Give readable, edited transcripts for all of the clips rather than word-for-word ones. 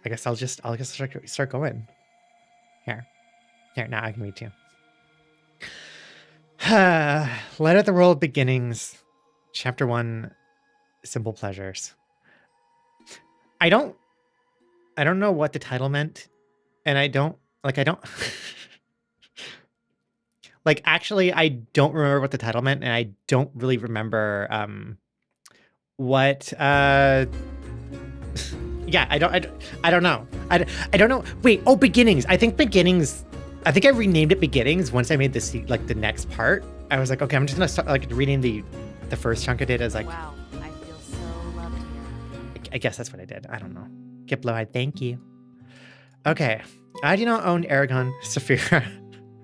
I guess I'll just start going. Here, now I can read too. Light of the World Beginnings, Chapter 1, Simple Pleasures. I don't know what the title meant, and I don't like, actually, I don't remember what the title meant, and I don't really remember what yeah, I don't know. I don't know. Wait, oh, Beginnings. I think I renamed it Beginnings once I made the next part. I was like, okay, I'm just gonna start like reading the first chunk I did as like, wow, I feel so loved here. I guess that's what I did. I don't know. Get blue-eyed, thank you. Okay, I do not own Eragon, Saphira,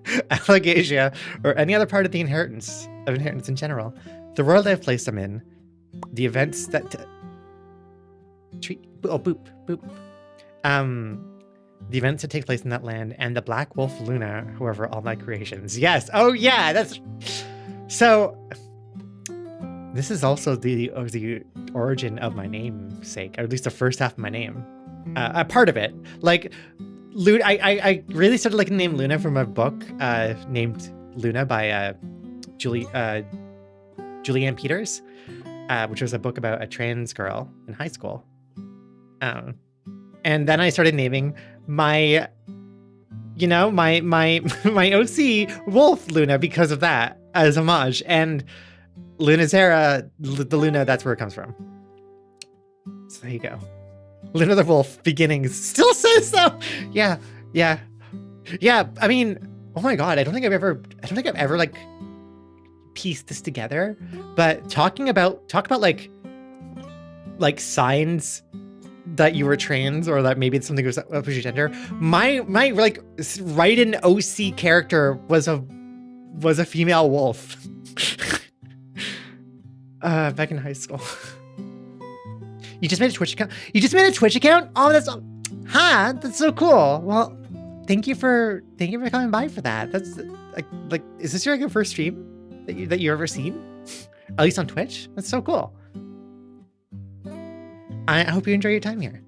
Allegasia, or any other part of the inheritance in general. The world I've placed them in, the events that the events that take place in that land, and the Black Wolf Luna, whoever all my creations. Yes. Oh yeah, that's so. This is also the origin of my namesake, or at least the first half of my name. A part of it, like Luna. I really started liking the name Luna from a book named Luna by Julianne Peters, which was a book about a trans girl in high school. And then I started naming my OC wolf Luna because of that, as homage. And Lunazera, the Luna, that's where it comes from. So there you go. Luna the Wolf Beginnings still says so. Yeah. I mean, oh my god, I don't think I've ever like pieced this together. But talk about like signs that you were trans, or that maybe it's something that was your gender. My like write-in OC character was a female wolf. Back in high school. You just made a Twitch account? Oh, that's so cool. Well, thank you for coming by for that. That's like is this your first stream that you ever seen? At least on Twitch? That's so cool. I hope you enjoy your time here.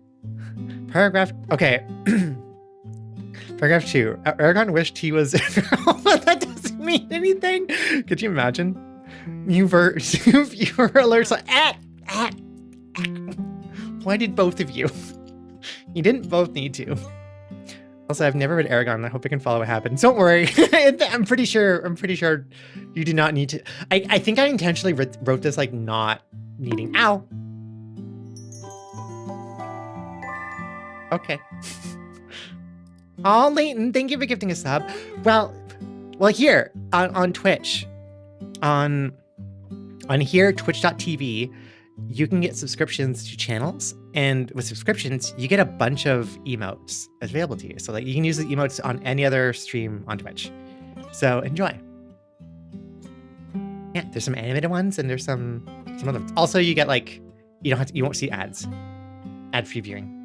Paragraph 2. Eragon wished he was a girl, but that doesn't mean anything. Could you imagine? You were alerts like, Why did both of you? You didn't both need to. Also, I've never read Eragon. I hope I can follow what happens. Don't worry. I'm pretty sure you do not need to. I think I intentionally wrote this like not needing. Ow. Okay. Oh, Leighton, thank you for gifting a sub. Well, here on Twitch, on here, twitch.tv, you can get subscriptions to channels, and with subscriptions, you get a bunch of emotes available to you. So like you can use the emotes on any other stream on Twitch. So enjoy. Yeah, there's some animated ones, and there's some other ones. Also, you get like you won't see ads, ad-free viewing.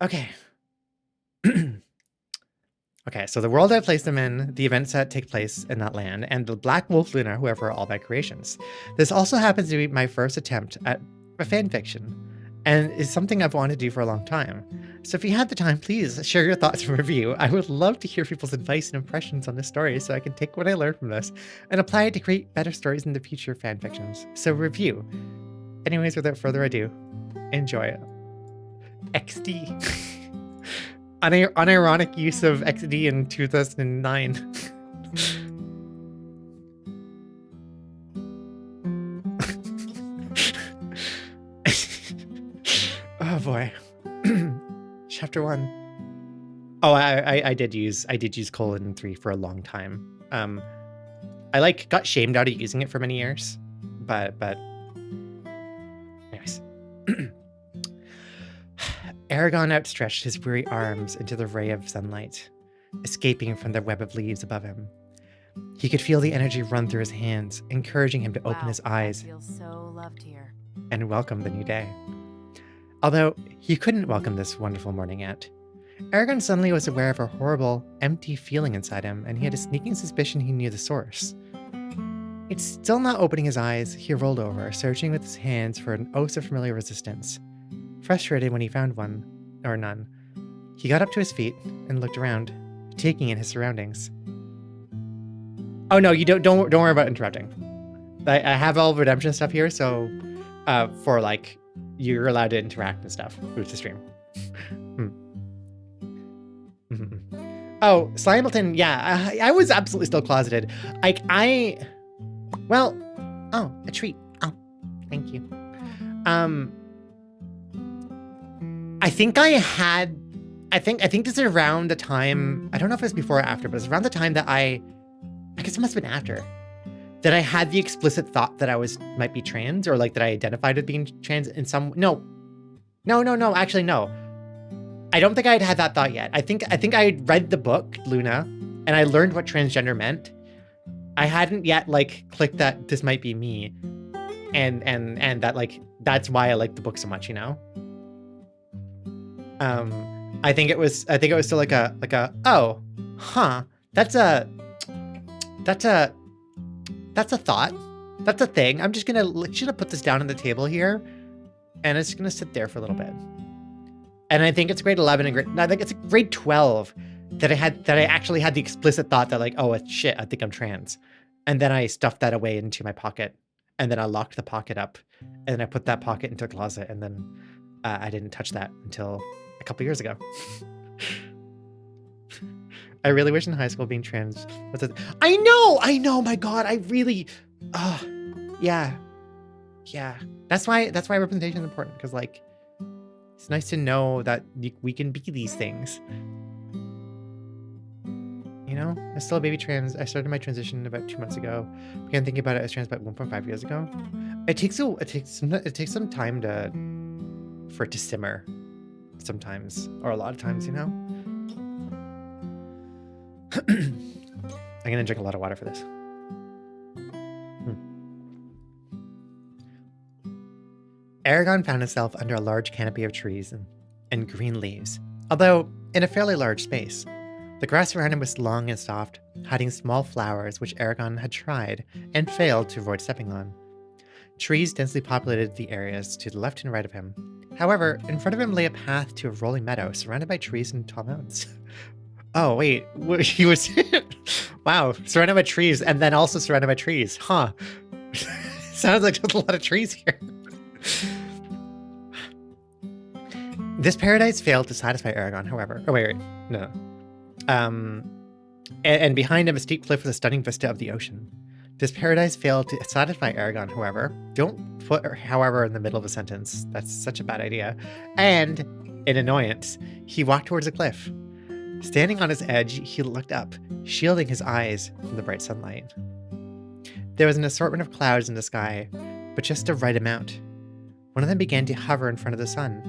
Okay. Okay, so the world I placed them in, the events that take place in that land, and the Black Wolf Luna, whoever are all my creations. This also happens to be my first attempt at a fanfiction, and is something I've wanted to do for a long time. So if you had the time, please share your thoughts and review. I would love to hear people's advice and impressions on this story, so I can take what I learned from this and apply it to create better stories in the future fanfictions. So review. Anyways, without further ado, enjoy it. XD. Unironic use of XD in 2009. Oh boy. Chapter 1. Oh, I did use :3 for a long time. I like got shamed out of using it for many years, but anyways. Eragon outstretched his weary arms into the ray of sunlight, escaping from the web of leaves above him. He could feel the energy run through his hands, encouraging him to open his eyes I feel so loved here. and welcome the new day. Although he couldn't welcome this wonderful morning yet, Eragon suddenly was aware of a horrible, empty feeling inside him, and he had a sneaking suspicion he knew the source. It's still not opening his eyes, he rolled over, searching with his hands for an oh so familiar resistance. Frustrated when he found one, or none, he got up to his feet and looked around, taking in his surroundings. Oh no, you don't worry about interrupting. I have all redemption stuff here, so for like you're allowed to interact and stuff with the stream. Oh, Slimeton, yeah, I was absolutely still closeted. Like well, oh, a treat. Oh, thank you. I think this is around the time, I don't know if it was before or after, but it's around the time that I guess it must have been after, that I had the explicit thought that I might be trans, or like that I identified as being trans in some, no, actually no. I don't think I'd had that thought yet. I think I had read the book, Luna, and I learned what transgender meant. I hadn't yet like clicked that this might be me. And that like, that's why I like the book so much, you know? I think it was still like a, oh, huh, that's a thought. That's a thing. I'm just gonna put this down on the table here, and it's gonna sit there for a little bit. And I think it's grade 11 and I think it's grade 12 that I actually had the explicit thought that like, oh shit, I think I'm trans. And then I stuffed that away into my pocket, and then I locked the pocket up, and then I put that pocket into a closet, and then I didn't touch that until a couple years ago. I really wish in high school being trans was I know, my God, I really, yeah. That's why representation is important, because like, it's nice to know that we can be these things. You know, I'm still a baby trans. I started my transition about 2 months ago. Began thinking about it as trans about 1.5 years ago. It takes some time for it to simmer, sometimes, or a lot of times, you know. I'm gonna drink a lot of water for this. Eragon found himself under a large canopy of trees and green leaves, although in a fairly large space. The grass around him was long and soft, hiding small flowers which Eragon had tried and failed to avoid stepping on. Trees densely populated the areas to the left and right of him. However, in front of him lay a path to a rolling meadow surrounded by trees and tall mountains. Oh, wait, he was, wow, surrounded by trees and then also surrounded by trees, huh? Sounds like there's a lot of trees here. This paradise failed to satisfy Eragon, however. Oh, wait, no. And behind him, a steep cliff with a stunning vista of the ocean. This paradise failed to satisfy Eragon, however. Don't put however in the middle of a sentence. That's such a bad idea. And, in annoyance, he walked towards the cliff. Standing on its edge, he looked up, shielding his eyes from the bright sunlight. There was an assortment of clouds in the sky, but just the right amount. One of them began to hover in front of the sun,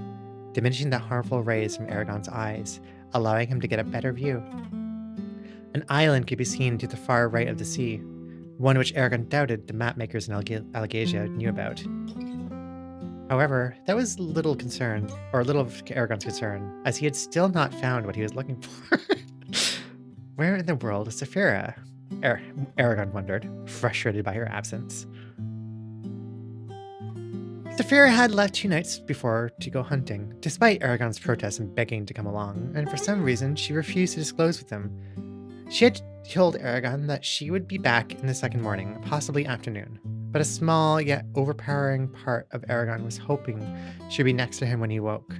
diminishing the harmful rays from Eragon's eyes, allowing him to get a better view. An island could be seen to the far right of the sea, one which Eragon doubted the mapmakers in Algasia knew about. However, that was little of Eragon's concern, as he had still not found what he was looking for. Where in the world is Saphira? Eragon wondered, frustrated by her absence. Saphira had left 2 nights before to go hunting, despite Eragon's protests and begging to come along, and for some reason she refused to disclose with him. She had told Eragon that she would be back in the second morning, possibly afternoon, but a small yet overpowering part of Eragon was hoping she'd be next to him when he woke,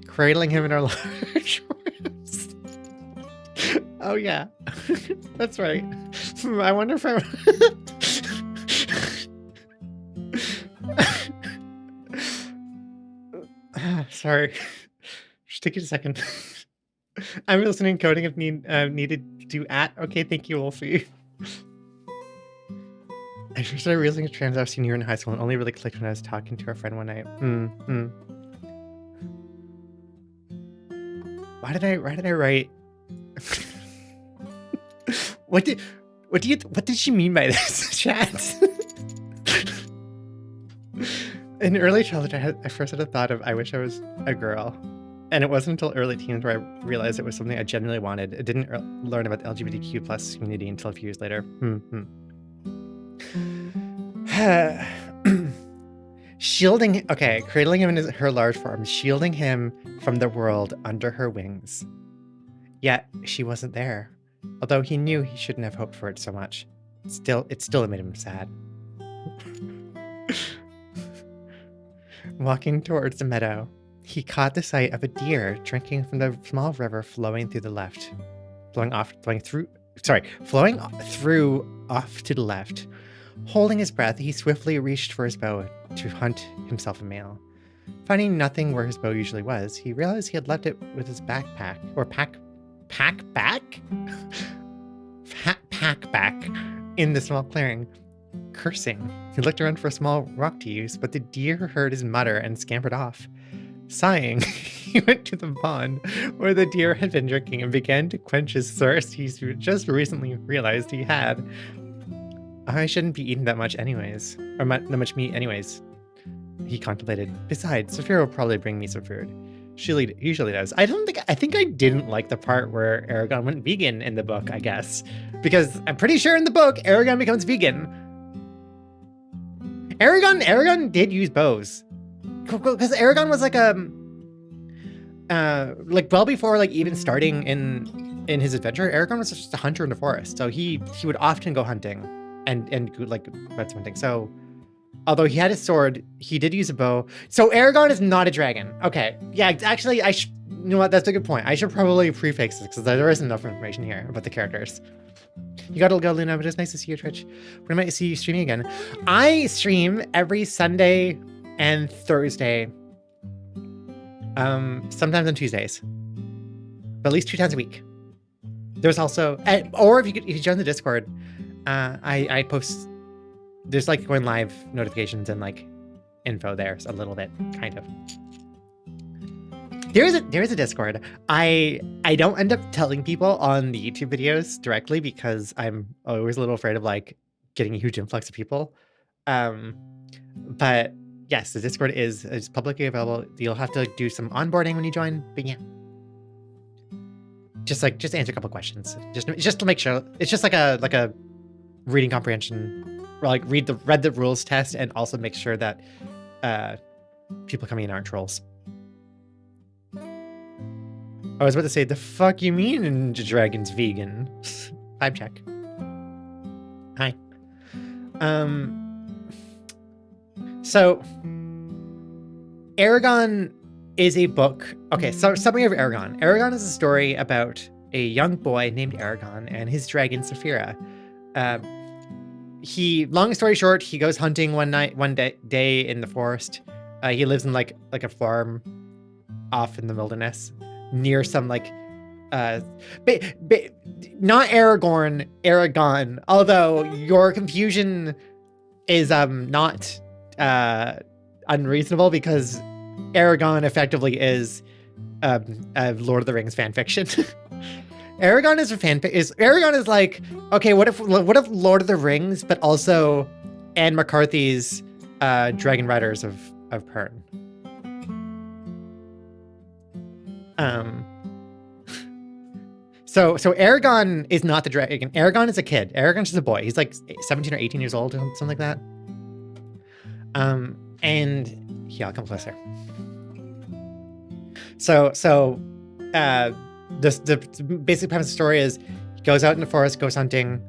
cradling him in her large arms. Oh yeah, that's right. I wonder if I... Sorry, just take a second. I'm listening, coding if needed to at. Okay, thank you, Wolfie. I first started realizing trans I was senior in high school and only really clicked when I was talking to a friend one night. Why did I write? What did she mean by this, chat? In early childhood, I first had a thought of I wish I was a girl. And it wasn't until early teens where I realized it was something I genuinely wanted. I didn't learn about the LGBTQ plus community until a few years later. cradling him in her large arms, shielding him from the world under her wings. Yet she wasn't there, although he knew he shouldn't have hoped for it so much. It still made him sad. Walking towards the meadow, he caught the sight of a deer drinking from the small river flowing through off to the left. Holding his breath, he swiftly reached for his bow to hunt himself a male. Finding nothing where his bow usually was, he realized he had left it with his backpack in the small clearing. Cursing, he looked around for a small rock to use, but the deer heard his mutter and scampered off. Sighing, he went to the pond where the deer had been drinking and began to quench his thirst he just recently realized he had. I shouldn't be eating that much anyways, or that much meat anyways, he contemplated. Besides, Saphira will probably bring me some food. She usually does. I think I didn't like the part where Eragon went vegan in the book, I guess. Because I'm pretty sure in the book, Eragon becomes vegan. Eragon did use bows. Because Eragon was well before even starting in his adventure, Eragon was just a hunter in the forest. So he would often go hunting and red hunting. So although he had his sword, he did use a bow. So Eragon is not a dragon. Okay. Yeah, actually, you know what? That's a good point. I should probably prefix this because there isn't enough information here about the characters. You gotta go, Luna, but it's nice to see you, Twitch. We might see you streaming again. I stream every Sunday and Thursday. Sometimes on Tuesdays. But at least 2 times a week. There's also, or if you join the Discord, I post, there's going live notifications and info there a little bit, kind of. There is a Discord. I don't end up telling people on the YouTube videos directly because I'm always a little afraid of getting a huge influx of people. But yes, the Discord is publicly available. You'll have to do some onboarding when you join, but yeah. Just answer a couple questions. Just to make sure. It's just like a reading comprehension, or read the rules test, and also make sure that people coming in aren't trolls. I was about to say, the fuck you mean Dragon's vegan? Vibe check. Hi. So Eragon is a book. Okay, so summary of Eragon. Eragon is a story about a young boy named Eragon and his dragon Saphira. Long story short, he goes hunting one day in the forest. He lives in like a farm off in the wilderness near some not Eragon, although your confusion is not unreasonable because Eragon effectively is a Lord of the Rings fan fiction. Eragon is Eragon is okay, what if Lord of the Rings, but also Anne McCarthy's Dragon Riders of Pern. So Eragon is not the dragon. Eragon is a kid. Eragon's just a boy. He's 17 or 18 years old or something like that. And yeah, I'll come closer. So the basic premise of the story is he goes out in the forest, goes hunting.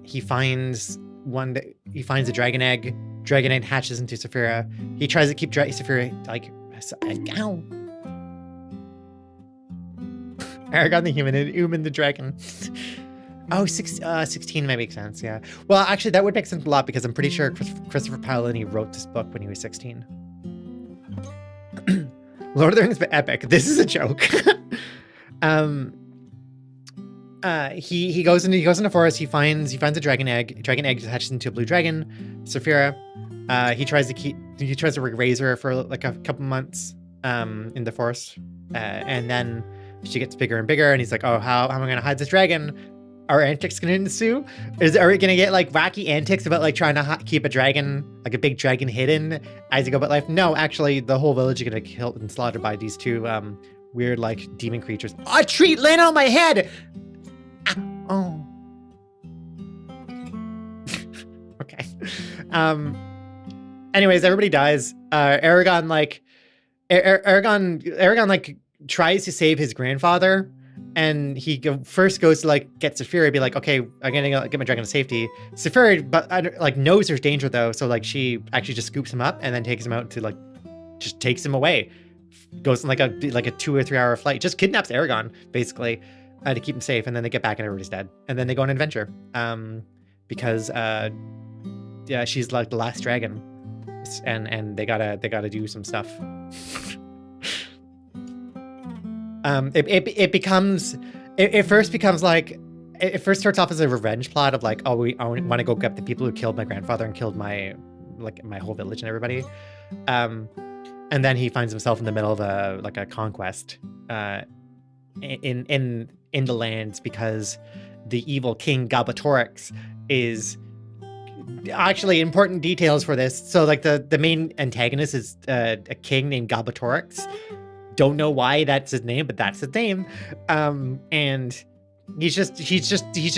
He finds a dragon egg. Dragon egg hatches into Saphira. He tries to keep Saphira ow. Eragon the human and Uman the dragon. 16 might make sense, yeah. Well, actually, that would make sense a lot because I'm pretty sure Christopher Paolini wrote this book when he was 16. Lord of the Rings, but epic. This is a joke. He goes into the forest. He finds a dragon egg. Dragon egg hatches into a blue dragon, Saphira. He tries to raise her for a couple months in the forest, and then she gets bigger and bigger. And he's like, "Oh, how am I going to hide this dragon? Are antics going to ensue? Are we going to get wacky antics about trying to keep a dragon, a big dragon, hidden as you go about life?" No, actually, the whole village is going to get killed and slaughtered by these two weird demon creatures. A tree landed on my head. Oh. Okay. Anyways, everybody dies. Eragon like Eragon like tries to save his grandfather, and he first goes to like get Saphira, be like, okay, I'm gonna get my dragon to safety. Saphira, but like knows there's danger though, so like she actually just scoops him up and then takes him out to like just takes him away. Goes on like a 2 or 3 hour flight, just kidnaps Eragon basically to keep him safe, and then they get back and everybody's dead, and then they go on an adventure because yeah, she's like the last dragon, and they gotta do some stuff. It first starts off as a revenge plot of like, oh, I want to go get the people who killed my grandfather and killed my whole village and everybody. And then he finds himself in the middle of a conquest in the lands, because the evil king Galbatorix is actually important details for this. So like the main antagonist is a king named Galbatorix. Don't know why that's his name, but that's his name. And he's just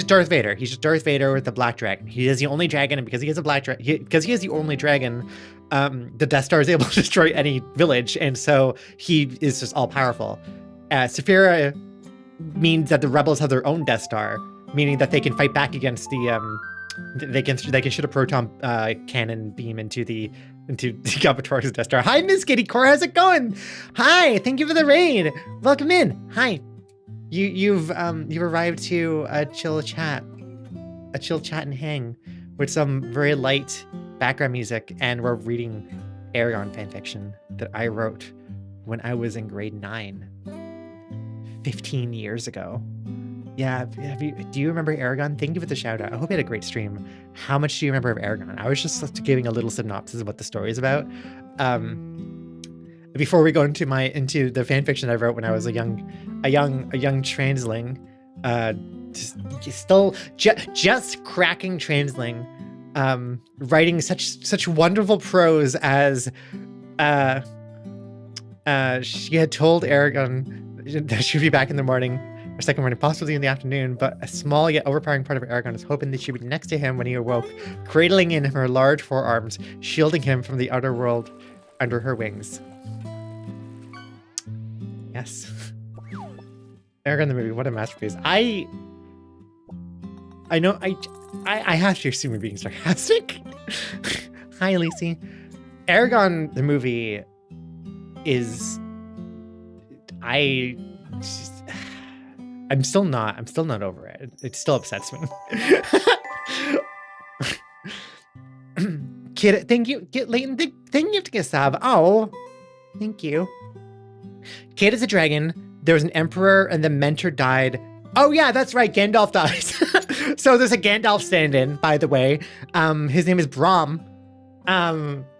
Darth Vader. He's just Darth Vader with the black dragon. He is the only dragon, and because he is a black dragon, because he is the only dragon, the Death Star is able to destroy any village, and so he is just all powerful. Saphira means that the rebels have their own Death Star, meaning that they can fight back against the they can shoot a proton cannon beam into Galbatorix's Death Star. Hi, Miss Kitty Core, how's it going? Hi, thank you for the raid. Welcome in. Hi. You've arrived to a chill chat and hang with some very light background music, and we're reading Eragon fanfiction that I wrote when I was in grade 9, 15 years ago. Yeah, do you remember Eragon? Thank you for the shout out. I hope you had a great stream. How much do you remember of Eragon? I was just giving a little synopsis of what the story is about. Before we go into the fan fiction I wrote when I was a young transling, just cracking transling, writing such wonderful prose as she had told Eragon that she'd be back in the morning, or second morning, possibly in the afternoon, but a small yet overpowering part of Eragon is hoping that she'd be next to him when he awoke, cradling in her large forearms, shielding him from the outer world under her wings. Yes. Eragon the movie, what a masterpiece. I know I have to assume we're being sarcastic. Hi, Lacey. Eragon the movie is I'm still not over it. It still upsets me. Kid, thank you. Leighton, thank you to get a sub. Oh, thank you. Kid is a dragon. There was an emperor, and the mentor died. Oh yeah, that's right. Gandalf dies. So there's a Gandalf stand-in, by the way. His name is Brahm.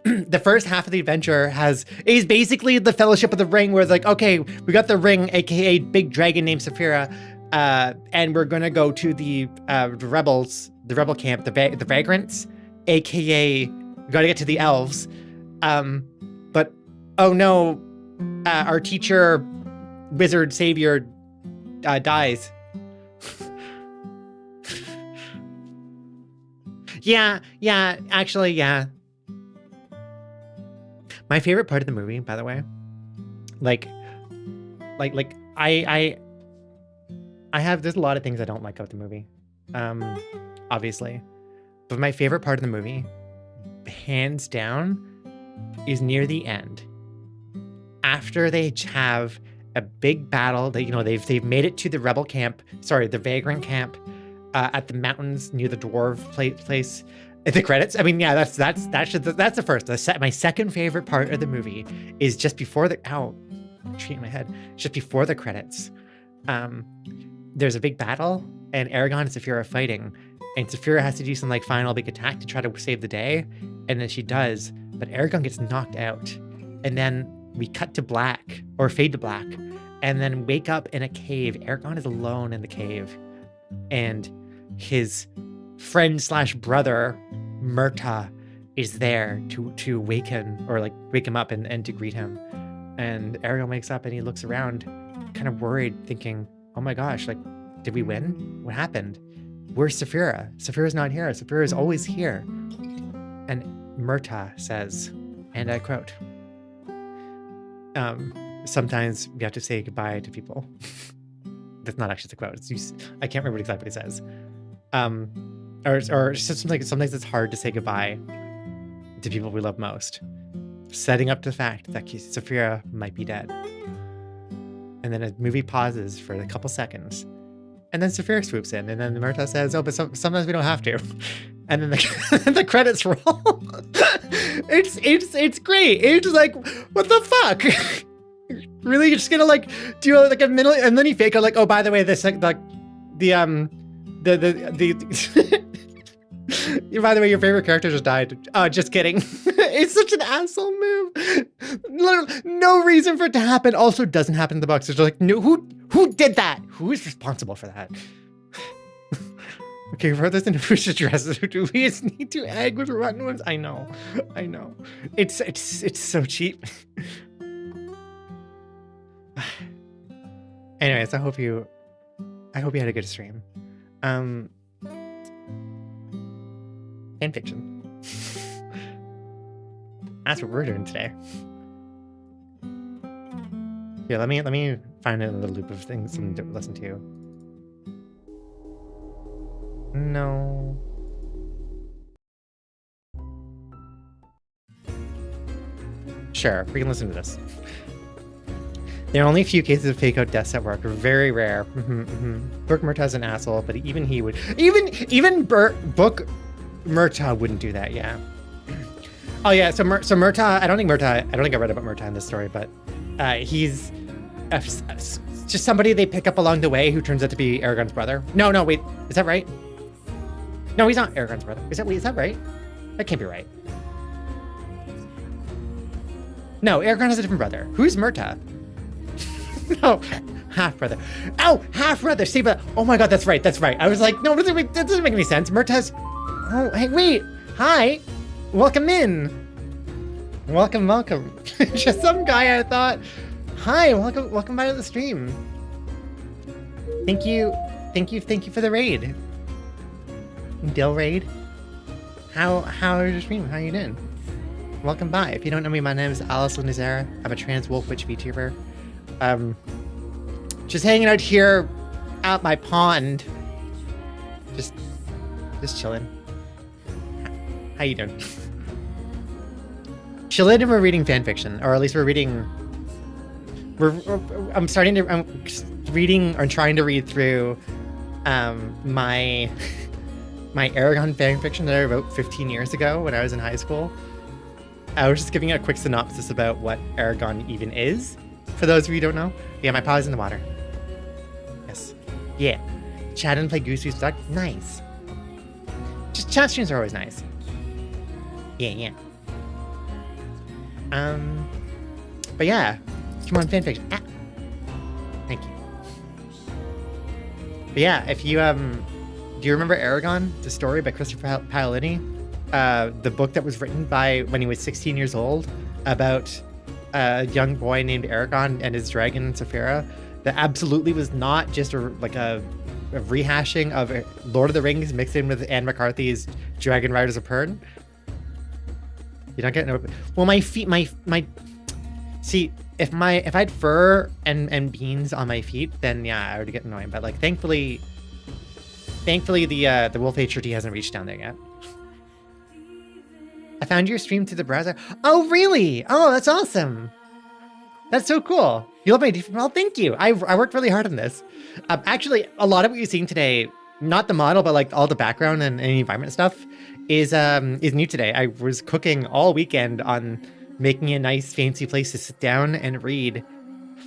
The first half of the adventure is basically the Fellowship of the Ring, where it's like, okay, we got the ring, aka big dragon named Saphira, and we're gonna go to the rebels, the rebel camp, the vagrants, aka we gotta get to the elves. But oh no, our teacher, wizard savior, dies. Yeah, actually, yeah. My favorite part of the movie, by the way, I have, there's a lot of things I don't like about the movie, obviously, but my favorite part of the movie, hands down, is near the end. After they have a big battle, they've made it to the the vagrant camp, at the mountains near the dwarf place. The credits. I mean, yeah, that's the first. My second favorite part of the movie is just before the treating my head. Just before the credits. There's a big battle, and Eragon and Saphira are fighting, and Saphira has to do some final big attack to try to save the day, and then she does, but Eragon gets knocked out, and then we cut to black, or fade to black, and then wake up in a cave. Eragon is alone in the cave, and his friend / brother Murta is there to wake him up and to greet him. And Eragon wakes up and he looks around, kind of worried, thinking, oh my gosh, did we win? What happened? Where's Saphira? Saphira's not here. Saphira's always here. And Murta says, and I quote, Sometimes we have to say goodbye to people. That's not actually the quote. I can't remember exactly what he says. Or sometimes it's hard to say goodbye to people we love most, setting up the fact that Saphira might be dead. And then a movie pauses for a couple seconds, and then Saphira swoops in, and then Murtaugh says, "Oh, but sometimes we don't have to." And then the credits roll. It's great. It's like, what the fuck? Really, you're just gonna like do like a minute, and then you fake out like, oh, by the way, this like by the way, your favorite character just died. Oh, just kidding. It's such an asshole move. Literally, no reason for it to happen. Also, doesn't happen in the books. It's just like, no, who did that? Who is responsible for that? Okay, rather than who should dress, do we just need to egg with rotten ones? I know. It's so cheap. Anyways, I hope you had a good stream. Fanfiction. That's what we're doing today. Yeah, let me find another loop of things to listen to. No. Sure, we can listen to this. There are only a few cases of fake out deaths at work. Very rare. Book Murtaugh's an asshole, but even he would. Even Book Murtaugh wouldn't do that. Yeah. Oh yeah. So Murtaugh. I don't think I read about Murtaugh in this story, but he's just somebody they pick up along the way who turns out to be Eragon's brother. No, wait. Is that right? No, he's not Eragon's brother. Is that right? That can't be right. No, Eragon has a different brother. Who's Murtaugh? No, half brother. Oh, half brother. See, but oh my god, that's right. I was like, no, that doesn't make any sense. Murtaugh's. Oh, hey, wait. Hi, welcome in. Welcome. Just some guy I thought. Hi, welcome by to the stream. Thank you for the raid. Dill raid. How's your stream? How you doing? Welcome by. If you don't know me, my name is Alice Lunazera. I'm a trans wolf witch VTuber. Just hanging out here at my pond. Just chilling. How you doing? Chilling, and we're reading fanfiction, or at least I'm reading or trying to read through my Eragon fanfiction that I wrote 15 years ago when I was in high school. I was just giving a quick synopsis about what Eragon even is, for those of you who don't know. Yeah, my paw's in the water. Yes. Yeah. Chat and play Goosey Stuck. Nice. Just chat streams are always nice. Yeah. But yeah. Come on, fanfiction. Ah. Thank you. But yeah, if you, do you remember Eragon, the story by Christopher Paolini? The book that was written when he was 16 years old about a young boy named Eragon and his dragon Saphira, that absolutely was not just a rehashing of Lord of the Rings mixed in with Anne McCarthy's Dragon Riders of Pern. You don't get no. Well, my feet, my see, if I had fur and beans on my feet, then yeah, I would get annoying. But like, thankfully the wolf HRT hasn't reached down there yet. I found your stream through the browser. Oh, really? Oh, that's awesome. That's so cool. You love my default. Well, thank you. I worked really hard on this. Actually, a lot of what you've seen today, not the model, but like all the background and environment stuff, is new today. I was cooking all weekend on making a nice, fancy place to sit down and read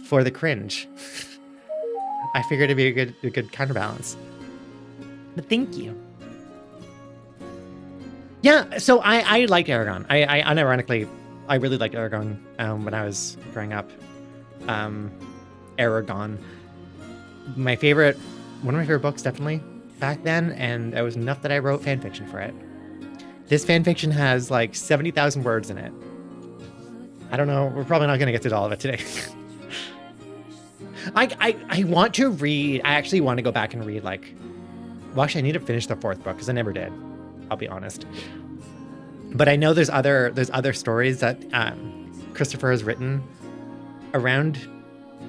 for the cringe. I figured it'd be a good counterbalance. But thank you. Yeah, so I liked Eragon. I unironically, I really liked Eragon when I was growing up. Eragon. One of my favorite books, definitely, back then, and it was enough that I wrote fanfiction for it. This fanfiction has like 70,000 words in it. I don't know, we're probably not going to get through all of it today. I want to read, I actually want to go back and read well, actually I need to finish the 4th book because I never did. I'll be honest. But I know there's other stories that Christopher has written around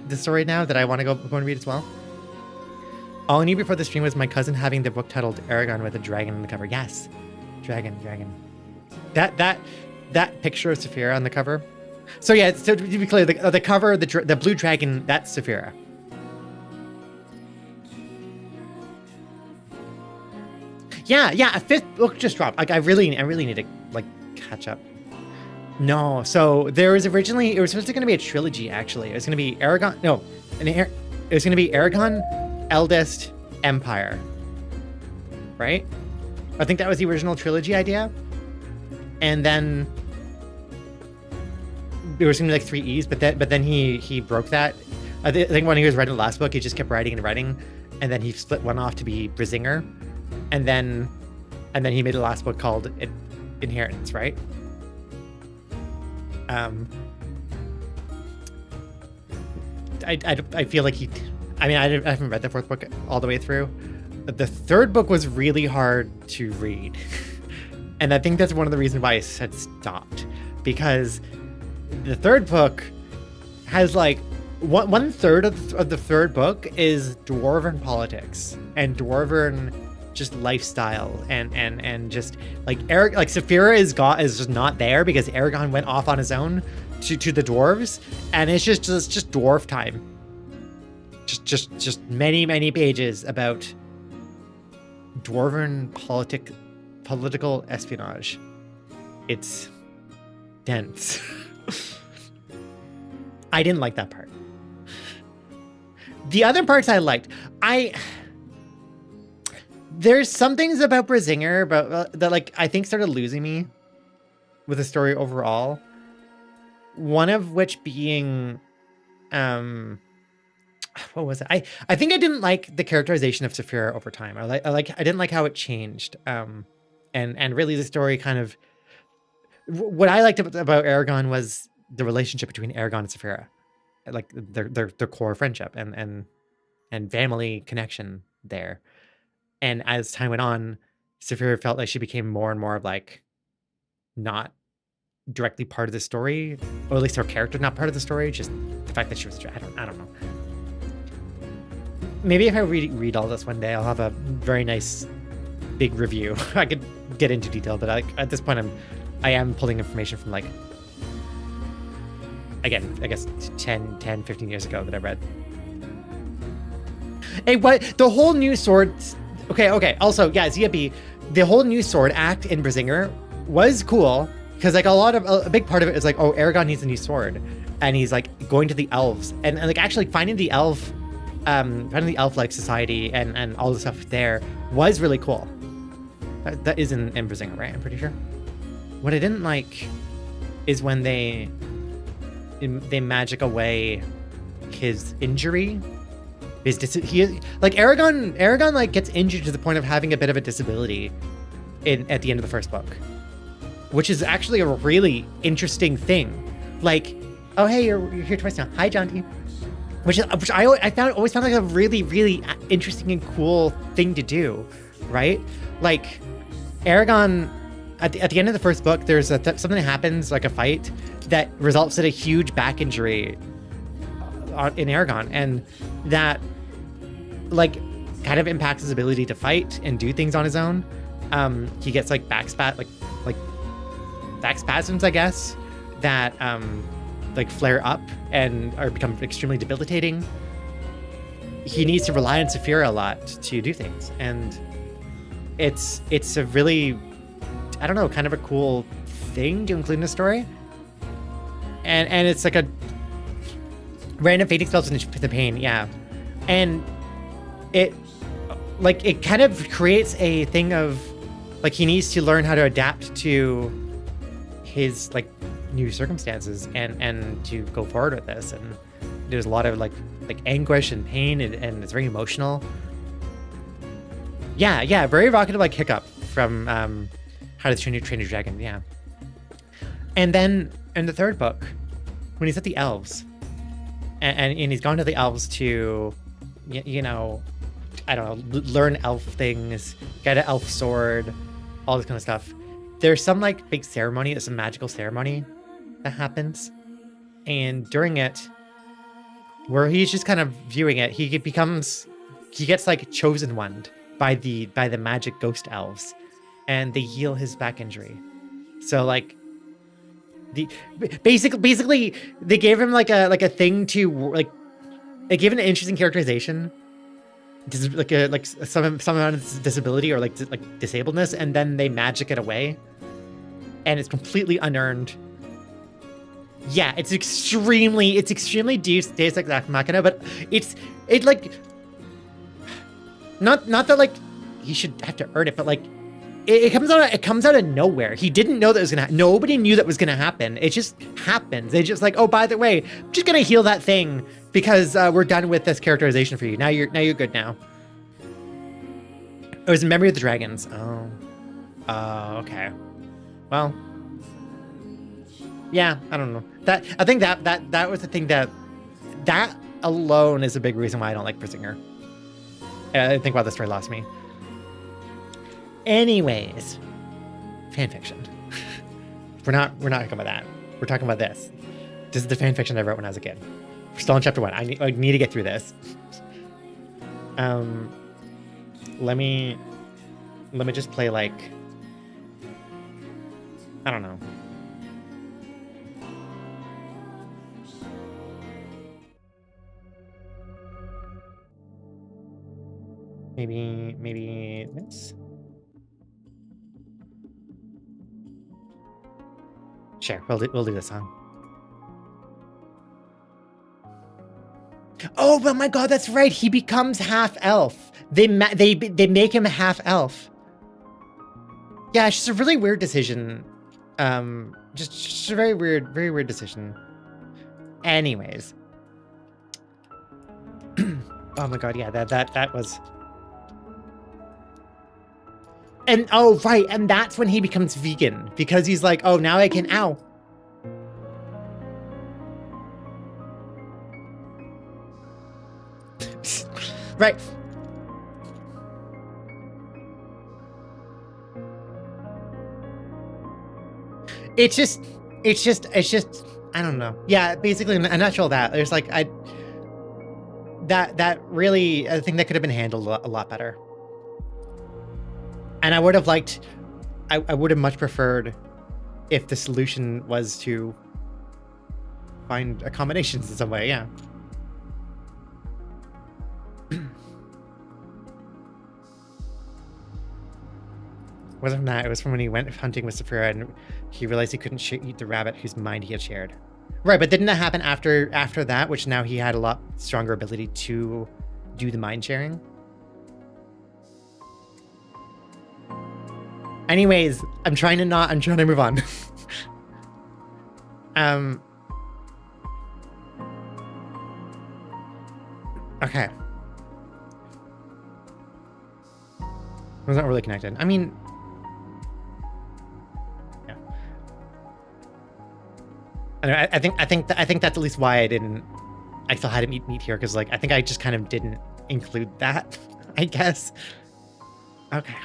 the story now that I want to go and read as well. All I knew before the stream was my cousin having the book titled Eragon with a dragon on the cover. Yes, dragon. That picture of Saphira on the cover. So yeah, so to be clear, the cover, the blue dragon, that's Saphira. Yeah, a 5th book just dropped. Like I really need to like catch up. No, so there was originally, it was supposed to going to be a trilogy actually. It was going to be Eragon, it was going to be Eragon, Eldest, Empire. Right? I think that was the original trilogy idea. And then there was going to be like 3 E's, but then he broke that. I think when he was writing the last book, he just kept writing, and then he split one off to be Brizinger. And then he made the last book called Inheritance, right? I feel like I haven't read the 4th book all the way through. The 3rd book was really hard to read. And I think that's one of the reasons why I had stopped. Because the 3rd book has like, 1/3 of the 3rd book is Dwarven politics and Dwarven just lifestyle and just like Saphira is just not there because Eragon went off on his own to the dwarves, and it's just dwarf time. Just many pages about Dwarven political espionage. It's dense. I didn't like that part. The other parts I liked. There's some things about Brizinger that like I think started losing me with the story overall. One of which being, what was it? I think I didn't like the characterization of Saphira over time. I didn't like how it changed. And really the story kind of, what I liked about Eragon was the relationship between Eragon and Saphira, like their core friendship and family connection there. And as time went on, Saphira felt like she became more and more of like not directly part of the story, or at least her character not part of the story. Just the fact that she was, I don't know. Maybe if I read all this one day, I'll have a very nice big review. I could get into detail, but at this point, I am pulling information from like, again, I guess 10, 15 years ago that I read. Hey, what? The whole new sword... Okay. Also, yeah, ZB, the whole new sword act in Brizinger was cool, because like a big part of it is like, oh, Eragon needs a new sword, and he's like going to the elves and like actually finding the elf like society and all the stuff there was really cool. That is in Brizinger, right? I'm pretty sure. What I didn't like is when they magic away his injury. Like Eragon like gets injured to the point of having a bit of a disability at the end of the 1st book, which is actually a really interesting thing. Like, oh hey, you're here twice now. Hi, Jonty. Which I always found like a really interesting and cool thing to do, right? Like Eragon at the end of the 1st book, there's something that happens, like a fight that results in a huge back injury in Eragon, and that like kind of impacts his ability to fight and do things on his own. He gets like back spasms, I guess, that like flare up and or become extremely debilitating. He needs to rely on Saphira a lot to do things, and it's a really, I don't know, kind of a cool thing to include in the story. And it's like a random fading spells in the pain, yeah. And it kind of creates a thing of like he needs to learn how to adapt to his like new circumstances and to go forward with this. And there's a lot of like anguish and pain, and it's very emotional. Yeah, very evocative, like Hiccup from How to Train Your Dragon, yeah. And then in the 3rd book, when he's at the elves, and he's gone to the elves to, you know, I don't know, learn elf things, get an elf sword, all this kind of stuff. There's some like big ceremony, some magical ceremony that happens. And during it, where he's just kind of viewing it. He gets like chosen one by the magic ghost elves, and they heal his back injury. So like basically they gave him like a thing to like, they gave him an interesting characterization, like some amount of disability or like disabledness, and then they magic it away, and it's completely unearned. Yeah, it's extremely Deus Ex Machina, but it's like not that like he should have to earn it, but like it comes out of nowhere. He didn't know that was gonna happen. Nobody knew that was gonna happen. It just happens. They just like, oh, by the way, I'm just gonna heal that thing because we're done with this characterization for you. Now you're good now. It was a memory of the dragons. Oh, okay. Well, yeah, I don't know. I think that was the thing that alone is a big reason why I don't like Persinger. I think why the story lost me. Anyways, fanfiction. we're not talking about that. We're talking about this. This is the fanfiction I wrote when I was a kid. We're still in chapter 1. I need to get through this. Let me just play like, I don't know. Maybe this. Sure, we'll do this song. Oh, but my God, that's right. He becomes half elf. They make him half elf. Yeah, it's just a really weird decision. Just a very weird decision. Anyways. Oh my God, yeah, that was. And oh right, and that's when he becomes vegan, because he's like, oh, now I can ow. Right. It's just I don't know. Yeah, basically in a nutshell, that there's like that really, I think that could have been handled a lot better. And I would have liked, I would have much preferred if the solution was to find accommodations in some way, yeah. Wasn't from that, it was from when he went hunting with Saphira and he realized he couldn't eat the rabbit whose mind he had shared. Right, but didn't that happen after that, which now he had a lot stronger ability to do the mind sharing? Anyways, I'm trying to move on. Okay. It was not really connected. I mean, yeah. I think that's at least why I still had it meet here, because like I think I just kind of didn't include that, I guess. Okay.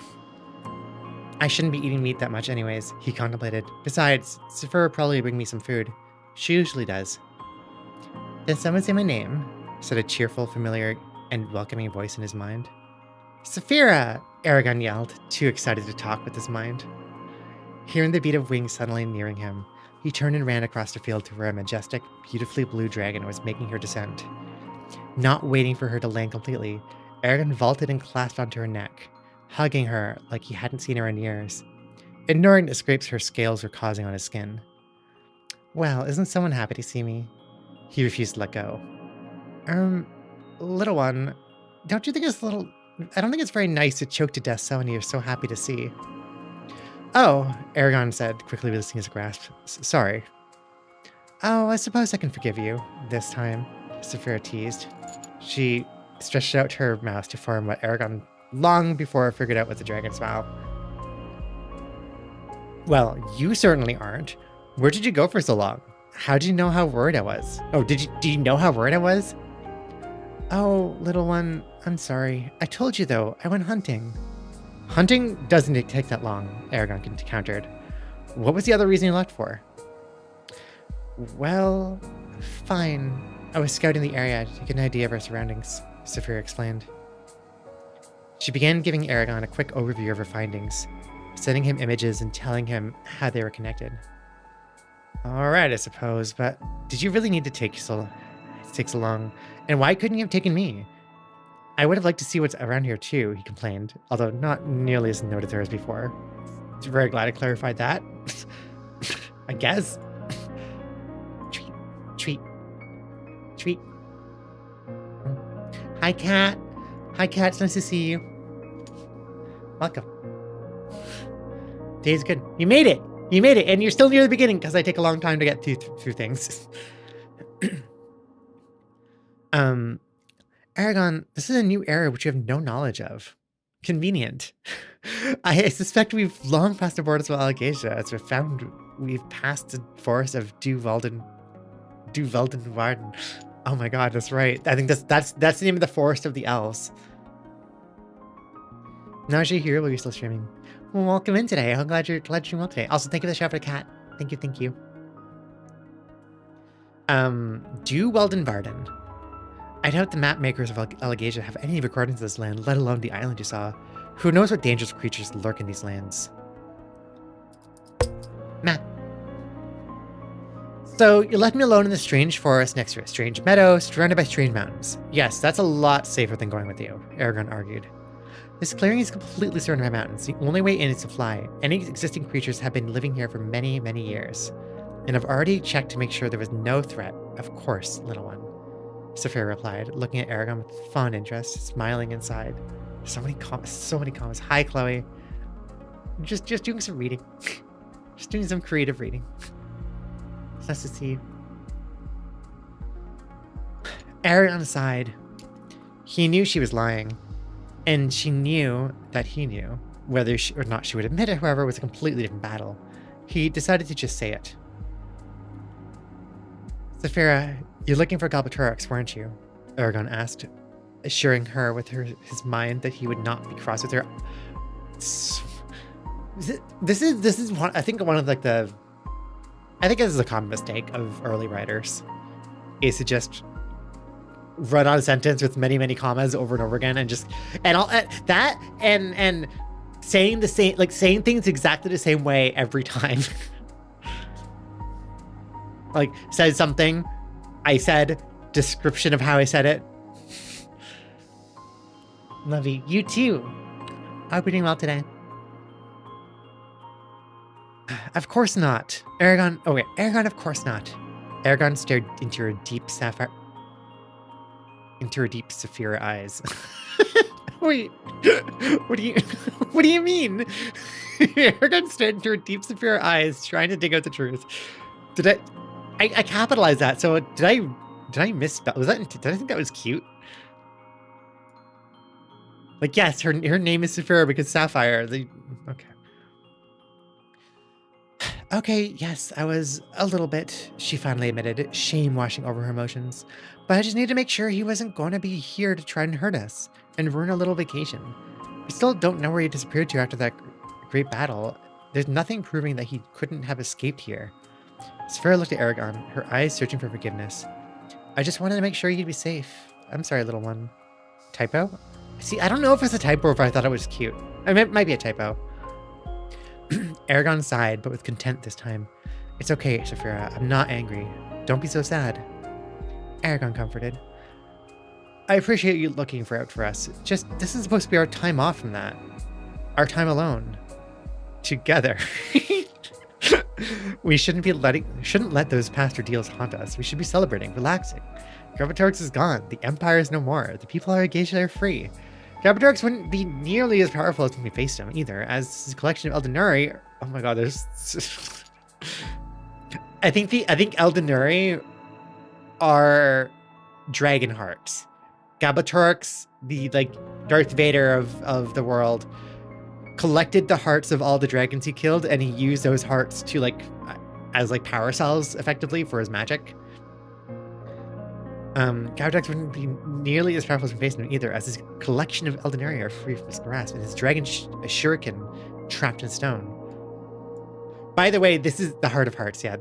I shouldn't be eating meat that much anyways, he contemplated. Besides, Saphira probably bring me some food. She usually does. Did someone say my name? Said a cheerful, familiar, and welcoming voice in his mind. Saphira! Eragon yelled, too excited to talk with his mind. Hearing the beat of wings suddenly nearing him, he turned and ran across the field to where a majestic, beautifully blue dragon was making her descent. Not waiting for her to land completely, Eragon vaulted and clasped onto her neck, hugging her like he hadn't seen her in years, ignoring the scrapes her scales were causing on his skin. Well, isn't someone happy to see me? He refused to let go. Little one, don't you think it's I don't think it's very nice to choke to death someone you're so happy to see. Oh, Eragon said, quickly releasing his grasp. Sorry. Oh, I suppose I can forgive you, this time, Saphira teased. She stretched out her mouth to form what Eragon long before figured out was a dragon smile. Well, you certainly aren't. Where did you go for so long? How did you know how worried I was? Oh, did you know how worried I was? Oh, little one, I'm sorry. I told you though, I went hunting. Hunting doesn't take that long, Eragon countered. What was the other reason you left for? Well, fine. I was scouting the area to get an idea of our surroundings, Saphira explained. She began giving Eragon a quick overview of her findings, sending him images and telling him how they were connected. All right, I suppose, but did you really need to take so long? And why couldn't you have taken me? I would have liked to see what's around here too, he complained, although not nearly as noted there as before. I'm very glad I clarified that. I guess. Treat. Hi, Cat. It's nice to see you. Welcome. Day's good. You made it, and you're still near the beginning because I take a long time to get through things. Eragon, this is a new era which you have no knowledge of. Convenient. I suspect we've long passed the borders of Alagasia, as we've passed the forest of Du Veldenwarden. Oh my god, that's right. I think that's the name of the forest of the elves. Now you're here, but you're still streaming. Well, welcome in today. I'm glad you're doing well today. Also, thank you for the shout for the cat. Thank you. Du Veldenwarden. I doubt the map makers of Alagasia have any recordings of this land, let alone the island you saw. Who knows what dangerous creatures lurk in these lands? Map. So, you left me alone in the strange forest next to a strange meadow, surrounded by strange mountains. Yes, that's a lot safer than going with you, Eragon argued. This clearing is completely surrounded by mountains. The only way in is to fly. Any existing creatures have been living here for many, many years. And I've already checked to make sure there was no threat. Of course, little one. Saphira replied, looking at Eragon with fond interest, smiling inside. So many comments. Hi, Chloe. Just doing some reading. Just doing some creative reading. It's nice to see you. Eragon sighed. He knew she was lying. And she knew that he knew. Whether or not she would admit it, however, was a completely different battle. He decided to just say it. Saphira, you're looking for Galbatorix, weren't you? Eragon asked, assuring her with his mind that he would not be cross with her. This is one, I think one of like the... I think this is a common mistake of early writers, is to just run on a sentence with many, many commas over and over again, and saying the same, like saying things exactly the same way every time. Like, said something, I said, description of how I said it. Love you. You too. I hope you're doing well today. Of course not. Eragon, of course not. Eragon stared into her deep Saphira eyes. Wait, what do you mean? Eragon stared into her deep Saphira eyes, trying to dig out the truth. Did I capitalized that, so did I misspell? Did I think that was cute? Like, yes, her name is Saphira because Sapphire. Okay. Okay, yes, I was a little bit, she finally admitted, shame washing over her emotions. But I just needed to make sure he wasn't going to be here to try and hurt us and ruin our little vacation. We still don't know where he disappeared to after that great battle. There's nothing proving that he couldn't have escaped here. Saphira looked at Eragon, her eyes searching for forgiveness. I just wanted to make sure you'd be safe. I'm sorry, little one. Typo? See, I don't know if it's a typo or if I thought it was cute. I mean, it might be a typo. Eragon sighed, but with content this time. It's okay, Saphira. I'm not angry. Don't be so sad. Eragon comforted. I appreciate you looking out for us. Just, this is supposed to be our time off from that. Our time alone. Together. We shouldn't let those past ordeals haunt us. We should be celebrating, relaxing. Galbatorix is gone. The Empire is no more. The people of Alagasia are free. Galbatorix wouldn't be nearly as powerful as when we faced him either, as his collection of Eldenari. Oh my god, there's... I think Eldenari are dragon hearts. Galbatorix, the like Darth Vader of the world, collected the hearts of all the dragons he killed, and he used those hearts to like as like power cells effectively for his magic. Galbatorix wouldn't be nearly as powerful as we faced him either, as his collection of Eldenari are free from his grasp, and his dragon shuriken trapped in stone. By the way, this is the Heart of Hearts, yeah.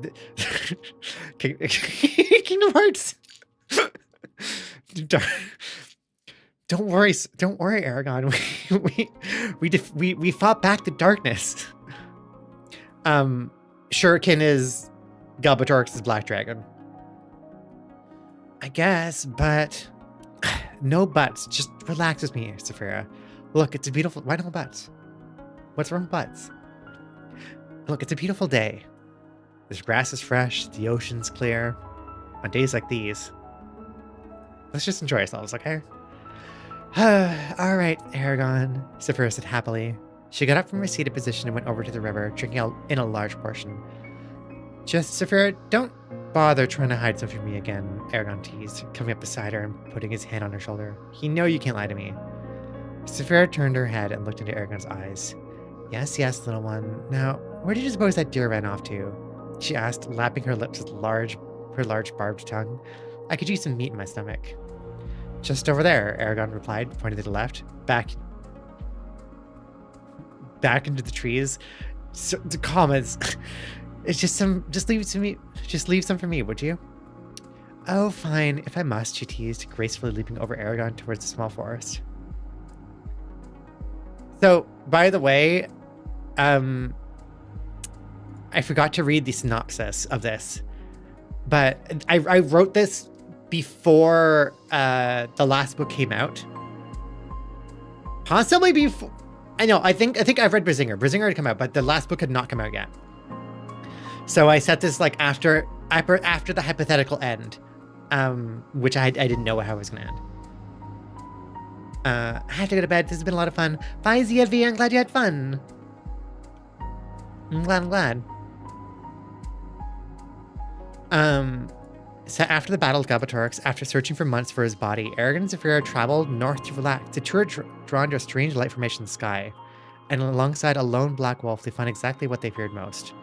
Kingdom Hearts. Don't worry, Eragon. We fought back the darkness. Shuriken is Galbatorix's black dragon. I guess, but no buts. Just relax with me, Saphira. Look, it's a beautiful. Why no buts? What's wrong with butts? Look, it's a beautiful day. This grass is fresh. The ocean's clear. On days like these, let's just enjoy ourselves, okay? All right, Eragon, Saphira said happily. She got up from her seated position and went over to the river, drinking in a large portion. Just, Saphira, don't bother trying to hide something from me again, Eragon teased, coming up beside her and putting his hand on her shoulder. You know you can't lie to me. Saphira turned her head and looked into Eragon's eyes. Yes, yes, little one. Now, where did you suppose that deer ran off to? She asked, lapping her lips with her large barbed tongue. I could use some meat in my stomach. Just over there, Eragon replied, pointing to the left. Back into the trees. So, the comments. It's just leave it to me. Just leave some for me, would you? Oh, fine, if I must, she teased, gracefully leaping over Eragon towards the small forest. So, by the way, I forgot to read the synopsis of this, but I wrote this before the last book came out. Possibly before. I know. I think I've read Brizinger. Brizinger had come out, but the last book had not come out yet. So I set this like after the hypothetical end, which I didn't know how it was gonna end. I have to go to bed. This has been a lot of fun. Bye, ZV. I'm glad you had fun. I'm glad. So after the Battle of Galbatorix, after searching for months for his body, Eragon and Saphira traveled north to relax. The tour drawn to a strange light formation in the sky, and alongside a lone black wolf, they find exactly what they feared most.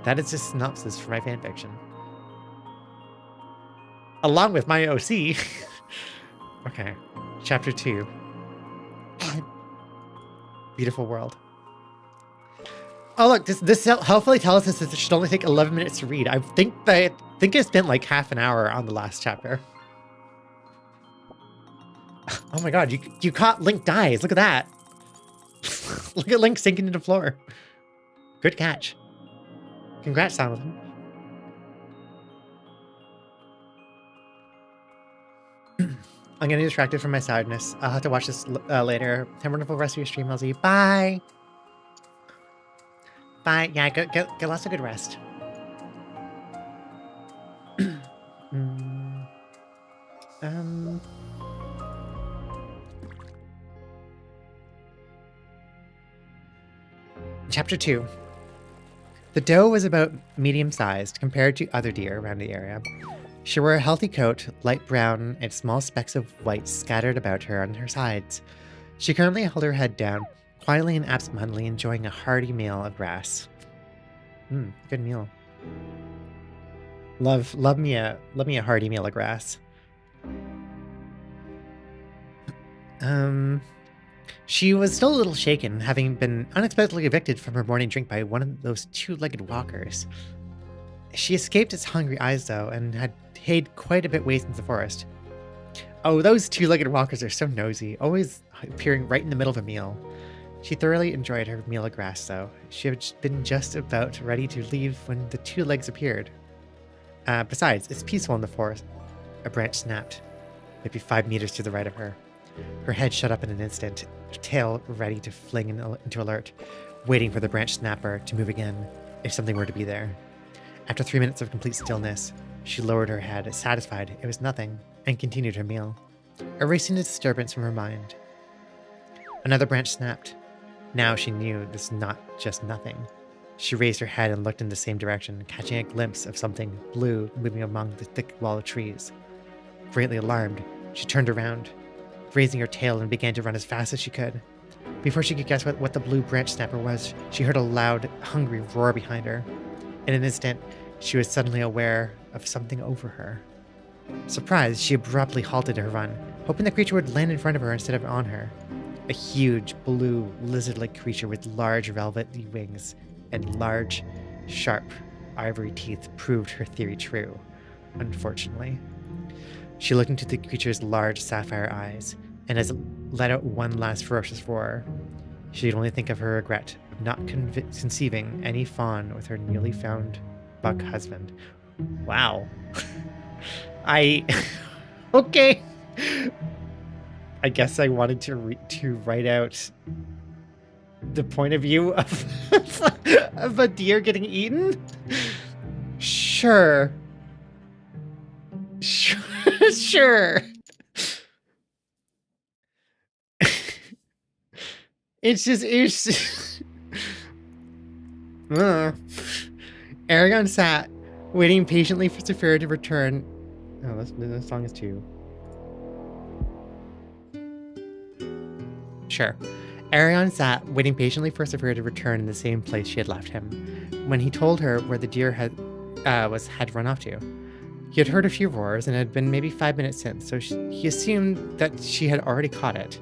That is the synopsis for my fanfiction. Along with my OC. Okay, chapter 2. Beautiful world. Oh look, this hopefully tells us that it should only take 11 minutes to read. I think I spent like half an hour on the last chapter. Oh my god, you caught Link dies. Look at that. Look at Link sinking into the floor. Good catch. Congrats, Simon. I'm getting distracted from my sadness. I'll have to watch this later. Have a wonderful rest of your stream, LZ. Bye. Bye. Yeah, get lots of good rest. Chapter 2. The doe was about medium-sized compared to other deer around the area. She wore a healthy coat, light brown, and small specks of white scattered about her on her sides. She currently held her head down, quietly and absentmindedly enjoying a hearty meal of grass. Good meal. Love me a hearty meal of grass. She was still a little shaken, having been unexpectedly evicted from her morning drink by one of those two-legged walkers. She escaped its hungry eyes, though, and had hid quite a bit ways into the forest. Oh, those two-legged walkers are so nosy, always appearing right in the middle of a meal. She thoroughly enjoyed her meal of grass, though. She had been just about ready to leave when the two legs appeared. Besides, it's peaceful in the forest. A branch snapped, maybe 5 meters to the right of her. Her head shut up in an instant, her tail ready to fling into alert, waiting for the branch snapper to move again, if something were to be there. After 3 minutes of complete stillness, she lowered her head, satisfied it was nothing, and continued her meal, erasing the disturbance from her mind. Another branch snapped. Now she knew this was not just nothing. She raised her head and looked in the same direction, catching a glimpse of something blue moving among the thick wall of trees. Greatly alarmed, she turned around, raising her tail, and began to run as fast as she could. Before she could guess what the blue branch snapper was, she heard a loud, hungry roar behind her. In an instant, she was suddenly aware of something over her. Surprised, she abruptly halted her run, hoping the creature would land in front of her instead of on her. A huge, blue, lizard-like creature with large velvety wings and large, sharp, ivory teeth proved her theory true, unfortunately. She looked into the creature's large sapphire eyes, and as it let out one last ferocious roar, she could only think of her regret of not conceiving any fawn with her newly found buck husband. Wow. Okay. I guess I wanted to write out the point of view of a deer getting eaten. Sure. Sure. It's just Eragon sat, waiting patiently for Saphira to return. Oh, this song is too. Sure. Eragon sat, waiting patiently for Saphira to return in the same place she had left him, when he told her where the deer had run off to. He had heard a few roars, and it had been maybe 5 minutes since, so he assumed that she had already caught it.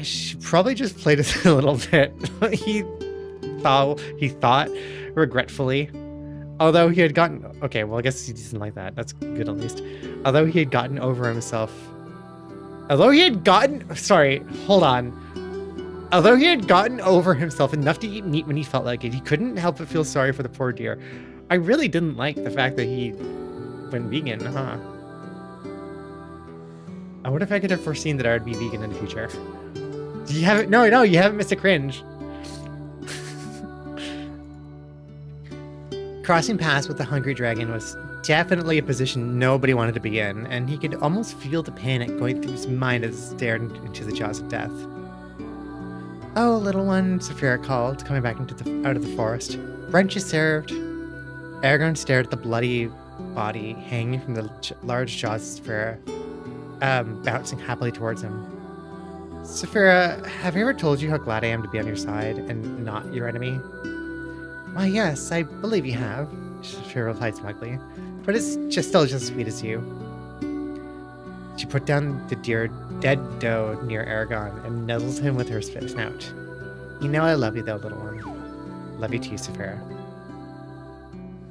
She probably just played it a little bit. He thought regretfully. Although he had gotten... Okay, well, I guess he doesn't like that. That's good, at least. Although he had gotten over himself... Sorry, hold on. Although he had gotten over himself enough to eat meat when he felt like it, he couldn't help but feel sorry for the poor deer. I really didn't like the fact that he went vegan, huh? I wonder if I could have foreseen that I would be vegan in the future. You haven't... No, you haven't missed a cringe. Crossing paths with the hungry dragon was definitely a position nobody wanted to be in, and he could almost feel the panic going through his mind as he stared into the jaws of death. "Oh, little one," Saphira called, coming back out of the forest. "Brunch is served." Eragon stared at the bloody body hanging from the large jaws of Saphira, bouncing happily towards him. "Saphira, have I ever told you how glad I am to be on your side and not your enemy?" "Why, yes, I believe you have," Saphira replied smugly, "but it's still just as sweet as you." She put down the dead doe near Eragon and nuzzled him with her snout. "You know I love you though, little one." "Love you too, Saphira."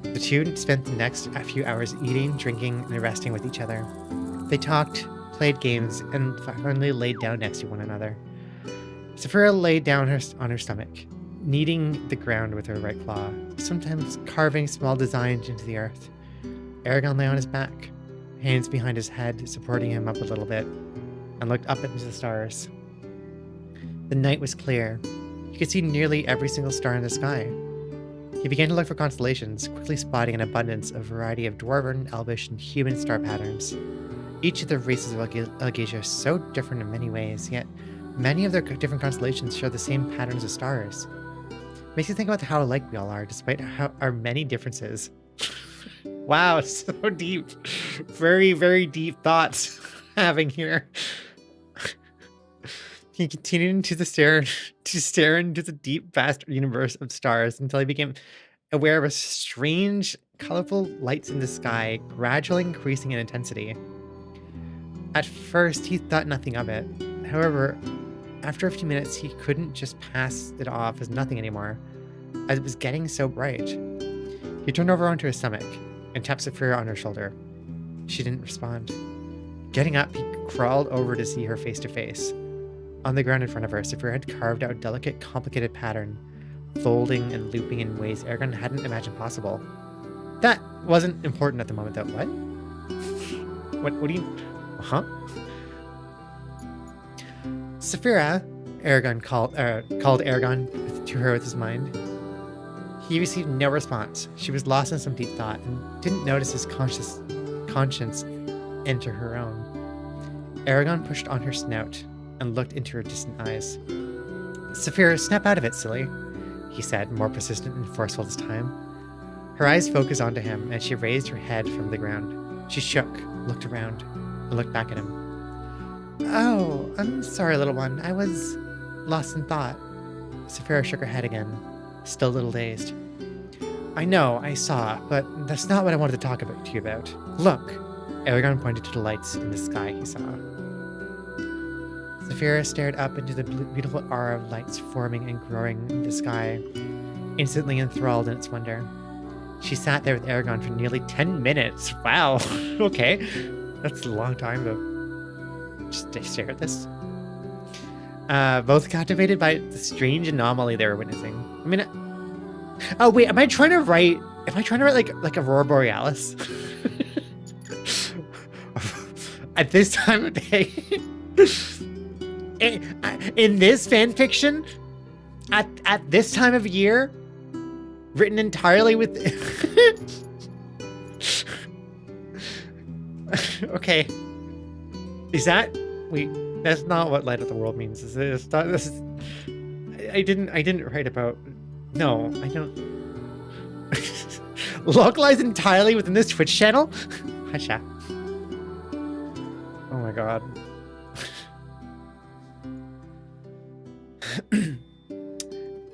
The two spent the next few hours eating, drinking, and resting with each other. They talked, played games, and finally laid down next to one another. Saphira lay down on her stomach, kneading the ground with her right claw, sometimes carving small designs into the earth. Eragon lay on his back, hands behind his head, supporting him up a little bit, and looked up into the stars. The night was clear. He could see nearly every single star in the sky. He began to look for constellations, quickly spotting an abundance of variety of dwarven, elvish, and human star patterns. Each of the races of Algasia are so different in many ways, yet many of their different constellations share the same patterns as stars. Makes you think about how alike we all are, despite our many differences. Wow, so deep. Very, very deep thoughts having here. He continued to stare into the deep, vast universe of stars until he became aware of a strange, colorful lights in the sky, gradually increasing in intensity. At first, he thought nothing of it. However, after a few minutes, he couldn't just pass it off as nothing anymore, as it was getting so bright. He turned over onto his stomach and tapped Saphira on her shoulder. She didn't respond. Getting up, he crawled over to see her face to face. On the ground in front of her, Saphira had carved out a delicate, complicated pattern, folding and looping in ways Eragon hadn't imagined possible. That wasn't important at the moment, though. What? What do you... Huh? Saphira, Eragon called Eragon to her with his mind. He received no response. She was lost in some deep thought and didn't notice his conscience enter her own. Eragon pushed on her snout and looked into her distant eyes. "Saphira, snap out of it, silly," he said, more persistent and forceful this time. Her eyes focused onto him, and she raised her head from the ground. She shook, looked around, and looked back at him. "Oh, I'm sorry, little one. I was lost in thought." Saphira shook her head again, still a little dazed. "I know, I saw, but that's not what I wanted to talk to you about. Look." Eragon pointed to the lights in the sky he saw. Saphira stared up into the beautiful aura of lights forming and growing in the sky, instantly enthralled in its wonder. She sat there with Eragon for nearly 10 minutes. Wow, okay. That's a long time to just stare at this. Both captivated by the strange anomaly they were witnessing. I mean, oh wait, am I trying to write like Aurora Borealis? At this time of day, in this fan fiction, at this time of year, written entirely with. Okay, is that wait? That's not what light of the world means. It's not, this is, I didn't write about. No, I don't. Localized entirely within this Twitch channel. Hasha. Oh my god.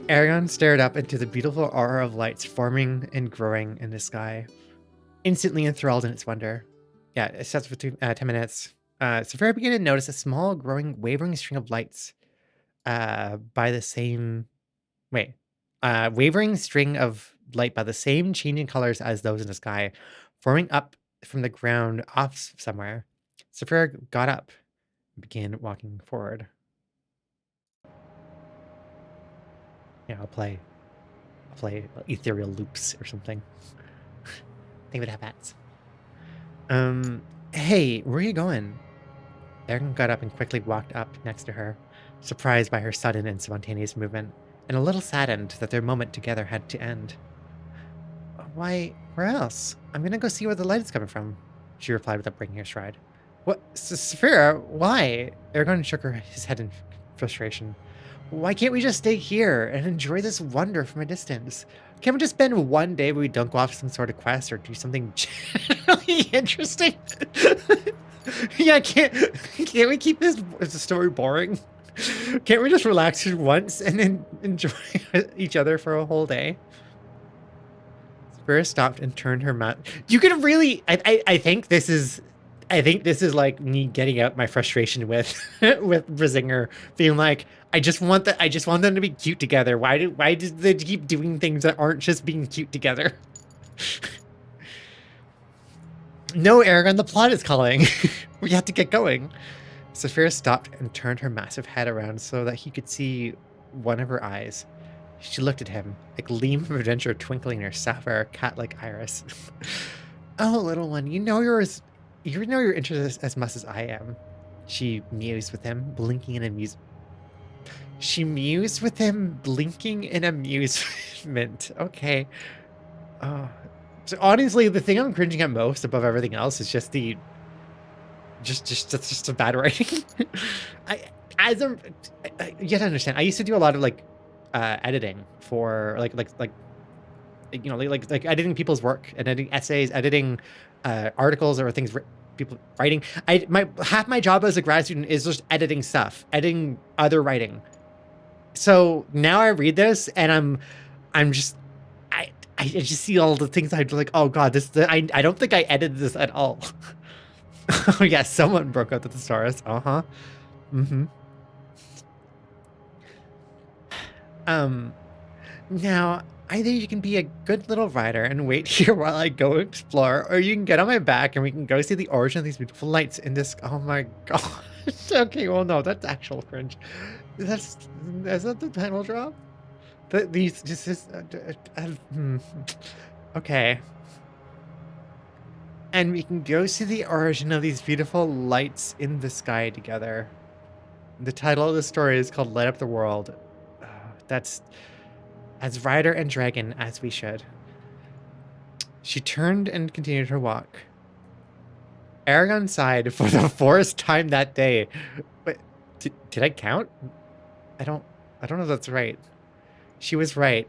Eragon stared up into the beautiful aura of lights forming and growing in the sky, instantly enthralled in its wonder. Yeah, it sets for 10 minutes. Saphira began to notice a small, growing, wavering string of lights wavering string of light by the same changing colors as those in the sky, forming up from the ground off somewhere. Saphira got up and began walking forward. Yeah, I'll play ethereal loops or something. They would have hats. Hey, where are you going? Eragon got up and quickly walked up next to her, surprised by her sudden and spontaneous movement, and a little saddened that their moment together had to end. Why, where else? I'm gonna go see where the light is coming from, she replied without breaking her stride. What? Saphira, why? Eragon shook his head in frustration. Why can't we just stay here and enjoy this wonder from a distance? Can't we just spend one day where we don't go off some sort of quest or do something generally interesting? Yeah, can't we keep this story boring? Can't we just relax for once and then enjoy each other for a whole day? Saphira stopped and turned her mouth. You can really, I think this is like me getting out my frustration with Brizinger being like, I just want them to be cute together. Why do they keep doing things that aren't just being cute together? No, Eragon, the plot is calling. We have to get going. Saphira stopped and turned her massive head around so that he could see one of her eyes. She looked at him, a gleam of adventure twinkling in her sapphire cat-like iris. Oh, little one, you know you're interested as much as I am. She mused with him, blinking in amusement. Okay. So honestly, the thing I'm cringing at most above everything else is just the bad writing. You have to understand, I used to do a lot of like editing for like editing people's work and editing essays, editing articles or things people writing. Half my job as a grad student is just editing stuff, editing other writing. So now I read this and I just see all the things I'm like, oh god, I don't think I edited this at all. Oh yeah, someone broke out the thesaurus. Now either you can be a good little rider and wait here while I go explore, or you can get on my back and we can go see the origin of these beautiful lights in this. Oh my god. Okay, well no, that's actual cringe. Is that the title drop? Okay. And we can go see the origin of these beautiful lights in the sky together. The title of the story is called Light Up the World. That's as rider and dragon as we should. She turned and continued her walk. Eragon sighed for the fourth time that day. Wait, did I count? I don't know if that's right. She was right.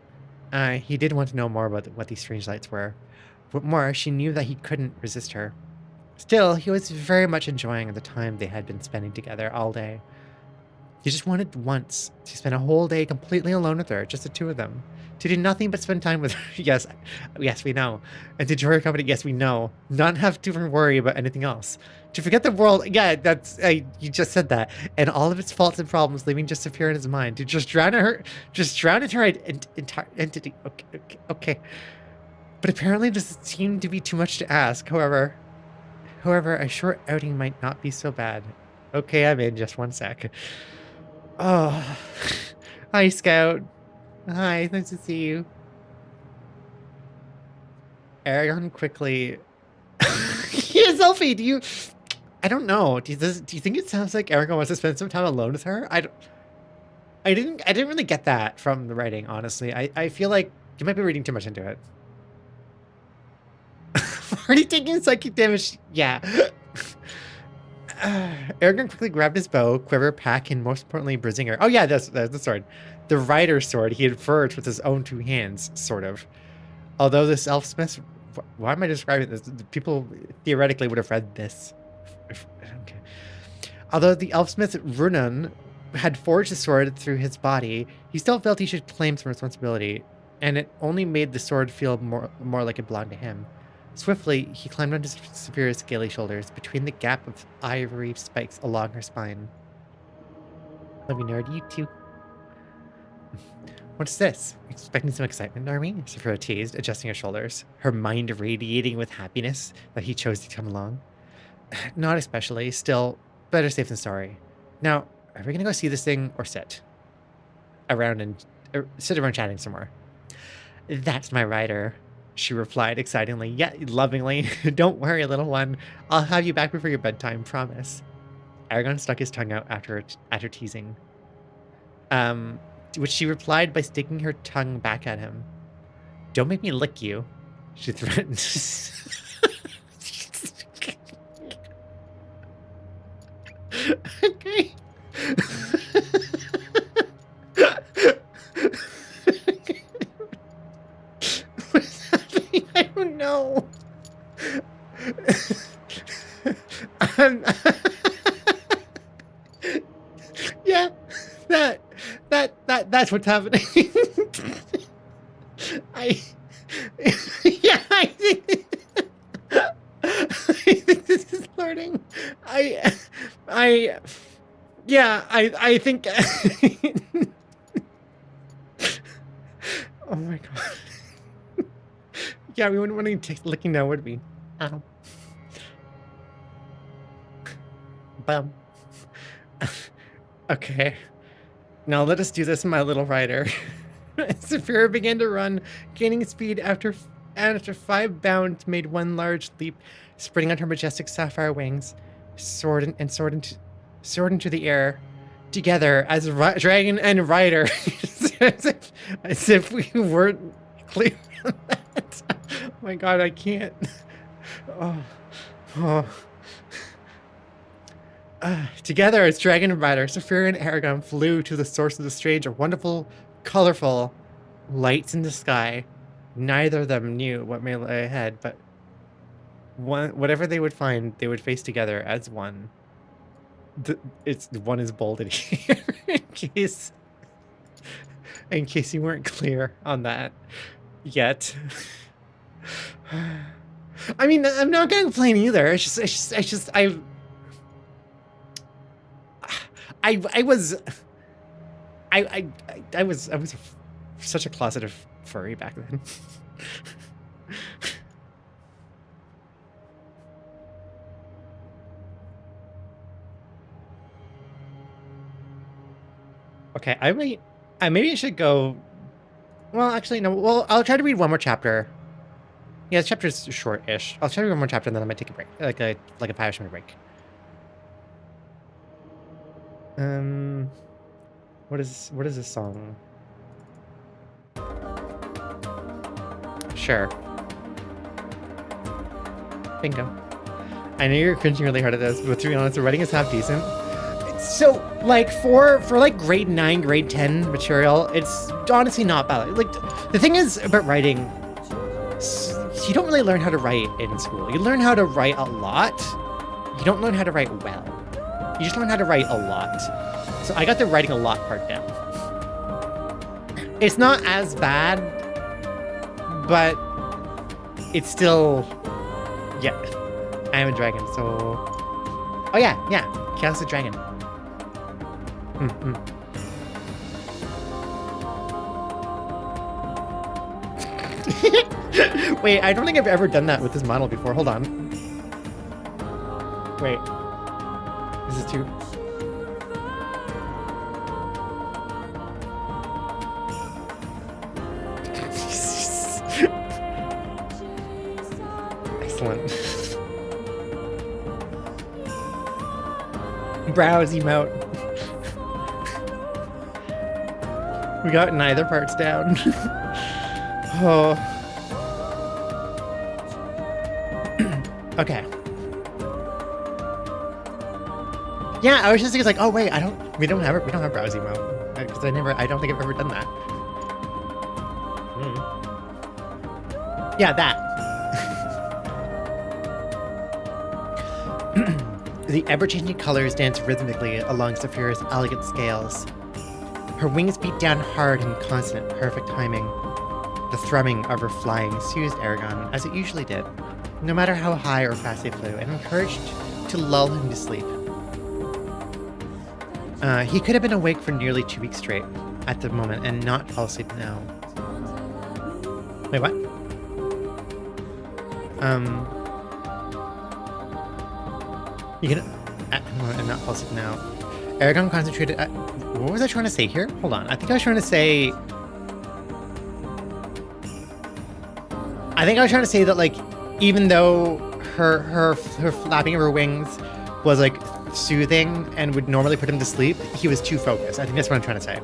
He did want to know more about what these strange lights were. But more, she knew that he couldn't resist her. Still, he was very much enjoying the time they had been spending together all day. He just wanted once to spend a whole day completely alone with her, just the two of them. To do nothing but spend time with her. Yes, we know. And to enjoy her company, yes, we know. Not have to worry about anything else. To forget the world, yeah, you just said that. And all of its faults and problems, leaving just Saphira in his mind. To just drown in her entire entity. Okay. But apparently this seemed to be too much to ask. However, However, a short outing might not be so bad. Okay, I'm in. Just one sec. Oh, hi, Scout. Hi, nice to see you. Eragon quickly. Yeah, Selfie. Do you? I don't know. Do you think it sounds like Eragon wants to spend some time alone with her? I didn't really get that from the writing. Honestly, I feel like you might be reading too much into it. Already taking psychic damage. Yeah. Eragon quickly grabbed his bow, quiver, pack, and most importantly, Brazinger. Oh yeah, that's the sword. The rider's sword he had forged with his own two hands, sort of. Although this elfsmith, why am I describing this? People theoretically would have read this. Okay. Although the elfsmith Runan had forged the sword through his body, he still felt he should claim some responsibility, and it only made the sword feel more like it belonged to him. Swiftly, he climbed onto Saphira's scaly shoulders, between the gap of ivory spikes along her spine. Love you, nerd. You too. What's this? Expecting some excitement, are we? Saphira teased, adjusting her shoulders, her mind radiating with happiness that he chose to come along. Not especially. Still, better safe than sorry. Now, are we gonna go see this thing or sit around chatting some more? That's my rider, she replied excitedly, yet lovingly. Don't worry, little one. I'll have you back before your bedtime, promise. Eragon stuck his tongue out after teasing. Which she replied by sticking her tongue back at him. Don't make me lick you, she threatened. Okay. What's happening? I don't know. Yeah, that's what's happening. I think this is learning. I think. Oh my god. Yeah, we wouldn't want to take licking now, would we? Ow. Bum. Okay. Now let us do this, my little rider. Saphira began to run, gaining speed after 5 bounds, made one large leap, spreading on her majestic sapphire wings, soared into the air, together as dragon and rider, as if we weren't clear on that. Oh my god, I can't. Together as dragon and rider, Saphira and Eragon flew to the source of the strange and wonderful, colorful lights in the sky. Neither of them knew what may lie ahead, but whatever they would find, they would face together as one. One is bolded here, in case you weren't clear on that yet. I mean, I'm not gonna complain either. I was such a closeted furry back then. Okay, maybe I should go. Well, actually, no. Well, I'll try to read one more chapter. Yeah, this chapter's short-ish. I'll try to read one more chapter, and then I might take a break, like a 5-minute break. What is this song? Sure. Bingo. I know you're cringing really hard at this, but to be honest, the writing is half decent. So, like, for like grade 9, grade 10 material, it's honestly not bad. Like, the thing is about writing, you don't really learn how to write in school. You learn how to write a lot. You don't learn how to write well. You just learn how to write a lot. So I got the writing a lot part down. It's not as bad, but it's still, yeah. I am a dragon, so. Oh yeah, Chaos the dragon. Wait, I don't think I've ever done that with this model before. Hold on. Wait. This is too... Excellent. Browse emote. We got neither parts down. Oh. Okay. Yeah, I was just thinking like, oh wait, we don't have browse emote because I don't think I've ever done that. Yeah, that. The ever-changing colors dance rhythmically along Saphira's elegant scales. Her wings beat down hard in constant, perfect timing. The thrumming of her flying soothed Eragon, as it usually did, no matter how high or fast they flew, and encouraged to lull him to sleep. He could have been awake for nearly 2 weeks straight at the moment and not fall asleep now. Wait, what? You can and not fall asleep now. Eragon concentrated. What was I trying to say here? Hold on. I think I was trying to say that like, even though her flapping of her wings was like soothing and would normally put him to sleep, he was too focused. I think that's what I'm trying to say.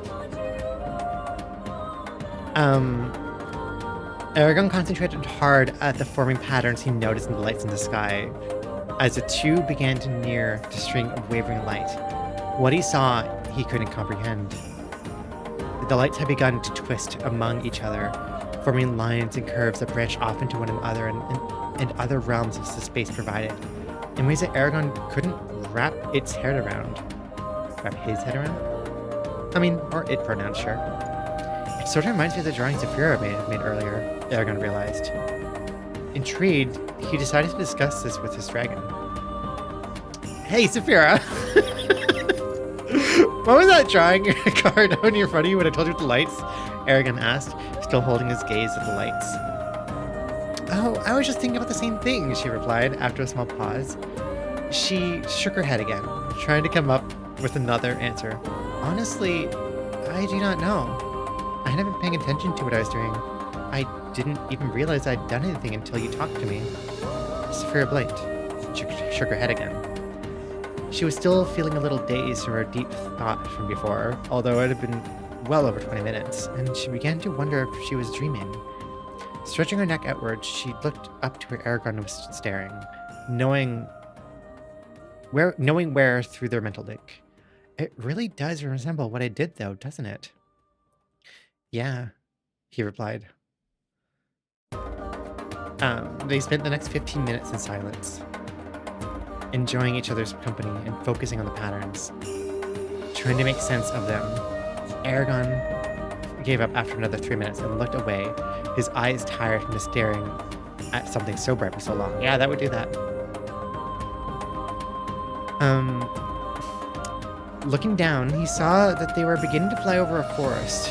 Eragon concentrated hard at the forming patterns he noticed in the lights in the sky as the two began to near the string of wavering light. What he saw, he couldn't comprehend. The lights had begun to twist among each other, forming lines and curves that branched off into one another and other realms of the space provided, in ways that Eragon couldn't wrap its head around. Wrap his head around? I mean, or it pronouns, sure. It sort of reminds me of the drawing Saphira made earlier, Eragon realized. Intrigued, he decided to discuss this with his dragon. Hey, Saphira! What was that drawing card on your front of you when I told you the lights? Eragon asked, still holding his gaze at the lights. Oh, I was just thinking about the same thing, she replied after a small pause. She shook her head again, trying to come up with another answer. Honestly, I do not know. I hadn't been paying attention to what I was doing. I didn't even realize I'd done anything until you talked to me. Saphira blinked, shook her head again. She was still feeling a little dazed from her deep thought from before, although it had been well over 20 minutes, and she began to wonder if she was dreaming. Stretching her neck outwards, she looked up to where Eragon was staring, knowing where through their mental link. It really does resemble what I did, though, doesn't it? Yeah, he replied. They spent the next 15 minutes in silence, enjoying each other's company and focusing on the patterns, trying to make sense of them. Eragon gave up after another 3 minutes and looked away, his eyes tired from just staring at something so bright for so long. Yeah, that would do that. Looking down, he saw that they were beginning to fly over a forest,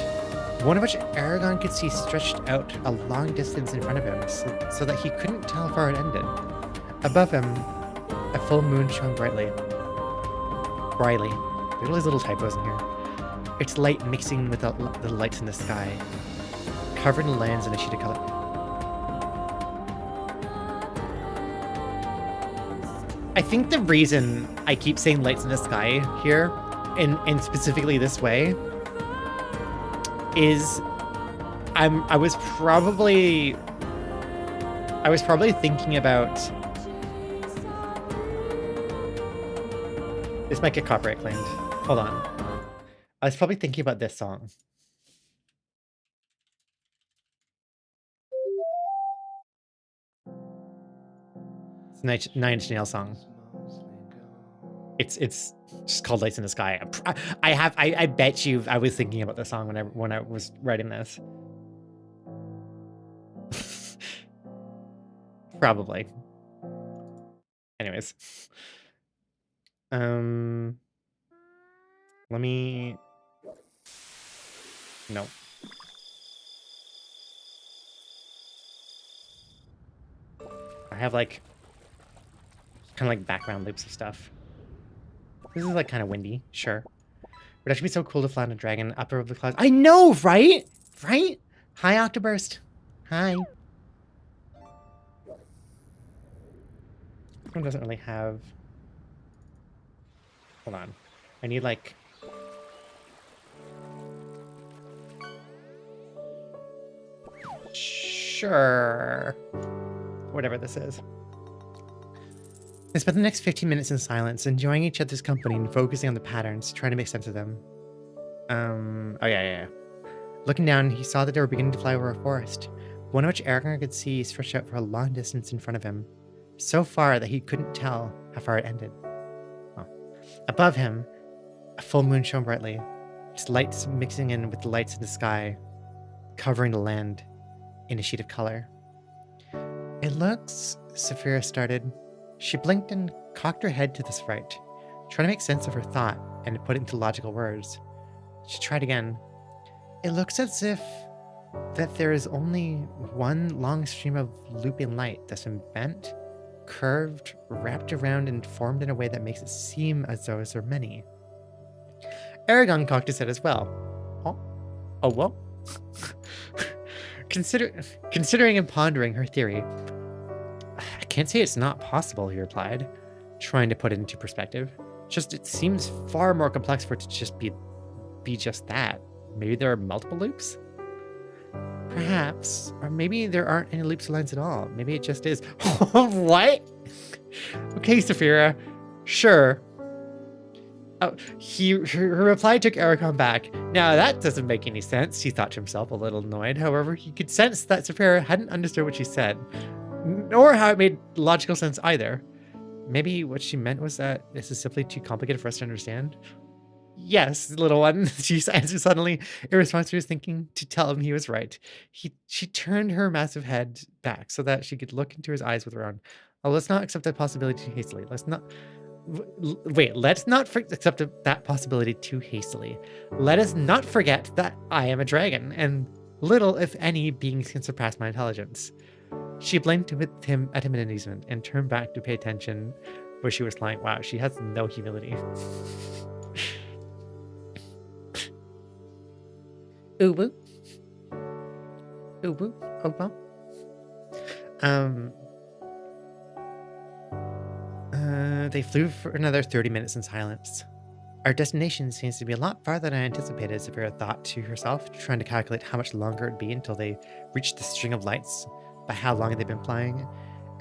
one of which Eragon could see stretched out a long distance in front of him, so that he couldn't tell how far it ended. Above him, a full moon shone brightly. Look at all these little typos in here. Its light mixing with the lights in the sky, covering the lands in a sheet of color. I think the reason I keep saying lights in the sky here, and specifically this way, is I was probably thinking about, this might get copyright claimed. Hold on. I was probably thinking about this song. It's a Nine Inch Nails song. It's just called Lights in the Sky. I bet you I was thinking about the song when I was writing this. Probably. Anyways. Let me... No. I have like kind of like background loops of stuff. This is like kind of windy, sure. Would actually be so cool to fly on a dragon up over the clouds. I know, right? Right? Hi, Octoburst. Hi. This one doesn't really have... Hold on. I need like... Sure. Whatever this is. They spent the next 15 minutes in silence, enjoying each other's company and focusing on the patterns, trying to make sense of them. Oh yeah. Looking down, he saw that they were beginning to fly over a forest, one of which Eragon could see stretched out for a long distance in front of him, so far that he couldn't tell how far it ended. Oh. Above him, a full moon shone brightly, its lights mixing in with the lights in the sky, covering the land in a sheet of color. It looks, Saphira started. She blinked and cocked her head to the right, trying to make sense of her thought and to put it into logical words. She tried again. It looks as if that there is only one long stream of looping light that's been bent, curved, wrapped around, and formed in a way that makes it seem as though there are many. Eragon cocked his head as well. Oh well. Considering and pondering her theory, I can't say it's not possible, he replied, trying to put it into perspective. Just it seems far more complex for it to just be just that. Maybe there are multiple loops? Perhaps. Or maybe there aren't any loops or lines at all. Maybe it just is. What? Okay, Saphira. Sure. Oh, her reply took Eragon back. Now that doesn't make any sense, he thought to himself, a little annoyed. However, he could sense that Saphira hadn't understood what she said, nor how it made logical sense either. Maybe what she meant was that this is simply too complicated for us to understand. Yes, little one, she answered suddenly, in response to his thinking to tell him he was right. She turned her massive head back so that she could look into his eyes with her own. Oh, let's not accept that possibility too hastily. Let's not accept that possibility too hastily. Let us not forget that I am a dragon, and little, if any, beings can surpass my intelligence. She blinked at him in amusement and turned back to pay attention where she was flying. Wow, she has no humility. Uwu. Uwu. Oh well. They flew for another 30 minutes in silence. Our destination seems to be a lot farther than I anticipated, Saphira thought to herself, trying to calculate how much longer it'd be until they reached the string of lights, by how long they've been flying,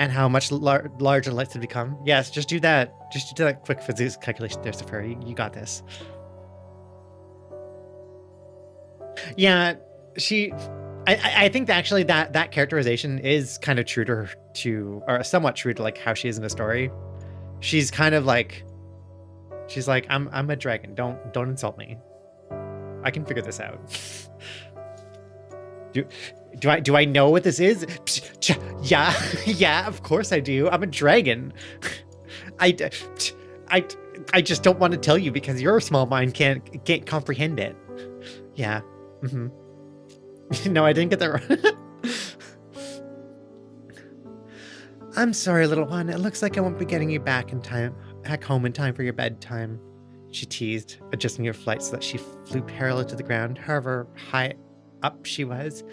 and how much larger lights had become. Yes, just do that. Just do that quick physics calculation there, Saphira. You got this. Yeah, I think that actually that characterization is kind of true to her, or somewhat true to like how she is in the story. She's kind of like, she's like, I'm a dragon. Don't insult me. I can figure this out. Do I know what this is? Yeah, of course I do. I'm a dragon. I just don't want to tell you because your small mind can't comprehend it. Yeah. No, I didn't get that right. I'm sorry, little one. It looks like I won't be getting you back home in time for your bedtime, she teased, adjusting her flight so that she flew parallel to the ground, however high up she was.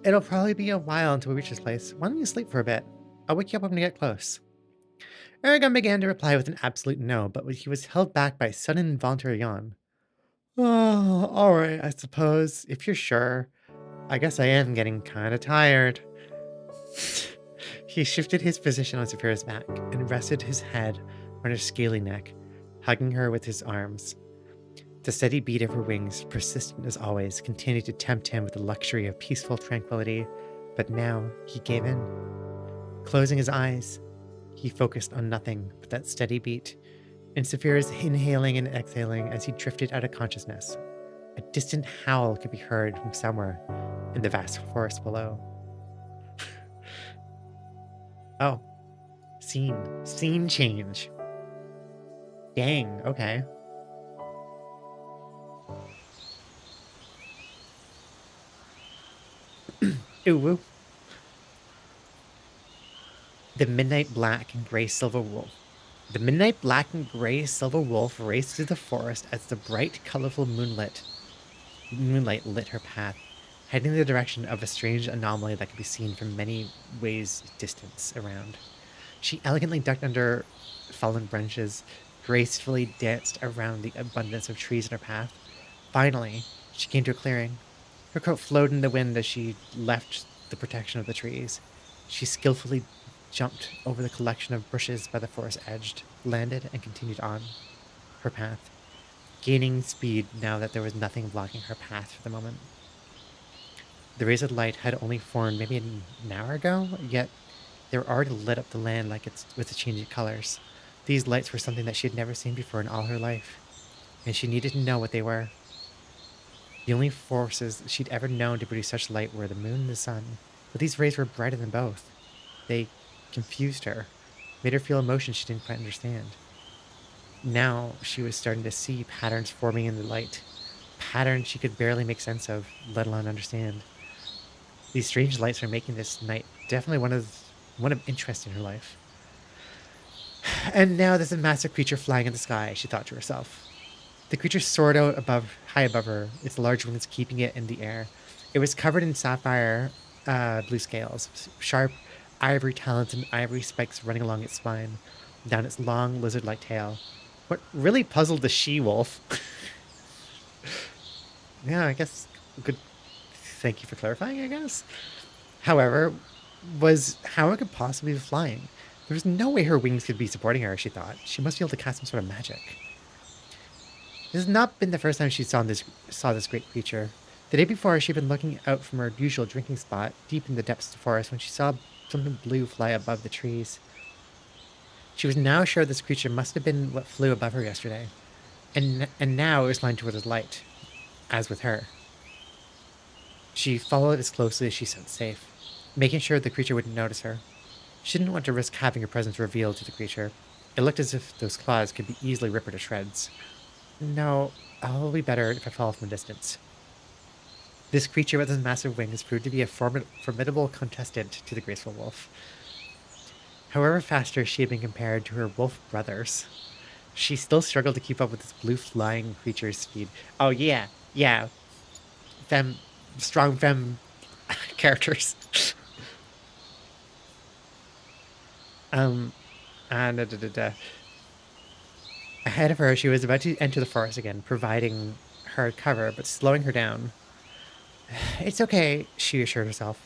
It'll probably be a while until we reach this place. Why don't you sleep for a bit? I'll wake you up when we get close. Eragon began to reply with an absolute no, but he was held back by a sudden involuntary yawn. Oh, alright, I suppose. If you're sure. I guess I am getting kind of tired. He shifted his position on Saphira's back and rested his head on her scaly neck, hugging her with his arms. The steady beat of her wings, persistent as always, continued to tempt him with the luxury of peaceful tranquility, but now he gave in. Closing his eyes, he focused on nothing but that steady beat, and Saphira's inhaling and exhaling as he drifted out of consciousness. A distant howl could be heard from somewhere in the vast forest below. Oh. Scene change. Dang, okay. Ooh. The midnight black and gray silver wolf The midnight black and gray silver wolf raced through the forest as the bright, colorful moonlight lit her path, heading in the direction of a strange anomaly that could be seen from many ways distance around. She elegantly ducked under fallen branches, gracefully danced around the abundance of trees in her path. Finally, she came to a clearing. Her coat floated in the wind as she left the protection of the trees. She skillfully jumped over the collection of bushes by the forest edge, landed, and continued on her path, gaining speed now that there was nothing blocking her path for the moment. The rays of light had only formed maybe an hour ago, yet they were already lit up the land like it's with the changing colors. These lights were something that she had never seen before in all her life, and she needed to know what they were. The only forces she'd ever known to produce such light were the moon and the sun, but these rays were brighter than both. They confused her, made her feel emotions she didn't quite understand. Now she was starting to see patterns forming in the light, patterns she could barely make sense of, let alone understand. These strange lights were making this night definitely one of interest in her life. And now there's a massive creature flying in the sky, she thought to herself. The creature soared out high above her, its large wings keeping it in the air. It was covered in sapphire blue scales, sharp ivory talons and ivory spikes running along its spine, down its long lizard-like tail. What really puzzled the she-wolf, yeah, I guess, good, thank you for clarifying, I guess, however, was how it could possibly be flying. There was no way her wings could be supporting her, she thought. She must be able to cast some sort of magic. This has not been the first time she saw this great creature. The day before, she'd been looking out from her usual drinking spot, deep in the depths of the forest, when she saw something blue fly above the trees. She was now sure this creature must have been what flew above her yesterday, and now it was flying toward the light, as with her. She followed it as closely as she sensed safe, making sure the creature wouldn't notice her. She didn't want to risk having her presence revealed to the creature. It looked as if those claws could be easily ripped her to shreds. No, I'll be better if I follow from a distance. This creature with its massive wings proved to be a formidable contestant to the graceful wolf. However faster she had been compared to her wolf brothers, she still struggled to keep up with this blue flying creature's speed. Oh yeah, strong femme characters. Ahead of her, she was about to enter the forest again, providing her cover, but slowing her down. It's okay, she assured herself.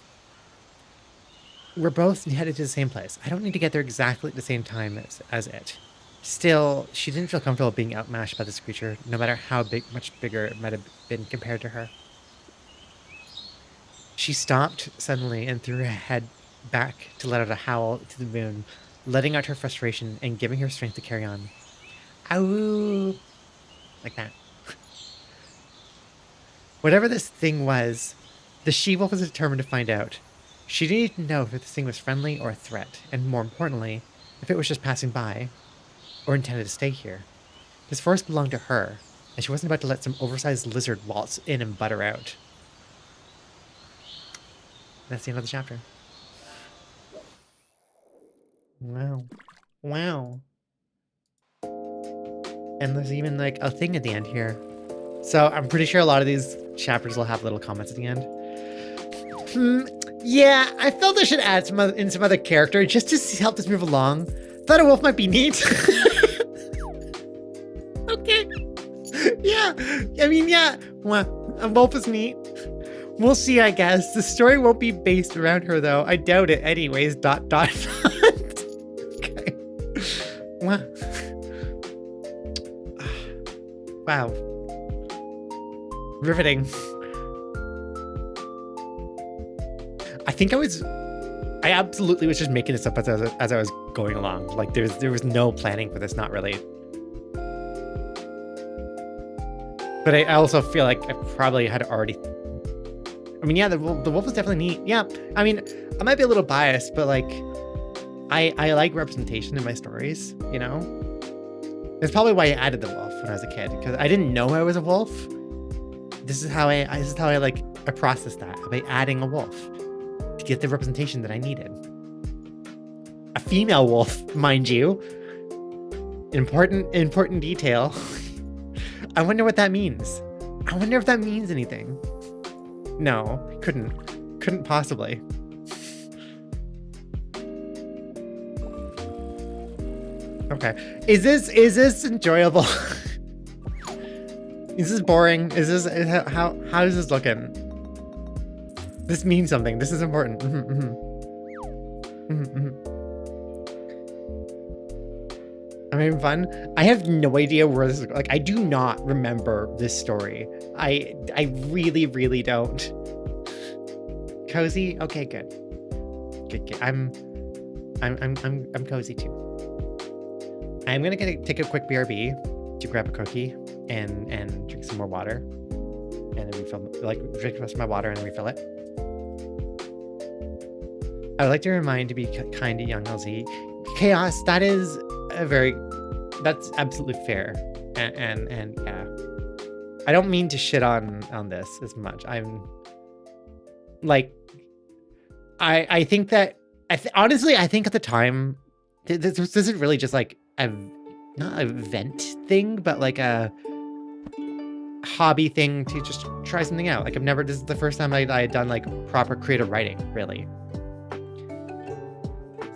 We're both headed to the same place. I don't need to get there exactly at the same time as it. Still, she didn't feel comfortable being outmatched by this creature, no matter how much bigger it might have been compared to her. She stopped suddenly and threw her head back to let out a howl to the moon, letting out her frustration and giving her strength to carry on. Ow! Like that. Whatever this thing was, the she-wolf was determined to find out. She needed to know if this thing was friendly or a threat, and more importantly, if it was just passing by, or intended to stay here. This forest belonged to her, and she wasn't about to let some oversized lizard waltz in and butt her out. That's the end of the chapter. Wow. Wow. And there's even like a thing at the end here. So I'm pretty sure a lot of these chapters will have little comments at the end. Yeah, I felt I should add some other character just to help this move along. Thought a wolf might be neat. Okay. Yeah, I mean, yeah. Well, a wolf is neat. We'll see, I guess. The story won't be based around her, though. I doubt it anyways, ... Okay. Wow. Wow. Riveting. I absolutely was just making this up as I was going along. Like there was no planning for this, not really. But I also feel like I probably had already. I mean, yeah, the wolf was definitely neat. Yeah, I mean, I might be a little biased, but like, I like representation in my stories. You know, that's probably why I added the wolf when I was a kid, because I didn't know I was a wolf. This is how I processed that by adding a wolf to get the representation that I needed. A female wolf, mind you. Important detail. I wonder what that means. I wonder if that means anything. No, couldn't possibly. Okay. Is this enjoyable? Is this boring? How is this looking? This means something. This is important. I'm having fun. I have no idea where this is. Like, I do not remember this story. I really, really don't. Cozy? Okay, good. Good. I'm cozy too. I'm gonna take a quick BRB to grab a cookie and drink some more water, and then refill. Drink the rest of my water and then refill it. I would like to remind to be kind to young LZ. Chaos. That's absolutely fair, and yeah. I don't mean to shit on this as much. I'm like, I think that honestly, I think at the time this isn't really just like not an event thing, but like a hobby thing to just try something out. Like this is the first time I had done like proper creative writing, really.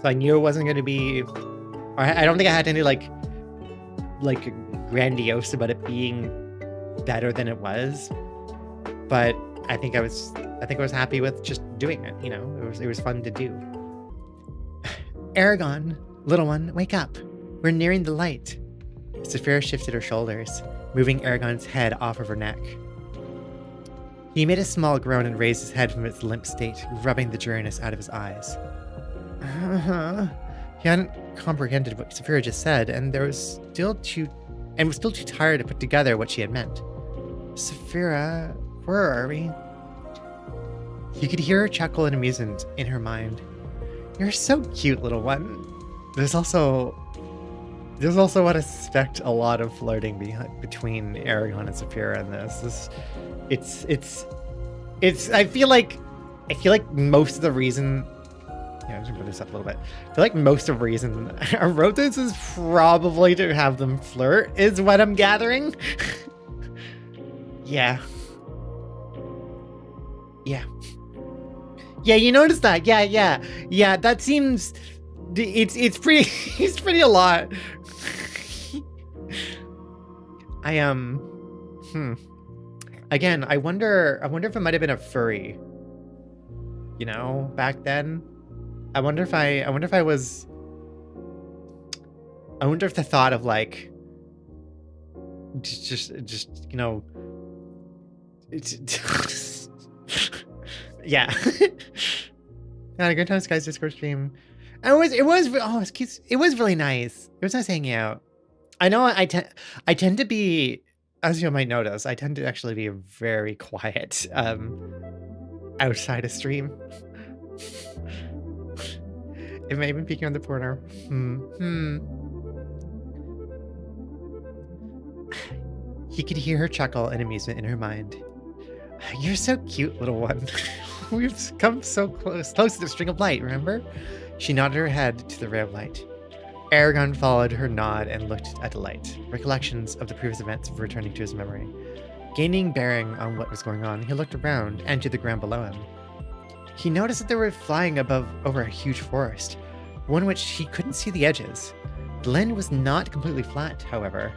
So I knew it wasn't going to be, or I don't think I had any like grandiose about it being better than it was, but I think I was happy with just doing it. You know, it was fun to do. Eragon, little one, wake up. We're nearing the light. Saphira shifted her shoulders, moving Eragon's head off of her neck. He made a small groan and raised his head from its limp state, rubbing the dreariness out of his eyes. He hadn't comprehended what Saphira just said, and was still too tired to put together what she had meant. Saphira, where are we? He could hear her chuckle in amusement in her mind. You're so cute, little one. There's also what I suspect a lot of flirting between Eragon and Saphira in this. It's I feel like most of the reason. Yeah, I'm just gonna put this up a little bit. I feel like most of the reason I wrote this is probably to have them flirt, is what I'm gathering. Yeah. Yeah, you noticed that? Yeah, that seems it's pretty it's pretty a lot. Again, I wonder if it might have been a furry. You know, back then. I wonder if the thought of like just you know yeah. Had a good time, guys. Discord stream. And it was really nice. It was nice hanging out. I know I tend to be, as you might notice, I tend to actually be very quiet outside of stream. It may have been peeking on the corner. He could hear her chuckle in amusement in her mind. You're so cute, little one. We've come so close to the string of light, remember? She nodded her head to the ray of light. Eragon followed her nod and looked at the light. Recollections of the previous events were returning to his memory. Gaining bearing on what was going on, he looked around and to the ground below him. He noticed that they were flying over a huge forest, one which he couldn't see the edges. The land was not completely flat, however.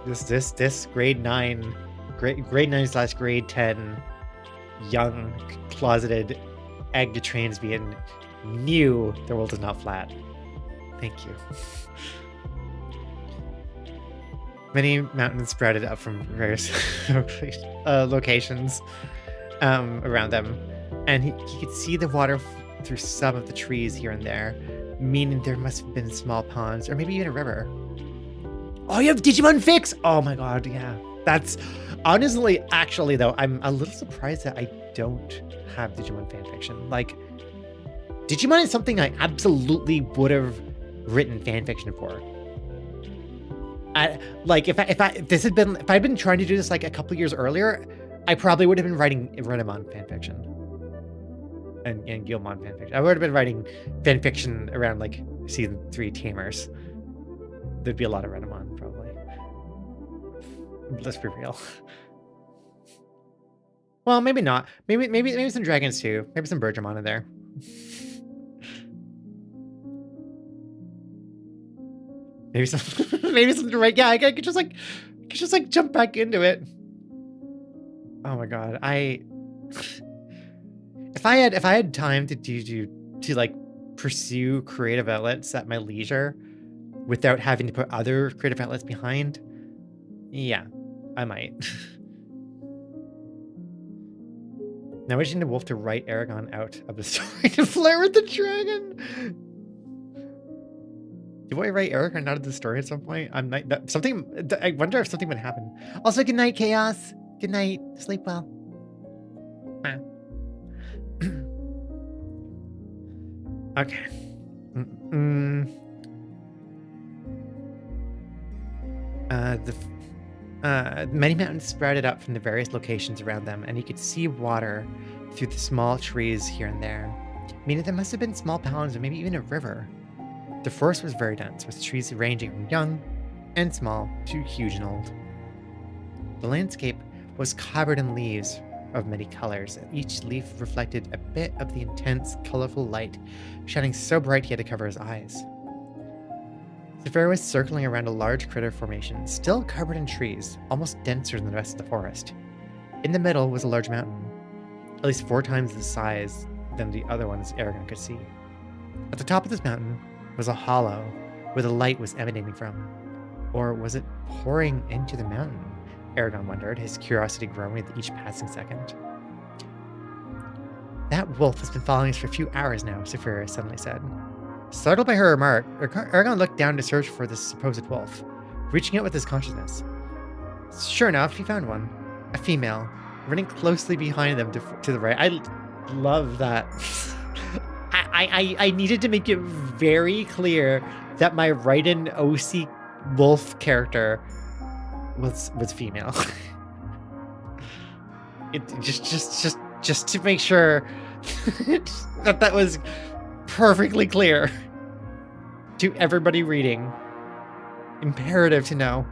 This grade 9/grade 10 young closeted egg to transbian knew the world is not flat. Thank you. Many mountains sprouted up from various locations around them, and he could see the water through some of the trees here and there, meaning there must have been small ponds or maybe even a river. Oh, you have Digimon Fix! Oh my god, yeah. That's honestly, actually though, I'm a little surprised that I don't have Digimon fanfiction. Like, Digimon is something I absolutely would have written fanfiction for. If I'd been trying to do this like a couple years earlier, I probably would have been writing Renamon fanfiction. and Guilmon fanfiction. I would have been writing fanfiction around like season 3 Tamers. There'd be a lot of Renamon probably. Let's be real. Well, maybe not. Maybe some dragons too. Maybe some Bergermon in there. Maybe some right. Yeah, I could just like jump back into it. Oh my god, if I had time to like pursue creative outlets at my leisure without having to put other creative outlets behind, yeah, I might. Now wishing the wolf to write Eragon out of the story to flirt with the dragon. Do I write Eragon out of the story at some point? I wonder if something would happen. Also, good night, Chaos. Good night. Sleep well. Okay. Many mountains sprouted up from the various locations around them, and you could see water through the small trees here and there, meaning there must have been small ponds or maybe even a river. The forest was very dense, with trees ranging from young and small to huge and old. The landscape was covered in leaves of many colors. Each leaf reflected a bit of the intense, colorful light, shining so bright he had to cover his eyes. Saphira was circling around a large critter formation, still covered in trees, almost denser than the rest of the forest. In the middle was a large mountain, at least 4 times the size than the other ones Eragon could see. At the top of this mountain was a hollow where the light was emanating from. Or was it pouring into the mountain? Eragon wondered, his curiosity growing with each passing second. That wolf has been following us for a few hours now, Saphira suddenly said. Startled by her remark, Eragon looked down to search for this supposed wolf, reaching out with his consciousness. Sure enough, he found one. A female, running closely behind them to the right. I love that. I needed to make it very clear that my Raiden OC wolf character was female. It just to make sure that was perfectly clear to everybody reading. Imperative to know.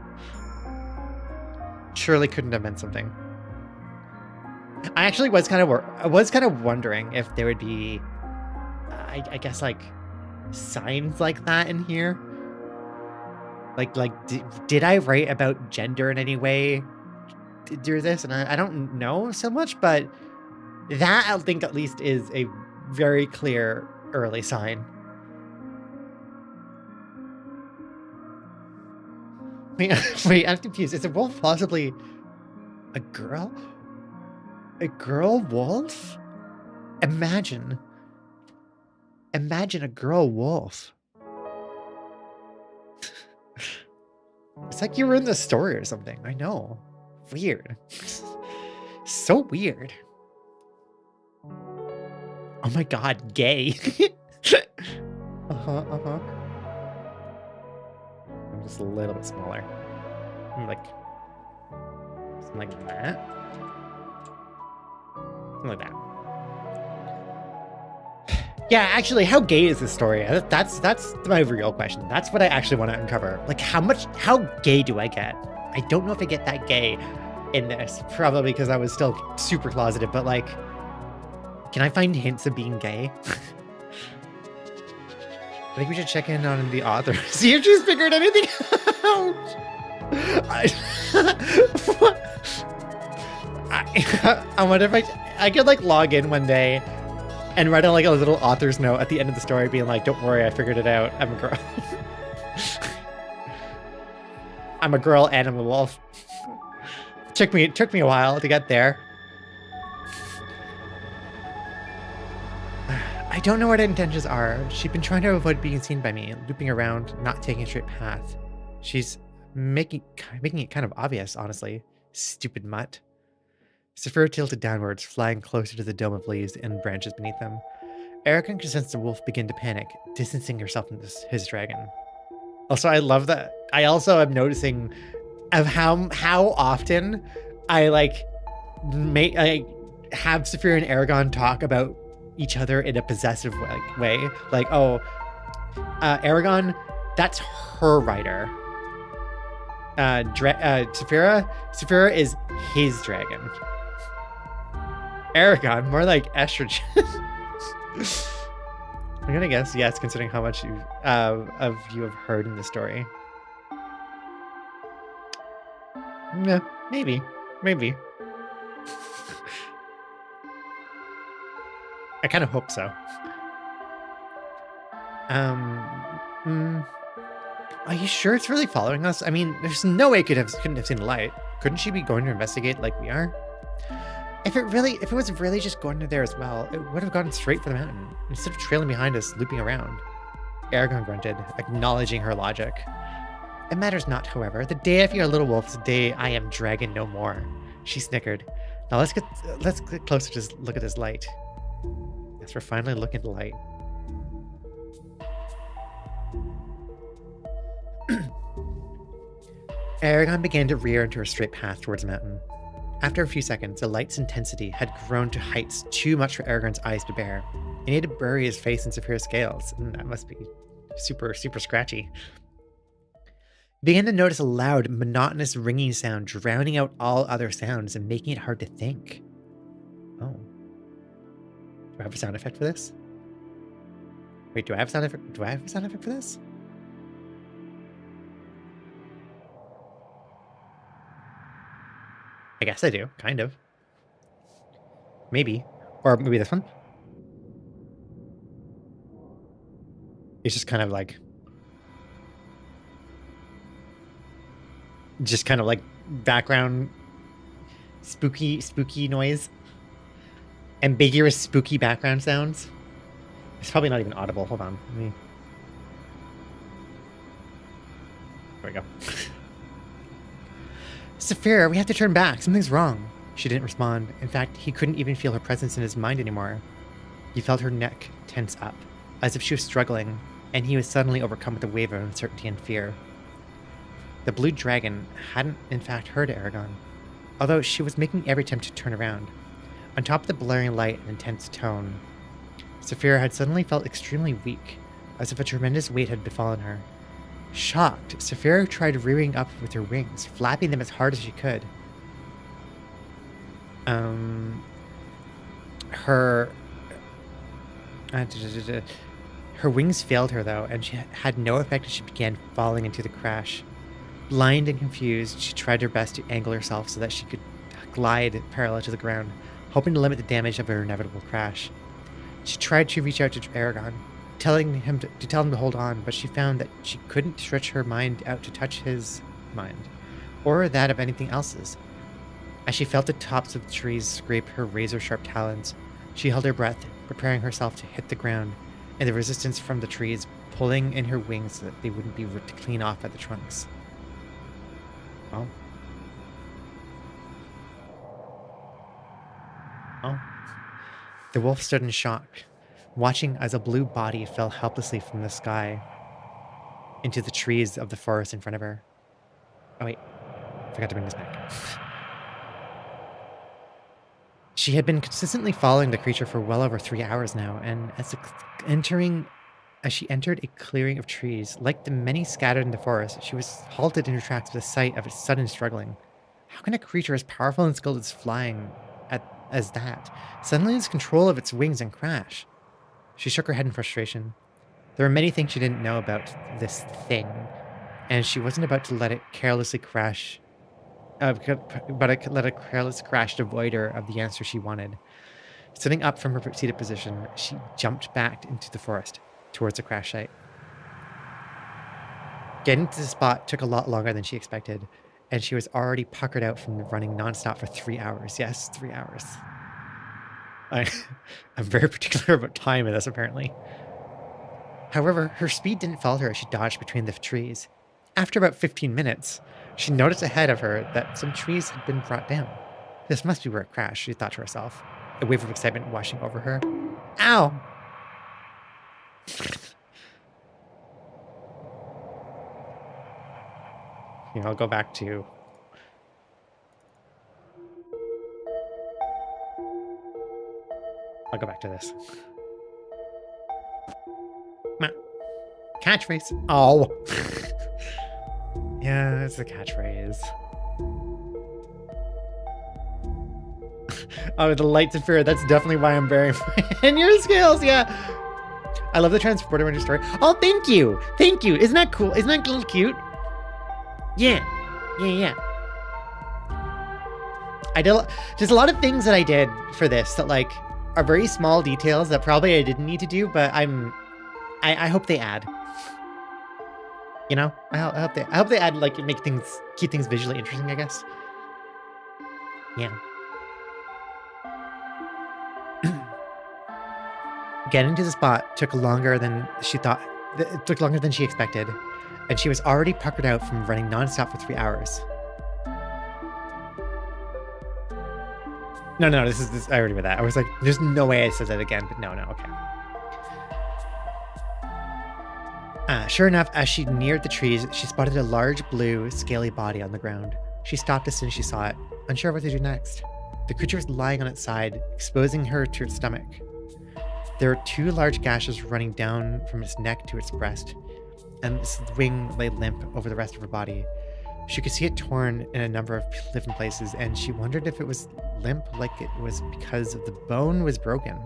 Surely couldn't have meant something. I actually was kind of wondering if there would be, I guess, like signs like that in here. Like did I write about gender in any way through this? And I don't know so much, but that I think at least is a very clear early sign. Wait, I'm confused. Is a wolf possibly a girl? A girl wolf? Imagine a girl wolf. It's like you were in the story or something. I know. Weird. So weird. Oh my god, gay. I'm just a little bit smaller. I'm like something like that. Something like that. Yeah, actually, how gay is this story? That's my real question. That's what I actually want to uncover. Like, how gay do I get? I don't know if I get that gay in this. Probably because I was still super closeted, but like, can I find hints of being gay? I think we should check in on the author. See if she's figured anything out. I wonder if I could like log in one day and write like a little author's note at the end of the story being like, don't worry, I figured it out. I'm a girl. I'm a girl and I'm a wolf. It took me a while to get there. I don't know what her intentions are. She's been trying to avoid being seen by me, looping around, not taking a straight path. She's making it kind of obvious, honestly. Stupid mutt. Saphira tilted downwards, flying closer to the dome of leaves and branches beneath them. Eragon could sense the wolf begin to panic, distancing herself from his dragon. Also, I love that. I also am noticing of how often I have Saphira and Eragon talk about each other in a possessive way. Like, oh, Eragon, that's her rider. Saphira is his dragon. Eragon, more like estrogen. I'm gonna guess yes, considering how much you have heard in the story. Yeah, maybe. I kind of hope so. Are you sure it's really following us? I mean, there's no way it couldn't have seen the light. Couldn't she be going to investigate like we are? If it was really just going to there as well, it would have gone straight for the mountain instead of trailing behind us, looping around. Eragon grunted, acknowledging her logic. It matters not, however. The day I fear a little wolf is the day I am dragon no more. She snickered. Now let's get closer to look at this light. Yes, we're finally looking at the light. Eragon began to rear into her straight path towards the mountain. After a few seconds, the light's intensity had grown to heights too much for Eragon's eyes to bear. He needed to bury his face in Saphira's scales, and that must be super, super scratchy. He began to notice a loud, monotonous ringing sound drowning out all other sounds and making it hard to think. Oh. Do I have a sound effect for this? Wait, do I have a sound effect? Do I have a sound effect for this? I guess I do, kind of. Maybe. Or maybe this one. It's just kind of like... just kind of like background spooky noise. Ambiguous spooky background sounds. It's probably not even audible. Hold on. Let me... There we go. Saphira, we have to turn back. Something's wrong. She didn't respond. In fact, he couldn't even feel her presence in his mind anymore. He felt her neck tense up, as if she was struggling, and he was suddenly overcome with a wave of uncertainty and fear. The blue dragon hadn't, in fact, heard Eragon, although she was making every attempt to turn around. On top of the blaring light and intense tone, Saphira had suddenly felt extremely weak, as if a tremendous weight had befallen her. Shocked, Saphira tried rearing up with her wings, flapping them as hard as she could. Her wings failed her, though, and she had no effect as she began falling into the crash. Blind and confused, she tried her best to angle herself so that she could glide parallel to the ground, hoping to limit the damage of her inevitable crash. She tried to reach out to Eragon, telling him to hold on, but she found that she couldn't stretch her mind out to touch his mind, or that of anything else's. As she felt the tops of the trees scrape her razor-sharp talons, she held her breath, preparing herself to hit the ground, and the resistance from the trees pulling in her wings so that they wouldn't be ripped clean off at the trunks. Oh. The wolf stood in shock, watching as a blue body fell helplessly from the sky into the trees of the forest in front of her. Oh wait, I forgot to bring this back. She had been consistently following the creature for well over 3 hours now, and as she entered a clearing of trees, like the many scattered in the forest, she was halted in her tracks with the sight of its sudden struggling. How can a creature as powerful and skilled as flying as that suddenly lose control of its wings and crash? She shook her head in frustration. There were many things she didn't know about this thing, and she wasn't about to let it carelessly crash. Let a careless crash devoid her of the answer she wanted. Sitting up from her seated position, she jumped back into the forest, towards the crash site. Getting to the spot took a lot longer than she expected, and she was already puckered out from running nonstop for 3 hours. Yes, 3 hours. I'm very particular about time in this, apparently. However, her speed didn't falter as she dodged between the trees. After about 15 minutes, she noticed ahead of her that some trees had been brought down. This must be where it crashed, she thought to herself, a wave of excitement washing over her. Ow! I'll go back to... I'll go back to this. Catchphrase. Oh. Yeah, it's a catchphrase. Oh, the light Saphira. That's definitely why I'm bearing my your scales. Yeah. I love the transporter in your story. Oh, thank you. Thank you. Isn't that cool? Isn't that a little cute? Yeah. Yeah. I did just a lot of things that I did for this that like are very small details that probably I didn't need to do, but I hope they add. You know, I hope they add, like, keep things visually interesting, I guess. Yeah. Getting to the spot took longer than she thought. It took longer than she expected, and she was already puckered out from running nonstop for 3 hours. No, this. I already read that. I was like, there's no way I said that again, but no, okay. Sure enough, as she neared the trees, she spotted a large blue, scaly body on the ground. She stopped as soon as she saw it, unsure what to do next. The creature was lying on its side, exposing her to its stomach. There were 2 large gashes running down from its neck to its breast, and its wing lay limp over the rest of her body. She could see it torn in a number of different places, and she wondered if it was limp like it was because of the bone was broken.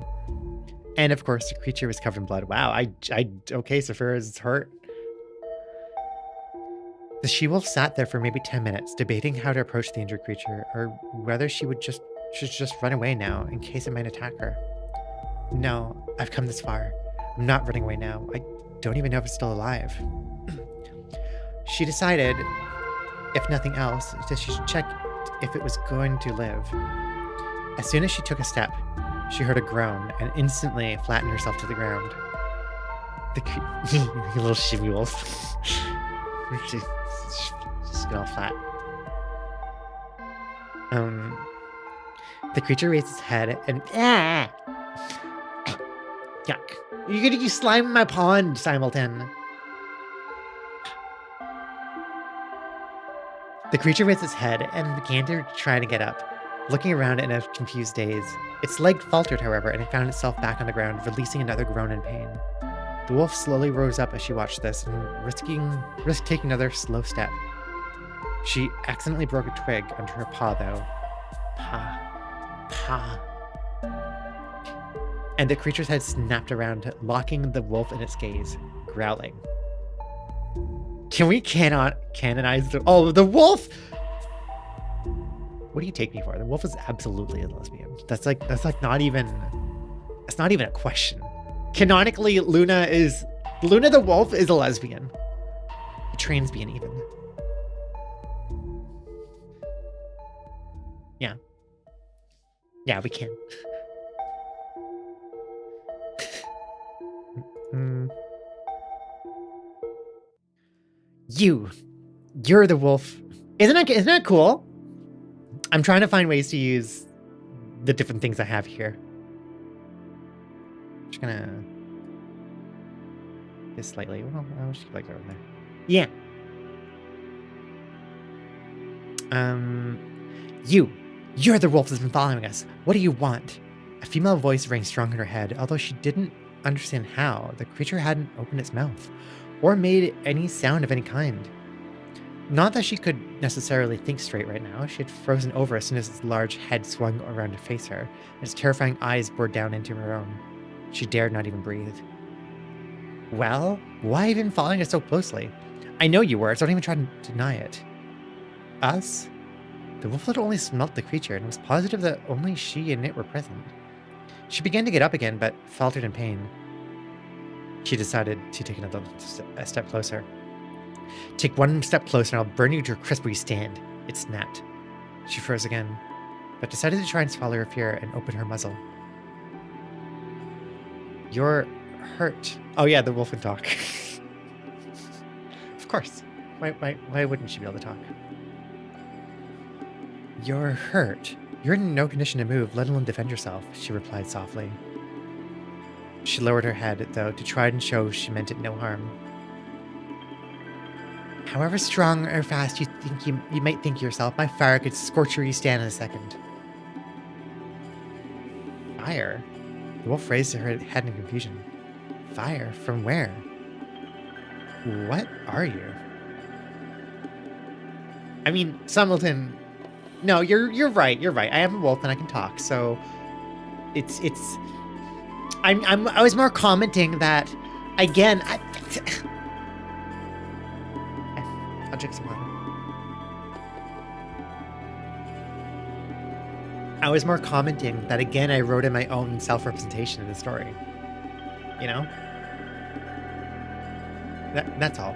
And of course, the creature was covered in blood. Wow, okay, Saphira's hurt. The she-wolf sat there for maybe 10 minutes, debating how to approach the injured creature, or whether she should just run away now in case it might attack her. No, I've come this far. I'm not running away now. I don't even know if it's still alive. She decided, if nothing else, that she should check if it was going to live. As soon as she took a step, she heard a groan and instantly flattened herself to the ground. The little shimmy wolf. She's just all flat. The creature raised its head and yuck! You're gonna use slime in my pond, Simultan. The creature raised its head and began to try to get up, looking around in a confused daze. Its leg faltered, however, and it found itself back on the ground, releasing another groan in pain. The wolf slowly rose up as she watched this, and risked taking another slow step. She accidentally broke a twig under her paw, though. Paw. And the creature's head snapped around, locking the wolf in its gaze, growling. Cannot canonize the wolf? What do you take me for? The wolf is absolutely a lesbian. That's not even a question. Canonically, Luna the wolf is a lesbian. A transbian even. Yeah. Yeah, we can. You're the wolf. Isn't that cool? I'm trying to find ways to use the different things I have here. Just gonna this slightly. Well, I'll just keep like over there. Yeah. You're the wolf that's been following us. What do you want? A female voice rang strong in her head, although she didn't understand how. The creature hadn't opened its mouth or made any sound of any kind. Not that she could necessarily think straight right now. She had frozen over as soon as its large head swung around to face her, and its terrifying eyes bored down into her own. She dared not even breathe. Well, why have you been following us so closely? I know you were, so don't even try to deny it. Us? The wolf had only smelt the creature and was positive that only she and it were present. She began to get up again, but faltered in pain. She decided to take a step closer. Take one step closer and I'll burn you to a crisp where you stand. It snapped. She froze again, but decided to try and swallow her fear and open her muzzle. You're hurt. Oh yeah, the wolf can talk. Of course. Why wouldn't she be able to talk? You're hurt. You're in no condition to move, let alone defend yourself, she replied softly. She lowered her head, though, to try and show she meant it no harm. However strong or fast you might think yourself, my fire could scorch where you stand in a second. Fire? The wolf raised her head in confusion. Fire? From where? What are you? I mean, Summilton. No, you're right. You're right. I am a wolf and I can talk. So it's. I was more commenting that. Again, I'll drink some water. I was more commenting that again I wrote in my own self-representation of the story. You know? That's all.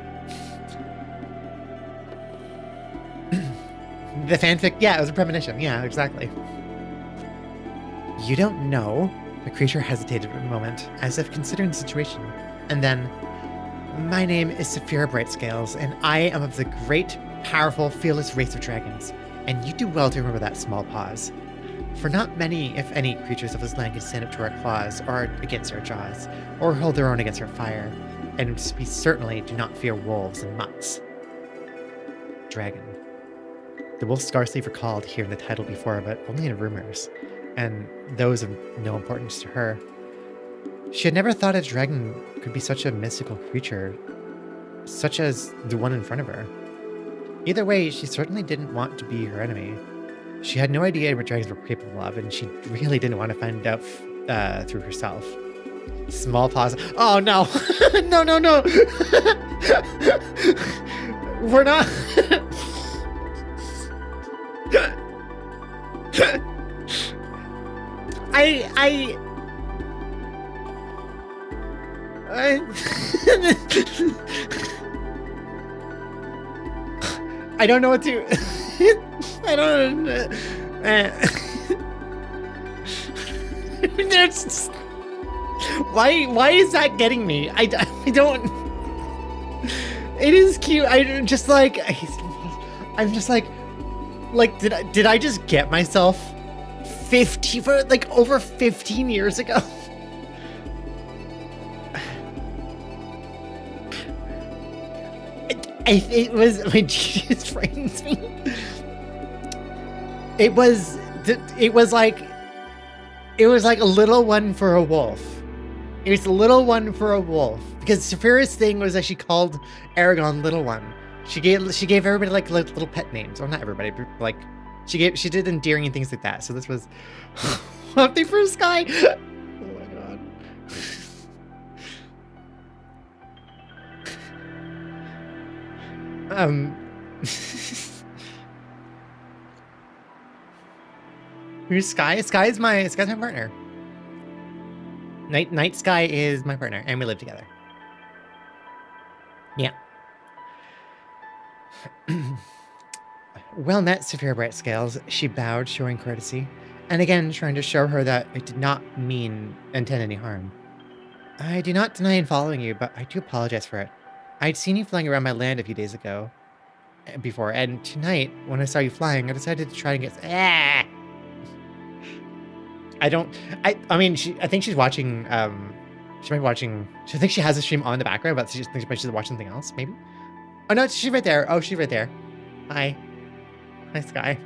The fanfic, yeah, it was a premonition. Yeah, exactly. You don't know? The creature hesitated a moment, as if considering the situation. And then, my name is Saphira Brightscales, and I am of the great, powerful, fearless race of dragons. And you do well to remember that small pause. For not many, if any, creatures of this land can stand up to our claws, or against our jaws, or hold their own against our fire. And we certainly do not fear wolves and mutts. Dragon. The wolf scarcely recalled hearing the title before, but only in rumors, and those of no importance to her. She had never thought a dragon could be such a mystical creature, such as the one in front of her. Either way, she certainly didn't want to be her enemy. She had no idea what dragons were capable of, and she really didn't want to find out through herself. Small pause. Oh no! No! We're not. I don't know what to. I don't. There's just, why is that getting me? I don't. It is cute. I'm just like did I just get myself 50 for like over 15 years ago? It was when genius frames me. It was like a little one for a wolf. It was a little one for a wolf because Saphira's thing was that she called Eragon Little One. She gave everybody like little pet names, or not everybody, but like she did endearing and things like that. So this was something for Sky. Oh my god. Who's Sky? Sky's my partner. Night Sky is my partner, and we live together. Yeah. Well met, Saphira Brightscales. She bowed, showing courtesy, and again trying to show her that it did not intend any harm. I do not deny in following you, but I do apologize for it. I'd seen you flying around my land a few days ago, before, and tonight, when I saw you flying, I decided to try and get. I think she's watching. She might be watching. I think she has a stream on in the background, but she just thinks she's watching something else. Maybe. Oh no, she's right there. Oh, she's right there. Hi, Sky.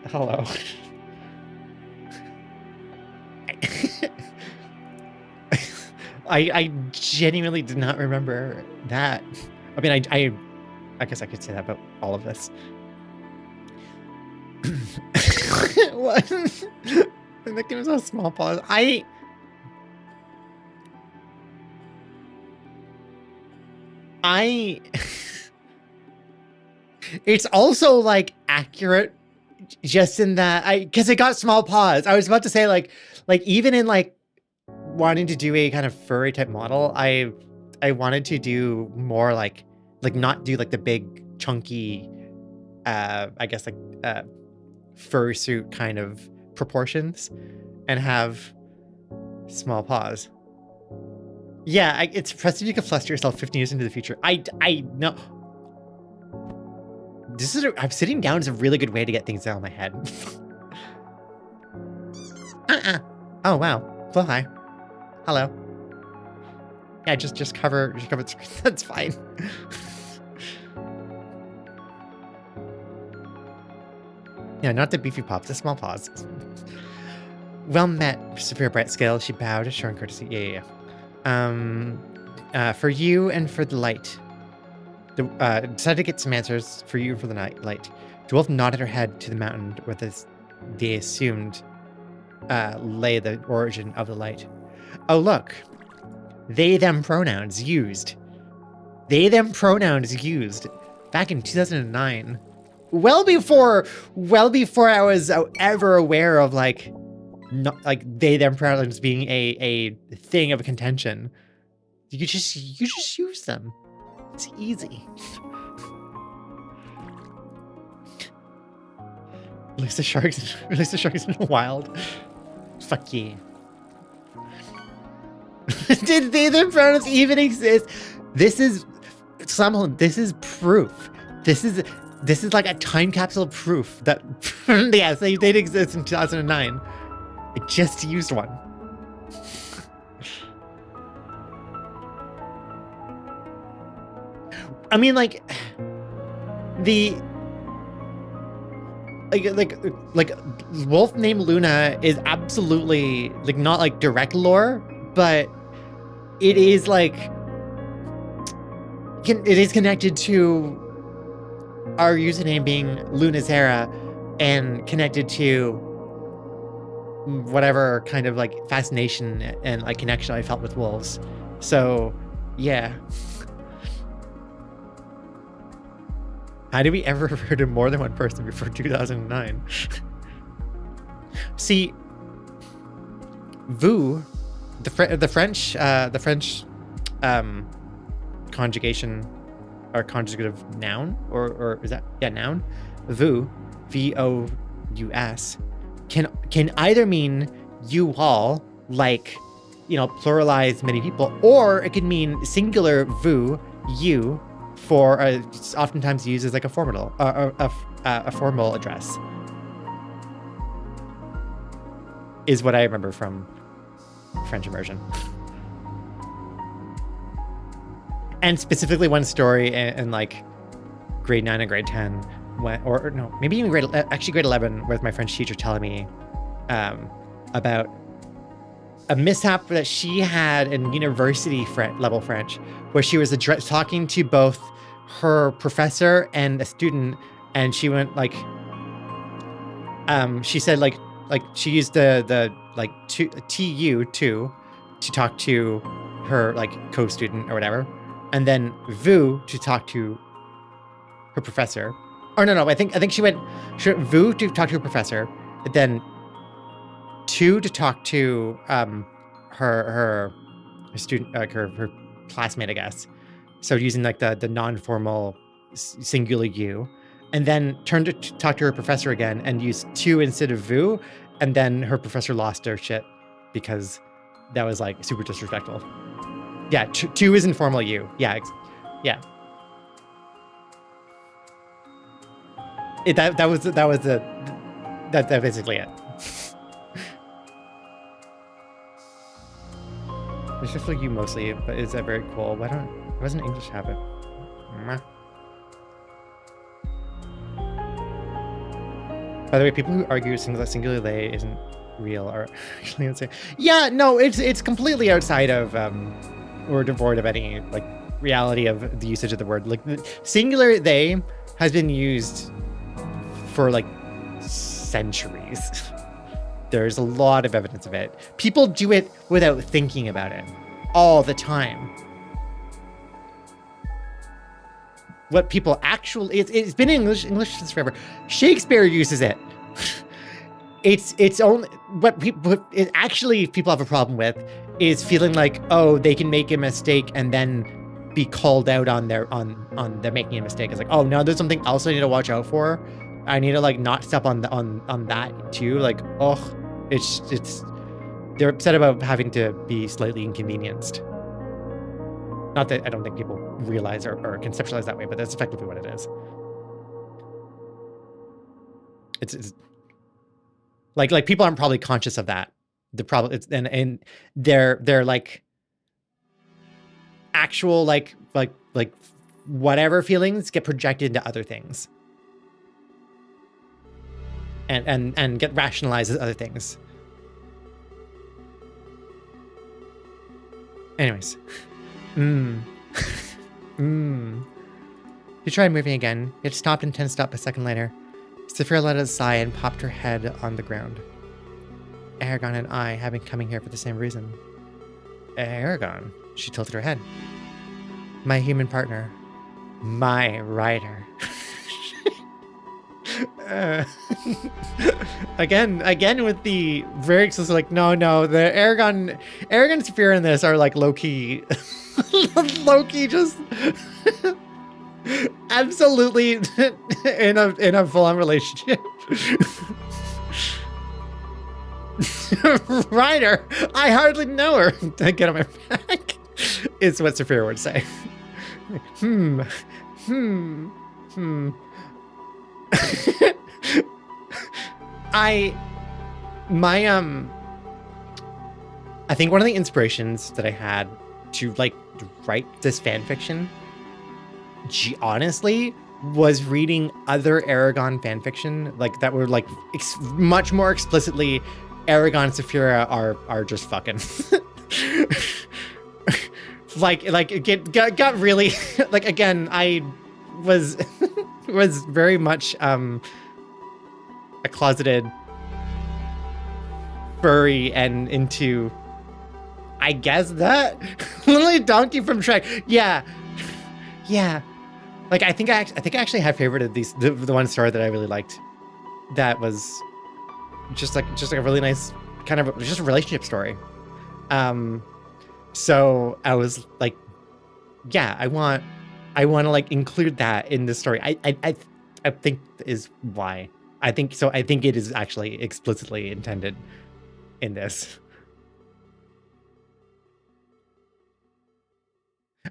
Hello. I genuinely did not remember that. I mean, I guess I could say that about all of this. What? And that gives us a small pause. It's also like accurate just in that because it got small pause. I was about to say like even in like wanting to do a kind of furry type model, I wanted to do more like not do like the big chunky I guess like fursuit kind of proportions and have small paws. Yeah, it's impressive you can fluster yourself 15 years into the future. I know. I'm sitting down is a really good way to get things out of my head. Oh wow. Well, hi. Hello. Yeah, just cover the screen. That's fine. Yeah, not the beefy pops, the small paws. Well met, Saphira Brightscale. She bowed, showing courtesy. Yeah. For you and for the light. Decided to get some answers for you and for the light. Dwarf nodded her head to the mountain where they assumed lay the origin of the light. Oh, look. They, them pronouns used. They, them pronouns used back in 2009. Well before I was ever aware of like, not like they, them pronouns being a thing of contention. You just use them. It's easy. Release the sharks in the wild. Fuck yeah. Did they, them pronouns even exist? This is proof. This is like a time capsule proof that yes, they did exist in 2009. I just used one. I mean, like like wolf named Luna is absolutely like not like direct lore, but it is like it is connected to our username being Lunazera and connected to whatever kind of like fascination and like connection I felt with wolves. So yeah. How did we ever refer to more than one person before 2009? See, vous, the French conjugation or conjugative noun, or is that, yeah, noun, vous, V-O-U-S, can either mean you all, like, you know, pluralize many people, or it can mean singular vous, you, for it's oftentimes used as like a formal address, is what I remember from French immersion. And specifically one story in like grade 9 and grade 10 when, or no, maybe even grade 11 with my French teacher telling me about a mishap that she had in university level French, where she was talking to both her professor and a student, and she went like, she said like she used the like TU to talk to her like co-student or whatever, and then vous to talk to her professor. Or no, I think she went vous to talk to her professor, and then to talk to her student, like her classmate, I guess. So using like the non-formal singular you, and then turned to talk to her professor again and used to instead of vous, and then her professor lost her shit because that was like super disrespectful. Yeah, to is informal you. Yeah, yeah. That's basically it. It's just like you mostly, but is that very cool? Why doesn't English have it? By the way, people who argue singular they isn't real are actually insane. Yeah, no, it's completely outside of or devoid of any like reality of the usage of the word. Like the singular they has been used for like centuries. There's a lot of evidence of it. People do it without thinking about it all the time. What people actually, it's been in English since forever. Shakespeare uses it. It's only what people have a problem with is feeling like, oh, they can make a mistake and then be called out on their making a mistake. It's like, oh no, there's something else I need to watch out for. I need to like not step on that too. Like, oh, it's they're upset about having to be slightly inconvenienced. Not that I don't think people realize or conceptualize that way, but that's effectively what it is. It's like people aren't probably conscious of that. The problem it's and they're like actual like whatever feelings get projected into other things. And get rationalized as other things. Anyways. He tried moving again, yet stopped and tensed up a second later. Saphira let out a sigh and popped her head on the ground. Eragon and I have been coming here for the same reason. Eragon? She tilted her head. My human partner. My rider. Again with the very explicit, like, no, the Eragon and Saphira in this are like low-key just absolutely in a full-on relationship. Rider, I hardly know her. Get on my back is what Saphira would say. I think one of the inspirations that I had to like write this fan fiction, honestly, was reading other Eragon fan fiction, like that were like much more explicitly Eragon and Saphira are just fucking. like it got really like, again, I was was very much a closeted furry and into, I guess, that literally donkey from Shrek. Yeah. Like I think I actually had favorited the one story that I really liked. That was just like a really nice kind of just a relationship story. So I was like, yeah, I want to like include that in the story. I think is why. I think it is actually explicitly intended in this.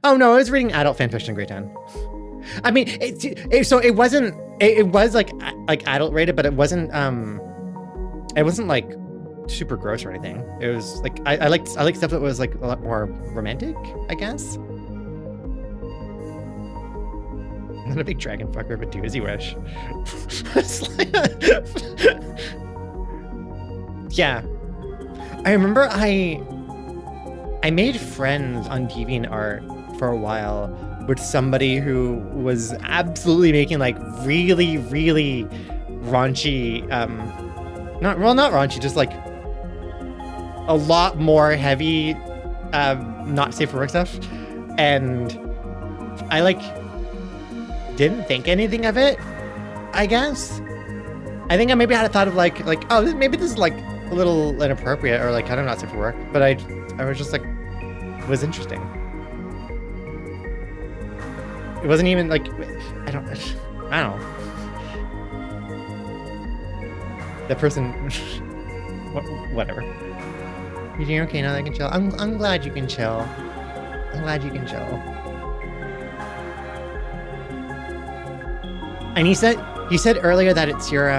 Oh no, I was reading adult fanfiction in grade 10. I mean, it was like adult rated, but it wasn't like super gross or anything. It was like I liked stuff that was like a lot more romantic, I guess. I'm not a big dragon fucker, but do as you wish. Yeah. I remember I made friends on DeviantArt for a while with somebody who was absolutely making like really, really raunchy, not raunchy, just like a lot more heavy, not safe for work stuff. And I like didn't think anything of it, I guess. I think I maybe had a thought of like, oh, maybe this is like a little inappropriate or like kind of not safe for work. But I was just like, it was interesting. It wasn't even like, I don't know. The person, whatever. You're doing okay now that I can chill? I'm glad you can chill. I'm glad you can chill. And you said earlier that it's your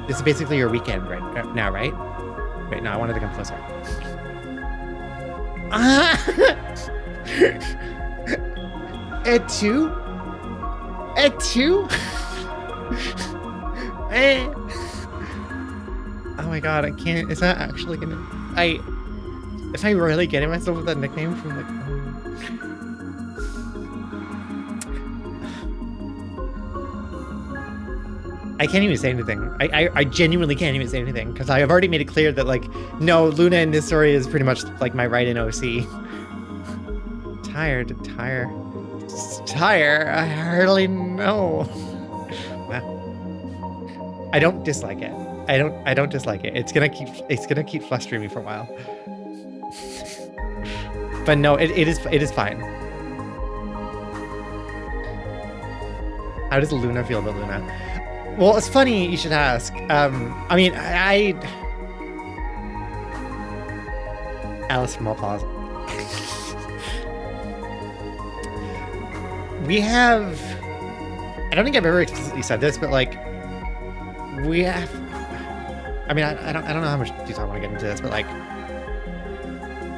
this is basically your weekend right now, right? Wait, no, I wanted to come closer. At 2? At 2? Oh my god, I can't. Is that actually gonna? Am I really getting myself with that nickname from like? I can't even say anything. I genuinely can't even say anything because I have already made it clear that like, no, Luna in this story is pretty much like my right in OC. Tired. I hardly know. Well, I don't dislike it. I don't dislike it. It's gonna keep frustrating me for a while. But no, it is fine. How does Luna feel about Luna? Well, it's funny you should ask. I mean, Alice from all pause. We have, I don't think I've ever explicitly said this, but like, we have, I mean, I don't know how much detail I want to get into this, but like,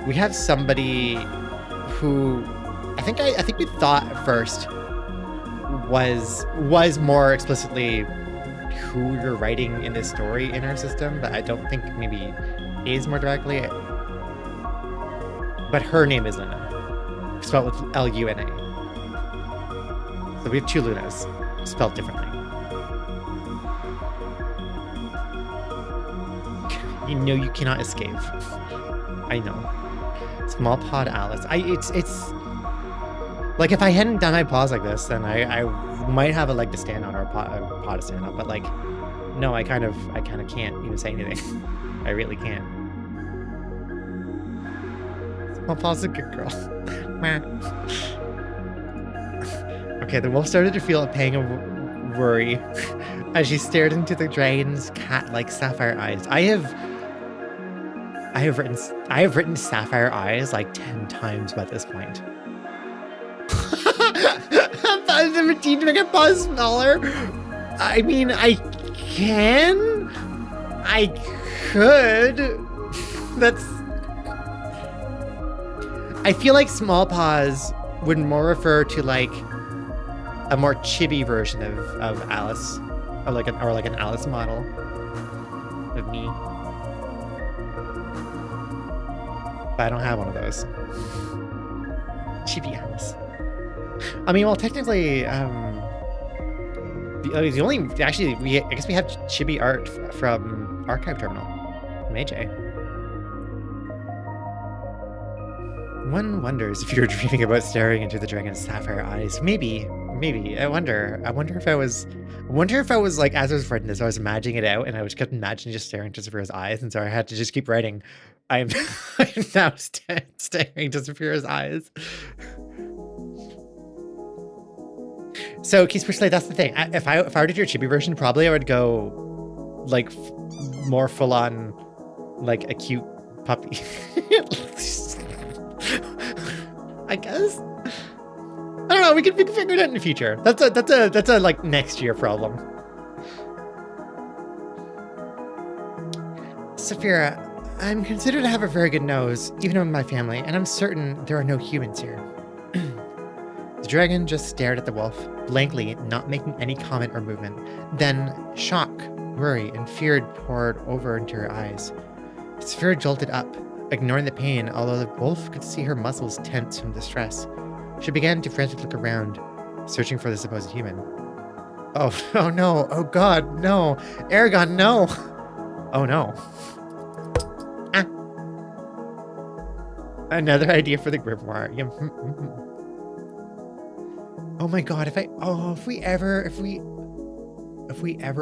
we have somebody who I think we thought at first was more explicitly who you're writing in this story in our system, but I don't think maybe is more directly. but her name is Luna, spelled with Luna. So we have 2 Lunas, spelled differently. You know you cannot escape. I know. Small Pod Alice. It's like if I hadn't done my paws like this, then I might have a leg to stand on or a paw to stand on. But like, no, I kind of can't even say anything. I really can't. Small Paw's a good girl. Okay, the wolf started to feel a pang of worry as she stared into the dragon's cat-like sapphire eyes. I have written sapphire eyes like 10 times by this point. To make a paw smaller. I mean, I could. That's. I feel like small paws would more refer to like a more chibi version of Alice, or like an Alice model of me. But I don't have one of those. Chibi Alice. I mean, well, technically, the only actually I guess we have chibi art from Archive Terminal, from AJ. One wonders if you were dreaming about staring into the dragon's sapphire eyes. Maybe. I wonder if I was like, as I was writing this, I was imagining it out, and I was kept imagining just staring into Saphira's eyes, and so I had to just keep writing. I'm now staring into Saphira's eyes. So, Keith, that's the thing. If I were to do a chibi version, probably I would go like more full on, like a cute puppy. I guess. I don't know. We can figure it out in the future. That's a like next year problem. Saphira, I'm considered to have a very good nose, even among my family, and I'm certain there are no humans here. The dragon just stared at the wolf, blankly, not making any comment or movement. Then shock, worry, and fear poured over into her eyes. Saphira jolted up, ignoring the pain, although the wolf could see her muscles tense from the stress. She began to frantically look around, searching for the supposed human. Oh no, oh god, no. Eragon, no. Oh no. Ah. Another idea for the grimoire. Oh my god, if we ever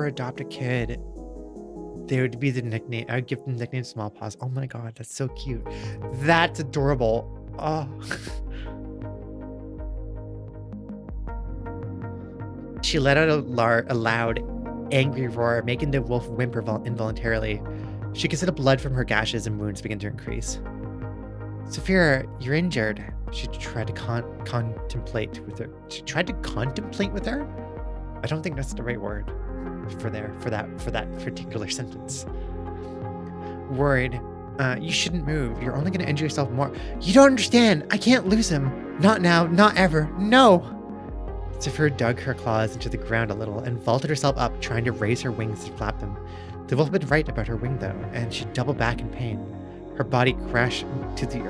adopt a kid, they would be the nickname. I would give them the nickname Small Paws. Oh my god, that's so cute. That's adorable. Oh. She let out a loud, angry roar, making the wolf whimper involuntarily. She could see the blood from her gashes and wounds begin to increase. Saphira, you're injured. She tried to contemplate with her. She tried to contemplate with her? I don't think that's the right word for that particular sentence. Worried, you shouldn't move. You're only going to injure yourself more. You don't understand. I can't lose him. Not now. Not ever. No. Saphira dug her claws into the ground a little and vaulted herself up, trying to raise her wings to flap them. The wolf had been right about her wing, though, and she doubled back in pain. Her body crashed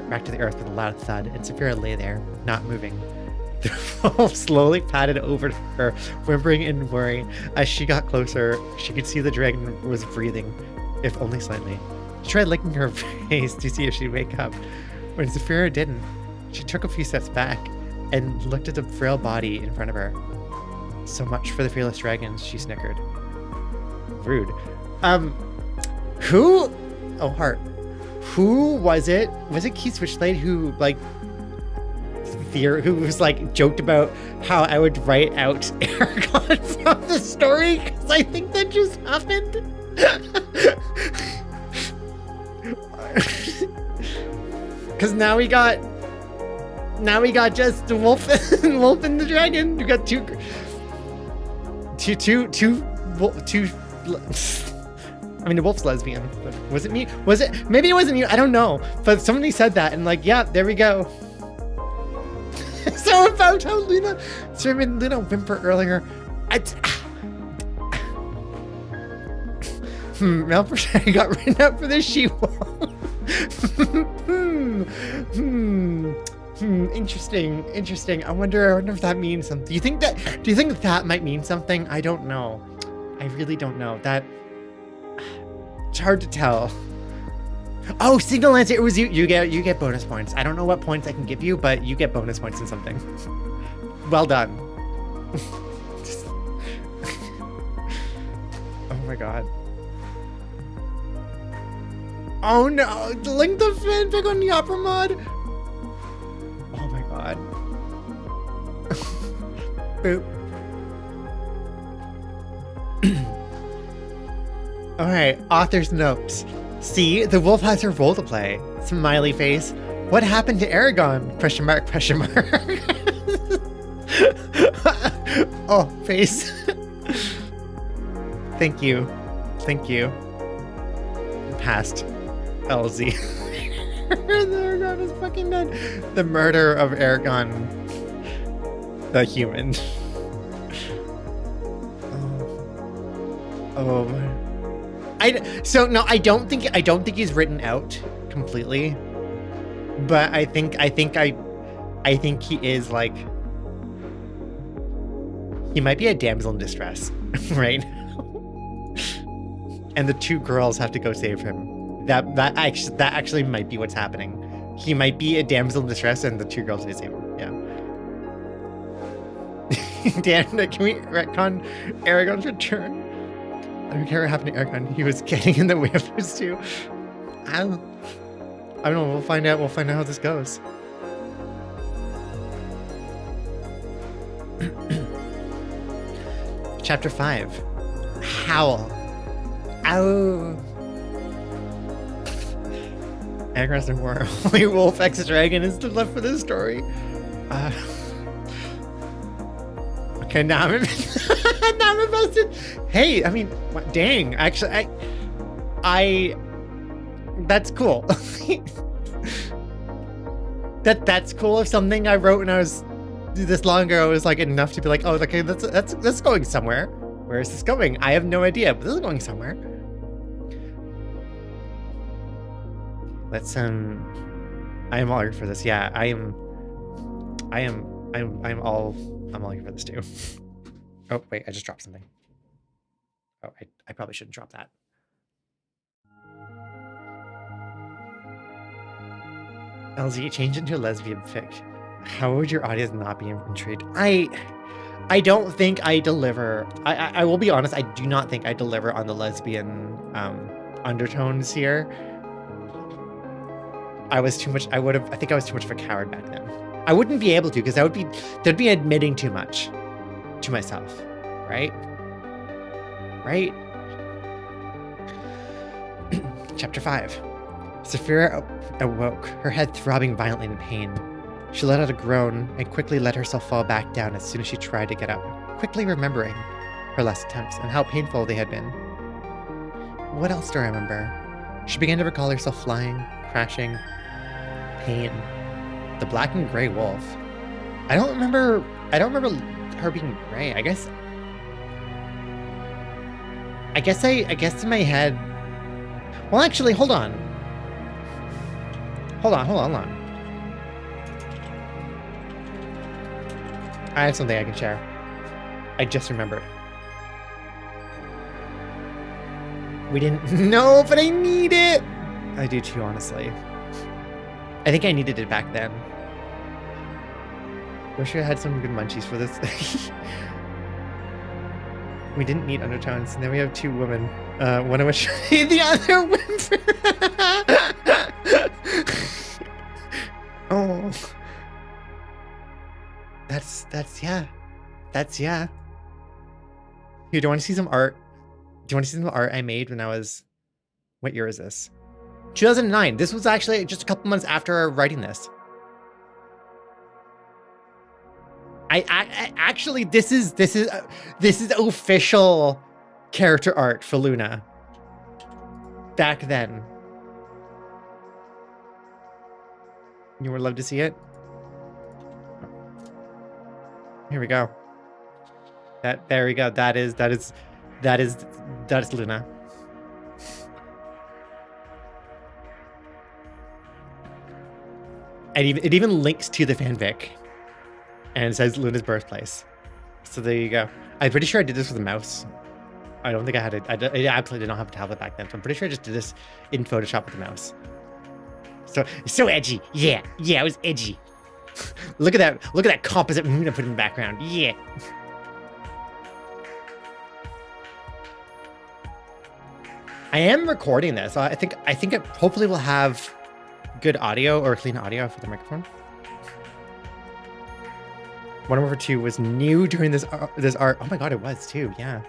back to the earth with a loud thud, and Saphira lay there, not moving. The wolf slowly padded over to her, whimpering and worrying. As she got closer, she could see the dragon was breathing, if only slightly. She tried licking her face to see if she'd wake up. When Saphira didn't, she took a few steps back and looked at the frail body in front of her. So much for the fearless dragons, she snickered. Rude. Who? Oh, heart. Who was it? Was it Keith Switchblade who, like, who was, like, joked about how I would write out Eragon from the story? Because I think that just happened. Because now we got just the wolf and the dragon. You got two. I mean, the wolf's lesbian, but was it me? Was it? Maybe it wasn't you. I don't know. But somebody said that, and like, yeah, there we go. So about how Luna whimper earlier. Malprosperity got written out for the she-wolf. Interesting. I wonder if that means something. Do you think that might mean something? I don't know. I really don't know. It's hard to tell. Oh, signal answer. It was you. You get bonus points. I don't know what points I can give you, but you get bonus points in something. Well done. Oh my god. Oh no! Link the fanfic on the upper mod. Oh my god. Boop. All right, author's notes. See, the wolf has her role to play. Smiley face. What happened to Eragon? Question mark. Oh, face. Thank you. Past. LZ. Eragon is fucking dead. The murder of Eragon, the human. Oh my. I don't think he's written out completely, but I think he is like, he might be a damsel in distress right now. And the two girls have to go save him. That actually might be what's happening. He might be a damsel in distress and the two girls have to save him. Yeah. Damn it, can we retcon Eragon's return? I don't care what happened to Eragon. He was getting in the way of those two. I don't know. We'll find out. We'll find out how this goes. Chapter 5. Howl. Ow. Eragon's no more. Only Wolf X Dragon is still left for this story. Okay, now I'm invested. Hey, I mean, dang. Actually, I that's cool. That's cool. If something I wrote when I was this long ago was like enough to be like, oh, okay, that's going somewhere. Where is this going? I have no idea, but this is going somewhere. Let's I am all here for this. Yeah, I'm all here for this too. Oh wait, I just dropped something. Oh, I probably shouldn't drop that. LZ, change into a lesbian fic. How would your audience not be intrigued? I don't think I deliver. I will be honest, I do not think I deliver on the lesbian undertones here. I think I was too much of a coward back then. I wouldn't be able to, because that'd be admitting too much to myself, right? Right? Chapter 5. Saphira awoke, her head throbbing violently in pain. She let out a groan and quickly let herself fall back down as soon as she tried to get up, quickly remembering her last attempts and how painful they had been. What else do I remember? She began to recall herself flying, crashing, pain. The black and gray wolf. I don't remember her being gray. I guess in my head. Well, actually, hold on. I have something I can share. I just remembered. We didn't know, but I need it. I do too, honestly. I think I needed it back then. Wish I had some good munchies for this. We didn't need undertones. Now we have two women. One of which the other whimper. Oh. That's yeah. Here, do you want to see some art? Do you want to see some art I made when I was... What year is this? 2009. This was actually just a couple months after writing this. I actually, this is official character art for Luna. Back then. You would love to see it? Here we go. There we go. That is Luna. And it even links to the fanfic. And it says Luna's birthplace. So there you go. I'm pretty sure I did this with a mouse. I don't think I had it. I absolutely did not have a tablet back then. So I'm pretty sure I just did this in Photoshop with a mouse. So edgy. Yeah, it was edgy. Look at that composite moon I put in the background. Yeah. I am recording this. I think it hopefully will have good audio or clean audio for the microphone. Modern Warfare 2 was new during this art. Oh my god, it was too. Yeah.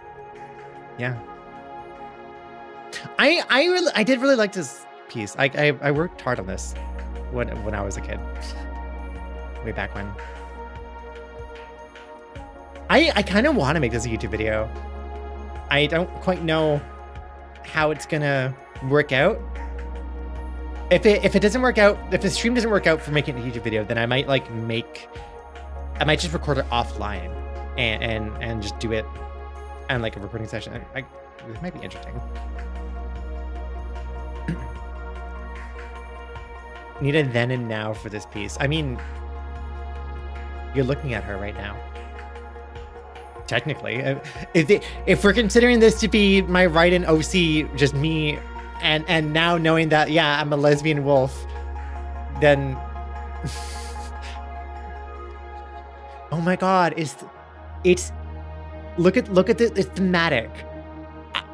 I did really like this piece. I worked hard on this when I was a kid. Way back when. I kind of want to make this a YouTube video. I don't quite know how it's gonna work out. If it doesn't work out, if the stream doesn't work out for making a YouTube video, then I might I might just record it offline and just do it on like a recording session. It might be interesting. Need a then and now for this piece. I mean, you're looking at her right now. Technically, if we're considering this to be my right in OC, just me, and now knowing that, yeah, I'm a lesbian wolf, then oh my god, it's look at it's thematic.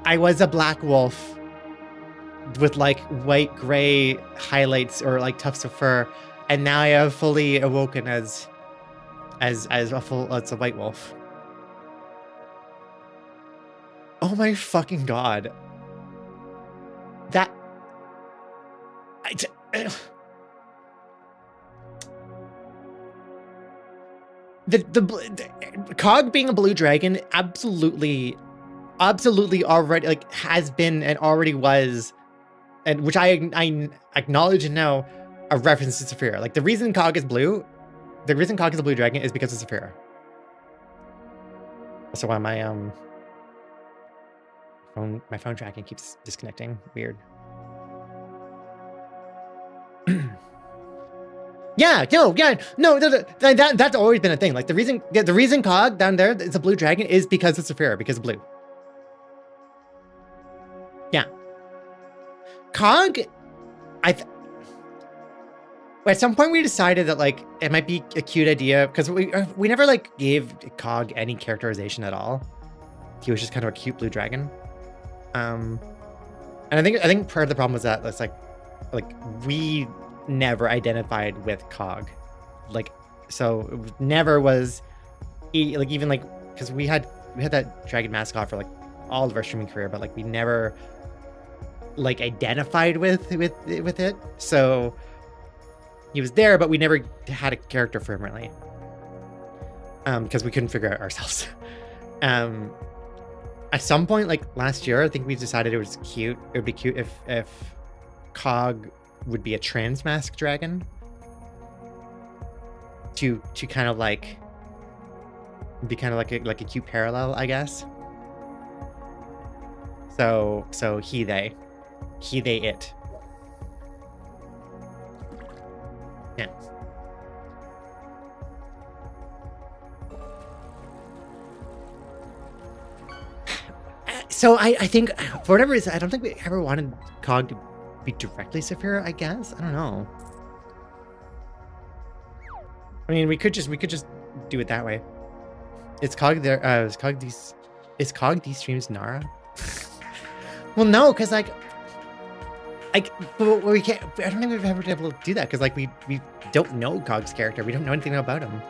I was a black wolf with like white gray highlights or like tufts of fur, and now I have fully awoken as a white wolf. Oh my fucking god. That the Cog being a blue dragon absolutely already like has been and already was, and which I acknowledge and know, a reference to Saphira. Like the reason Cog is a blue dragon is because of Saphira. Also why my phone tracking keeps disconnecting. Weird. That's always been a thing. Like the reason Cog down there is a blue dragon is because of Saphira, because of blue. Yeah. Cog, at some point we decided that like it might be a cute idea because we never like gave Cog any characterization at all. He was just kind of a cute blue dragon. And I think part of the problem was that it's like we never identified with Cog, like, so it never was like, even like, because we had that dragon mascot for like all of our streaming career, but like we never like identified with it. So he was there, but we never had a character for him really, because we couldn't figure out ourselves. At some point, like last year, I think we decided it was cute. It would be cute if Cog would be a trans mask dragon to kind of like be kind of like a cute parallel, I guess. So he they it. Yeah. So I think for whatever reason, I don't think we ever wanted Cog to be directly Saphira, I guess. I don't know. I mean, we could just do it that way. Is Cog there? Is Cog these streams Nara? Well, no, because like we can't. I don't think we've ever been able to do that because like we don't know Cog's character. We don't know anything about him,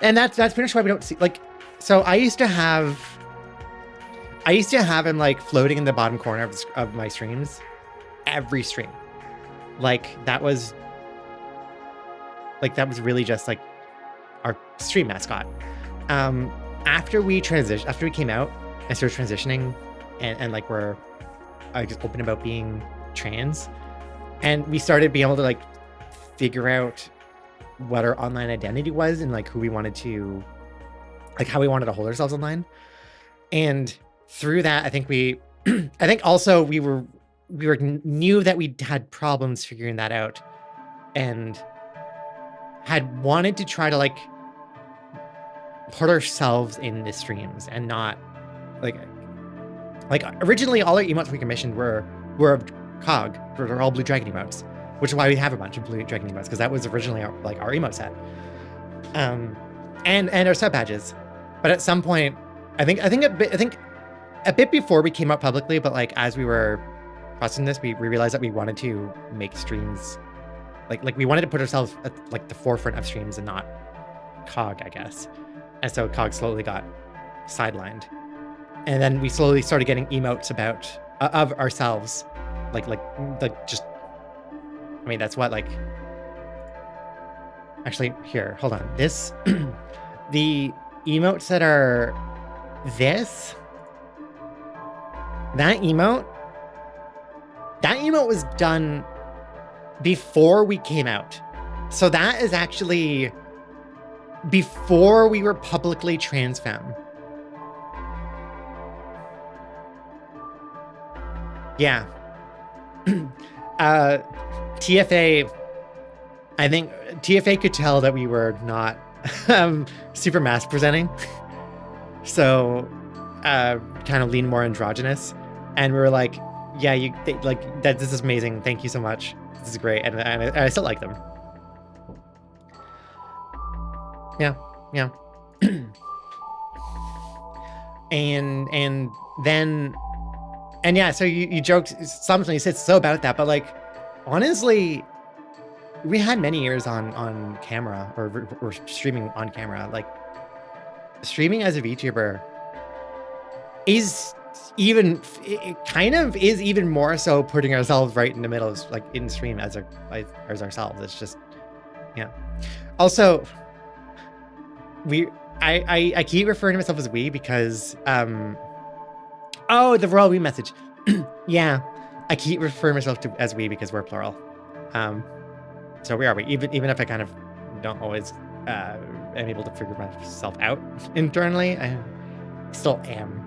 and that's pretty much why we don't see like. So I used to have him like floating in the bottom corner of my streams, every stream. Like that was really just like our stream mascot. After we came out and started transitioning, and like I just open about being trans, and we started being able to like figure out what our online identity was and like who we wanted to, like how we wanted to hold ourselves online. And through that, I think we also we knew that we had problems figuring that out and had wanted to try to like put ourselves in the streams and not like originally all our emotes we commissioned were of Cog. They're all Blue Dragon emotes, which is why we have a bunch of Blue Dragon emotes, because that was originally our emote set. And our sub badges. But at some point, I think a bit before we came out publicly, but like as we were processing this, we realized that we wanted to make streams like we wanted to put ourselves at like the forefront of streams and not Cog, I guess. And so Cog slowly got sidelined. And then we slowly started getting emotes about of ourselves. Like just, I mean, that's what like, actually here, hold on. This, the emotes that are this, that emote was done before we came out. So that is actually before we were publicly trans femme. Yeah. TFA, I think TFA could tell that we were not super mask presenting. So kind of lean more androgynous. And we were like, yeah, this is amazing. Thank you so much. This is great. And I still like them. Yeah. and then, and yeah, so you joked something, you said so about that, but like, honestly, we had many years on camera or streaming on camera. Like, streaming as a VTuber is even, it kind of is even more so putting ourselves right in the middle, like in stream as ourselves. It's just, yeah. Also, I keep referring to myself as we because, oh, the royal we message. Yeah, I keep referring myself to as we because we're plural. So we are we. Even if I kind of don't always am able to figure myself out internally, I still am.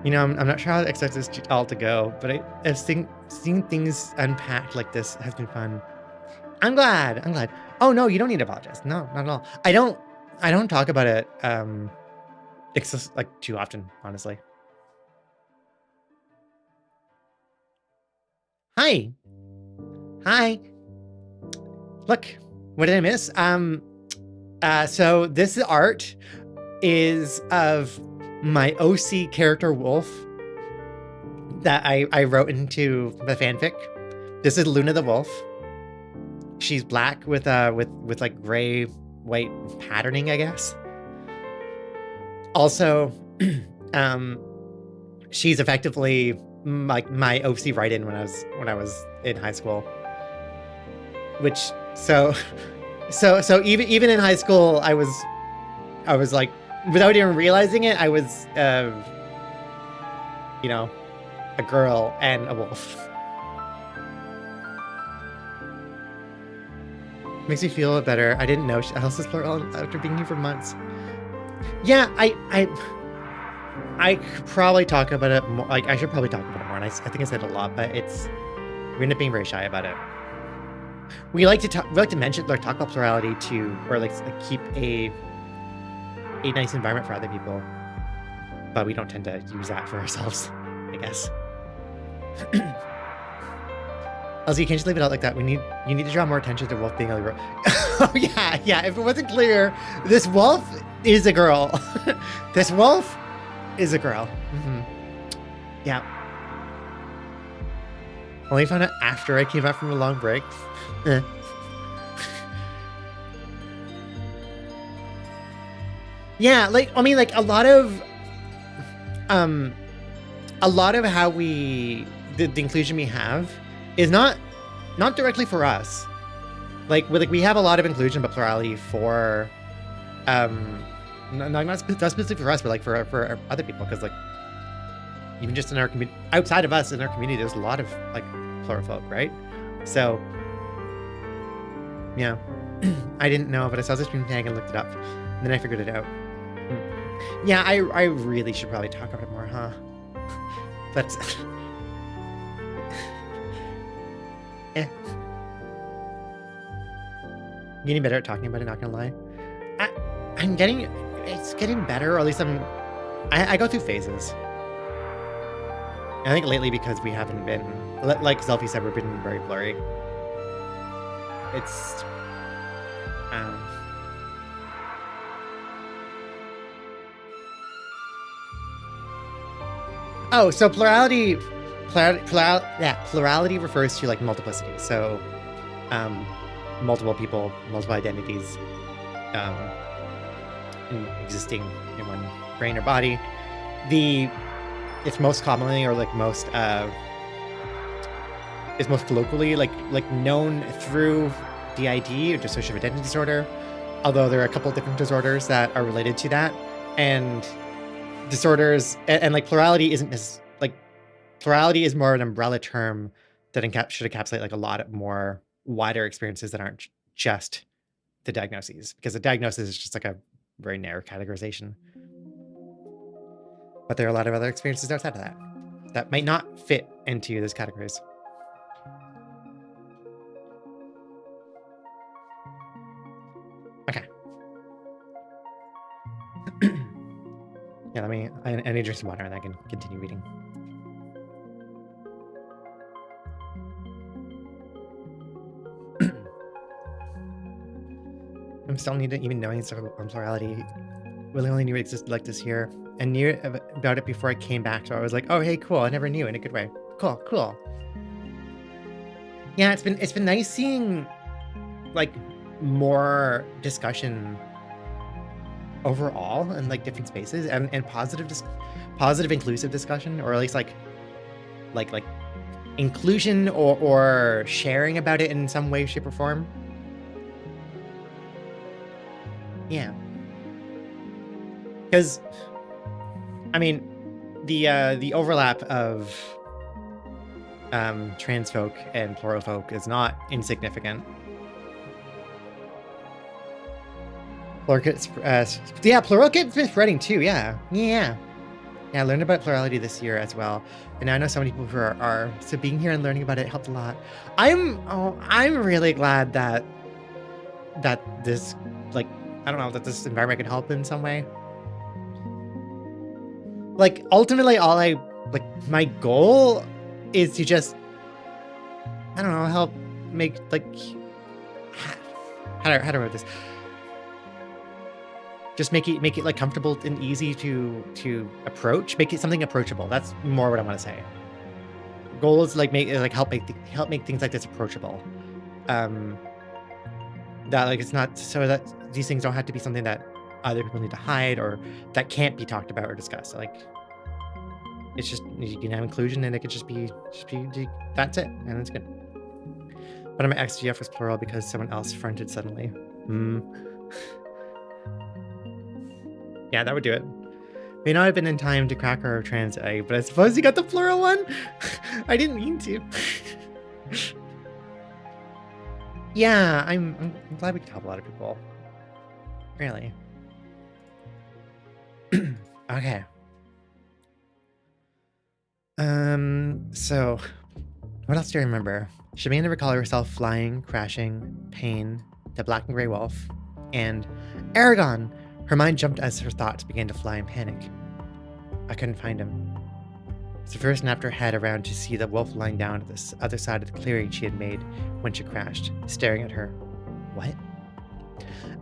You know, I'm not sure how to expect this all to go, but I've seeing things unpacked like this has been fun. I'm glad. Oh no, you don't need to apologize. No, not at all. I don't talk about it like too often, honestly. Hi. Look, what did I miss? So this art is of my OC character Wolf that I wrote into the fanfic. This is Luna the Wolf. She's black with like gray white patterning, I guess. Also, she's effectively like my OC write-in when I was in high school. Which so even in high school, I was like, without even realizing it, I was you know, a girl and a wolf. Makes me feel better. I didn't know Alice is plural after being here for months. Yeah, I could probably talk about it more. Like, I should probably talk about it more. And I think I said a lot, but we end up being very shy about it. We like to talk about plurality to, or like keep a nice environment for other people, but we don't tend to use that for ourselves, I guess. Also, you can't just leave it out like that. You need to draw more attention to Wolf being a girl. Oh yeah. If it wasn't clear, this wolf is a girl. This wolf is a girl. Mm-hmm. Yeah. Only found out after I came back from a long break. Yeah, like I mean, like a lot of how the inclusion we have is not directly for us. Like we have a lot of inclusion but plurality for not specifically for us, but like for other people, because like even just in our community, outside of us in our community, there's a lot of like plural folk, right? So yeah. I didn't know, but I saw the stream tag and looked it up, and then I figured it out. Yeah, I really should probably talk about it more, huh? But Eh. Getting better at talking about it, not gonna lie. It's getting better, or at least I go through phases. I think lately because we haven't been, like Zelfie said, we've been very blurry. It's, oh, so plurality refers to like multiplicity. So, multiple people, multiple identities, existing in one brain or body. It's most commonly, or like most is most colloquially like known through DID, or dissociative identity disorder. Although there are a couple of different disorders that are related to that, and disorders and like plurality isn't as like plurality is more an umbrella term that should encapsulate like a lot of more wider experiences that aren't just the diagnoses, because the diagnosis is just like a very narrow categorization. But there are a lot of other experiences outside of that might not fit into those categories. Okay. Yeah, I need to drink some water and I can continue reading. I'm still need to even knowing stuff about plurality. Really only knew it existed like this here, and knew about it before I came back. So I was like, oh, hey, cool. I never knew, in a good way. Cool. Yeah, it's been nice seeing like more discussion overall in like different spaces, and positive inclusive discussion, or at least like inclusion or sharing about it in some way, shape, or form. Yeah. Because, I mean, the overlap of trans folk and plural folk is not insignificant. Plural kits been spreading too. Yeah. I learned about plurality this year as well, and now I know so many people who are so being here and learning about it helped a lot. I'm really glad that this, like, I don't know, that this environment can help in some way. Like, ultimately, my goal is to just, I don't know, help make, like, how do I write this? Just make it like comfortable and easy to approach. Make it something approachable. That's more what I want to say. Goal is like help make things like this approachable. That like it's not so that these things don't have to be something that other people need to hide or that can't be talked about or discussed. Like, it's just, you can have inclusion and it could just be that's it, and it's good. But I'm XGF was plural because someone else fronted suddenly. Yeah, that would do it. May not have been in time to crack our trans egg, but I suppose you got the plural one? I didn't mean to. Yeah, I'm glad we could help a lot of people. Really. Okay. So, what else do you remember? She began to recall herself flying, crashing, pain, the black and gray wolf, and Eragon! Her mind jumped as her thoughts began to fly in panic. I couldn't find him. Saphira snapped her head around to see the wolf lying down at the other side of the clearing she had made when she crashed, staring at her. What?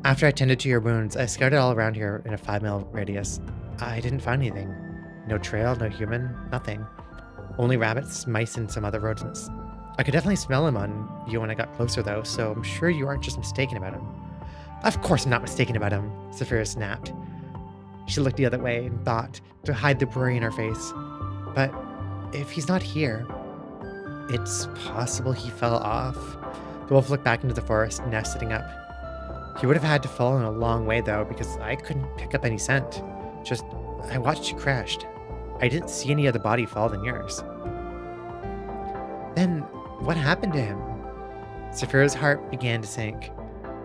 After I tended to your wounds, I scouted all around here in a 5-mile radius. I didn't find anything. No trail, no human, nothing. Only rabbits, mice, and some other rodents. I could definitely smell him on you when I got closer, though, so I'm sure you aren't just mistaken about him. Of course I'm not mistaken about him, Saphira snapped. She looked the other way and thought to hide the worry in her face. But if he's not here, it's possible he fell off. The wolf looked back into the forest, now sitting up. He would have had to fall in a long way, though, because I couldn't pick up any scent. Just, I watched you crashed. I didn't see any other body fall than yours. Then, what happened to him? Saphira's heart began to sink.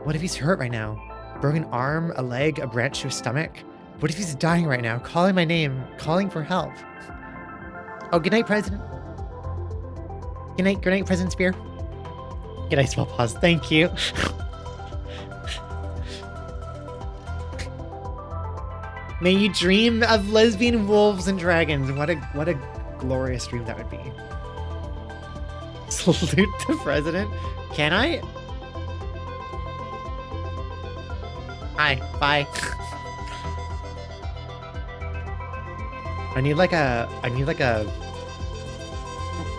What if he's hurt right now? Broken arm, a leg, a branch to his stomach? What if he's dying right now, calling my name, calling for help? Oh, good night, President. Good night, President Spear. G'day, small paws. Thank you. May you dream of lesbian wolves and dragons. What a glorious dream that would be. Salute the president. Can I? Hi. Bye. I need like a.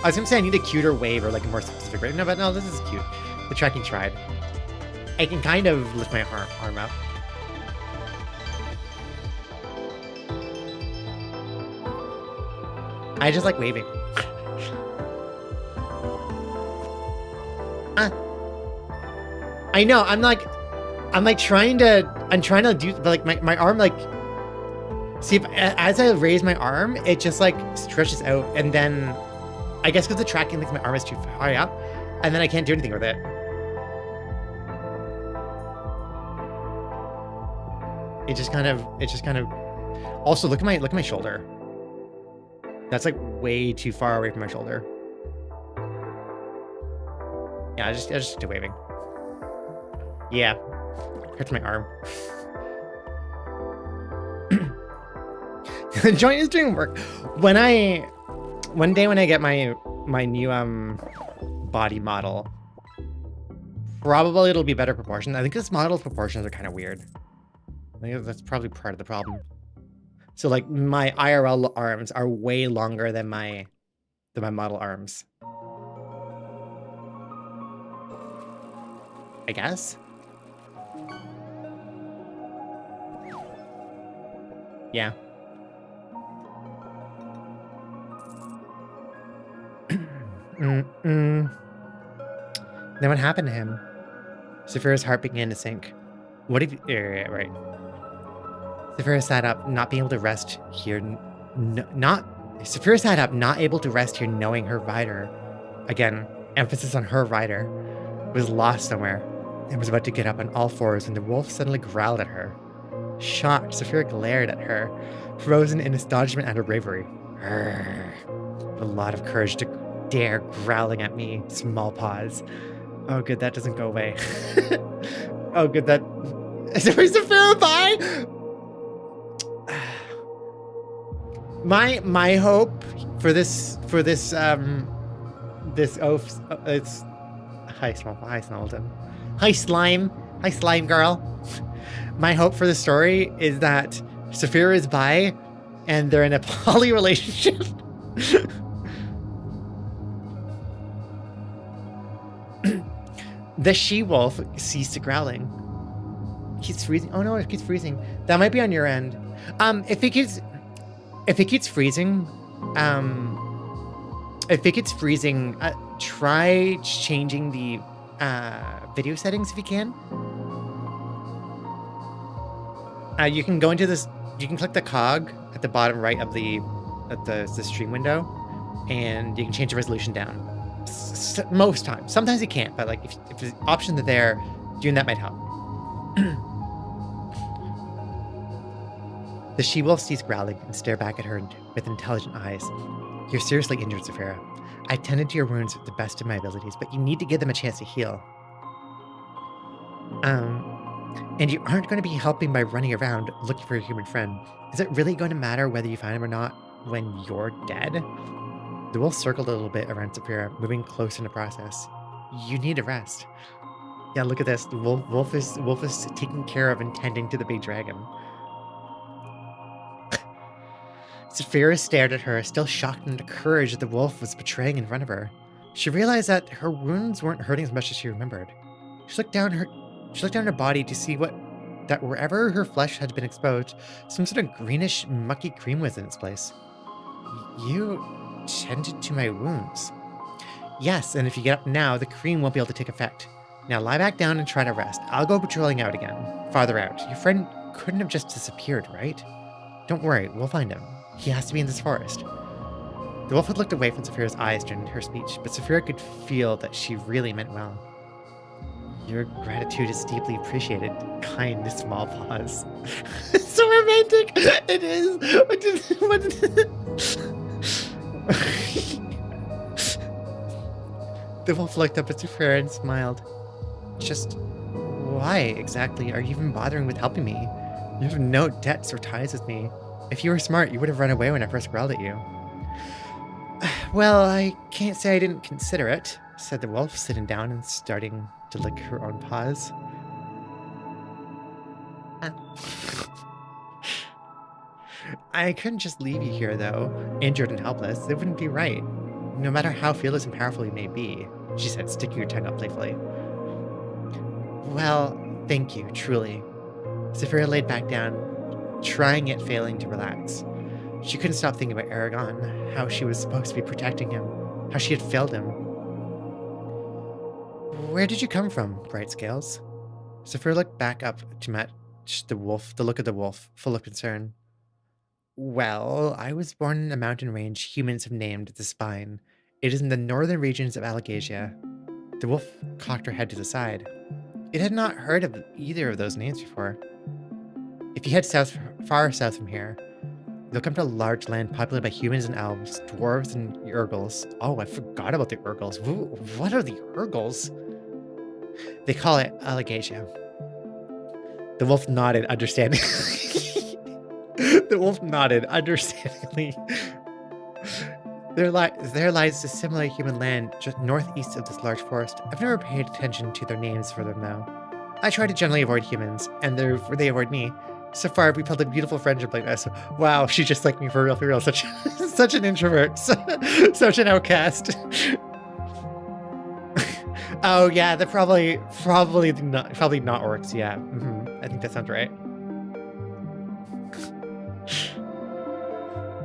I was gonna say I need a cuter wave or like a more specific wave. No, but no, this is cute. The tracking tried. I can kind of lift my arm up. I just like waving. I know. I'm trying to do, but like my arm, like, see, if as I raise my arm, it just like stretches out, and then I guess because the tracking thinks my arm is too high up, and then I can't do anything with it. It just kind of. Also, look at my shoulder. That's like way too far away from my shoulder. Yeah, I just do waving. Yeah, hurts my arm. The joint is doing work. One day when I get my new body model, probably it'll be better proportioned. I think this model's proportions are kind of weird. I think that's probably part of the problem. So like my IRL arms are way longer than my model arms. I guess. Yeah. Then what happened to him? Saphira's heart began to sink. What if... right. Saphira sat up, not being able to rest here. Saphira sat up, not able to rest here, knowing her rider, again, emphasis on her rider, was lost somewhere and was about to get up on all fours when the wolf suddenly growled at her. Shocked, Saphira glared at her, frozen in astonishment at her bravery. A lot of courage to dare growling at me, small paws. Oh, good, that doesn't go away. Oh, good, that... Saphira, bye! My hope for this it's hi Snowden. Hi slime girl. My hope for the story is that Saphira is bi and they're in a poly relationship. The she-wolf ceased growling. Keeps freezing. Oh no, it keeps freezing. That might be on your end. If it keeps freezing, try changing the video settings if you can. You can go into this. You can click the cog at the bottom right of the stream window, and you can change the resolution down. Most times, sometimes you can't, but like if the options are there, doing that might help. The she-wolf ceased growling and stared back at her with intelligent eyes. You're seriously injured, Saphira. I've tended to your wounds with the best of my abilities, but you need to give them a chance to heal. And you aren't going to be helping by running around looking for a human friend. Is it really going to matter whether you find him or not when you're dead? The wolf circled a little bit around Saphira, moving closer in the process. You need a rest. Yeah, look at this. The wolf is taking care of and tending to the big dragon. Saphira stared at her, still shocked and discouraged that the wolf was betraying in front of her. She realized that her wounds weren't hurting as much as she remembered. She looked down her body to see that wherever her flesh had been exposed, some sort of greenish, mucky cream was in its place. You tended to my wounds. Yes, and if you get up now, the cream won't be able to take effect. Now lie back down and try to rest. I'll go patrolling out again. Farther out. Your friend couldn't have just disappeared, right? Don't worry, we'll find him. He has to be in this forest. The wolf had looked away from Saphira's eyes during her speech, but Saphira could feel that she really meant well. Your gratitude is deeply appreciated. Kind small paws. It's so romantic! It is! The wolf looked up at Saphira and smiled. Just why exactly are you even bothering with helping me? You have no debts or ties with me. If you were smart, you would have run away when I first growled at you. Well, I can't say I didn't consider it, said the wolf, sitting down and starting to lick her own paws. I couldn't just leave you here, though, injured and helpless. It wouldn't be right. No matter how fearless and powerful you may be, she said, sticking her tongue out playfully. Well, thank you, truly. Saphira laid back down, trying yet failing to relax. She couldn't stop thinking about Eragon, how she was supposed to be protecting him, how she had failed him. Where did you come from, Bright Scales? Saphira looked back up to match the look of the wolf, full of concern. Well, I was born in a mountain range humans have named the Spine. It is in the northern regions of Alagasia. The wolf cocked her head to the side. It had not heard of either of those names before. If you head south, far south from here, you'll come to a large land populated by humans and elves, dwarves and Urgles. Oh, I forgot about the Urgles. What are the Urgles? They call it Alagasia. The wolf nodded understandingly. The wolf nodded understandingly. There lies a similar human land just northeast of this large forest. I've never paid attention to their names for them, though. I try to generally avoid humans, and they avoid me. So far, we've held a beautiful friendship like this. Wow, she's just like me for real. Such an introvert. Such an outcast. Oh yeah, they're probably not orcs. Yeah, I think that sounds right.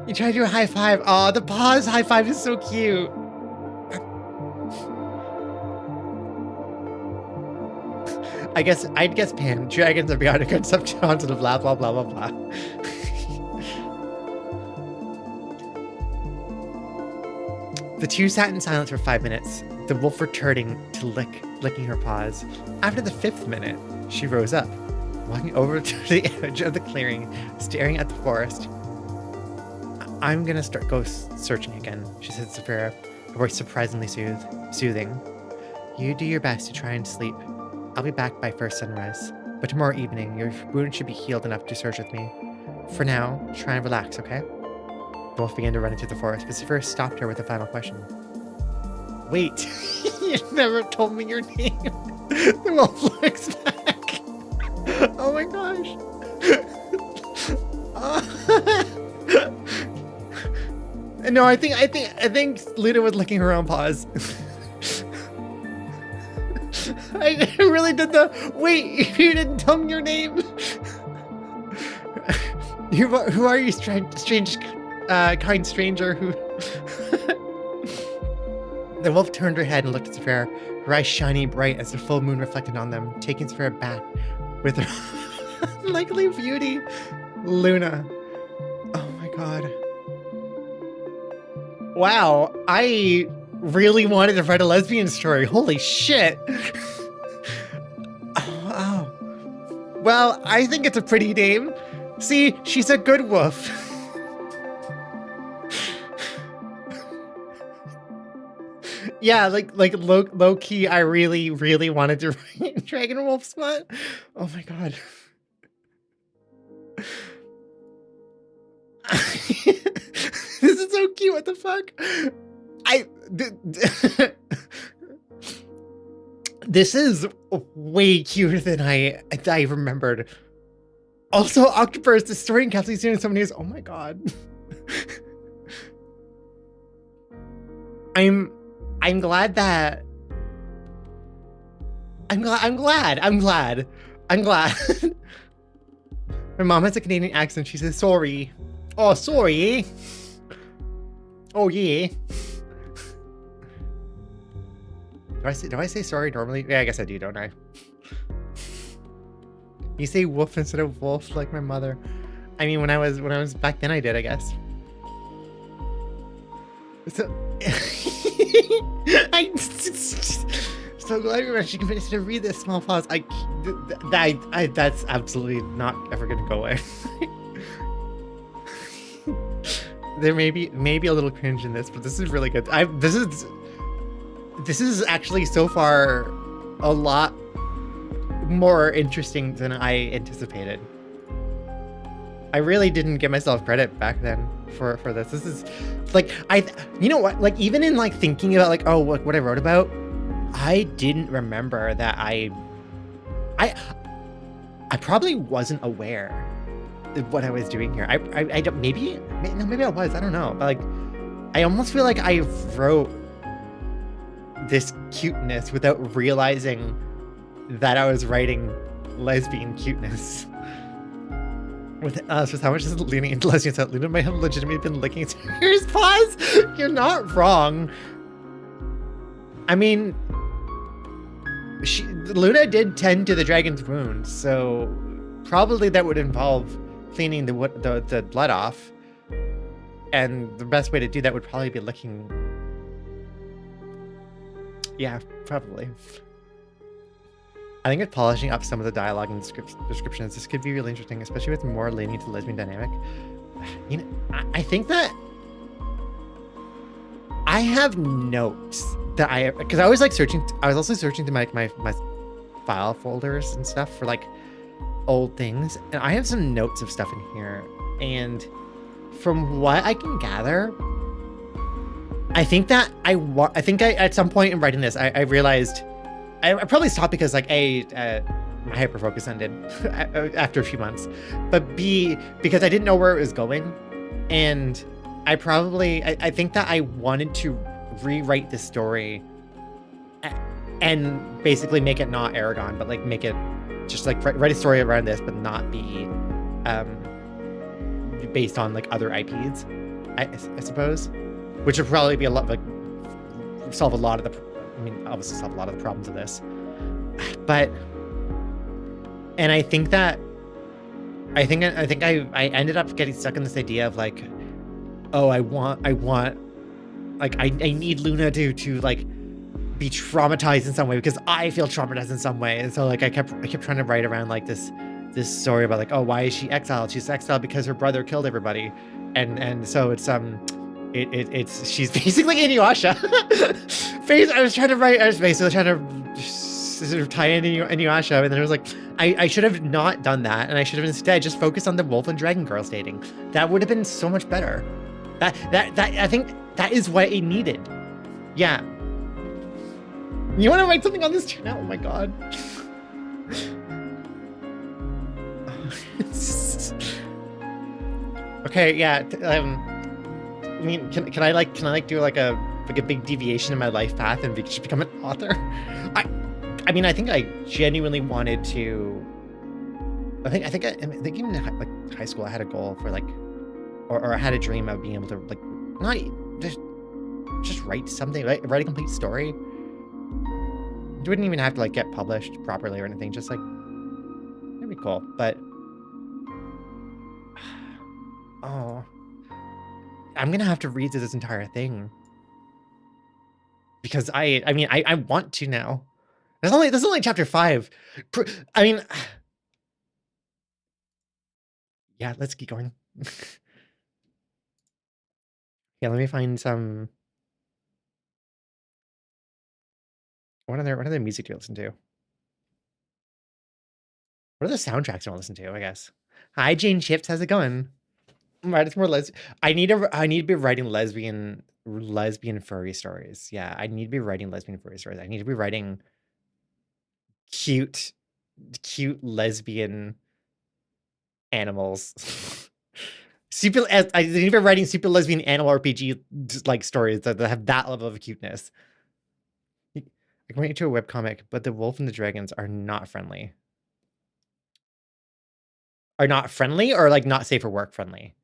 You try to do a high five. Oh, the pause high five is so cute. I'd guess Pan. Dragons are beyond a conception onto the blah blah blah blah blah. The two sat in silence for 5 minutes, the wolf returning to licking her paws. After the 5th minute, she rose up, walking over to the edge of the clearing, staring at the forest. I'm gonna start ghost searching again, she said to Saphira, her voice surprisingly soothing. You do your best to try and sleep. I'll be back by first sunrise, but tomorrow evening your wound should be healed enough to search with me. For now, try and relax, okay? The wolf began to run into the forest, but Saphira stopped her with a final question. Wait, you never told me your name. The wolf looks back. Oh my gosh. No, I think Luna was licking her own paws. I really did the wait. You didn't tell me your name. Who are you, strange, kind stranger? Who? The wolf turned her head and looked at Saphira, her eyes shiny bright as the full moon reflected on them, taking Saphira back with her unlikely beauty. Luna. Oh my god. Wow, I really wanted to write a lesbian story. Holy shit. Oh. Well, I think it's a pretty name. See, she's a good wolf. Yeah, like low key, I really wanted to write Dragon Wolf Smut. Oh my god. This is so cute. What the fuck? This is way cuter than I remembered. Also, Octoburst, the story encapsulates in so many ways. Oh my god. I'm glad that I'm glad. My mom has a Canadian accent. She says sorry. Oh, sorry. Oh yeah. Do I say sorry normally? Yeah, I guess I do, don't I? You say woof instead of wolf like my mother. I mean, when I was back then I did, I guess. So I'm so glad we actually convinced to read this small pause. That's absolutely not ever gonna go away. There may be a little cringe in this, but this is really good. This is actually so far a lot more interesting than I anticipated. I really didn't give myself credit back then for this. This is like you know what? Like even in like thinking about like what I wrote about, I didn't remember that I probably wasn't aware of what I was doing here. I don't maybe I was, I don't know. But like I almost feel like I wrote this cuteness without realizing that I was writing lesbian cuteness. With us, with how much is leaning into lesbian stuff, Luna might have legitimately been licking Saphira's paws. You're not wrong. I mean, Luna did tend to the dragon's wound, so probably that would involve cleaning the blood off. And the best way to do that would probably be licking. Yeah, probably. I think it's polishing up some of the dialogue and descriptions. This could be really interesting, especially with more leaning to the lesbian dynamic. You know, I think that I have notes that because I was like searching. I was also searching through my file folders and stuff for like old things, and I have some notes of stuff in here. And from what I can gather, I think that I at some point in writing this, I realized. I probably stopped because like my hyper focus ended after a few months, but B, because I didn't know where it was going, and I think that I wanted to rewrite the story and basically make it not Eragon, but like make it just like write a story around this, but not be based on like other IPs, I suppose, which would probably be a lot like solve a lot of the. I mean, obviously solve a lot of the problems of this, but, and I think that, I ended up getting stuck in this idea of like, oh, I want, like, I need Luna to like be traumatized in some way because I feel traumatized in some way. And so like, I kept trying to write around like this story about like, oh, why is she exiled? She's exiled because her brother killed everybody. And so it's, she's basically Inuyasha. I was basically trying to sort of tie in Inuyasha, and then it was like, I should have not done that, and I should have instead just focused on the wolf and dragon girls dating. That would have been so much better. That I think that is what it needed. Yeah. You want to write something on this too now? Oh my god. Okay, yeah. I mean, can I do like a big deviation in my life path and just become an author? I mean, I think I genuinely wanted to. I think even in like high school, I had a goal for like, or I had a dream of being able to like not just write something, write a complete story. It wouldn't even have to like get published properly or anything. Just like it'd be cool, but oh. I'm gonna have to read through this entire thing because I mean I want to now. There's only chapter 5. I mean, yeah, let's keep going. Yeah, let me find some. What other music do you listen to? What are the soundtracks you want to listen to? I guess. Hi, Jane Chips. How's it going? Right, it's more I need to be writing lesbian furry stories. Yeah, I need to be writing lesbian furry stories. I need to be writing cute lesbian animals. I need to be writing super lesbian animal RPG like stories that have that level of cuteness. I can write into a webcomic, but the wolf and the dragons are not friendly. Are not friendly or like not safe for work friendly?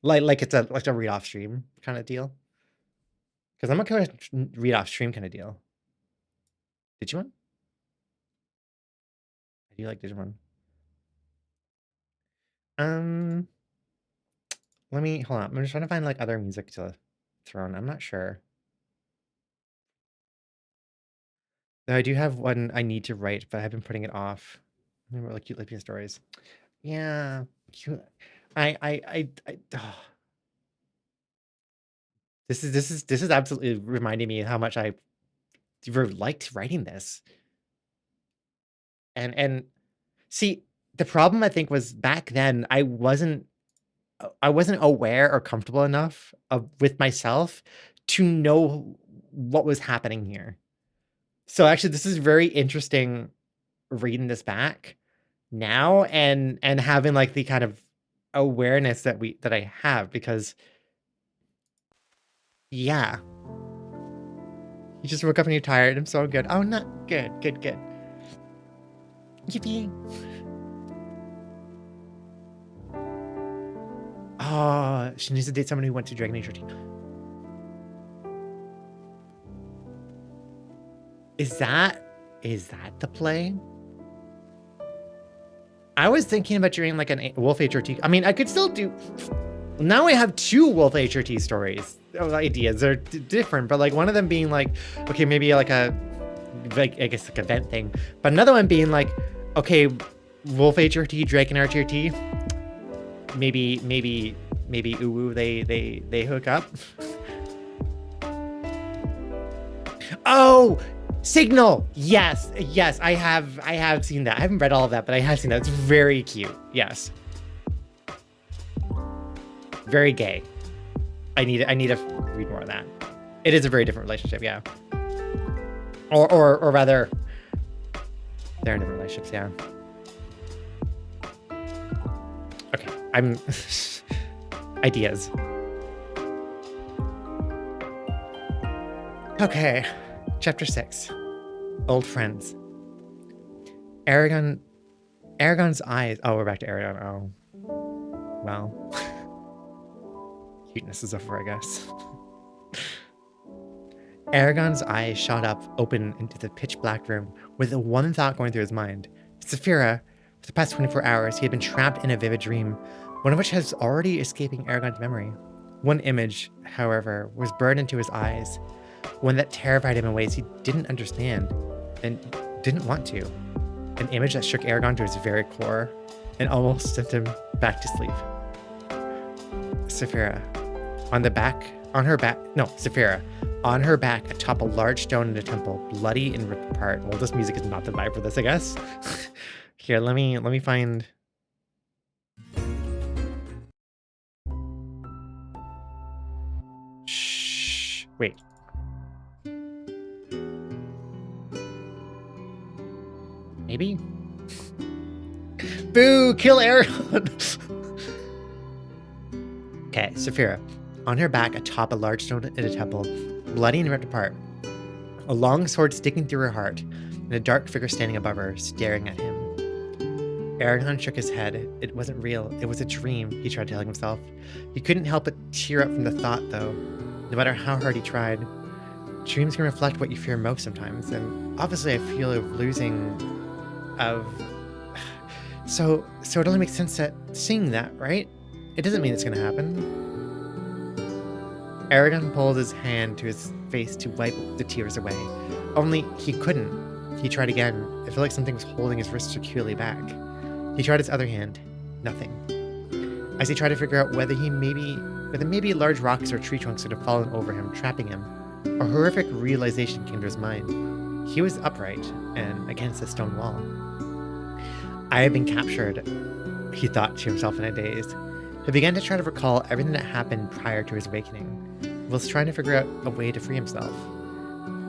Like it's a read off stream kind of deal. Because I'm okay with read off stream kind of deal. Digimon? I do like Digimon. Let me hold on. I'm just trying to find like other music to throw in. I'm not sure. Though I do have one I need to write, but I've been putting it off. More like cute lesbian stories. Yeah, cute. This is absolutely reminding me how much I liked writing this. And see, the problem I think was back then I wasn't aware or comfortable enough with myself to know what was happening here. So actually, this is very interesting reading this back now and having like the kind of awareness that I have, because yeah, you just woke up and you're tired. I'm so good. Oh, not good. Good. Yippee. Oh, she needs to date someone who went to Dragon Age 13. Is that the play? I was thinking about doing like a Wolf HRT. I mean, I could still do. Now I have 2 Wolf HRT stories ideas. They're different, but like one of them being like, okay, maybe like I guess like event thing, but another one being like, okay, Wolf HRT, Dragon HRT. Maybe Uwu they hook up. Oh, Signal. Yes, I have seen that. I haven't read all of that, but I have seen that. It's very cute. Yes. Very gay. I need to read more of that. It is a very different relationship, yeah. Or rather, they're in different relationships, yeah. Okay, I'm ideas. Okay, chapter 6. Old friends. Eragon's eyes. Oh, we're back to Eragon. Oh, well. Cuteness is over, I guess. Eragon's eyes shot up, open into the pitch black room, with the one thought going through his mind. Saphira, for the past 24 hours, he had been trapped in a vivid dream, one of which has already escaping Eragon's memory. One image, however, was burned into his eyes, one that terrified him in ways he didn't understand and didn't want to. An image that shook Eragon to his very core and almost sent him back to sleep. Saphira, Saphira, on her back atop a large stone in a temple, bloody and ripped apart. Well, this music is not the vibe for this, I guess. Here, let me find. Shh. Wait. Maybe? Boo! Kill Eragon! Okay, Saphira, on her back atop a large stone in a temple, bloody and ripped apart, a long sword sticking through her heart, and a dark figure standing above her, staring at him. Eragon shook his head. It wasn't real. It was a dream, he tried telling himself. He couldn't help but tear up from the thought, though. No matter how hard he tried, dreams can reflect what you fear most sometimes, and obviously I feel of losing So it only makes sense that seeing that, right? It doesn't mean it's gonna happen. Eragon pulled his hand to his face to wipe the tears away. Only he couldn't. He tried again. It felt like something was holding his wrist securely back. He tried his other hand. Nothing. As he tried to figure out whether maybe large rocks or tree trunks had fallen over him, trapping him, a horrific realization came to his mind. He was upright and against a stone wall. I have been captured, he thought to himself in a daze. He began to try to recall everything that happened prior to his awakening, whilst trying to figure out a way to free himself.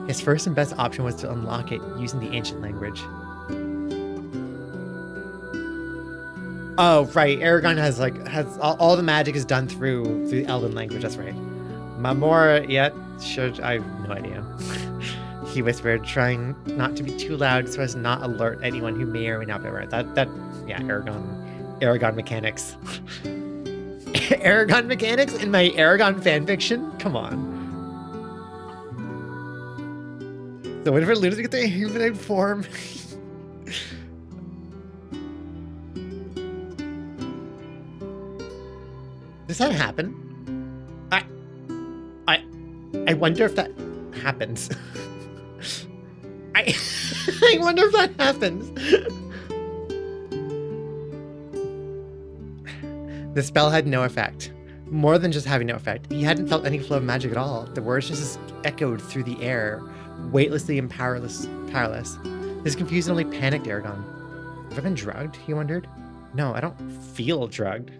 His first and best option was to unlock it using the ancient language. Oh, right. Eragon has all the magic is done through the Elven language. That's right. Mamora yet? Should I have no idea. He whispered, trying not to be too loud so as not alert anyone who may or may not be aware. Eragon mechanics. Eragon mechanics in my Eragon fanfiction? Come on. So whenever Lunazera gets a humanoid form. Does that happen? I wonder if that happens. I wonder if that happens. The spell had no effect. More than just having no effect. He hadn't felt any flow of magic at all. The words just echoed through the air, weightlessly and powerless. This confused and only panicked Eragon. Have I been drugged? He wondered. No, I don't feel drugged.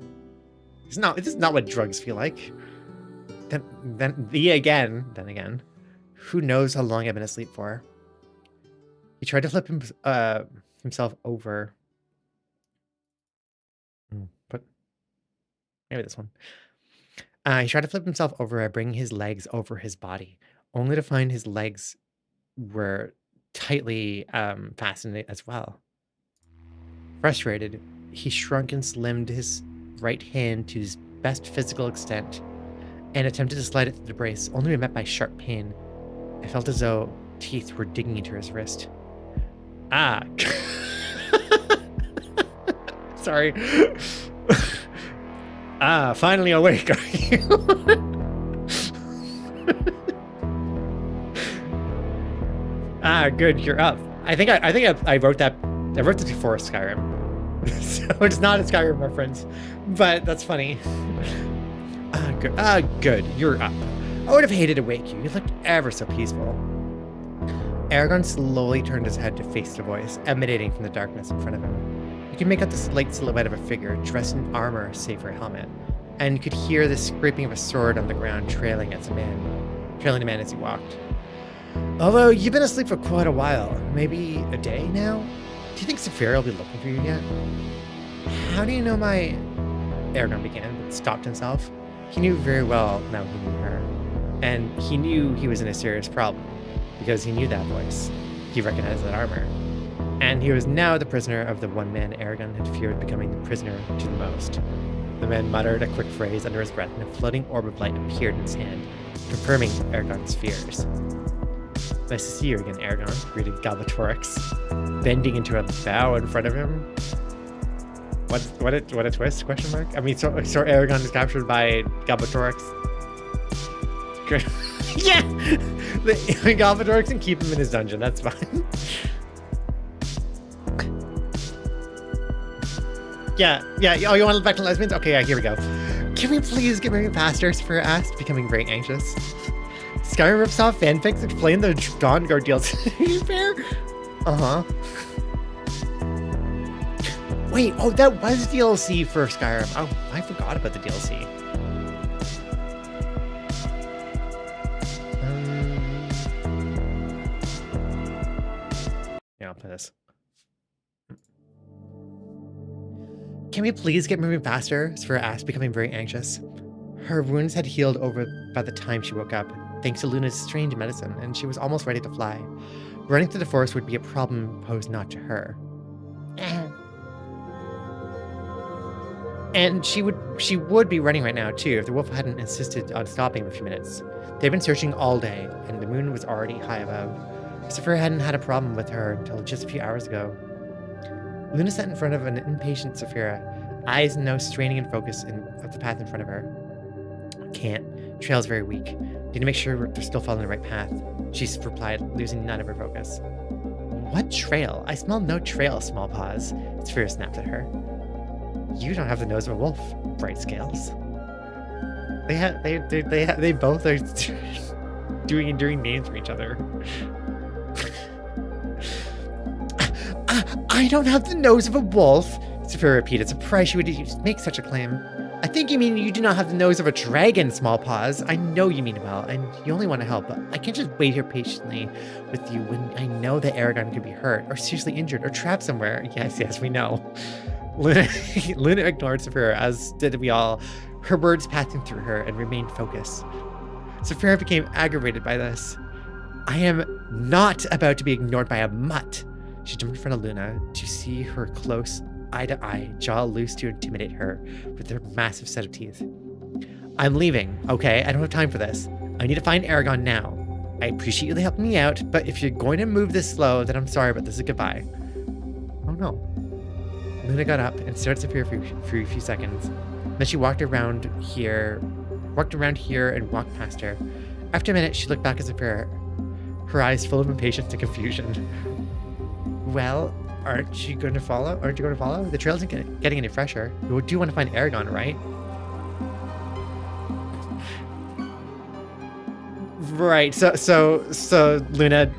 This is not what drugs feel like. Then again, who knows how long I've been asleep for? He tried to flip himself over. But maybe this one. He tried to flip himself over by bringing his legs over his body, only to find his legs were tightly fastened as well. Frustrated, he shrunk and slimmed his right hand to his best physical extent and attempted to slide it through the brace, only to be met by sharp pain. I felt as though teeth were digging into his wrist. Ah. Sorry. Finally awake, are you? Good, you're up. I think I wrote that. I wrote this before Skyrim, so it's not a Skyrim reference, but that's funny. Good, you're up. I would have hated to wake you. You looked ever so peaceful. Eragon slowly turned his head to face the voice emanating from the darkness in front of him. You could make out the slight silhouette of a figure dressed in armor save for a helmet, and you could hear the scraping of a sword on the ground trailing the man as he walked. Although you've been asleep for quite a while, maybe a day now? Do you think Saphira will be looking for you yet? How do you know my... Eragon began, but stopped himself. He knew very well now he knew her, and he knew he was in a serious problem, because he knew that voice. He recognized that armor. And he was now the prisoner of the one man Eragon had feared becoming the prisoner to the most. The man muttered a quick phrase under his breath, and a floating orb of light appeared in his hand, confirming Eragon's fears. Nice to see you again, Eragon, greeted Galbatorix, bending into a bow in front of him. What a twist? Question mark. I mean, so Eragon is captured by Galbatorix. Yeah, the Galbatorix can keep him in his dungeon. That's fine. Yeah. Oh, you want to look back to lesbians? Okay, yeah, here we go. Can we please get moving faster? Saphira asked, becoming very anxious. Skyrim rips off fanfics explain the Dawn Guard DLC fair? Uh-huh. Wait, oh, that was DLC for Skyrim. Oh, I forgot about the DLC. Yeah, I'll play this. Can we please get moving faster? Saphira asked, becoming very anxious. Her wounds had healed over by the time she woke up, thanks to Luna's strange medicine, and she was almost ready to fly. Running through the forest would be a problem posed not to her. And she would be running right now, too, if the wolf hadn't insisted on stopping for a few minutes. They'd been searching all day, and the moon was already high above. Saphira hadn't had a problem with her until just a few hours ago. Luna sat in front of an impatient Saphira, eyes and nose straining in focus of the path in front of her. Can't. Trail's very weak. Need to make sure they're still following the right path. She replied, losing none of her focus. What trail? I smell no trail, Small Paws. Saphira snapped at her. You don't have the nose of a wolf, Bright Scales. They both are doing endearing names for each other. I don't have the nose of a wolf, Saphira repeated, surprised she would make such a claim. I think you mean you do not have the nose of a dragon, Small Paws. I know you mean well, and you only want to help, but I can't just wait here patiently with you when I know that Eragon could be hurt, or seriously injured, or trapped somewhere. Yes, we know. Luna ignored Saphira, as did we all, her words passing through her, and remained focused. Saphira became aggravated by this. I am not about to be ignored by a mutt. She jumped in front of Luna to see her close, eye-to-eye, jaw loose to intimidate her with their massive set of teeth. I'm leaving, okay? I don't have time for this. I need to find Eragon now. I appreciate you helping me out, but if you're going to move this slow, then I'm sorry, but this is goodbye. Oh no. Luna got up and stared at Saphira for a few seconds. Then she walked around here and walked past her. After a minute, she looked back at Saphira, her eyes full of impatience and confusion. Well, aren't you going to follow? The trail isn't getting any fresher. You do want to find Eragon, right? Right. So Luna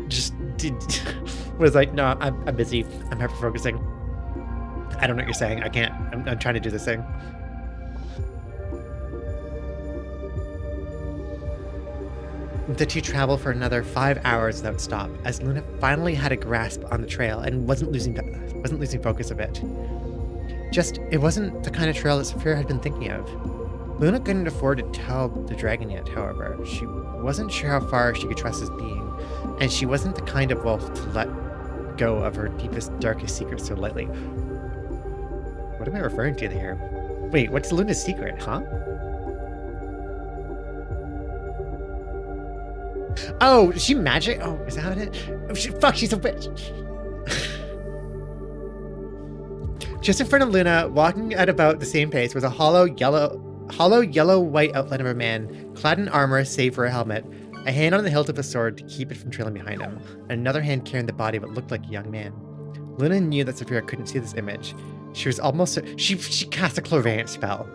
just was like, no, I'm busy. I'm hyper focusing. I don't know what you're saying. I can't. I'm trying to do this thing. The two travel for another 5 hours without stop, as Luna finally had a grasp on the trail and wasn't losing focus of it. Just, it wasn't the kind of trail that Saphira had been thinking of. Luna couldn't afford to tell the dragon yet, however. She wasn't sure how far she could trust his being, and she wasn't the kind of wolf to let go of her deepest, darkest secrets so lightly. What am I referring to here? Wait, what's Luna's secret, huh? Oh, is she magic? Oh, is that it? Oh, fuck, she's a witch. Just in front of Luna, walking at about the same pace, was a hollow yellow-white outline of a man, clad in armor save for a helmet, a hand on the hilt of a sword to keep it from trailing behind him, and another hand carrying the body of what looked like a young man. Luna knew that Saphira couldn't see this image. She was almost... She cast a clairvoyant spell.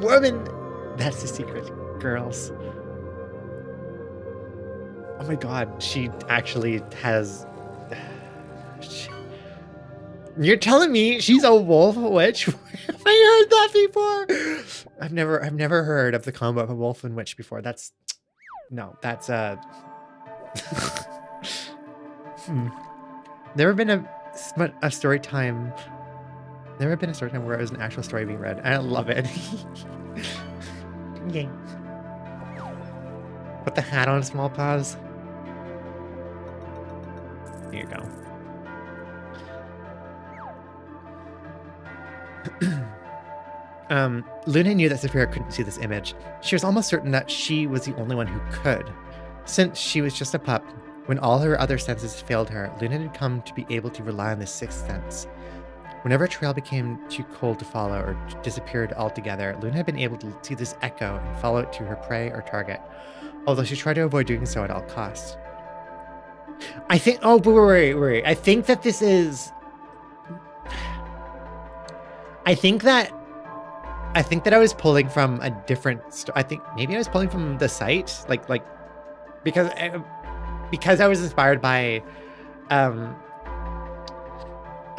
Woman! That's the secret, girls. Oh my god, she actually has... You're telling me she's a wolf witch? Have I heard that before? I've never heard of the combo of a wolf and witch before. That's Never been a story time. Never been a story time where it was an actual story being read. I love it. Yay. Put the hat on, small paws. Here you go. Luna knew that Saphira couldn't see this image. She was almost certain that she was the only one who could. Since she was just a pup, when all her other senses failed her, Luna had come to be able to rely on this sixth sense. Whenever a trail became too cold to follow or disappeared altogether, Luna had been able to see this echo and follow it to her prey or target, although she tried to avoid doing so at all costs. I think... Oh, wait. I think that this is... I think that I was pulling from a different... I think maybe I was pulling from the site, because I was inspired by,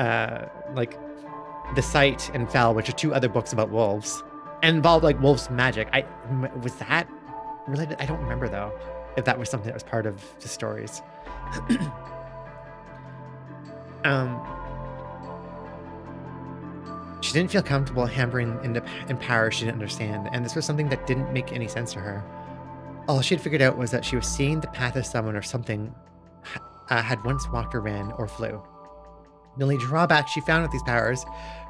The Sight and Fell, which are two other books about wolves, and involved like wolves magic. Was that related? I don't remember though, if that was something that was part of the stories. She didn't feel comfortable hampering in power she didn't understand, and this was something that didn't make any sense to her. All she had figured out was that she was seeing the path of someone or something had once walked or ran or flew. The only drawback she found with these powers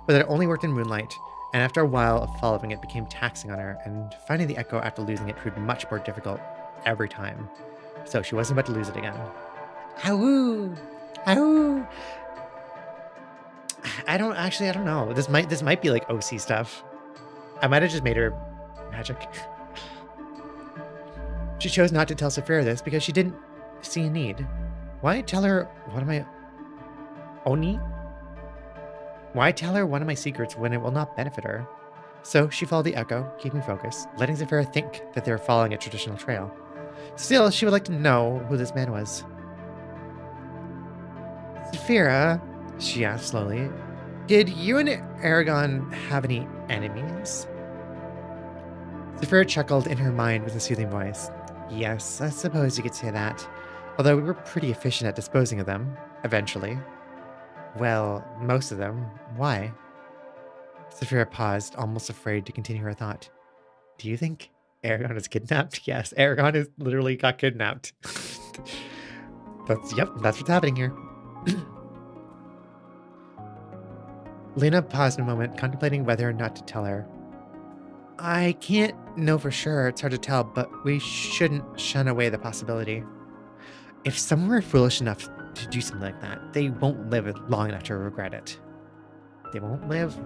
was that it only worked in moonlight, and after a while of following it became taxing on her, and finding the echo after losing it proved much more difficult every time. So she wasn't about to lose it again. Ahoo! Ahoo! I don't know. This might be like OC stuff. I might have just made her magic. She chose not to tell Saphira this because she didn't see a need. Why tell her one of my Oni? Why tell her one of my secrets when it will not benefit her? So she followed the echo, keeping focus, letting Saphira think that they were following a traditional trail. Still, she would like to know who this man was. Saphira, she asked slowly, did you and Eragon have any enemies? Saphira chuckled in her mind with a soothing voice. Yes, I suppose you could say that. Although we were pretty efficient at disposing of them, eventually. Well, most of them. Why? Saphira paused, almost afraid to continue her thought. Do you think Eragon is kidnapped? Yes, Eragon is literally got kidnapped. That's what's happening here. Luna paused a moment, contemplating whether or not to tell her. I can't know for sure, it's hard to tell, but we shouldn't shun away the possibility. If someone were foolish enough to do something like that, they won't live long enough to regret it. They won't live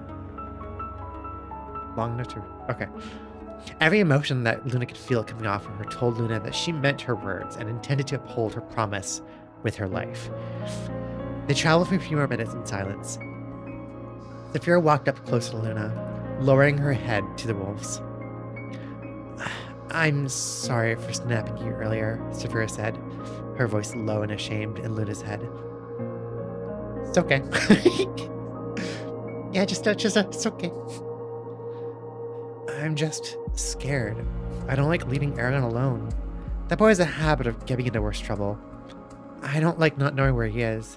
long enough to... Okay. Every emotion that Luna could feel coming off of her told Luna that she meant her words and intended to uphold her promise with her life. They traveled for a few more minutes in silence. Saphira walked up close to Luna, lowering her head to the wolves. I'm sorry for snapping you earlier, Saphira said, her voice low and ashamed in Luna's head. It's okay. Yeah, it's okay. I'm just scared. I don't like leaving Eragon alone. That boy has a habit of getting into worse trouble. I don't like not knowing where he is.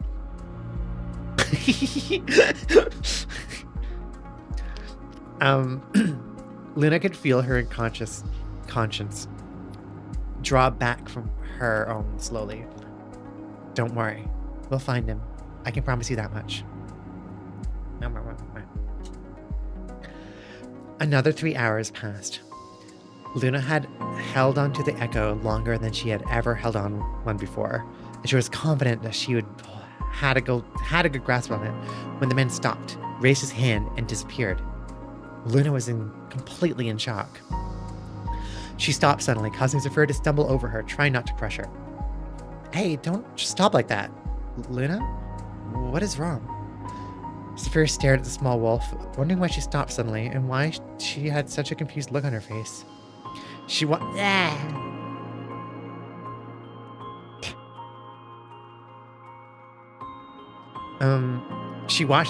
Luna could feel her unconscious conscience draw back from her own slowly. Don't worry. We'll find him. I can promise you that much. Another 3 hours passed. Luna had held on to the echo longer than she had ever held on one before, and she was confident that she had a good grasp on it when the man stopped, raised his hand, and disappeared. Luna was completely in shock. She stopped suddenly, causing Saphira to stumble over her, trying not to crush her. Hey, don't just stop like that. Luna? What is wrong? Saphira stared at the small wolf, wondering why she stopped suddenly and why she had such a confused look on her face. She watched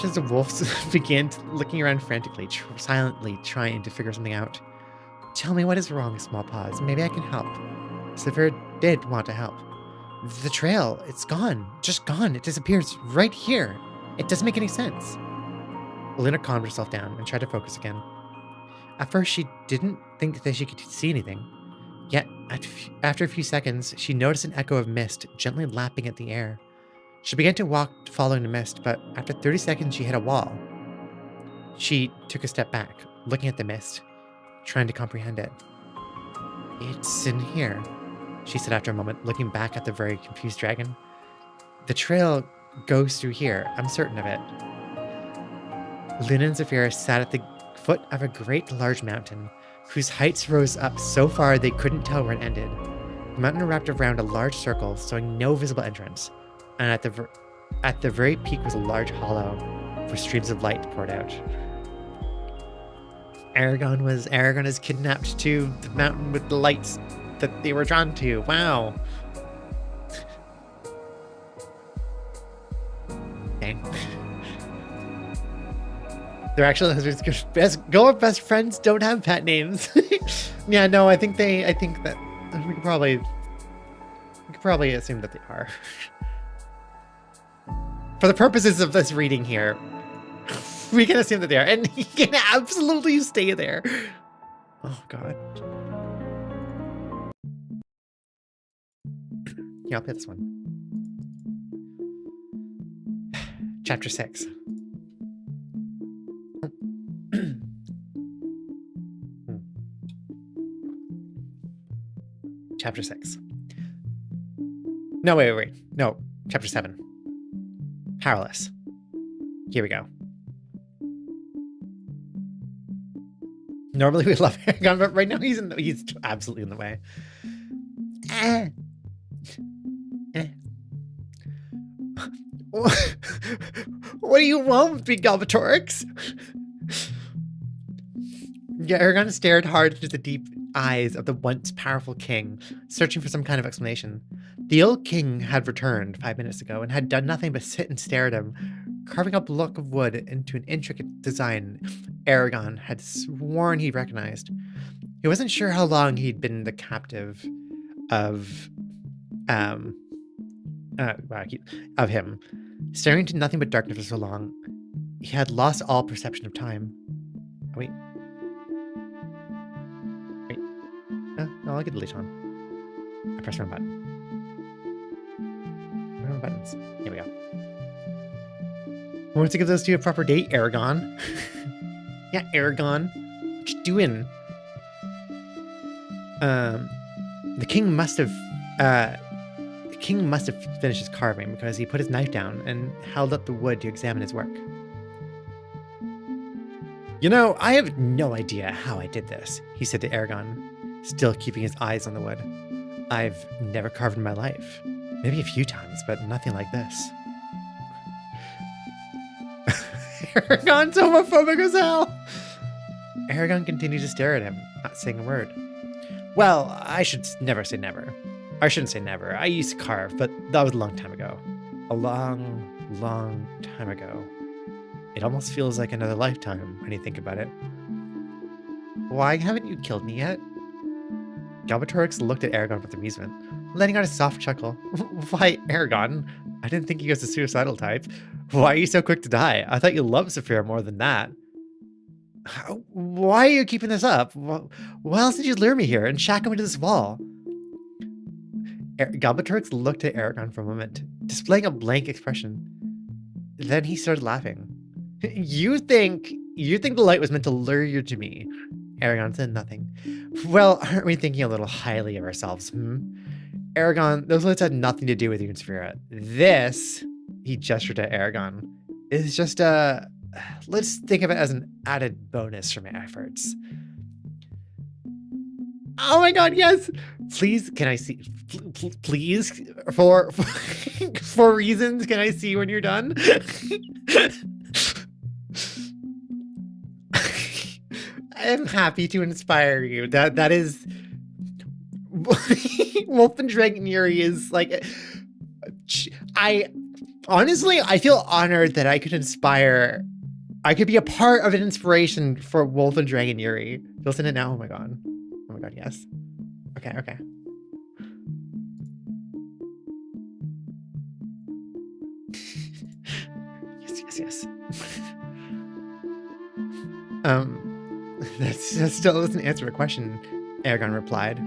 as the wolves began looking around frantically, silently trying to figure something out. Tell me what is wrong, Small Paws. Maybe I can help. Saphira did want to help. The trail, it's gone. Just gone. It disappears right here. It doesn't make any sense. Luna calmed herself down and tried to focus again. At first, she didn't think that she could see anything. Yet, after a few seconds, she noticed an echo of mist gently lapping at the air. She began to walk following the mist, but after 30 seconds, she hit a wall. She took a step back, looking at the mist, trying to comprehend it. It's in here, she said after a moment, looking back at the very confused dragon. The trail goes through here, I'm certain of it. Luna and Saphira sat at the foot of a great large mountain, whose heights rose up so far they couldn't tell where it ended. The mountain wrapped around a large circle, showing no visible entrance, and at the very peak was a large hollow, where streams of light poured out. Eragon is kidnapped to the mountain with the lights that they were drawn to. Wow. Okay. They're actually best friends don't have pet names. Yeah, no, I think that we could probably assume that they are. For the purposes of this reading here, we can assume that they are, and he can absolutely stay there. Oh god. Yeah, I'll play this one. Chapter 6. Chapter 6. No, wait. No, Chapter 7. Powerless. Here we go. Normally we love Eragon, but right now he's absolutely in the way. What do you want with me, Galbatorix? Yeah, Eragon stared hard into the deep eyes of the once powerful king, searching for some kind of explanation. The old king had returned 5 minutes ago and had done nothing but sit and stare at him, carving a block of wood into an intricate design Eragon had sworn he recognized. He wasn't sure how long he'd been the captive of him, staring into nothing but darkness for so long. He had lost all perception of time. Oh, wait. No, I'll get the leash on. I pressed the wrong button. Wrong buttons. Here we go. I want to give those two a proper date, Eragon. Yeah, Eragon. What you doing? The king must have finished his carving because he put his knife down and held up the wood to examine his work. You know, I have no idea how I did this, he said to Eragon, still keeping his eyes on the wood. I've never carved in my life. Maybe a few times, but nothing like this. Eragon's homophobic as hell. Eragon continued to stare at him, not saying a word. Well, I should never say never. I shouldn't say never. I used to carve, but that was a long time ago. A long, long time ago. It almost feels like another lifetime when you think about it. Why haven't you killed me yet? Galbatorix looked at Eragon with amusement, letting out a soft chuckle. Why, Eragon? I didn't think you was a suicidal type. Why are you so quick to die? I thought you loved Saphira more than that. Why are you keeping this up? Why else did you lure me here and shackle me to this wall? Galbatorix looked at Eragon for a moment, displaying a blank expression. Then he started laughing. You think the light was meant to lure you to me? Eragon said nothing. Well, aren't we thinking a little highly of ourselves, Eragon, those lights had nothing to do with you and Saphira. This, he gestured at Eragon, is just let's think of it as an added bonus for my efforts. Oh my god, yes! Please, can I see, please, for reasons, can I see when you're done? I'm happy to inspire you. That is... Wolf and Dragon Yuri is like... Honestly, I feel honored that I could inspire... I could be a part of an inspiration for Wolf and Dragon Yuri. Listen to it now. Oh my god. Oh my god, yes. Okay. Yes. That still doesn't answer a question, Eragon replied.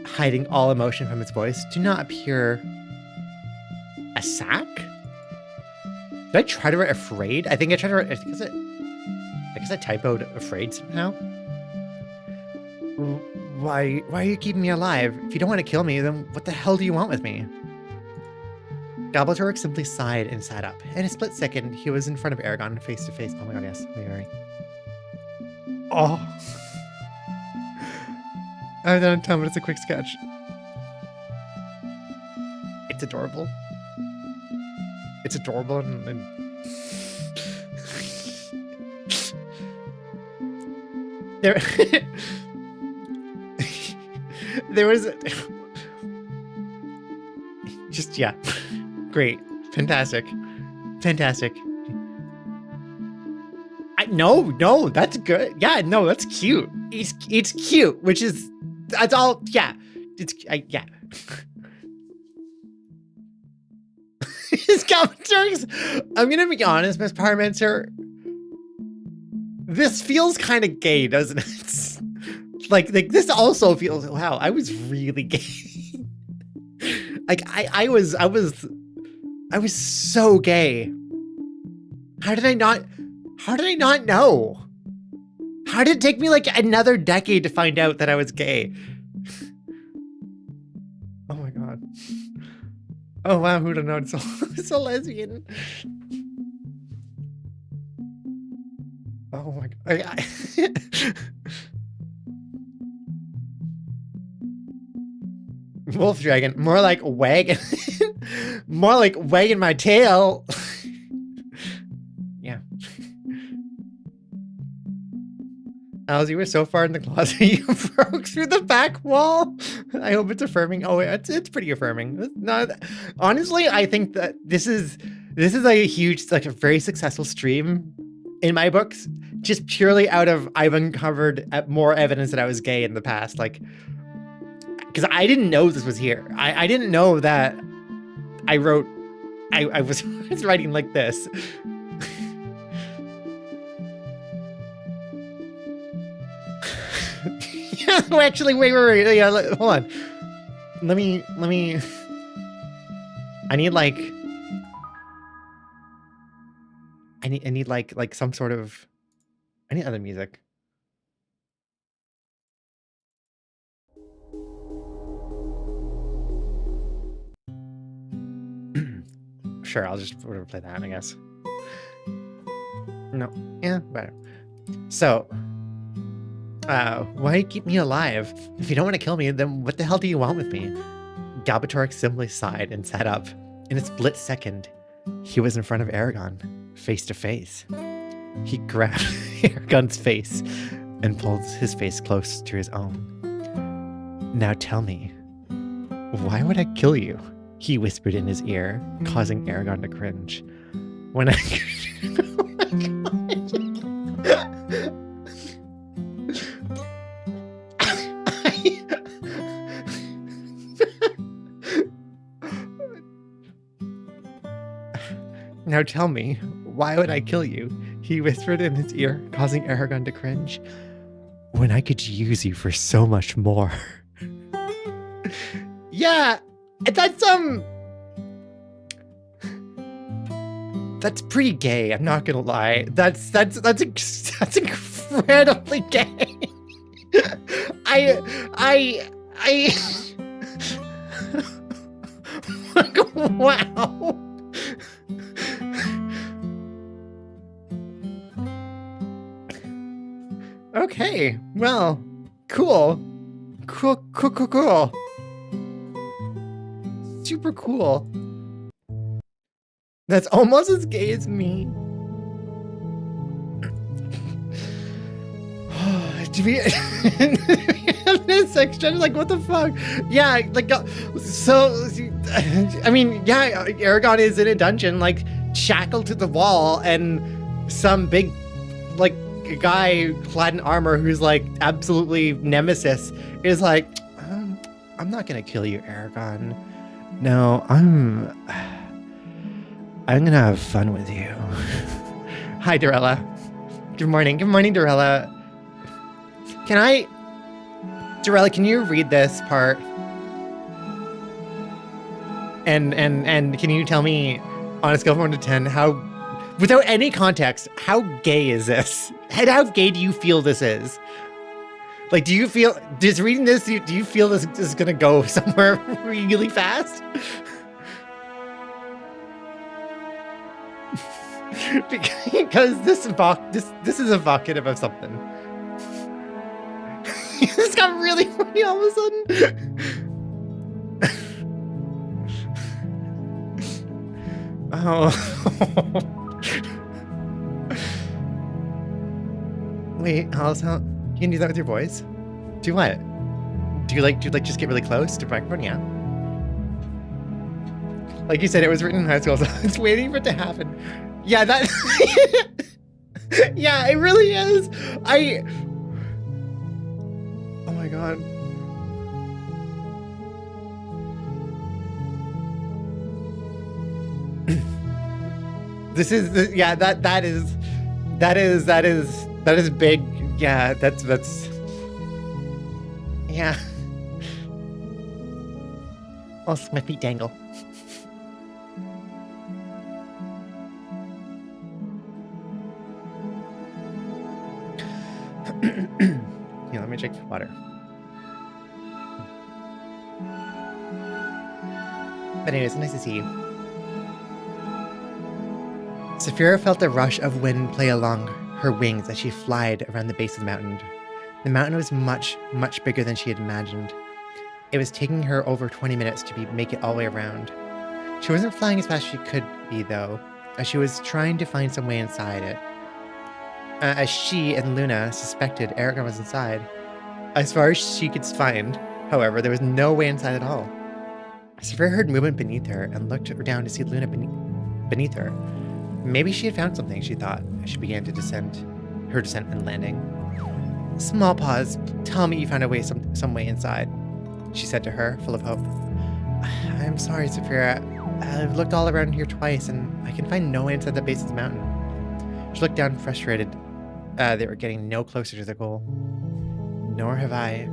Hiding all emotion from its voice. Do not appear a sack? Did I try to write afraid? I think I tried to write, I guess I typoed afraid somehow. Why are you keeping me alive? If you don't want to kill me, then what the hell do you want with me? Galbatorix simply sighed and sat up. In a split second, he was in front of Eragon, face to face. Oh my god, yes. Oh. I've done a ton, but it's a quick sketch. It's adorable. It's adorable and there was just, yeah. Great. Fantastic. No, that's good. Yeah, no, that's cute. It's cute, which is, that's all, yeah. Yeah. I'm gonna be honest, Miss Parmenter. This feels kind of gay, doesn't it? like this also feels, wow, I was really gay. Like I was so gay. How did I not know? How did it take me like another decade to find out that I was gay? Oh my god. Oh wow, who'd have known? It's a lesbian. Oh my god. Wolf dragon, more like wagging. More like wagging my tail. Yeah. Alice, you were so far in the closet you broke through the back wall. I hope it's affirming. Oh, it's pretty affirming. Not, honestly, I think that this is like a huge, like a very successful stream in my books, just purely out of I've uncovered more evidence that I was gay in the past. Like, because I didn't know this was here. I didn't know that I was writing like this. Yeah, actually, wait. Yeah, hold on. Let me. I need like some sort of. I need other music. Sure, I'll just play that, I guess. No, yeah, better. So, why keep me alive? If you don't want to kill me, then what the hell do you want with me? Galbatorix simply sighed and sat up. In a split second, he was in front of Eragon, face to face. He grabbed Eragon's face, and pulled his face close to his own. Now tell me, why would I kill you? He whispered in his ear, causing Eragon to cringe. When I... Now tell me, why would I kill you? He whispered in his ear, causing Eragon to cringe. When I could use you for so much more. Yeah, that's pretty gay. I'm not gonna lie. That's incredibly gay. Wow. Okay, well, cool. Cool. Super cool. That's almost as gay as me. To be this section, like, what the fuck? Yeah, like, so, I mean, yeah, Eragon is in a dungeon, like, shackled to the wall, and some big, like, guy clad in armor who's, like, absolutely nemesis is like, I'm not gonna kill you, Eragon. No, I'm gonna have fun with you. Hi, Dorella. Good morning, Dorella. Dorella, can you read this part? And can you tell me, on a scale from 1 to 10, how, without any context, how gay is this? And how gay do you feel this is? Like, do you feel, just reading this, do you feel this is gonna go somewhere really fast? Because this is evocative of something. This got really funny all of a sudden. Oh. Wait, how you can do that with your voice? Do what? Do you like just get really close to the microphone? Yeah. Like you said, it was written in high school, so it's waiting for it to happen. Yeah, that. Yeah, it really is. Oh my god. This is yeah. That is big. Yeah, that's yeah. Also, my feet dangle. Yeah, let me drink water. But anyways, nice to see you. Saphira felt a rush of wind play along her wings as she flied around the base of the mountain. The mountain was much, much bigger than she had imagined. It was taking her over 20 minutes to make it all the way around. She wasn't flying as fast as she could be, though, as she was trying to find some way inside it. As she and Luna suspected Eragon was inside. As far as she could find, however, there was no way inside at all. Saphira heard movement beneath her and looked down to see Luna beneath her. Maybe she had found something, she thought, as she began to her descent and landing. Small paws, tell me you found a way, some way inside, she said to her, full of hope. I'm sorry, Saphira. I've looked all around here twice, and I can find no way inside the base of the mountain. She looked down, frustrated. They were getting no closer to their goal. Nor have I.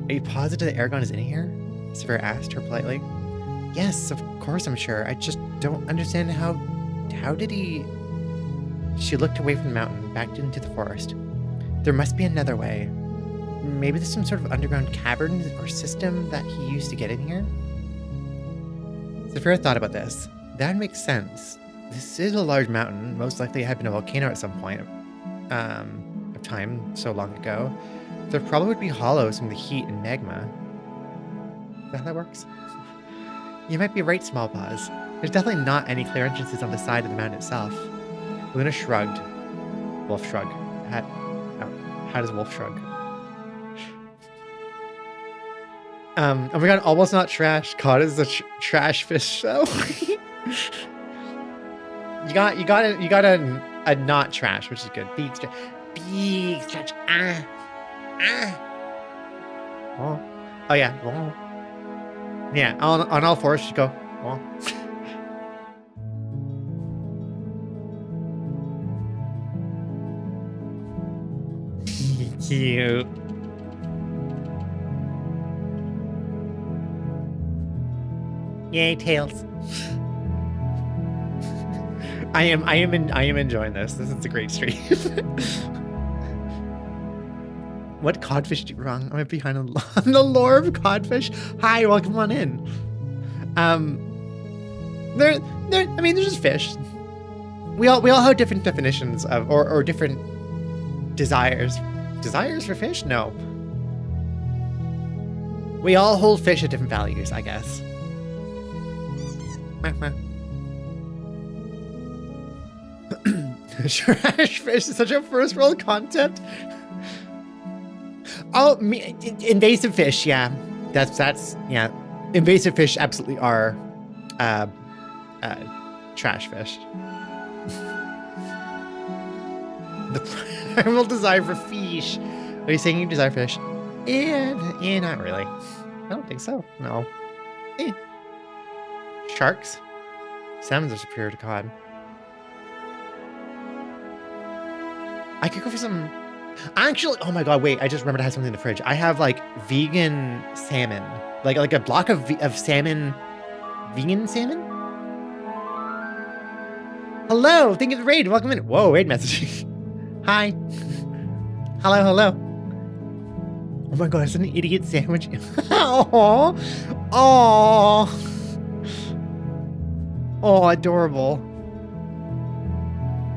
Are you positive that Eragon is in here? Saphira asked her politely. Yes, of course I'm sure. I just don't understand how did he... She looked away from the mountain, back into the forest. There must be another way. Maybe there's some sort of underground cavern or system that he used to get in here? Saphira thought about this. That makes sense. This is a large mountain. Most likely it had been a volcano at some point of time, so long ago. There probably would be hollows from the heat and magma. Is that how that works? You might be right, Smallpaws. There's definitely not any clear entrances on the side of the mountain itself. Luna shrugged. Wolf shrugged. How does wolf shrug? Oh my god, almost not trash. Cod is the trash fish though. you got a not trash, which is good. Big stretch. Oh yeah. Yeah, on all fours, just go. Cute. Yay, tails. I am enjoying this. This is a great stream. What codfish do wrong? I'm behind on the lore of codfish. Hi, welcome on in. They're just fish. We all have different definitions of or different desires. Desires for fish? No. We all hold fish at different values, I guess. Trash fish is such a first world concept. Oh, invasive fish, yeah. That's yeah. Invasive fish absolutely are trash fish. The primal desire for fish. Are you saying you desire fish? Yeah, not really. I don't think so. No. Sharks? Salmons are superior to cod. I could go for some... Actually, oh my god, wait, I just remembered I had something in the fridge. I have, like, vegan salmon. Like a block of salmon... Vegan salmon? Hello, thank you for the raid. Welcome in. Whoa, raid messaging. Hi. Hello. Oh my god, it's an idiot sandwich. Oh, adorable.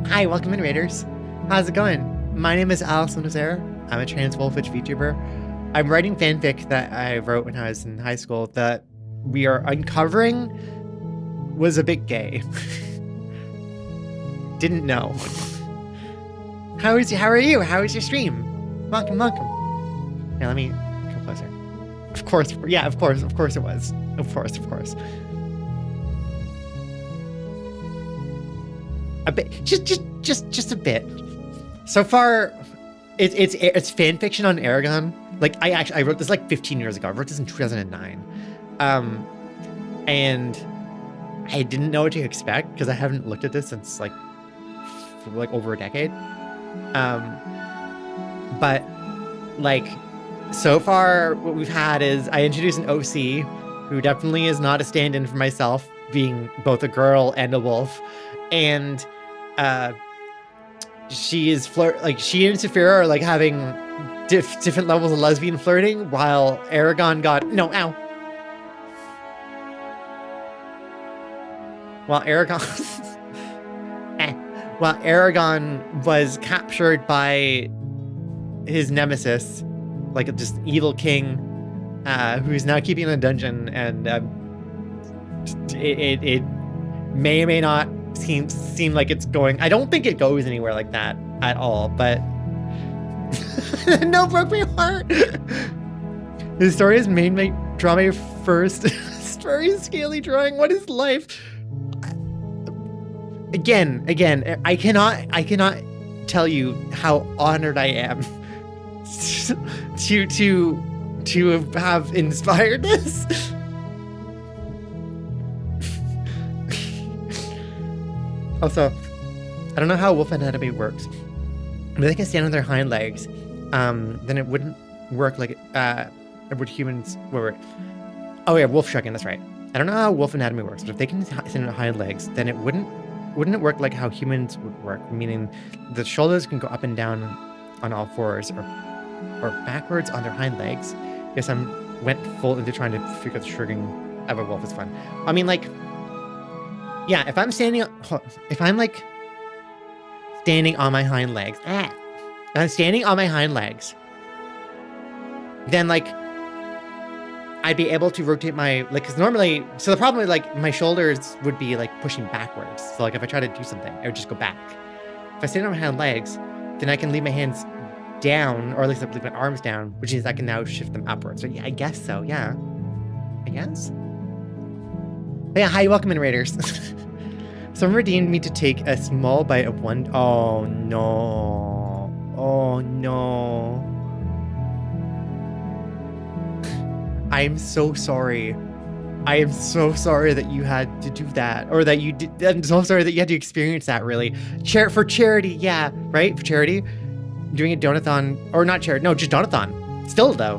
Hi, welcome in, raiders. How's it going? My name is Lunazera. I'm a trans wolfish VTuber. I'm writing fanfic that I wrote when I was in high school that we are uncovering was a bit gay. Didn't know. How are you? How is your stream? Welcome. Yeah, let me come closer. Of course it was. Of course. A bit, just a bit. So far, it's fan fiction on Eragon. Like I wrote this like 15 years ago. I wrote this in 2009, and I didn't know what to expect because I haven't looked at this since like for like over a decade. But like so far, what we've had is I introduced an OC who definitely is not a stand-in for myself, being both a girl and a wolf, and she and Saphira are like having different levels of lesbian flirting, while Eragon while Eragon was captured by his nemesis, like just evil king, who's now keeping in a dungeon, and it may or may not seem like it's going. I don't think it goes anywhere like that at all, but no, broke my heart. The story has made me draw my first very scaly drawing. What is life? Again, I cannot tell you how honored I am to have inspired this. Also, I don't know how wolf anatomy works. If they can stand on their hind legs, then it wouldn't work like would humans. Oh yeah, wolf shrugging. That's right. I don't know how wolf anatomy works, but if they can stand on hind legs, then it wouldn't it work like how humans would work? Meaning, the shoulders can go up and down on all fours, or backwards on their hind legs. Yes, I went full into trying to figure out the shrugging of a wolf is fun. I mean, like, yeah, if I'm like standing on my hind legs, then like I'd be able to rotate my, like, because normally, so the problem is like my shoulders would be like pushing backwards. So like if I try to do something, I would just go back. If I stand on my hind legs, then I can leave my hands down, or at least I believe my arms down, which means I can now shift them upwards. So yeah, I guess so. Yeah, I guess. But yeah, hi, welcome in, Raiders. Someone redeemed me to take a small bite of one. Oh no! Oh no! I am so sorry. I am so sorry that you had to do that, or that you did. I'm so sorry that you had to experience that. Really, for charity, yeah, right, for charity. Doing a donathon, or not charity, no, just donathon. Still though,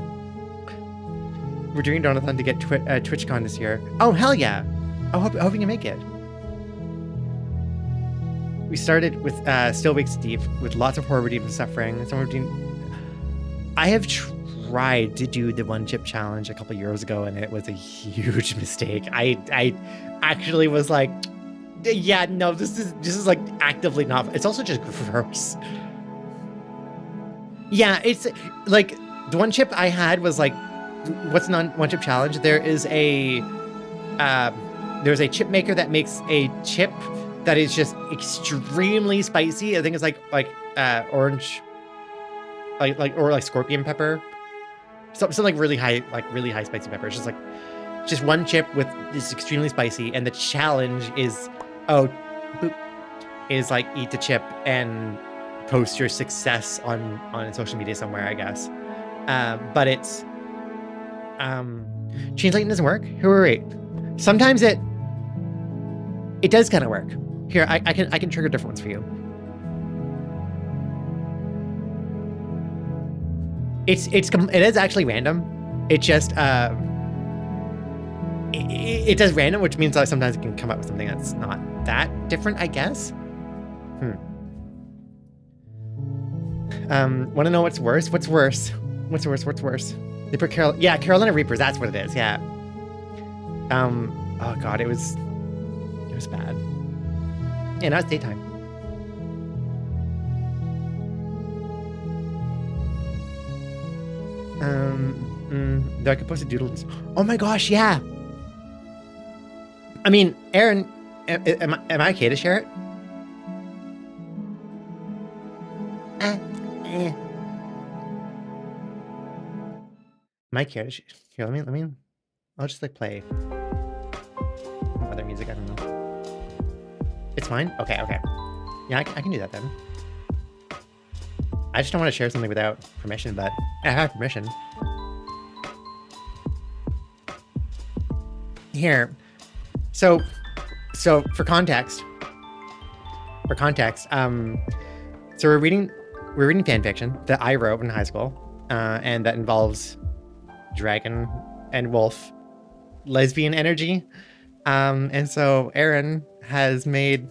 we're doing a donathon to get TwitchCon this year. Oh hell yeah! I hope you can make it. We started with Still Wakes Steve with lots of horror redeemed and suffering. I have tried to do the one chip challenge a couple years ago, and it was a huge mistake. I actually was like, yeah, no, this is like actively not. It's also just gross. Yeah, it's like the one chip I had was like, what's one chip challenge? There's a chip maker that makes a chip that is just extremely spicy. I think it's like orange, like scorpion pepper, something like really high spicy pepper. It's just one chip with this extremely spicy, and the challenge is like eat the chip and post your success on social media somewhere, I guess. But it's change lighting doesn't work. Wait. Sometimes it does kind of work. Here, I can trigger different ones for you. It is actually random. It just it does random, which means that sometimes it can come up with something that's not that different, I guess. Want to know what's worse? What's worse? They put Carolina Reapers. That's what it is. Yeah. Oh god, it was bad. Yeah, now it's daytime. Though I could post a doodle. Oh my gosh, yeah. I mean, Aaron, am I okay to share it? Am I okay to share? Here, let me. I'll just like play other music. I don't know. It's fine? Okay. Yeah, I can do that then. I just don't want to share something without permission, but I have permission. Here. So for context, so we're reading fan fiction that I wrote in high school, and that involves dragon and wolf lesbian energy. And so Aaron has been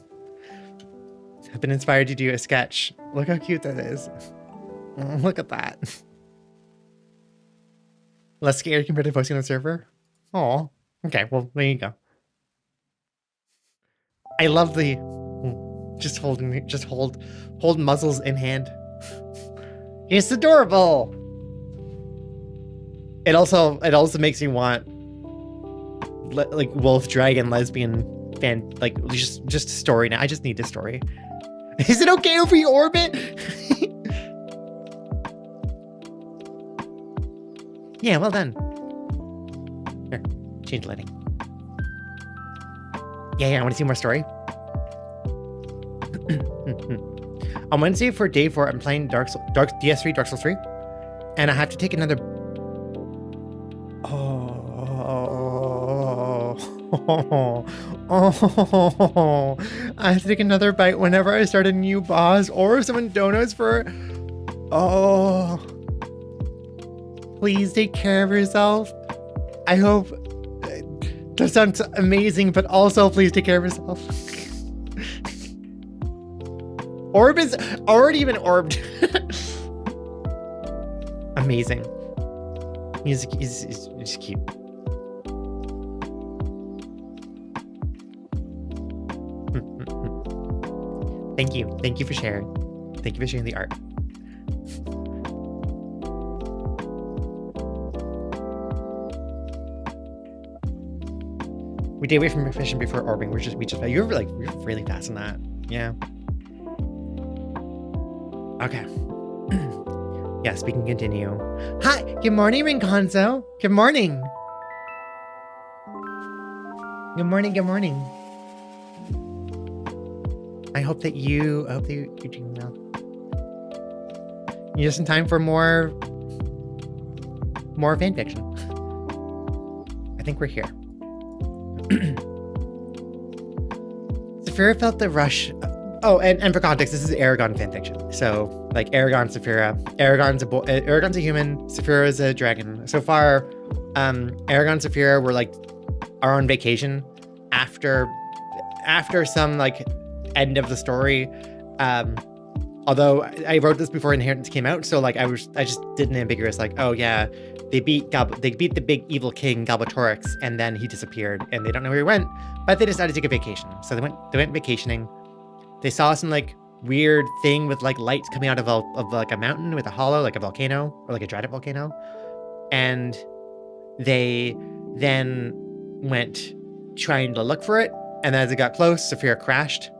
inspired to do a sketch. Look how cute that is. Look at that. Less scared compared to posting on the server. Oh, okay. Well, there you go. I love the hold muzzles in hand. It's adorable. It also makes me want like wolf dragon lesbian fan, like just a story now. I just need a story. Is it okay over your orbit? Yeah, well done. Here, change lighting. Yeah, I want to see more story. On Wednesday for day 4, I'm playing DS3 Dark Souls 3, and I have to take another. I have to take another bite whenever I start a new boss or if someone donates for. Please take care of yourself. I hope. That sounds amazing, but also please take care of yourself. Orb is already been orbed. Amazing. He's cute. Thank you for sharing. Thank you for sharing the art. We did wait for proficient before orbing. We just you're really fast on that. Yeah. Okay. Yes, we can continue. Hi, good morning, Rinconzo. Good morning. Good morning, good morning. I hope that you're doing well. You're just in time for more fanfiction. I think we're here. Saphira felt the rush. Oh, and for context, this is Eragon fanfiction. So, like, Eragon, Saphira. Eragon's a human. Saphira is a dragon. So far, Eragon and Saphira are on vacation after some, like, end of the story. Although I wrote this before Inheritance came out, so, like, I just did an ambiguous, like, oh yeah, they beat the big evil king Galbatorix, and then he disappeared, and they don't know where he went, but they decided to take a vacation. So they went vacationing. They saw some, like, weird thing with, like, lights coming out of like a mountain with a hollow, like a volcano, or like a dried up volcano. And they then went trying to look for it. And as it got close, Saphira crashed.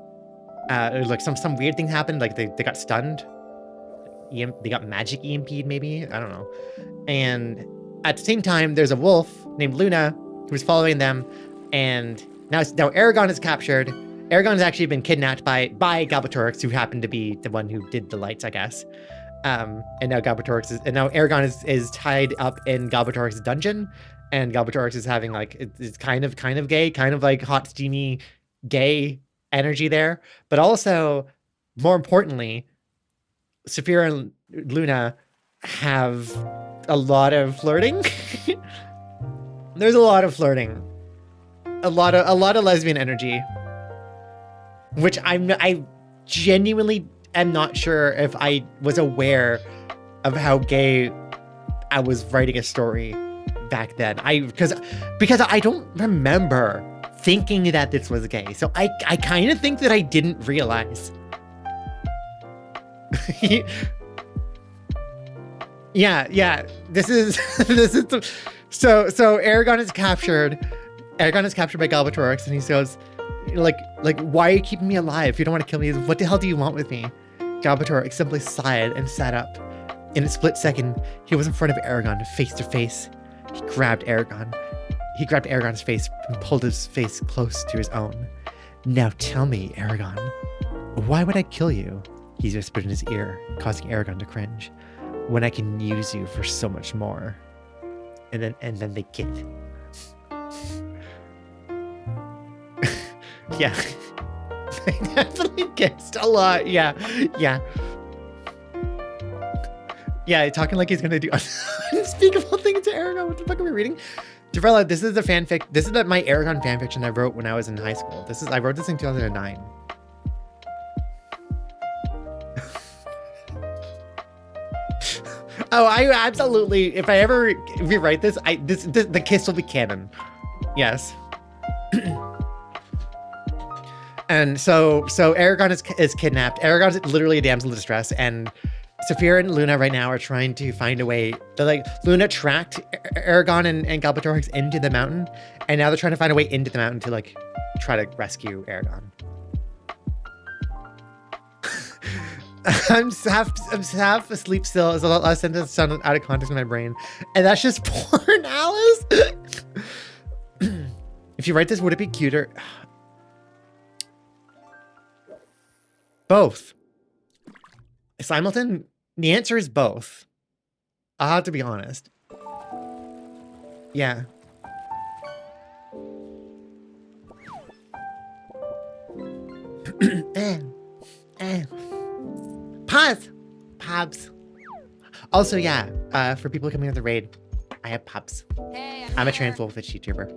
Like some weird thing happened. Like they got stunned. They got magic EMP'd maybe. I don't know. And at the same time, there's a wolf named Luna who's following them. And now Eragon is captured. Eragon has actually been kidnapped by Galbatorix, who happened to be the one who did the lights, I guess. And now Eragon is tied up in Galbatorix's dungeon, and Galbatorix is having, like, it's kind of gay, kind of like hot, steamy, gay energy there. But also, more importantly, Saphira and Luna have a lot of flirting. There's a lot of flirting, a lot of lesbian energy. Which I genuinely am not sure if I was aware of how gay I was writing a story back then. Because I don't remember thinking that this was gay. So I kind of think that I didn't realize. Yeah. This is so Eragon is captured. Eragon is captured by Galbatorix, and he goes, like, why are you keeping me alive? If you don't want to kill me, what the hell do you want with me? Galbatorix simply sighed and sat up. In a split second, he was in front of Eragon, face to face. He grabbed Eragon's face and pulled his face close to his own. Now tell me, Eragon, why would I kill you? He whispered in his ear, causing Eragon to cringe. When I can use you for so much more. And then they kiss. Yeah. They definitely kissed a lot. Yeah. Yeah, talking like he's gonna do unspeakable things to Eragon. What the fuck are we reading? Jarella, this is the fanfic. This is my Eragon fanfiction I wrote when I was in high school. I wrote this in 2009. Oh, I absolutely. If I ever rewrite this, the kiss will be canon. Yes. And so Eragon is kidnapped. Eragon's literally a damsel in distress, and Saphira and Luna right now are trying to find a way. Luna tracked Eragon and Galbatorix into the mountain, and now they're trying to find a way into the mountain to, like, try to rescue Eragon. I'm half asleep still. There's a lot less sentence sounded out of context in my brain, and that's just porn, Alice. If you write this, would it be cuter? Both. Simulton? The answer is both. I'll have to be honest. Yeah. Pause! Pubs. Also, yeah, for people coming on the raid, I have pubs. Hey, I'm a trans wolfish YouTuber.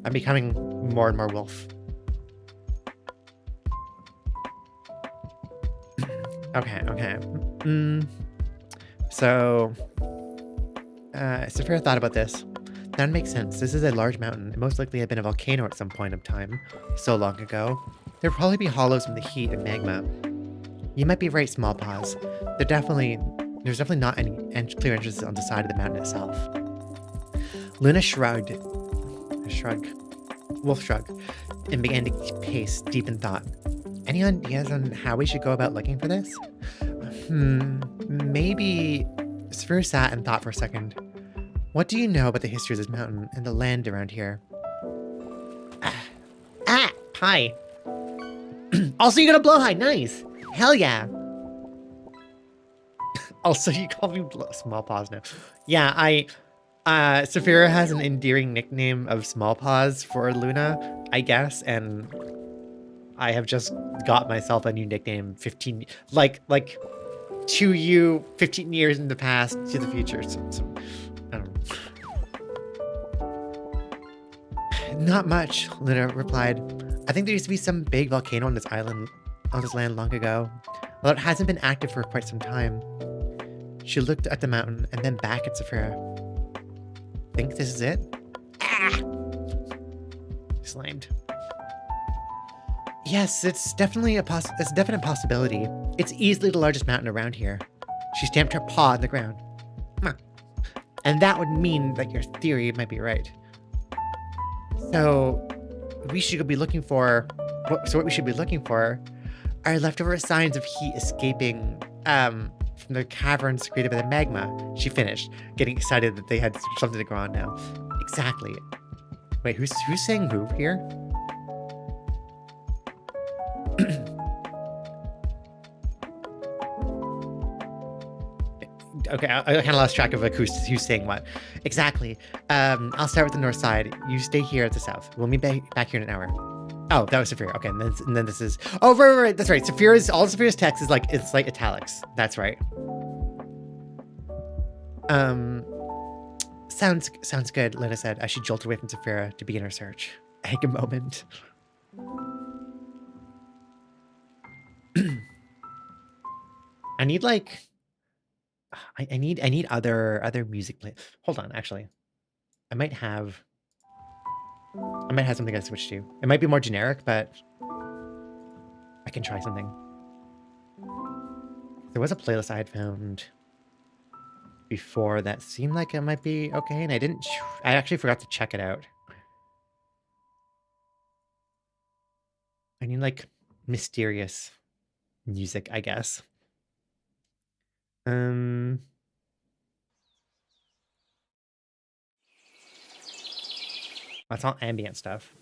I'm becoming more and more wolf. Okay. So, Saphira thought about this. That makes sense. This is a large mountain. It most likely had been a volcano at some point of time. So long ago. There'd probably be hollows from the heat and magma. You might be right, Small Paws. There's definitely not any clear entrances on the side of the mountain itself. Luna shrugged, and began to pace, deep in thought. Any ideas on how we should go about looking for this? Maybe Saphira sat and thought for a second. What do you know about the history of this mountain and the land around here? Hi. Also, you got a blowhide. Nice. Hell yeah. Also, you call me Small Paws now. Yeah, Saphira has an endearing nickname of Small Paws for Luna, I guess, and I have just got myself a new nickname 15 to you 15 years in the past to the future. So I don't know. Not much, Luna replied. I think there used to be some big volcano on this island, on this land long ago. Although it hasn't been active for quite some time. She looked at the mountain and then back at Saphira. Think this is it? Slimed. Yes, it's definitely it's a definite possibility. It's easily the largest mountain around here. She stamped her paw on the ground. And that would mean that your theory might be right. So we should be looking for what we should be looking for are leftover signs of heat escaping from the caverns created by the magma. She finished, getting excited that they had something to go on now. Exactly. Wait, who's saying who here? Okay, I kind of lost track of like who's saying what. Exactly. I'll start with the north side. You stay here at the south. We'll meet back here in an hour. Oh, that was Saphira. Okay, and then this is... Oh, right. That's right. All Saphira's text is like, it's like italics. That's right. Sounds good, Luna said as she jolted away from Saphira to begin her search. Take a moment. I need like... I need other music play. Hold on, actually. I might have something I switch to. It might be more generic, but I can try something. There was a playlist I had found before that seemed like it might be okay, and I actually forgot to check it out. I need like mysterious music, I guess. That's all ambient stuff.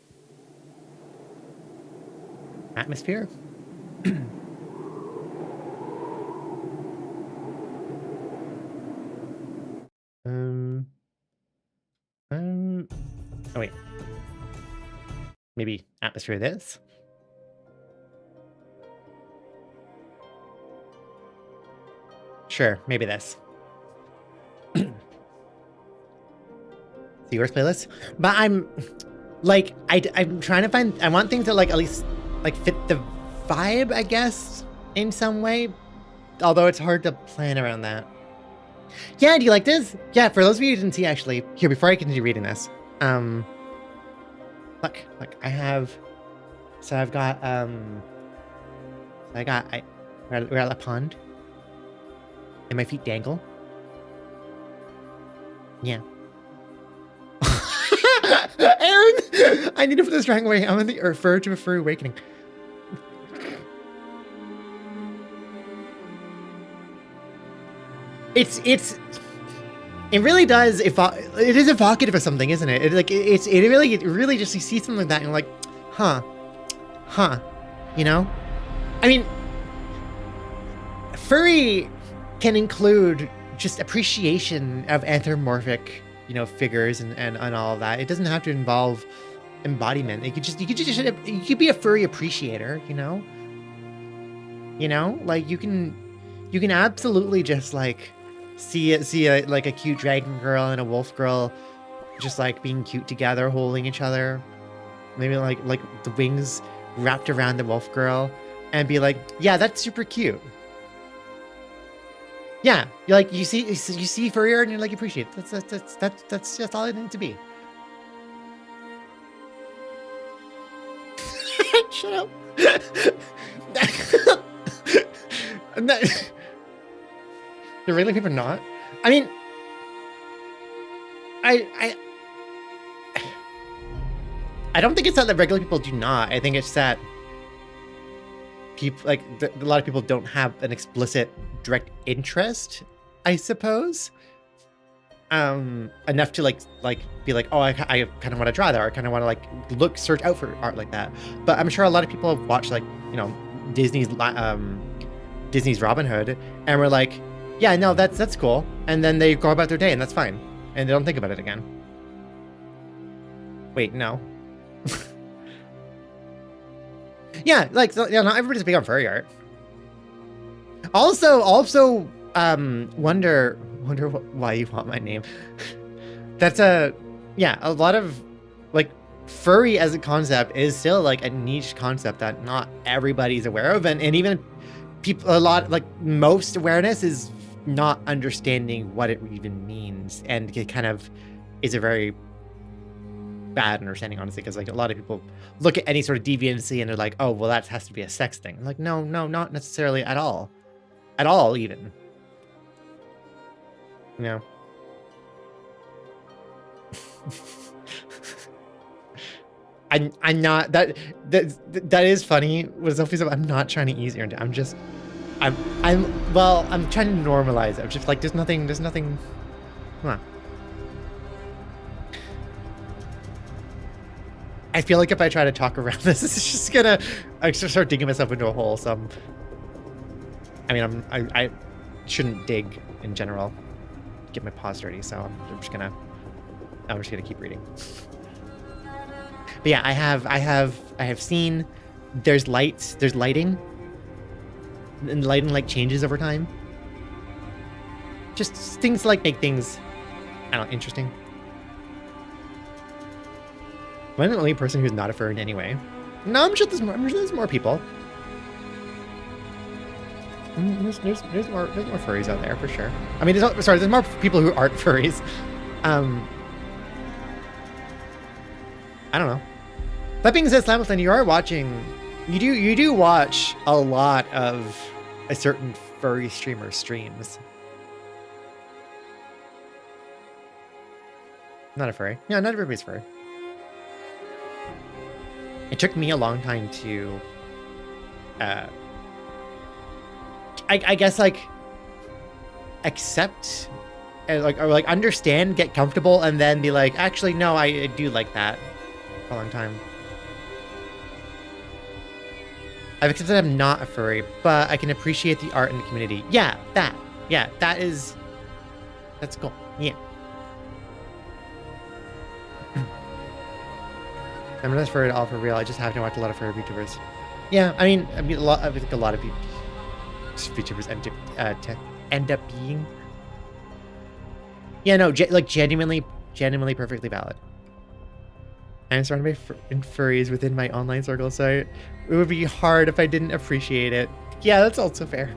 Atmosphere? Oh wait. Maybe atmosphere this? Sure, maybe this. Yours playlist, but I'm like I'm trying to find. I want things that like at least like fit the vibe, I guess, in some way. Although it's hard to plan around that. Yeah, do you like this? Yeah, for those of you who didn't see, actually, here before I continue reading this, look, I have. So I've got we're at a pond, and my feet dangle. Yeah. Aaron! I need to put this right away. I'm on the verge of a furry awakening. It really does. It is evocative of something, isn't it? It really just, you see something like that and you're like, huh, you know? I mean, furry can include just appreciation of anthropomorphic, you know, figures and all of that. It doesn't have to involve embodiment. You could be a furry appreciator, you know? Like you can absolutely just like see like a cute dragon girl and a wolf girl just like being cute together, holding each other. Maybe like the wings wrapped around the wolf girl and be like, yeah, that's super cute. Yeah, you're like you see furry art and you're like appreciate it. That's just all it needs to be. Shut up. Do regular people not? I mean, I don't think it's that regular people do not. I think it's that people a lot of people don't have an explicit direct interest I suppose. Enough to like be like, oh, I kind of want to draw that, or I kind of want to like search out for art like that. But I'm sure a lot of people have watched like, you know, Disney's Robin Hood, and we're like, yeah, no, that's cool, and then they go about their day, and that's fine, and they don't think about it again. Wait, no. Yeah, like, so, yeah, not everybody's big on furry art. Also, wonder why you want my name. That's a lot of like furry as a concept is still like a niche concept that not everybody's aware of, and even people, most awareness is not understanding what it even means, and it kind of is a very bad understanding, honestly, because like a lot of people look at any sort of deviancy and they're like, oh, well, that has to be a sex thing. I'm like, no, not necessarily at all even, you know. I'm not that is funny. With Sophie's, I'm not trying to ease your into. I'm trying to normalize it. I'm just like, there's nothing. Come on. I feel like if I try to talk around this, it's just gonna start digging myself into a hole. So I mean, I shouldn't dig in general. Get my paws dirty. So I'm just gonna keep reading. But yeah, I have seen there's lighting, and lighting like changes over time. Just things like make things, I don't know, interesting. Am I the only person who's not a furry in any way? No, I'm sure there's more people. There's more furries out there for sure. I mean, there's more people who aren't furries. I don't know. That being said, Slamilton, you are watching. You do watch a lot of a certain furry streamer's streams. Not a furry. Yeah, not everybody's furry. It took me a long time to, I guess, like, accept, or like understand, get comfortable, and then be like, actually, no, I do like that for a long time. I've accepted I'm not a furry, but I can appreciate the art and the community. Yeah, that's cool. Yeah. I'm not furry at all for real. I just have to watch a lot of furry VTubers. Yeah, I mean, I think a lot of people, VTubers end up being. Yeah, no, like genuinely perfectly valid. I'm surrounded by furries within my online circle, so it would be hard if I didn't appreciate it. Yeah, that's also fair.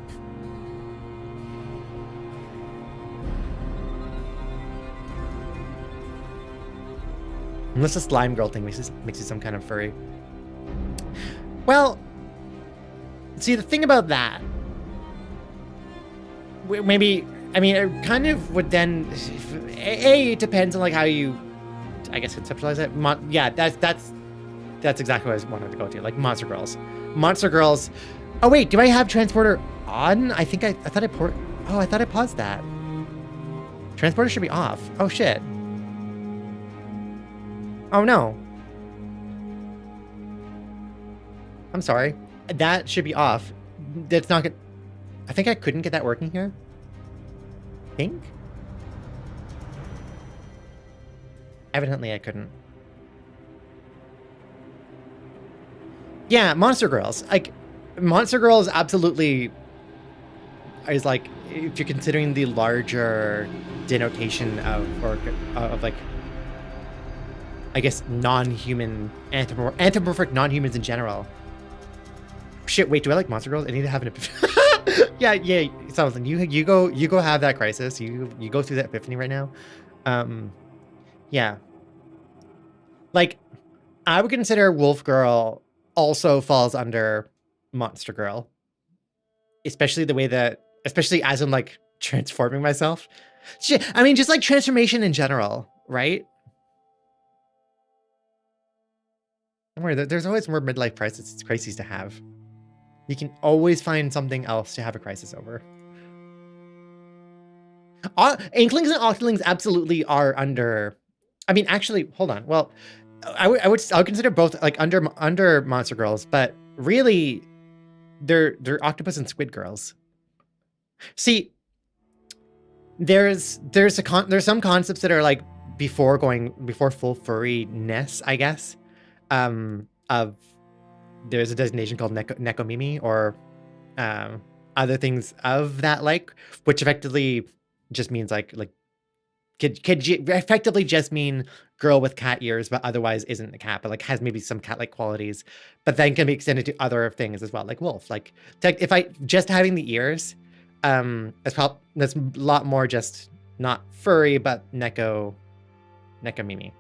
Unless the slime girl thing makes it some kind of furry. Well, see, the thing about that, maybe, I mean, it kind of would then, it depends on like how you, I guess, conceptualize it. Yeah, that's exactly what I wanted to go to, like Monster Girls. Monster Girls. Oh wait, do I have Transporter on? I thought I paused that. Transporter should be off. Oh shit. Oh no. I'm sorry. That should be off. That's not good. I think I couldn't get that working here. Evidently I couldn't. Yeah, Monster Girls. Like, Monster Girls absolutely is like, if you're considering the larger denotation of like, I guess, non-human, anthropomorphic non-humans in general. Shit, wait, do I like Monster Girls? I need to have an epiphany. yeah, something. You go have that crisis. You go through that epiphany right now. Yeah. Like, I would consider Wolf Girl also falls under Monster Girl. Especially as I'm like transforming myself. Shit, I mean, just like transformation in general, right? Don't worry, there's always more midlife crises to have. You can always find something else to have a crisis over. Inklings and Octolings absolutely are under. I mean, actually, hold on. Well, I would consider both like under monster girls, but really, they're octopus and squid girls. See, there's some concepts that are like before full furry-ness, I guess. Of there's a designation called nekomimi or other things of that like, which effectively just means like could effectively just mean girl with cat ears, but otherwise isn't a cat, but like has maybe some cat-like qualities, but then can be extended to other things as well, like wolf. Like if I just having the ears, that's a lot more just not furry, but nekomimi.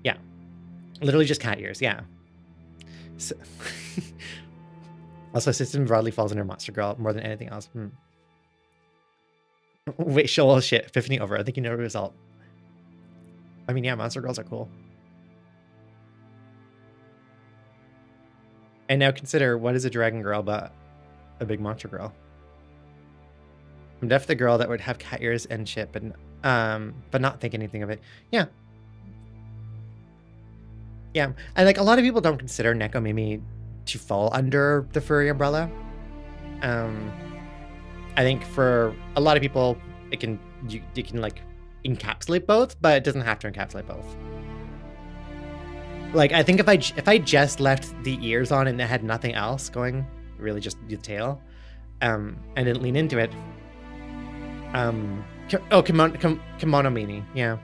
Yeah, literally just cat ears. Yeah. So, also, system broadly falls under monster girl more than anything else. Wait, show shit. Epiphany over. I think you know the result. I mean, yeah, monster girls are cool. And now consider, what is a dragon girl but a big monster girl? I'm definitely the girl that would have cat ears and shit, but not think anything of it. Yeah. Yeah, and like a lot of people don't consider nekomimi to fall under the furry umbrella. I think for a lot of people, you can like encapsulate both, but it doesn't have to encapsulate both. Like I think if I just left the ears on and it had nothing else going, really just the tail, and didn't lean into it. Kimono mini, yeah.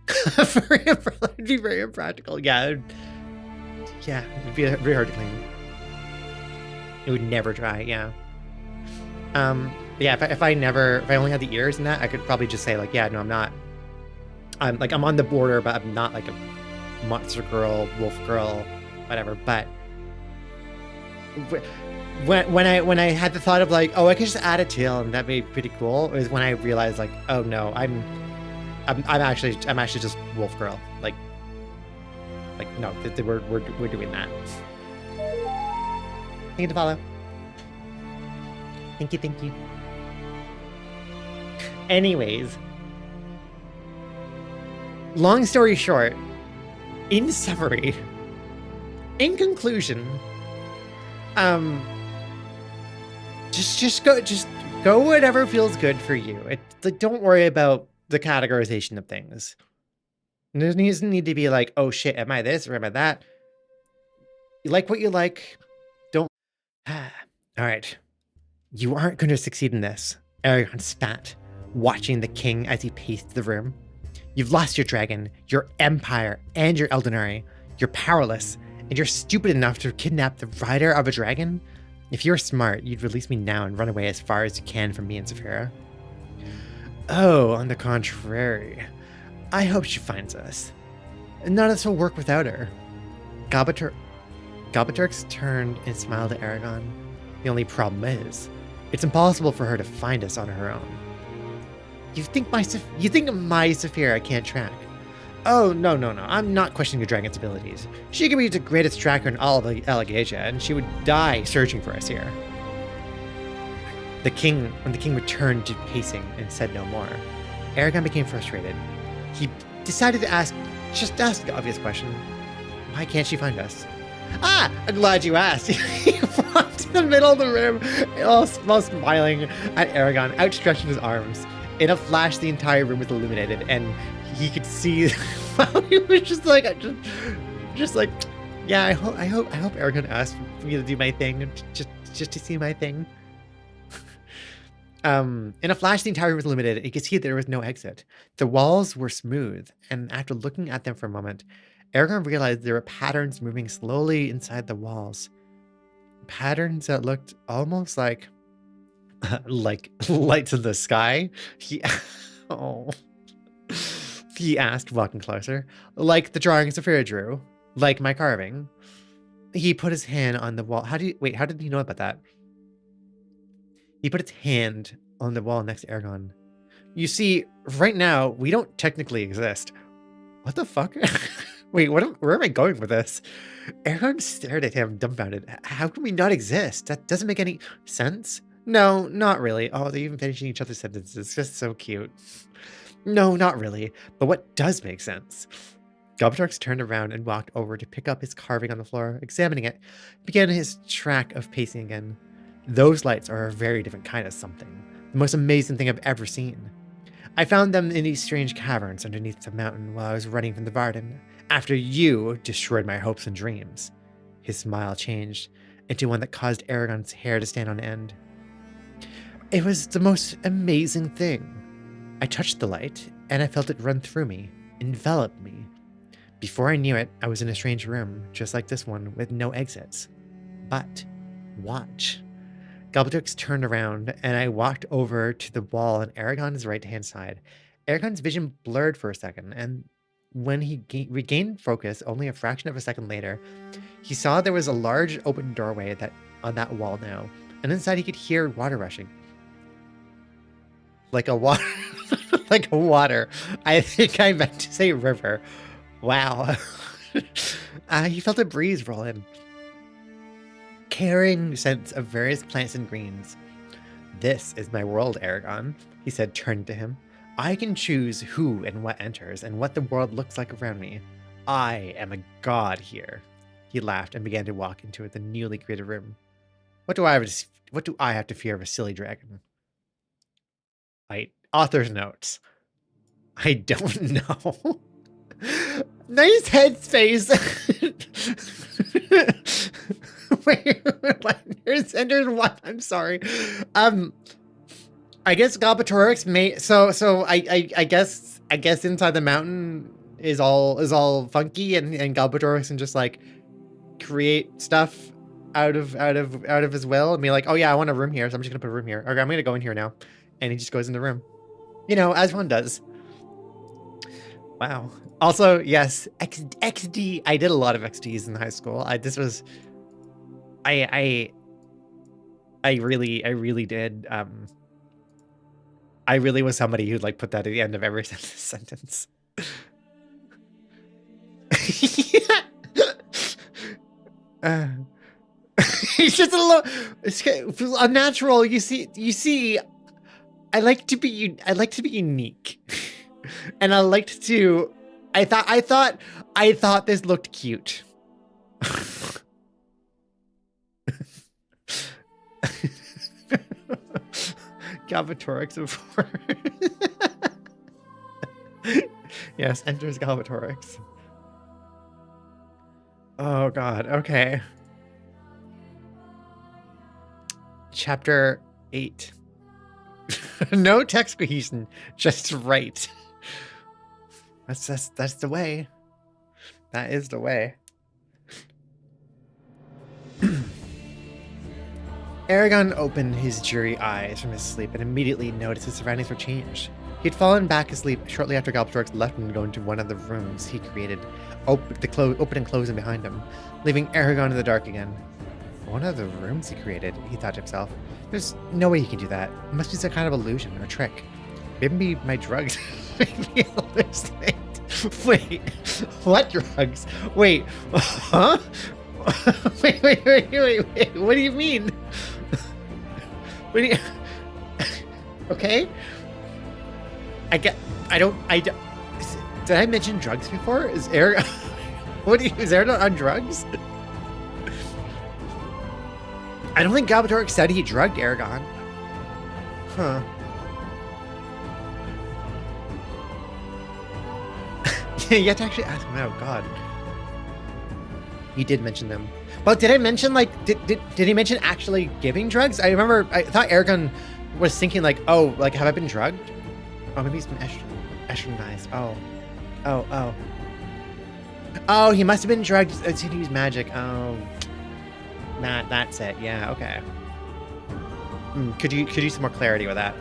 Furry umbrella would be very impractical. Yeah, it'd be very hard to clean. It would never dry. Yeah. Yeah. If I only had the ears and that, I could probably just say like, yeah, no, I'm not. I'm on the border, but I'm not like a monster girl, wolf girl, whatever. But when I had the thought of like, oh, I could just add a tail and that'd be pretty cool, is when I realized like, oh no, I'm actually just wolf girl. Like no, we're doing that. Thank you to follow. Thank you. Anyways, long story short, in summary, in conclusion, just go whatever feels good for you. Like, don't worry about the categorization of things. There doesn't need to be like, oh shit, am I this or am I that? You like what you like. Don't. All right. You aren't going to succeed in this. Eragon spat, watching the king as he paced the room. You've lost your dragon, your empire, and your Eldenary. You're powerless, and you're stupid enough to kidnap the rider of a dragon? If you were smart, you'd release me now and run away as far as you can from me and Saphira. Oh, on the contrary. I hope she finds us. None of this will work without her. Gobaturx turned and smiled at Eragon. The only problem is, it's impossible for her to find us on her own. You think my Saphira can't track? Oh, no. I'm not questioning your dragon's abilities. She could be the greatest tracker in all of Allegasia, and she would die searching for us here. When the king returned to pacing and said no more, Eragon became frustrated. He decided to ask the obvious question. Why can't she find us? Ah, I'm glad you asked. He walked to the middle of the room, all smiling at Eragon, outstretching his arms. In a flash, the entire room was illuminated, and he could see. He was just like, yeah. I hope Eragon asked for me to do my thing, just to see my thing. In a flash, the entire room was illuminated. You could see that there was no exit. The walls were smooth, and after looking at them for a moment, Eragon realized there were patterns moving slowly inside the walls. Patterns that looked almost like lights in the sky. He asked, walking closer. Like the drawing Saphira drew. Like my carving. He put his hand on the wall. How did he know about that? He put his hand on the wall next to Eragon. You see, right now, we don't technically exist. What the fuck? Wait, where am I going with this? Eragon stared at him, dumbfounded. How can we not exist? That doesn't make any sense. No, not really. Oh, they're even finishing each other's sentences. It's just so cute. No, not really. But what does make sense? Galbatorix turned around and walked over to pick up his carving on the floor. Examining it, began his track of pacing again. Those lights are a very different kind of something. The most amazing thing I've ever seen. I found them in these strange caverns underneath the mountain while I was running from the Varden, after you destroyed my hopes and dreams. His smile changed into one that caused Eragon's hair to stand on end. It was the most amazing thing. I touched the light, and I felt it run through me, envelop me. Before I knew it, I was in a strange room, just like this one, with no exits. But, watch. Galbatorix turned around, and I walked over to the wall on Eragon's right-hand side. Eragon's vision blurred for a second, and when he regained focus only a fraction of a second later, he saw there was a large open doorway on that wall now, and inside he could hear water rushing. Like a water... like a water. I think I meant to say river. Wow. He felt a breeze roll in, carrying scents of various plants and greens. This is my world, Eragon, he said, turning to him. I can choose who and what enters and what the world looks like around me. I am a god here. He laughed and began to walk into the newly created room. What do I have to fear of a silly dragon? Author's notes. I don't know. Nice headspace. Wait, what? There's one. I'm sorry. I guess Galbatorix may. So I guess inside the mountain is all funky, and Galbatorix can just like create stuff out of his will and be like, oh yeah, I want a room here, so I'm just gonna put a room here. Okay, I'm gonna go in here now, and he just goes in the room. You know, as one does. Wow. Also, yes, XD. I did a lot of XDs in high school. I really did. I really was somebody who'd like put that at the end of every sentence. It's just it's unnatural. You see. I like to be unique, and I liked to. I thought this looked cute. Galbatorix of four. Yes, enters Galbatorix. Oh god. Okay. Chapter 8. No text cohesion, just right. That's the way. That is the way. Eragon opened his jury eyes from his sleep and immediately noticed his surroundings were changed. He'd fallen back asleep shortly after Galbatorix left and go into one of the rooms he created, open and closing behind him, leaving Eragon in the dark again. One of the rooms he created, he thought to himself. There's no way he can do that. It must be some kind of illusion or trick. Maybe my drugs make me hallucinate. Wait, what drugs? Wait, huh? Wait, what do you mean? What do you... Okay? Did I mention drugs before? Is Eragon... is Eragon on drugs? I don't think Galbatorix said he drugged Eragon. Huh. You have to actually ask him out. God. He did mention them. But did I mention, like, did he mention actually giving drugs? I thought Eragon was thinking, like, oh, like, have I been drugged? Oh, maybe he's been estronized. Oh, he must have been drugged to use magic. Oh. That's it. Yeah, okay. Could you use some more clarity with that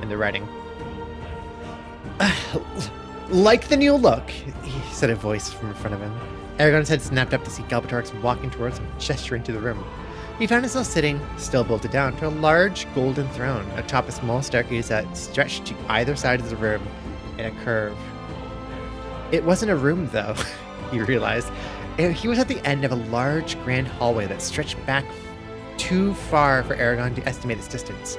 in the writing? Like the new look, he said, a voice from in front of him. Eragon's head snapped up to see Galbatorix walking towards him, gesturing to the room. He found himself sitting, still bolted down, to a large golden throne atop a small staircase that stretched to either side of the room in a curve. It wasn't a room, though. he realized. And he was at the end of a large grand hallway that stretched back too far for Eragon to estimate its distance.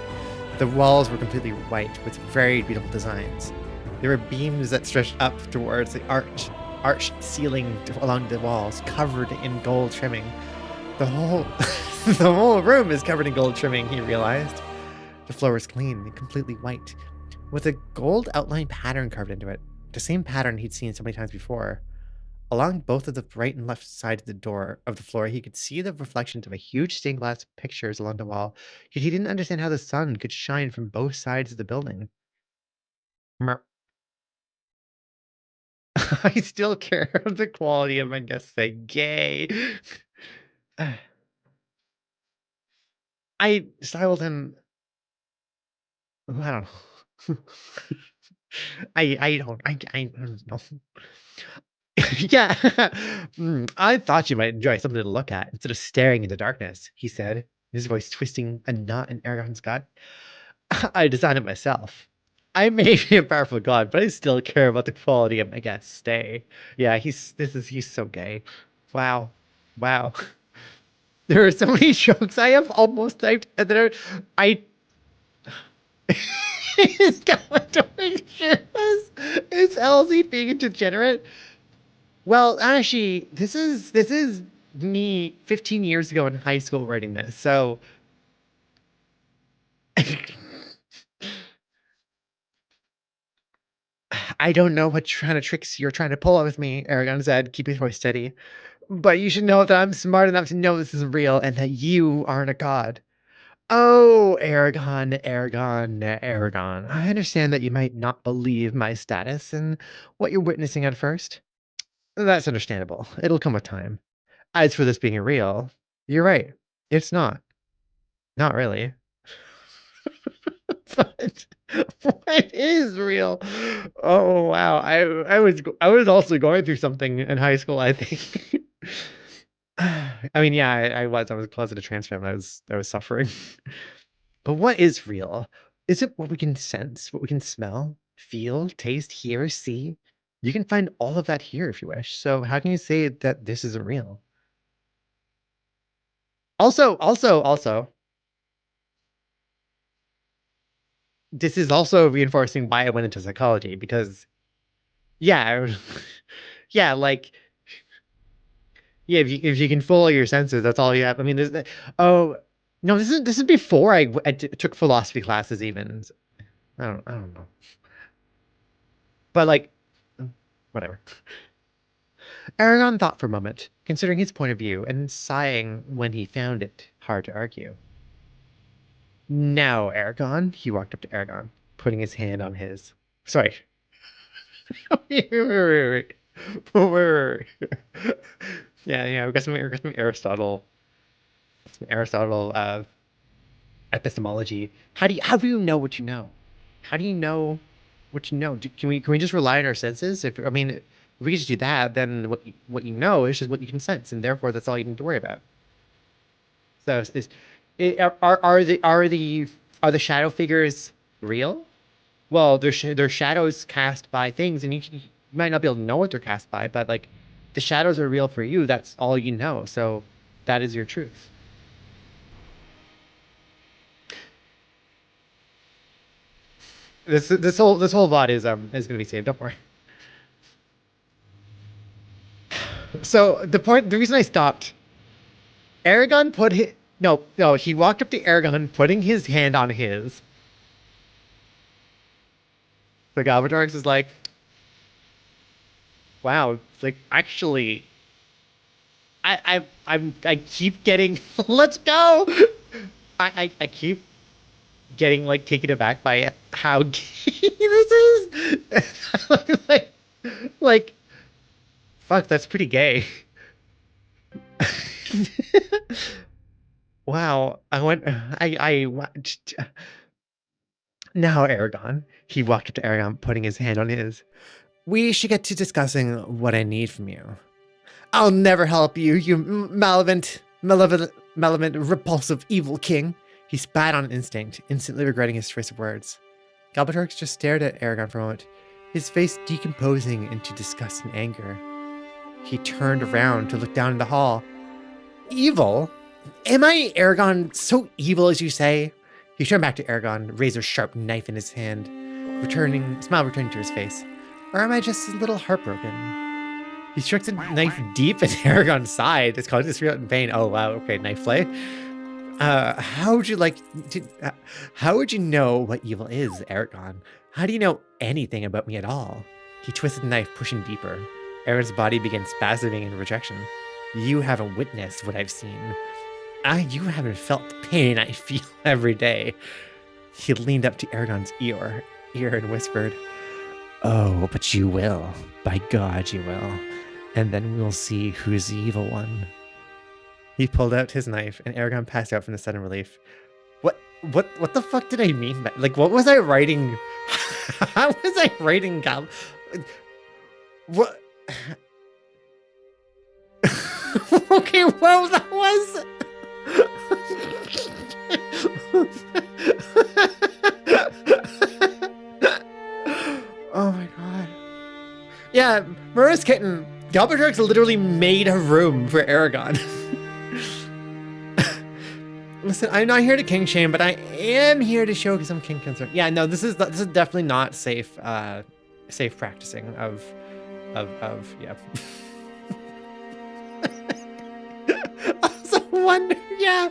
The walls were completely white with very beautiful designs. There were beams that stretched up towards the arched ceiling along the walls, covered in gold trimming. The whole the whole room is covered in gold trimming, he realized. The floor was clean and completely white, with a gold outline pattern carved into it, the same pattern he'd seen so many times before. Along both of the right and left sides of the door of the floor, he could see the reflections of a huge stained glass pictures along the wall, yet he didn't understand how the sun could shine from both sides of the building. Mer- I still care of the quality of my guests say gay. I styled him. I don't know. I don't know. Yeah. I thought you might enjoy something to look at instead of staring into darkness, he said, his voice twisting a knot in Aragon's gut. I designed it myself. I may be a powerful god, but I still care about the quality of my guest's stay. Yeah, he's so gay. Wow. Wow. There are so many jokes I have almost typed that I is going to make sure is Elsie being a degenerate? Well, actually, this is me 15 years ago in high school writing this. So I don't know what kind of tricks you're trying to pull with me, Aragon said, keeping his voice steady. But you should know that I'm smart enough to know this is real and that you aren't a god. Oh, Aragon, Aragon, Aragon. I understand that you might not believe my status and what you're witnessing at first. That's understandable. It'll come with time. As for this being real, you're right. It's not. Not really. But what is real? Oh wow. I was also going through something in high school, I think. I mean, yeah, I was a closeted trans fan. I was suffering. But what is real? Is it what we can sense, what we can smell, feel, taste, hear, see? You can find all of that here if you wish. So how can you say that this isn't real? Also, this is also reinforcing why I went into psychology because, yeah, yeah, like, yeah, if you can follow your senses, that's all you have. I mean, oh no, this is before I took philosophy classes even. I don't know, but like, whatever. Aragon thought for a moment, considering his point of view, and sighing when he found it hard to argue. Now, Aragon, he walked up to Aragon, putting his hand on his. Sorry. Wait. Yeah, we got some Aristotle epistemology. How do you know what you know? How do you know what you know? Can we just rely on our senses? If I mean, if we just do that, then what you know is just what you can sense, and therefore that's all you need to worry about. So are the shadow figures real? Well, they're shadows cast by things, and you might not be able to know what they're cast by, but like the shadows are real for you. That's all you know. So that is your truth. This whole VOD is gonna be saved. Don't worry. So the reason I stopped, Aragon put his no, he walked up to Aragon, putting his hand on his. The Galbatorix is like, wow, it's like actually, I keep getting, let's go. I keep getting like taken aback by how gay this is. like, like, fuck, that's pretty gay. Wow, I went. I watched. Now, Aragon. He walked up to Aragon, putting his hand on his. We should get to discussing what I need from you. I'll never help you, you malevolent, repulsive, evil king. He spat on instinct, instantly regretting his choice of words. Galbatorix just stared at Aragon for a moment, his face decomposing into disgust and anger. He turned around to look down the hall. Evil? Am I, Eragon, so evil as you say? He turned back to Eragon, razor-sharp knife in his hand, smile returning to his face. Or am I just a little heartbroken? He struck the knife deep in Eragon's side. It's causing this real pain. Oh, wow. Okay, knife play. How would you know what evil is, Eragon? How do you know anything about me at all? He twisted the knife, pushing deeper. Eragon's body began spasming in rejection. You haven't witnessed what I've seen. You haven't felt the pain I feel every day. He leaned up to Eragon's ear and whispered, "Oh, but you will. By God, you will. And then we'll see who's the evil one." He pulled out his knife, and Eragon passed out from the sudden relief. What the fuck did I mean? Like, what was I writing? How was I writing? What? Okay, well, that was. Oh my god. Yeah, Mura's kitten. Galbatorix literally made a room for Eragon. Listen, I'm not here to king shame, but I am here to show some king concern. Yeah, no, this is definitely not safe practicing of yeah. I also wonder, yeah.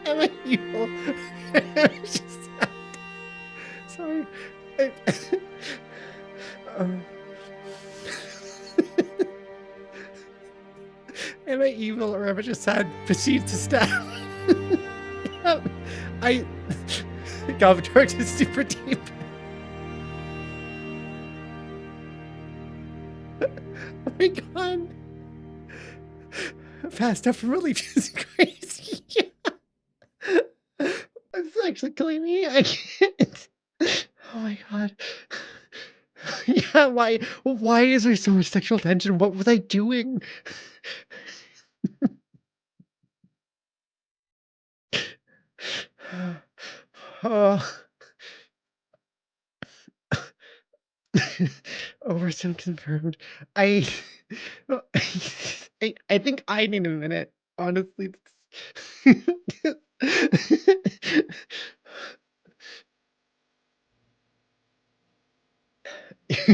Am I evil? Sorry. Am I evil, or am I just sad perceived to stab? Galbatorix is super deep. Oh my god. Fast up from relief is crazy. It's actually killing me. I can't. Oh my god. Yeah, why is there so much sexual tension? What was I doing? Oh. Oversim confirmed. I think I need a minute, honestly.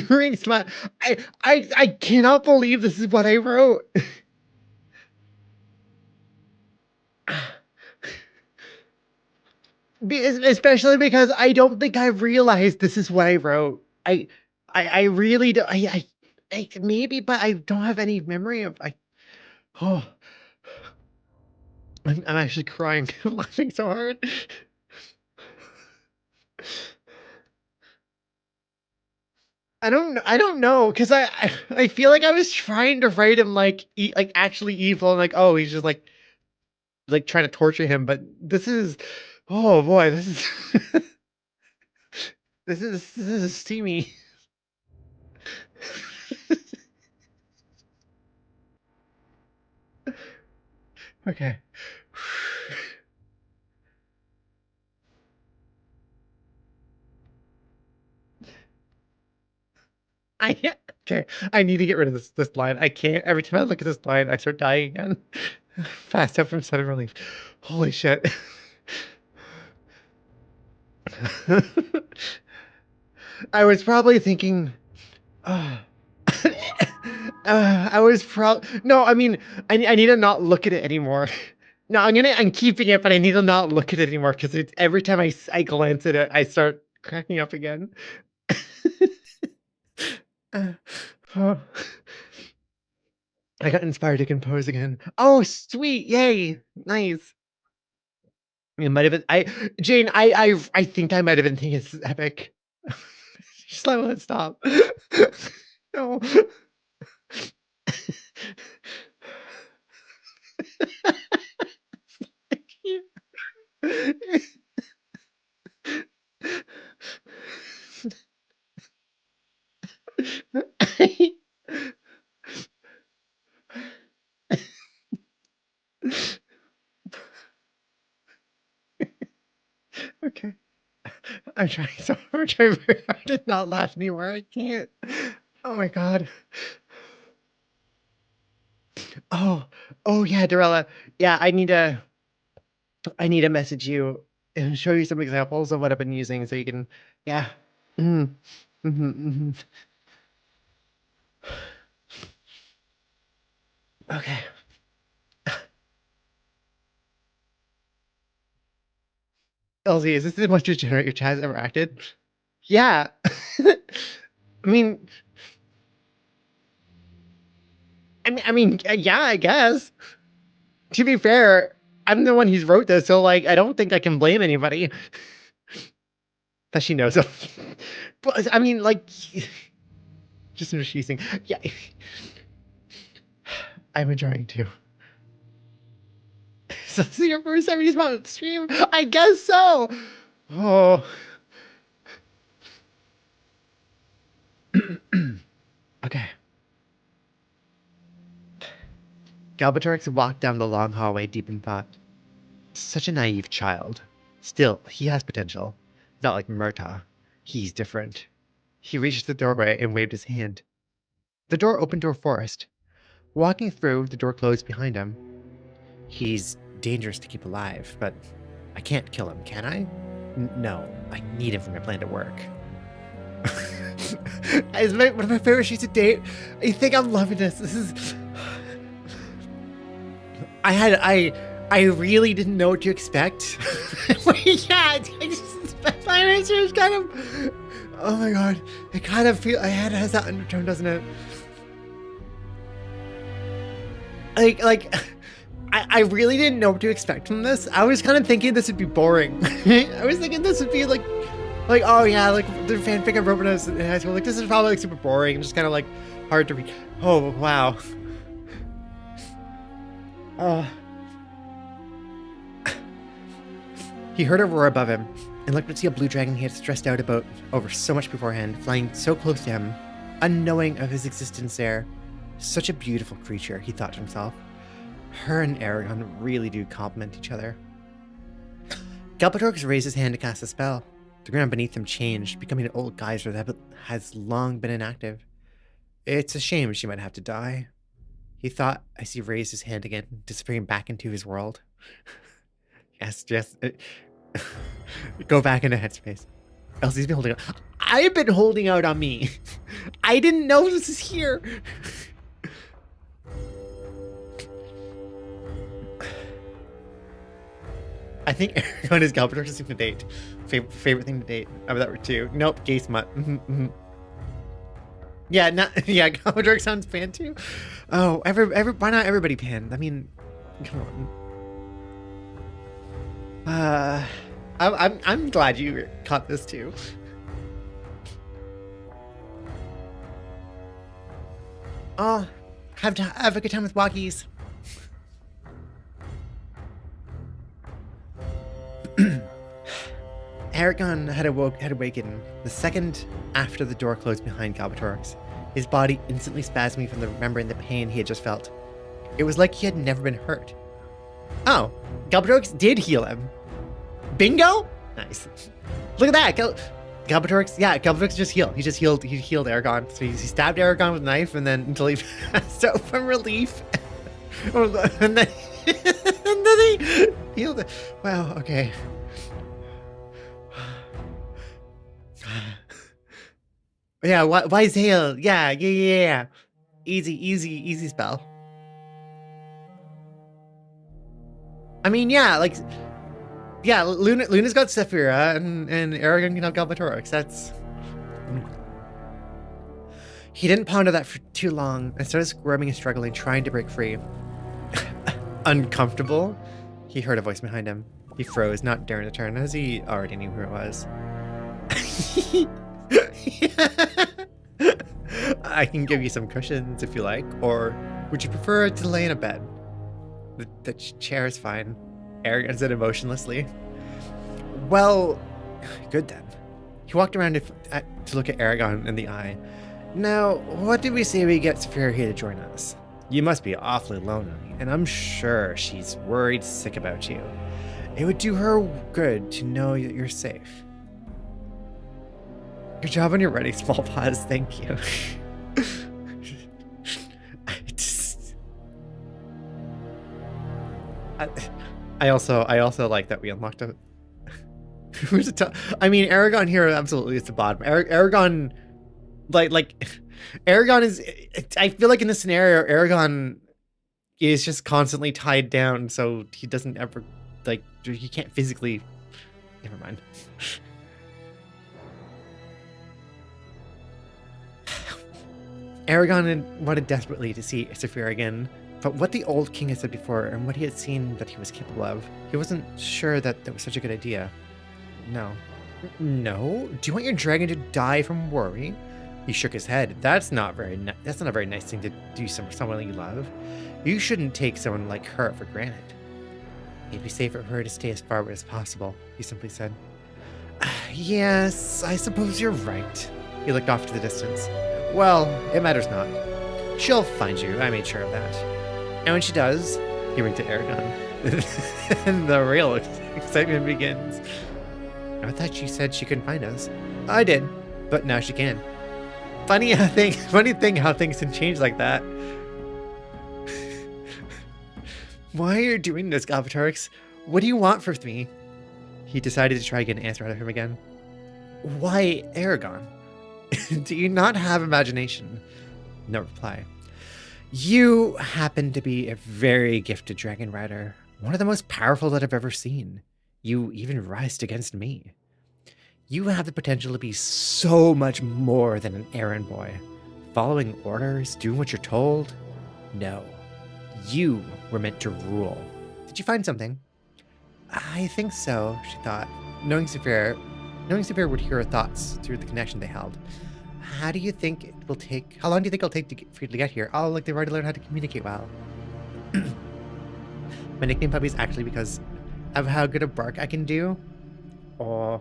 Ring smile. I cannot believe this is what I wrote. Especially because I don't think I realized this is what I wrote. I really do. I maybe, but I don't have any memory of. Oh, I'm actually crying. I'm laughing so hard. I don't know, because I feel like I was trying to write him like like actually evil, and like, oh, he's just like trying to torture him, but this is, oh boy, this is this is steamy. Okay. Okay. I need to get rid of this line. I can't. Every time I look at this line, I start dying again. Fast up from sudden relief. Holy shit. I was probably thinking. I was no. I mean, I need to not look at it anymore. No, I'm keeping it, but I need to not look at it anymore because every time I glance at it, I start cracking up again. Oh. I got inspired to compose again. Oh, sweet! Yay! Nice. It might have been Jane. I think I might have been thinking it's epic. Just let it stop. No. Okay. I'm trying very hard to not laugh anymore. I can't. Oh my god. Oh yeah, Dorella. Yeah, I need to message you and show you some examples of what I've been using so you can, yeah. Mm. Mm-hmm, Okay. Elsie, is this the most degenerate your chat has ever acted? Yeah. I mean, yeah, I guess. To be fair, I'm the one who's wrote this, so like, I don't think I can blame anybody that she knows of. But I mean, like, just introducing. Yeah, I'm enjoying too. So this is your first 70s month stream? I guess so. Oh. Okay. Galbatorix walked down the long hallway deep in thought. Such a naive child. Still, he has potential. Not like Murta. He's different. He reached the doorway and waved his hand. The door opened to a forest. Walking through, the door closed behind him. He's dangerous to keep alive, but I can't kill him, can I? No, I need him for my plan to work. It's one of my favorite sheets to date. I think I'm loving this. This is... I really didn't know what to expect. Yeah, my answer is kind of... Oh my god. It kind of feels... It has that undertone, doesn't it? I really didn't know what to expect from this. I was kind of thinking this would be boring. I was thinking this would be like, oh yeah, like the fanfic I wrote when I was in high school. Like, this is probably like super boring, just kind of like hard to read. Oh wow. He heard a roar above him and looked to see a blue dragon he had stressed out about over so much beforehand, flying so close to him, unknowing of his existence there. Such a beautiful creature, he thought to himself. Her and Eragon really do complement each other. Galbatorix raised his hand to cast a spell. The ground beneath him changed, becoming an old geyser that has long been inactive. It's a shame she might have to die, he thought as he raised his hand again, disappearing back into his world. Yes. Go back into headspace. Elsie's been holding out. I've been holding out on me. I didn't know this is here. I think Eragon is Galbatorix's thing to date. Favorite thing to date. That were two. Nope, gay smut. Yeah, Galbatorix sounds pan too. Oh, why not everybody pan? I mean, come on. I'm glad you caught this too. Oh, have a good time with walkies. Eragon had awakened the second after the door closed behind Galbatorix. His body instantly spasming from remembering the pain he had just felt. It was like he had never been hurt. Oh, Galbatorix did heal him. Bingo! Nice. Look at that. Galbatorix just healed. He healed Eragon. So he stabbed Eragon with a knife and then until he passed out from relief. and then he healed it. Wow, okay. Yeah, wise hail. Yeah. Easy spell. I mean, yeah, like, yeah, Luna's got Saphira and Eragon can have Galbatorix. That's... He didn't ponder that for too long and started squirming and struggling, trying to break free. Uncomfortable? He heard a voice behind him. He froze, not daring to turn, as he already knew who it was. I can give you some cushions if you like, or would you prefer to lay in a bed? The chair is fine, Eragon said emotionlessly. Well, good then. He walked around to look at Eragon in the eye. Now, what did we say we get Saphira here to join us? You must be awfully lonely, and I'm sure she's worried sick about you. It would do her good to know that you're safe. Good job on your ready, small paws, thank you. I, I also like that we unlocked a. Who's the I mean, Eragon here absolutely is the bottom. Eragon, like, Eragon is. I feel like in this scenario, Eragon is just constantly tied down, so he doesn't ever, like, he can't physically. Never mind. Eragon wanted desperately to see Saphira again, but what the old king had said before and what he had seen that he was capable of, he wasn't sure that that was such a good idea. No. No? Do you want your dragon to die from worry? He shook his head. That's not a very nice thing to do to someone you love. You shouldn't take someone like her for granted. It'd be safer for her to stay as far away as possible, he simply said. Yes, I suppose you're right. He looked off to the distance. Well, it matters not. She'll find you, I made sure of that. And when she does, he winked at Eragon. And the real excitement begins. I thought she said she couldn't find us. I did, but now she can. Funny thing how things can change like that. Why are you doing this, Galvatorix? What do you want from me? He decided to try to get an answer out of him again. Why, Eragon? Do you not have imagination? No reply. You happen to be a very gifted dragon rider, one of the most powerful that I've ever seen. You even rised against me. You have the potential to be so much more than an errand boy. Following orders, doing what you're told? No. You were meant to rule. Did you find something? I think so, she thought. Knowing Saphira would hear her thoughts through the connection they held. How long do you think it'll take for you to get here? Oh, like they've already learned how to communicate well. My nickname puppy is actually because of how good a bark I can do. Oh.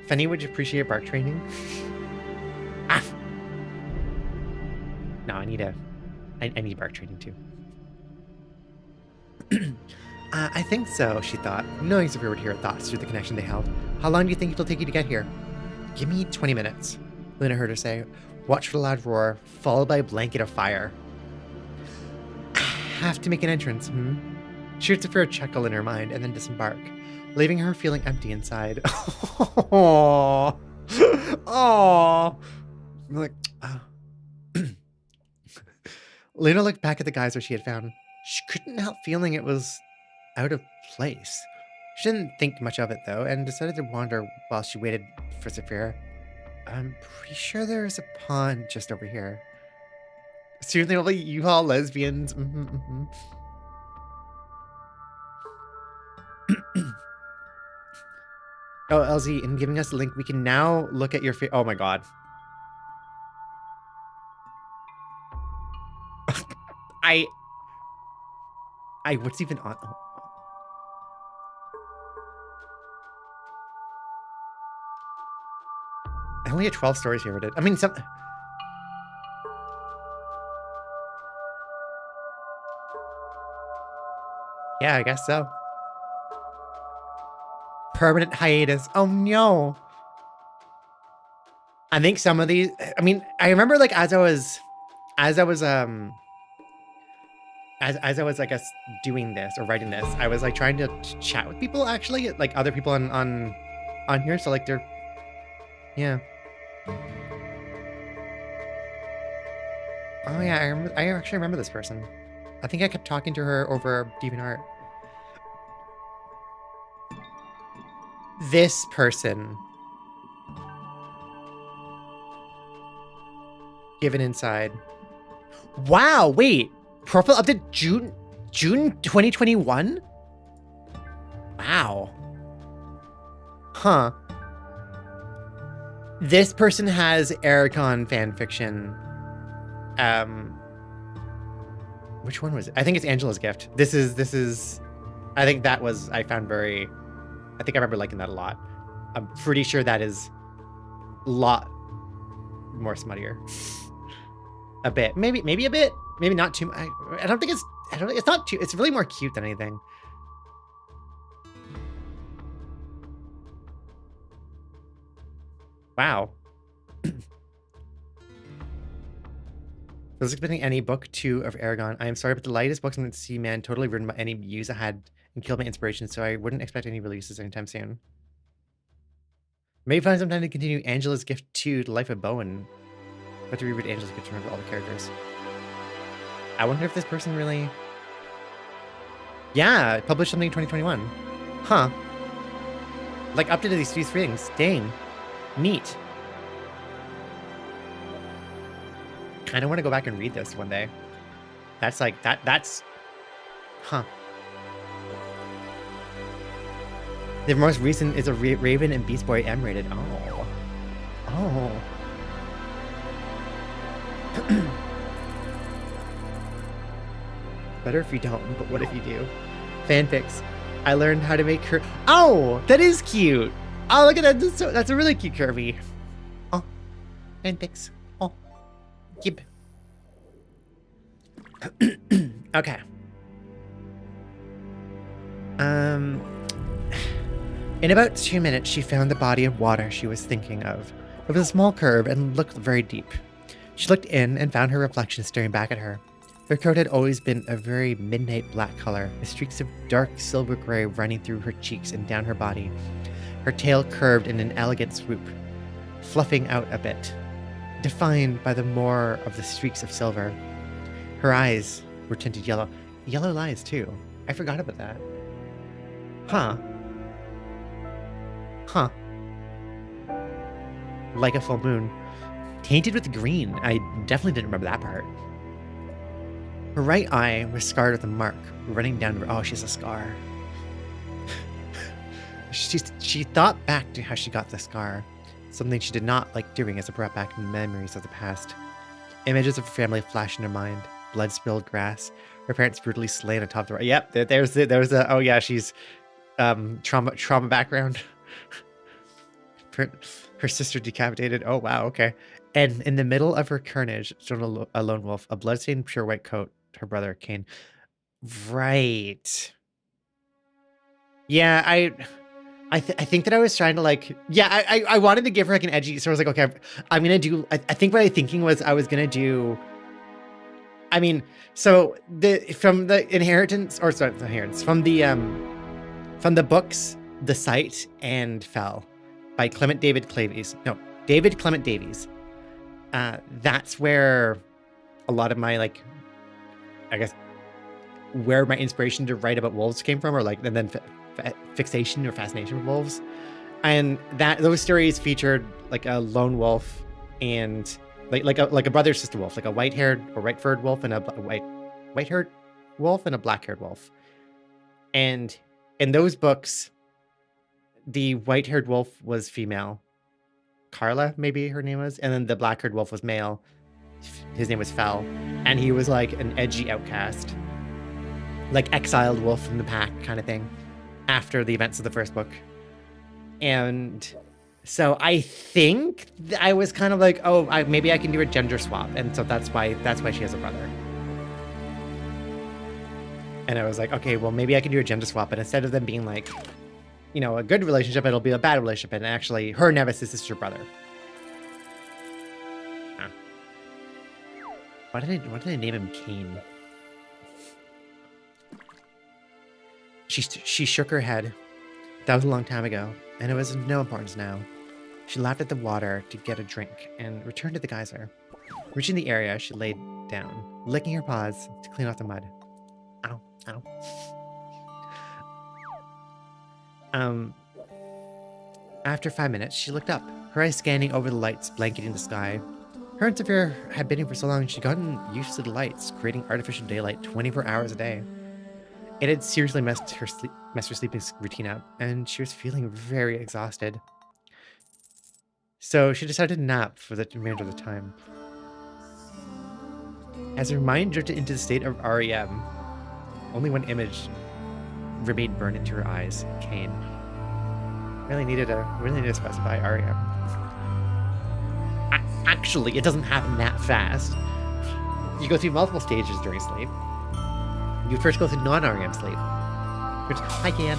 Fenny, would you appreciate bark training? Ah! No, I need bark training too. I think so, she thought, knowing Saphira would hear her thoughts through the connection they held. How long do you think it'll take you to get here? Give me 20 minutes, Luna heard her say. Watch for the loud roar, followed by a blanket of fire. Have to make an entrance, She heard Saphira chuckle in her mind and then disembark, leaving her feeling empty inside. Aww. Aww. Like, Luna looked back at the geyser she had found. She couldn't help feeling it was out of place. She didn't think much of it, though, and decided to wander while she waited for Saphira. I'm pretty sure there's a pond just over here. Seriously, only you all lesbians. Oh, LZ, in giving us the link, we can now look at your face. Oh my god. What's even on? Oh. I only had 12 stories here. I mean, some. Yeah, I guess so. Permanent hiatus. Oh no. I think some of these. I mean, I remember like as I was, I guess doing this or writing this, I was like trying to chat with people actually, like other people on here. So like they're, yeah. Oh yeah, I actually remember this person. I think I kept talking to her over DeviantArt. This person. Given inside. Wow, wait. Profile update June 2021? Wow. Huh. This person has Eragon fanfiction. Which one was it? I think it's Angela's Gift. This is I think that was I found very I think I remember liking that a lot. I'm pretty sure that is a lot more smuttier. A bit. Maybe a bit. Maybe not too much. I don't think it's not too, it's really more cute than anything. Wow. For Was expecting any book 2 of Eragon. I am sorry, but the latest books on the Sea Man totally ruined any muse I had and killed my inspiration, so I wouldn't expect any releases anytime soon. Maybe find some time to continue Angela's Gift 2, The Life of Bowen. But to reread Angela's Gift to remember all the characters. I wonder if this person really... Yeah, published something in 2021. Huh. Like, updated these 3 things. Dang. Neat. Kind of want to go back and read this one day. That's like, that's... Huh. The most recent is a Raven and Beast Boy M-rated. Oh. Oh. Better if you don't, but what if you do? Fanfics. I learned how to make her... Oh! That is cute! Oh, look at that. That's a really cute Kirby. Oh. Fanfics. Oh. Yep. Okay. In about 2 minutes, she found the body of water she was thinking of. It was a small curve and looked very deep. She looked in and found her reflection staring back at her. Her coat had always been a very midnight black color, with streaks of dark silver gray running through her cheeks and down her body. Her tail curved in an elegant swoop, fluffing out a bit, defined by the more of the streaks of silver. Her eyes were tinted yellow. Yellow eyes, too. I forgot about that. Huh. Huh. Like a full moon. Tainted with green. I definitely didn't remember that part. Her right eye was scarred with a mark running down. Oh, she has a scar. She thought back to how she got the scar. Something she did not like doing as it brought back memories of the past. Images of her family flashed in her mind. Blood-spilled grass. Her parents brutally slain atop the... Yep, there's a... Oh yeah, she's... trauma background. Her sister decapitated. Oh wow, okay. And in the middle of her carnage stood a lone wolf, a bloodstained pure white coat, her brother Cain. Right. Yeah, I think that I was trying to like, yeah, I wanted to give her like an edgy, so I was like, okay, I'm gonna do, I think what I was thinking was I was gonna do, I mean, so from the inheritance, or sorry, the inheritance, from the books, The Sight and Fell by David Clement Davies. That's where a lot of my, like, I guess, where my inspiration to write about wolves came from, or like, and then fixation or fascination with wolves. And those stories featured like a lone wolf and like a brother sister wolf, like a white-haired or white-furred wolf and a white-haired wolf and a black-haired wolf. And in those books, the white-haired wolf was female. Carla, maybe her name was, and then the black-haired wolf was male. His name was Fell, and he was like an edgy outcast, like exiled wolf from the pack kind of thing, after the events of the first book. And so I think I was kind of like, oh, maybe I can do a gender swap, and so that's why she has a brother. And I was like, okay, well, maybe I can do a gender swap, but instead of them being like, you know, a good relationship, it'll be a bad relationship, and actually her nemesis is her brother. Huh. Why did I name him Cain? She shook her head. That was a long time ago, and it was of no importance now. She lapped at the water to get a drink and returned to the geyser. Reaching the area, she laid down, licking her paws to clean off the mud. Ow, ow. After 5 minutes, she looked up, her eyes scanning over the lights blanketing the sky. Her and Saphira had been here for so long, she'd gotten used to the lights, creating artificial daylight 24 hours a day. It had seriously messed her sleeping routine up, and she was feeling very exhausted. So she decided to nap for the remainder of the time. As her mind drifted into the state of REM, only one image remained burned into her eyes: Cain. Really needed to specify REM. Actually, it doesn't happen that fast. You go through multiple stages during sleep. You first go through non-REM sleep. Hi, Can.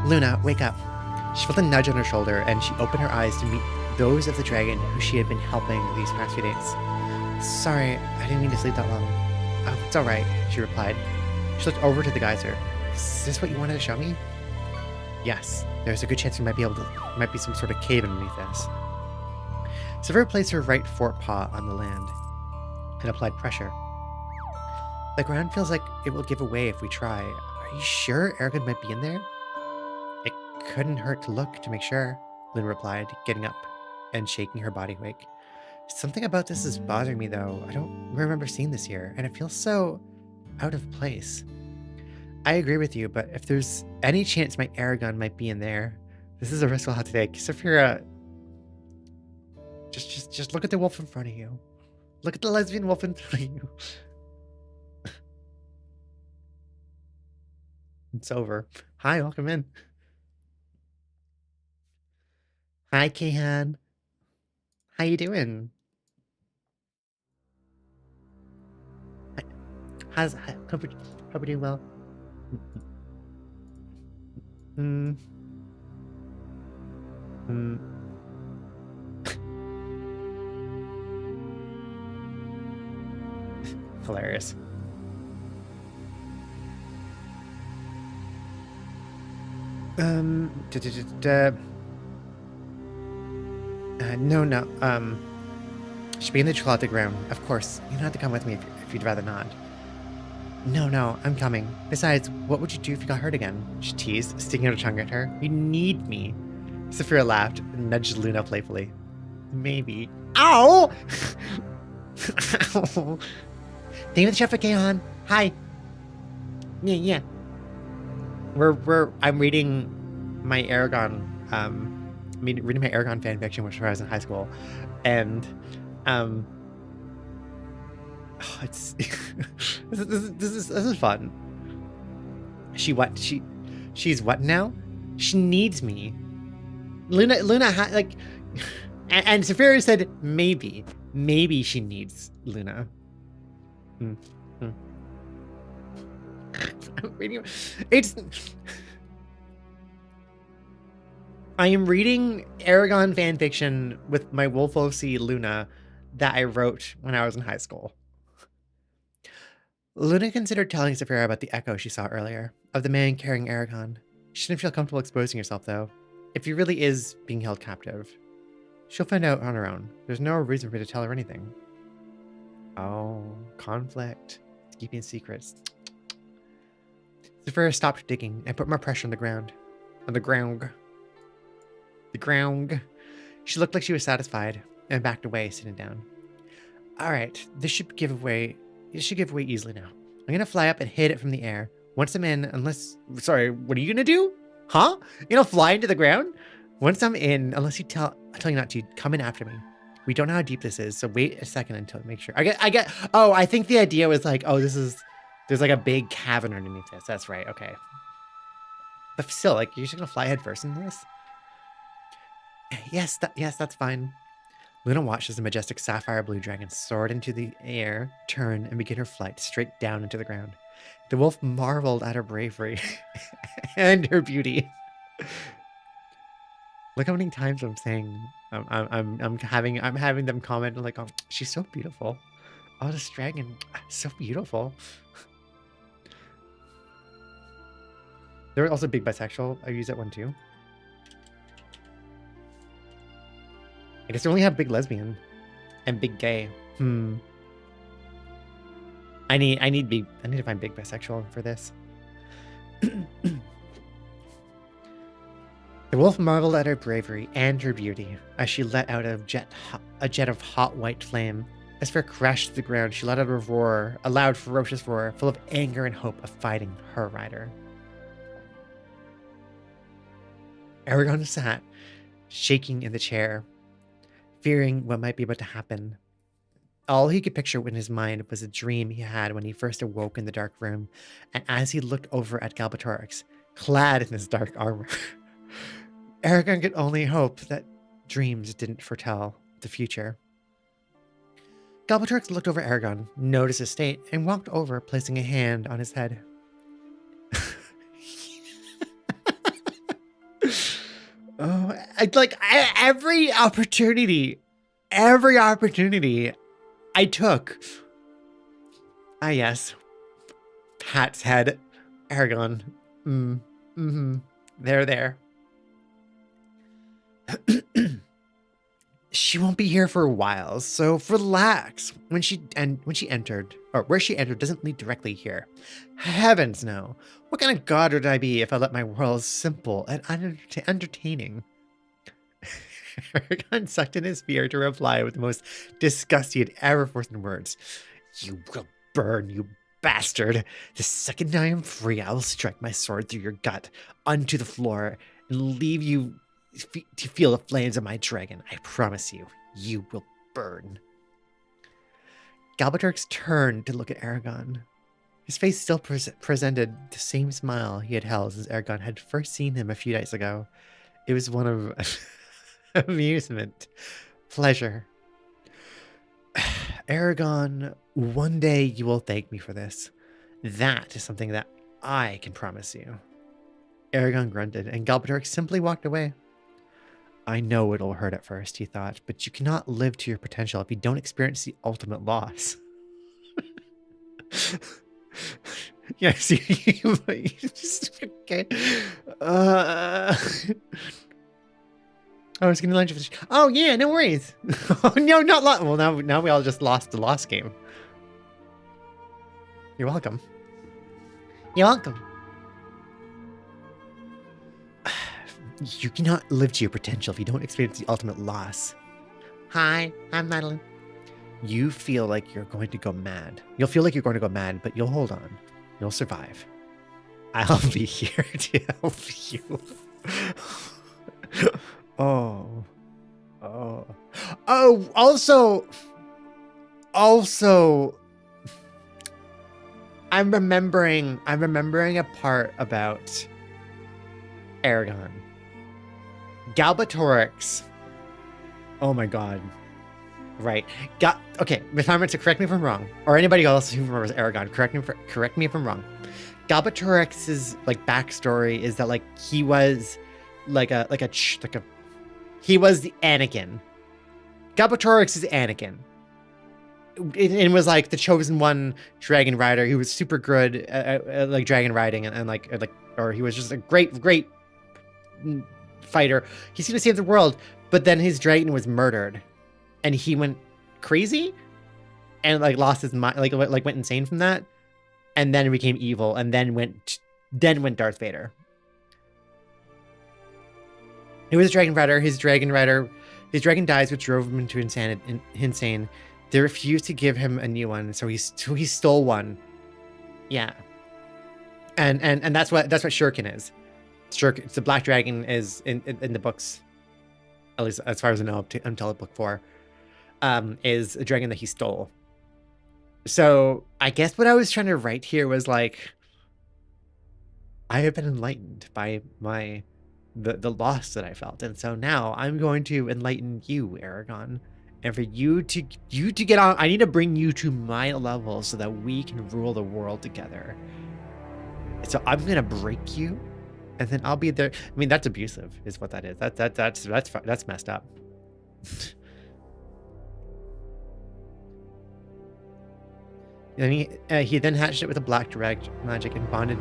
Luna, wake up. She felt a nudge on her shoulder, and she opened her eyes to meet those of the dragon who she had been helping these past few days. Sorry, I didn't mean to sleep that long. Oh, it's alright, she replied. She looked over to the geyser. Is this what you wanted to show me? Yes, there's a good chance we might be some sort of cave underneath this. Saphira placed her right forepaw on the land and applied pressure. The ground feels like it will give away if we try. Are you sure Eragon might be in there? It couldn't hurt to look to make sure, Luna replied, getting up and shaking her body awake. Something about this is bothering me, though. I don't remember seeing this here, and it feels so out of place. I agree with you, but if there's any chance my Eragon might be in there, this is a risk we'll have to take. Saphira, just look at the wolf in front of you. Look at the lesbian wolf in front of you. It's over. Hi, welcome in. Hi, Kayhan. How you doing? Hope you're doing well. Hilarious. No. Should be in the troll at the ground. Of course. You don't have to come with me if you'd rather not. No, I'm coming. Besides, what would you do if you got hurt again? She teased, sticking out a tongue at her. You need me. Saphira laughed and nudged Luna playfully. Maybe. Ow! Ow. Thank you for the chef for Kayhan. Hi. Yeah. I'm reading my Eragon, reading my Eragon fanfiction, which I was in high school, and it's this is fun. She's what now? She needs me. Luna and Saphira said maybe she needs Luna. I am reading Eragon fanfiction with my Wolf OC Luna that I wrote when I was in high school. Luna considered telling Saphira about the echo she saw earlier, of the man carrying Eragon. She didn't feel comfortable exposing herself, though. If he really is being held captive, she'll find out on her own. There's no reason for me to tell her anything. Oh, conflict. Keeping secrets. Saphira stopped digging and put more pressure on the ground. The ground. She looked like she was satisfied and backed away, sitting down. Alright, this should give away easily now. I'm gonna fly up and hit it from the air. Once I'm in, sorry, what are you gonna do? Huh? You gonna fly into the ground? Once I'm in, unless I tell you not to, come in after me. We don't know how deep this is, so wait a second until I make sure. I think the idea was like, there's like a big cavern underneath this. That's right, okay. But still, like, you're just gonna fly head first into this? Yes, that's fine. Luna watched as the majestic sapphire blue dragon soared into the air, turn, and begin her flight straight down into the ground. The wolf marveled at her bravery and her beauty. Look how many times I'm saying I'm having them comment like, oh, she's so beautiful. Oh, this dragon, so beautiful. There was also big bisexual. I use that one too. I guess they only have big lesbian and big gay. I need to find big bisexual for this. The wolf marveled at her bravery and her beauty as she let out a jet of hot white flame. As Saphira crashed to the ground, she let out a loud, ferocious roar, full of anger and hope of fighting her rider. Eragon sat, shaking in the chair, fearing what might be about to happen. All he could picture in his mind was a dream he had when he first awoke in the dark room, and as he looked over at Galbatorix, clad in his dark armor. Eragon could only hope that dreams didn't foretell the future. Galbatorix looked over Eragon, noticed his state, and walked over, placing a hand on his head. Oh, every opportunity I took. Ah, yes. Pat's head. Eragon. There. She won't be here for a while, so relax. Where she entered doesn't lead directly here. Heavens no. What kind of god would I be if I let my world simple and entertaining? Eragon sucked in his fear to reply with the most disgust he had ever forced in words. You will burn, you bastard. The second I am free, I will strike my sword through your gut onto the floor and leave you to feel the flames of my dragon. I promise you, you will burn. Galbatorix turned to look at Eragon. His face still presented the same smile he had held since Eragon had first seen him a few nights ago. It was one of amusement, pleasure. Eragon, one day you will thank me for this. That is something that I can promise you. Eragon grunted, and Galbatorix simply walked away. I know it'll hurt at first, he thought, but you cannot live to your potential if you don't experience the ultimate loss. Yes, you just, okay. I was gonna lunch with. Oh yeah, no worries. Oh no, not lost. Well, now we all just lost the lost game. You're welcome. You're welcome. You cannot live to your potential if you don't experience the ultimate loss. Hi, I'm Madeline. You feel like you're going to go mad. You'll feel like you're going to go mad, but you'll hold on. You'll survive. I'll be here to help you. Oh, also, I'm remembering a part about Eragon. Galbatorix. Oh my god. Right. Okay, remember to correct me if I'm wrong, or anybody else who remembers Eragon, correct me if I'm wrong. Galbatorix's backstory is that he was he was the Anakin. Galbatorix is Anakin. It was the chosen one dragon rider. He was super good at dragon riding or he was just a great fighter. He's going to save the world, but then his dragon was murdered, and he went crazy and lost his mind, went insane from that, and then became evil, and then went Darth Vader. He was a dragon rider. His dragon dies, which drove him into insane. They refused to give him a new one, so he stole one. Yeah, and that's what Shuriken is. Shuriken, the black dragon is in the books, at least as far as I know until book 4, is a dragon that he stole. So I guess what I was trying to write here was I have been enlightened by the loss that I felt, and so now I'm going to enlighten you, Eragon. And for you to get on, I need to bring you to my level so that we can rule the world together. So I'm gonna break you, and then I'll be there. I mean, that's abusive, is what that is. That's messed up. And he then hatched it with a black direct magic and bonded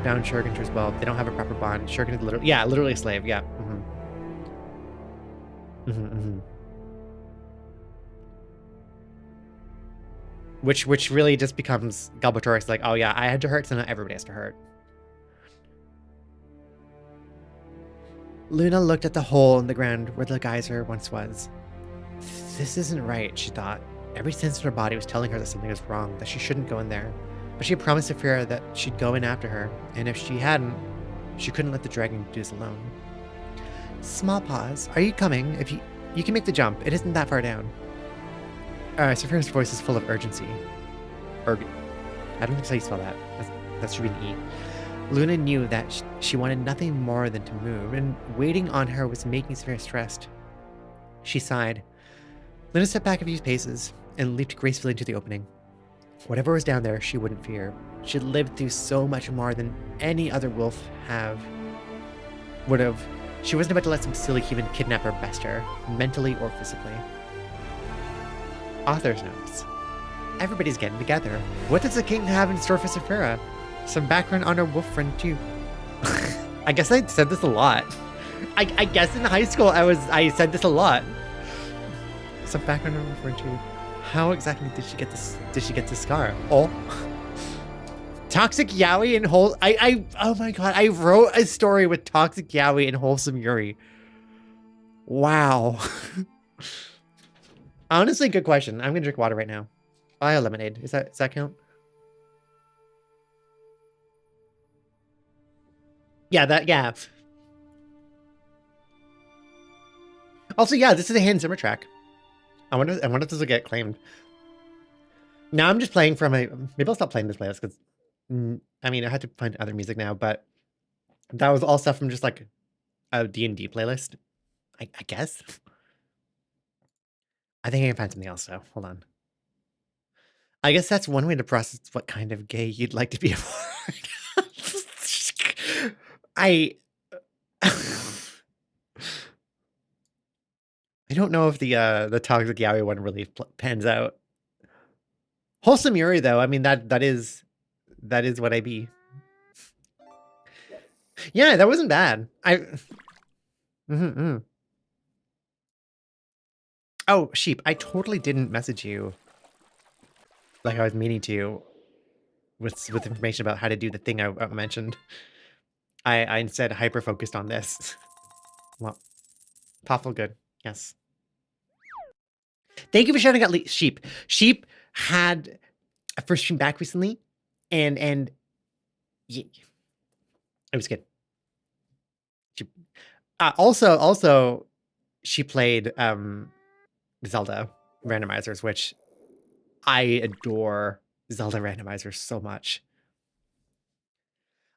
down Shuriken to his well. They don't have a proper bond. Shuriken is literally a slave. Yeah. Which really just becomes Galbatorix oh yeah, I had to hurt, so now everybody has to hurt. Luna looked at the hole in the ground where the geyser once was. This isn't right, she thought. Every sense in her body was telling her that something was wrong, that she shouldn't go in there. But she had promised Saphira that she'd go in after her, and if she hadn't, she couldn't let the dragon do this alone. Small pause. Are you coming? If you can make the jump. It isn't that far down. Saphira's voice is full of urgency. I don't think that's how you spell that. That should be an E. Luna knew that she wanted nothing more than to move, and waiting on her was making Saphira stressed. She sighed. Luna stepped back a few paces and leaped gracefully into the opening. Whatever was down there, she wouldn't fear. She had lived through so much more than any other wolf would have, She wasn't about to let some silly human kidnap her best her, mentally or physically. Author's notes. Everybody's getting together. What does the king have in store for Saphira? Some background on her wolf friend too. I guess I said this a lot. I guess in high school I said this a lot. Some background on her wolf friend too. How exactly did she get this? Did she get this scar? Oh. Toxic Yaoi and oh my god, I wrote a story with Toxic Yaoi and Wholesome Yuri. Wow. Honestly, good question. I'm gonna drink water right now. Bio lemonade. Does that count? Yeah. Also, yeah, this is a Hans Zimmer track. I wonder if this will get claimed. Now I'm just playing from maybe I'll stop playing this playlist because I mean I had to find other music now, but that was all stuff from just like a D&D playlist. I guess. I think I can find something else though. Hold on. I guess that's one way to process what kind of gay you'd like to be a part. I don't know if the Toxic Yaoi one really pans out. Wholesome Yuri though, I mean that is what I be. Yeah, that wasn't bad. Oh, Sheep, I totally didn't message you like I was meaning to with information about how to do the thing I mentioned. I instead hyper focused on this. Well, Poffle good. Yes. Thank you for shouting out Sheep. Sheep had a first stream back recently, and yeah, it was good. Also, she played Zelda randomizers, which I adore Zelda randomizers so much.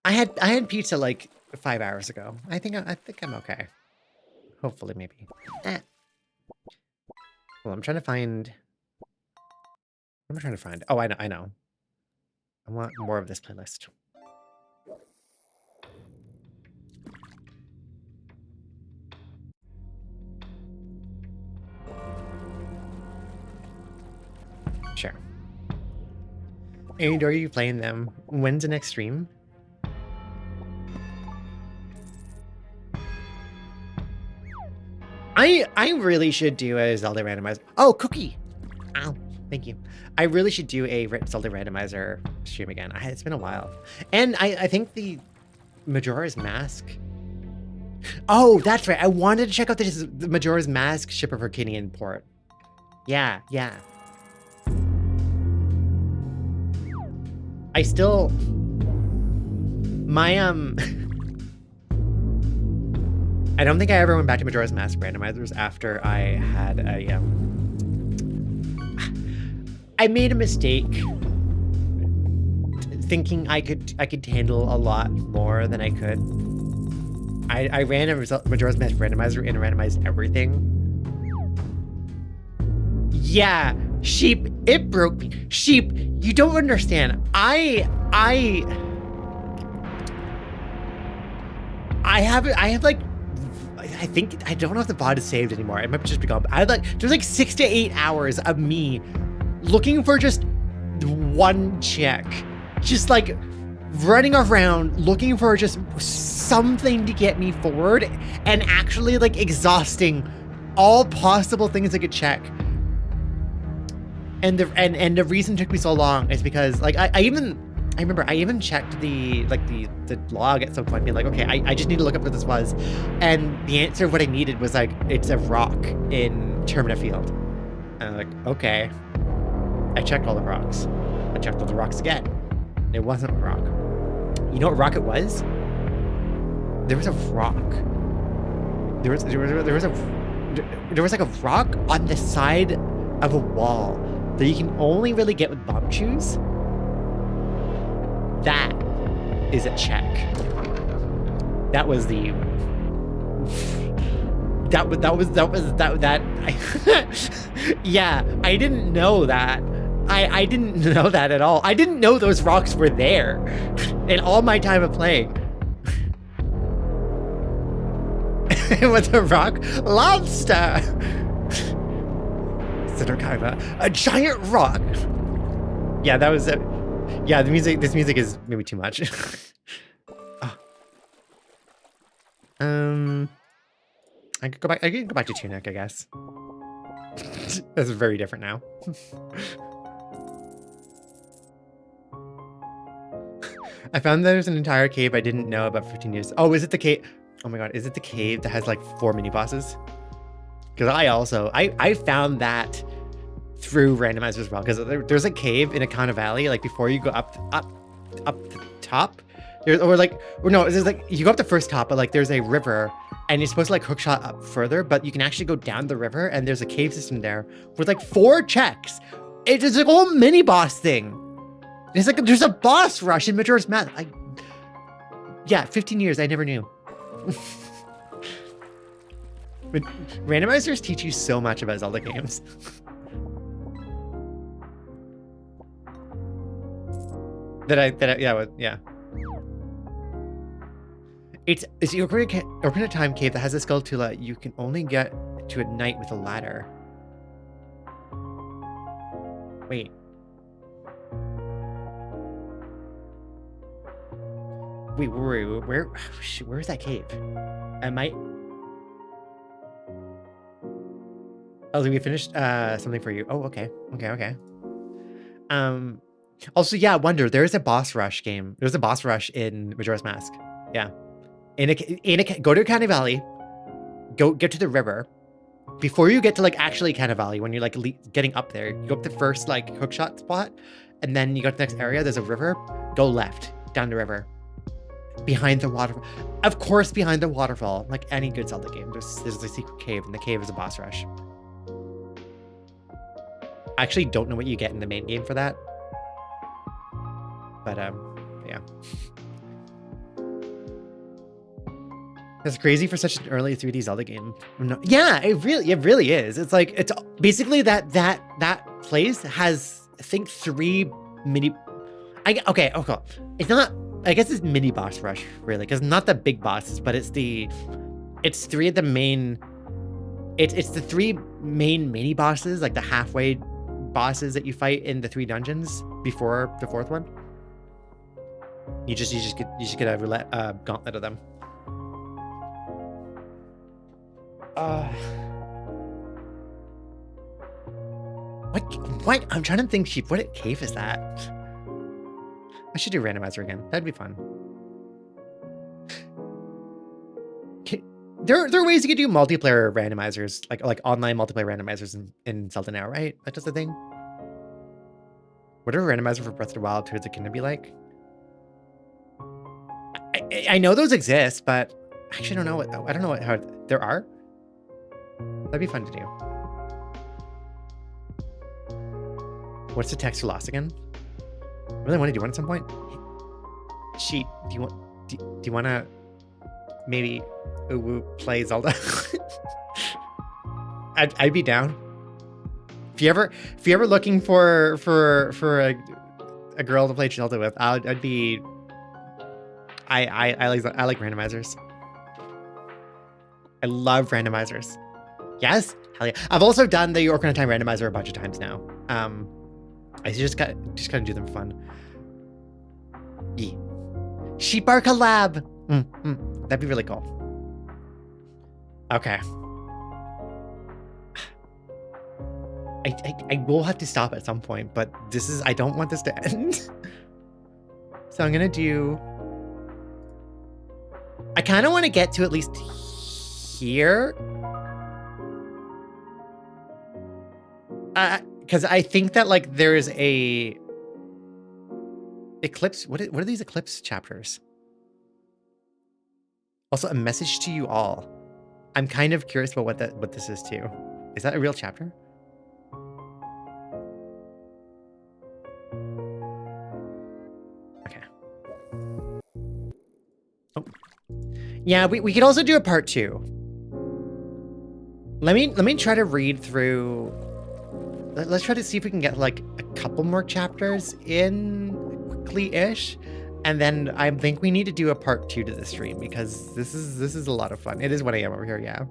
I had pizza like 5 hours ago. I think I'm okay. Hopefully, maybe. Well, I'm trying to find. What am I trying to find? Oh, I know. I want more of this playlist. Sure. And are you playing them? When's the next stream? I really should do a Zelda randomizer. Oh, Cookie! Ow, thank you. I really should do a Zelda randomizer stream again. It's been a while. And I think the Majora's Mask. Oh, that's right. I wanted to check out the Majora's Mask Ship of Herkinian port. Yeah. I still... My, I don't think I ever went back to Majora's Mask randomizers after I had a, I made a mistake thinking I could handle a lot more than I could. I ran a Majora's Mask randomizer and randomized everything. Yeah, Sheep, it broke me. Sheep, you don't understand. I have like, I think, I don't know if the VOD is saved anymore. It might just be gone. There's like 6 to 8 hours of me looking for just one check. Just like running around looking for just something to get me forward and actually like exhausting all possible things I could check. And the reason it took me so long is because like I remember I even checked the log at some point being like, okay, I just need to look up what this was. And the answer of what I needed was like, it's a rock in Termina Field. And I'm like, okay. I checked all the rocks. I checked all the rocks again. It wasn't a rock. You know what rock it was? There was a rock. There was like a rock on the side of a wall that you can only really get with bomb shoes. That is a check. That was the. Yeah, I didn't know that. I didn't know that at all. I didn't know those rocks were there in all my time of playing. with a rock lobster. A giant rock. Yeah, that was it. Yeah, this music is maybe too much. I could go back. I can go back to Tunic, I guess. This is very different now. I found there's an entire cave I didn't know about 15 years. Oh, is it the cave? Oh my god, is it the cave that has like 4 mini bosses? Because I found that through randomizers as well. Because there's a cave in a kind of valley, like before you go up the top. You go up the first top, but like there's a river, and you're supposed to like hookshot up further, but you can actually go down the river, and there's a cave system there with like 4 checks. It's like a whole mini boss thing. It's like there's a boss rush in Majora's Mask. Yeah, 15 years, I never knew. But randomizers teach you so much about Zelda games. Yeah. It's the Ocarina of Time cave that has a skull you can only get to at night with a ladder. Wait. Where is that cave? Oh, we finished something for you. Oh, okay. Also, yeah, Wonder, there's a boss rush game. There's a boss rush in Majora's Mask. Yeah. Go to Canny Valley, get to the river. Before you get to like actually Canny Valley, when you're like getting up there, you go up the first like hookshot spot, and then you go to the next area, there's a river, go left, down the river. Behind the waterfall. Of course, behind the waterfall, like any good Zelda game, there's a secret cave, and the cave is a boss rush. I actually don't know what you get in the main game for that. But, yeah. That's crazy for such an early 3D Zelda game. Yeah, it really is. It's like, it's basically that place has, I think, 3 mini... Okay. It's not... I guess it's mini boss rush, really, because not the big bosses, but it's 3 of the main... It's the 3 main mini bosses, like the halfway bosses that you fight in the 3 dungeons before the 4th one. You just get a roulette gauntlet of them. What? I'm trying to think, Sheep. What cave is that? I should do randomizer again. That'd be fun. There are ways you could do multiplayer randomizers, like online multiplayer randomizers in Zelda now, right? That's just the thing. What are a randomizer for Breath of the Wild 2 is it gonna be like? I know those exist, but I actually don't know I don't know how there are. That'd be fun to do. What's the text for Lost again? I really want to do one at some point. Sheep, do you want to maybe play Zelda? I'd be down. If you're ever looking for a girl to play Zelda with, I'd be. I like randomizers. I love randomizers. Yes, hell yeah. I've also done the Ocarina of Time randomizer a bunch of times now. I just gotta do them for fun. Yeah. Sheep are collab. That'd be really cool. Okay. I will have to stop at some point, but I don't want this to end. So I'm gonna do. I kind of want to get to at least here. Because I think that like there is a eclipse. What are these eclipse chapters? Also, a message to you all. I'm kind of curious about what this is too. Is that a real chapter? Okay. Oh. Yeah, we could also do a part 2. Let me try to read through. Let's try to see if we can get like a couple more chapters in quickly-ish. And then I think we need to do a part 2 to this stream because this is a lot of fun. It is 1 AM over here, yeah.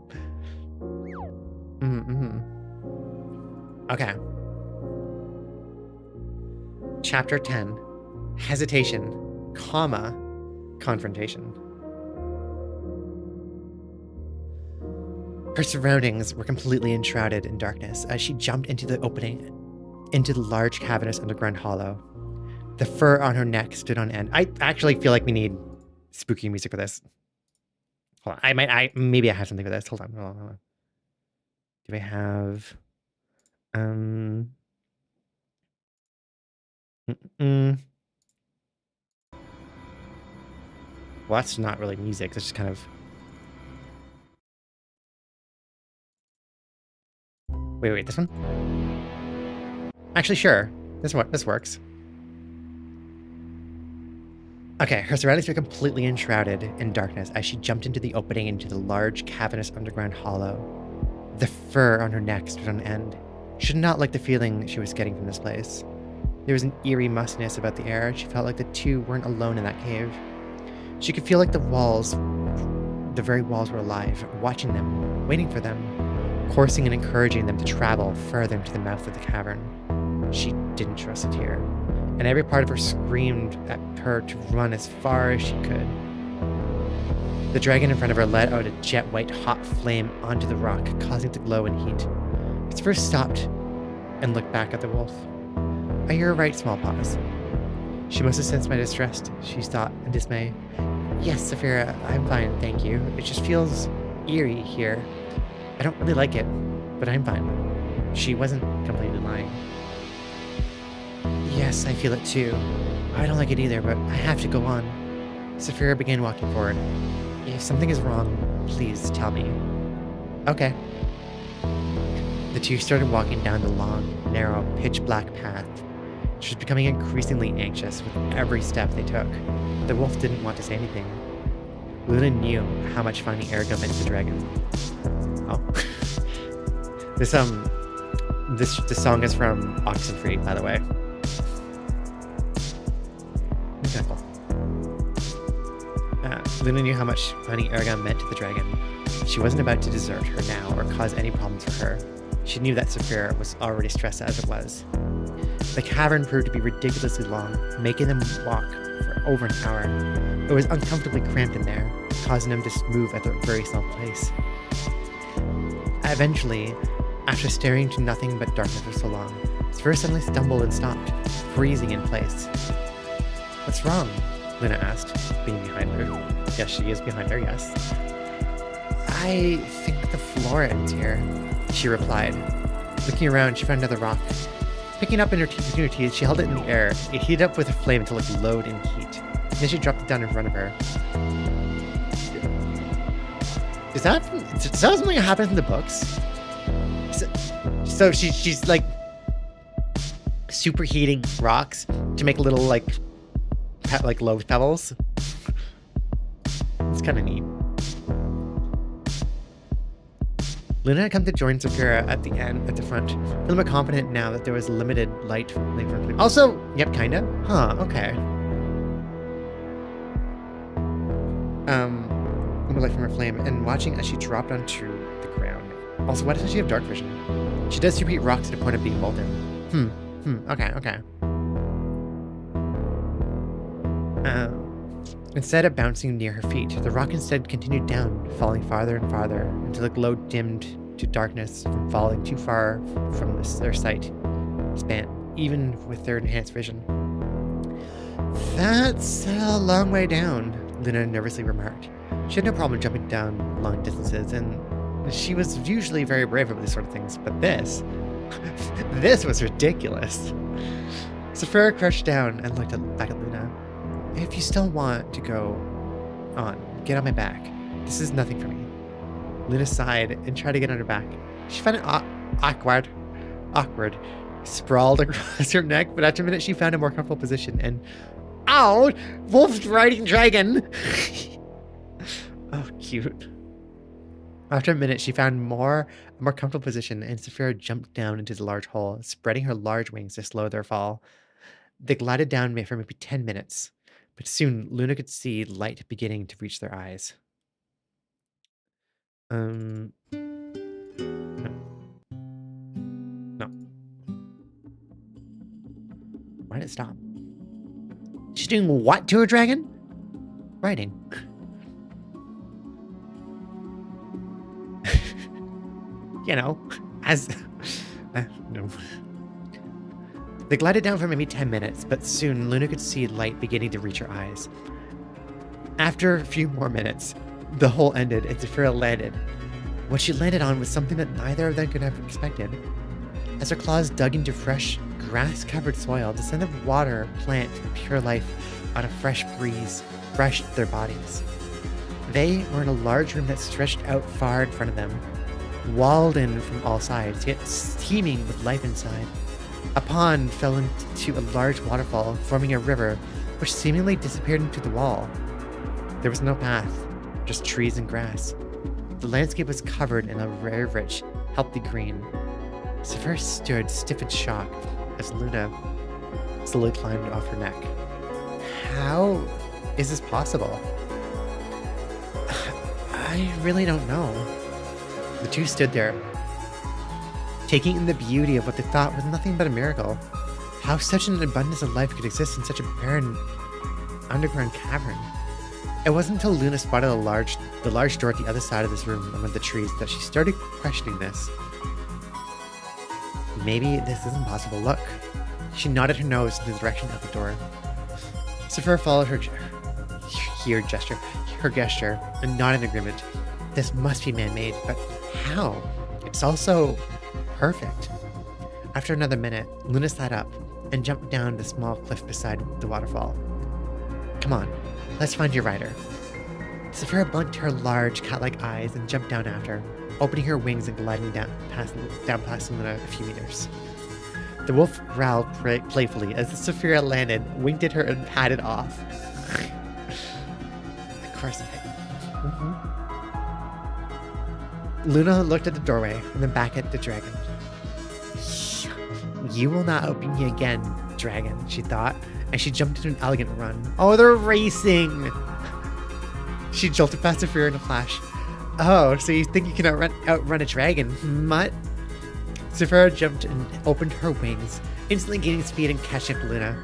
Okay. Chapter 10. Hesitation, comma, confrontation. Her surroundings were completely enshrouded in darkness as she jumped into the opening, into the large cavernous underground hollow. The fur on her neck stood on end. I actually feel like we need spooky music for this. Hold on. Maybe I have something for this. Hold on. Do I have well, that's not really music. It's just kind of. Wait, this one? Actually, sure. This works. Okay, her surroundings were completely enshrouded in darkness as she jumped into the opening into the large, cavernous underground hollow. The fur on her neck stood on end. She did not like the feeling she was getting from this place. There was an eerie mustiness about the air. She felt like the two weren't alone in that cave. She could feel like the very walls were alive, watching them, waiting for them, coursing and encouraging them to travel further into the mouth of the cavern. She didn't trust it here, and every part of her screamed at her to run as far as she could. The dragon in front of her let out a jet white hot flame onto the rock, causing it to glow in heat. It first stopped and looked back at the wolf. "Are you alright, Smallpaws?" She must have sensed my distress, she thought in dismay. "Yes, Saphira, I'm fine, thank you. It just feels eerie here. I don't really like it, but I'm fine." She wasn't completely lying. "Yes, I feel it too. I don't like it either, but I have to go on." Saphira began walking forward. "If something is wrong, please tell me." "Okay." The two started walking down the long, narrow, pitch-black path. She was becoming increasingly anxious with every step they took. The wolf didn't want to say anything. Luna knew how much finding Eragon meant to the dragon. Oh. This song is from Oxenfree, by the way. Okay, cool. Luna knew how much finding Eragon meant to the dragon. She wasn't about to desert her now or cause any problems for her. She knew that Saphira was already stressed as it was. The cavern proved to be ridiculously long, making them walk for over an hour. It was uncomfortably cramped in there, causing them to move at a very slow pace. Eventually, after staring into nothing but darkness for so long, Saphira suddenly stumbled and stopped, freezing in place. "What's wrong?" Luna asked, being behind her. Yes, she is behind her, yes. "I think the floor ends here," she replied. Looking around, she found another rock. Picking up in between her teeth, she held it in the air. It heated up with a flame until it glowed in heat. Then she dropped it down in front of her. Is that something that happens in the books? So she's like superheating rocks to make little like loaf pebbles. It's kind of neat. Luna had come to join Saphira at the front, feeling more confident now that there was limited light from the flame. Also, yep, kinda. Huh, okay. Limited light from her flame, and watching as she dropped onto the ground. Also, why doesn't she have dark vision? She does superheat rocks to the point of being molten. Okay. Instead of bouncing near her feet, the rock instead continued down, falling farther and farther, until the glow dimmed to darkness from falling too far from their sight span, even with their enhanced vision. "That's a long way down," Luna nervously remarked. She had no problem jumping down long distances, and she was usually very brave about these sort of things, but this was ridiculous. Saphira crouched down and looked back at Luna. "If you still want to go on, get on my back. This is nothing for me." Luna sighed and tried to get on her back. She found it awkward, sprawled across her neck, but after a minute she found a more comfortable position and... Ow! Wolf riding dragon! Oh, cute. After a minute, she found a more comfortable position, and Saphira jumped down into the large hole, spreading her large wings to slow their fall. They glided down for maybe 10 minutes. But soon, Luna could see light beginning to reach their eyes. No. No. Why did it stop? She's doing what to her dragon? Writing. You know, as... no. They glided down for maybe 10 minutes, but soon Luna could see light beginning to reach her eyes. After a few more minutes, the hole ended and Saphira landed. What she landed on was something that neither of them could have expected. As her claws dug into fresh, grass-covered soil, the scent of water, plant, and pure life on a fresh breeze brushed their bodies. They were in a large room that stretched out far in front of them, walled in from all sides, yet teeming with life inside. A pond fell into a large waterfall, forming a river, which seemingly disappeared into the wall. There was no path, just trees and grass. The landscape was covered in a rare, rich, healthy green. Saphira stood stiff in shock as Luna slowly climbed off her neck. How is this possible? I really don't know. The two stood there, taking in the beauty of what they thought was nothing but a miracle. How such an abundance of life could exist in such a barren underground cavern. It wasn't until Luna spotted the large door at the other side of this room among the trees that she started questioning this. Maybe this isn't possible. Look. She nodded her nose in the direction of the door. Saphira followed her gesture, and nodded in agreement. This must be man-made, but how? It's also perfect. After another minute, Luna sat up and jumped down the small cliff beside the waterfall. Come on, let's find your rider. Saphira blinked her large cat-like eyes and jumped down after, opening her wings and gliding down past Luna a few meters. The wolf growled playfully as Saphira landed, winked at her, and padded off. Of course. Luna looked at the doorway and then back at the dragon. You will not open me again, dragon, she thought, and she jumped into an elegant run. Oh, they're racing! She jolted past Saphira in a flash. Oh, so you think you can outrun a dragon, mutt? Saphira jumped and opened her wings, instantly gaining speed and catching up to Luna.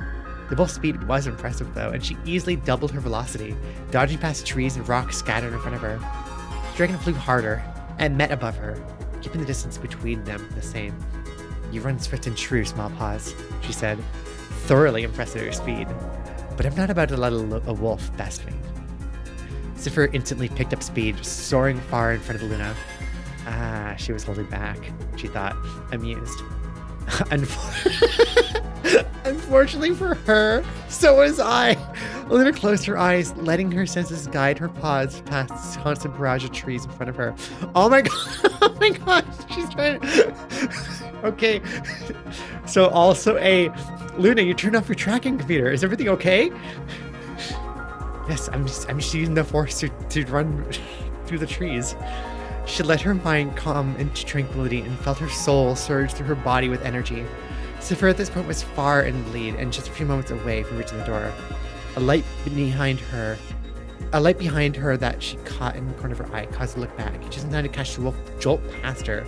The wolf's speed was impressive, though, and she easily doubled her velocity, dodging past trees and rocks scattered in front of her. The dragon flew harder and met above her, keeping the distance between them the same. You run swift and true, small paws, she said, thoroughly impressed at her speed. But I'm not about to let a wolf best me. Saphira instantly picked up speed, soaring far in front of Luna. Ah, she was holding back, she thought, amused. Unfortunately for her, so was I. Luna closed her eyes, letting her senses guide her paws past this constant barrage of trees in front of her. Oh my god! Oh my god! She's trying to... Okay. So also Luna, you turned off your tracking computer. Is everything okay? Yes, I'm just using the force to run through the trees. She let her mind calm into tranquility and felt her soul surge through her body with energy. Saphira at this point was far in the lead and just a few moments away from reaching the door. A light behind her that she caught in the corner of her eye caused her to look back. Just in time to catch the wolf jolt past her,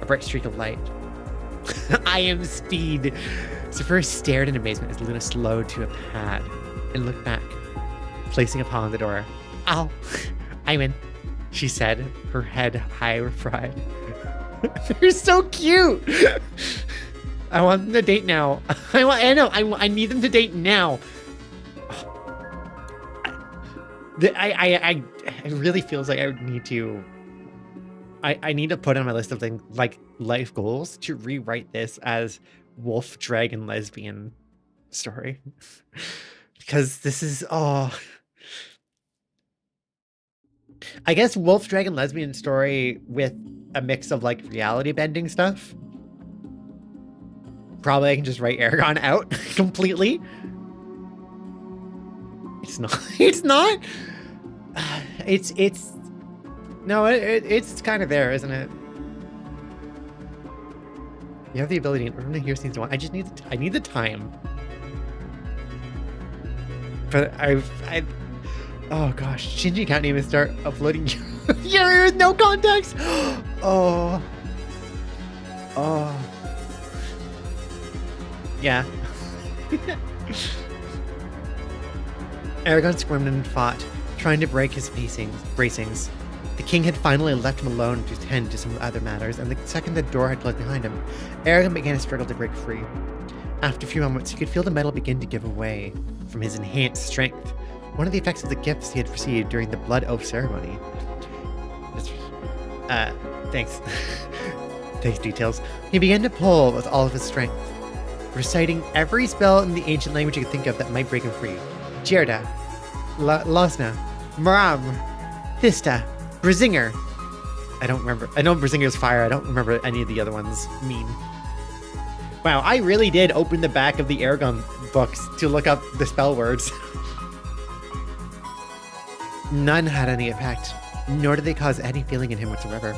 a bright streak of light. I am speed. Saphira stared in amazement as Luna slowed to a pad and looked back, placing a paw on the door. Ow, I'm in, she said, her head high with pride. They're so cute. I want them to date now. I need them to date now. It really feels like I would need to. I need to put on my list of things like life goals to rewrite this as wolf dragon lesbian story, because this is I guess wolf dragon lesbian story with a mix of like reality bending stuff. Probably I can just write Eragon out completely. It's not. It's not. It's. No, it's kind of there, isn't it? You have the ability to hear scenes. I just need. I need the time. But oh gosh, Shinji can't even start uploading Yuri with no context. Oh. Yeah. Eragon squirmed and fought, trying to break his bracings. The king had finally left him alone to tend to some other matters, and the second the door had closed behind him, Eragon began to struggle to break free. After a few moments, he could feel the metal begin to give away from his enhanced strength, one of the effects of the gifts he had received during the blood oath ceremony. Thanks. Thanks, details. He began to pull with all of his strength, reciting every spell in the ancient language he could think of that might break him free. Jirda, Losna, Maram, Thista, Brazinger. I don't remember. I know Brazinger's fire. I don't remember any of the other ones mean. Wow, I really did open the back of the Eragon books to look up the spell words. None had any effect, nor did they cause any feeling in him whatsoever.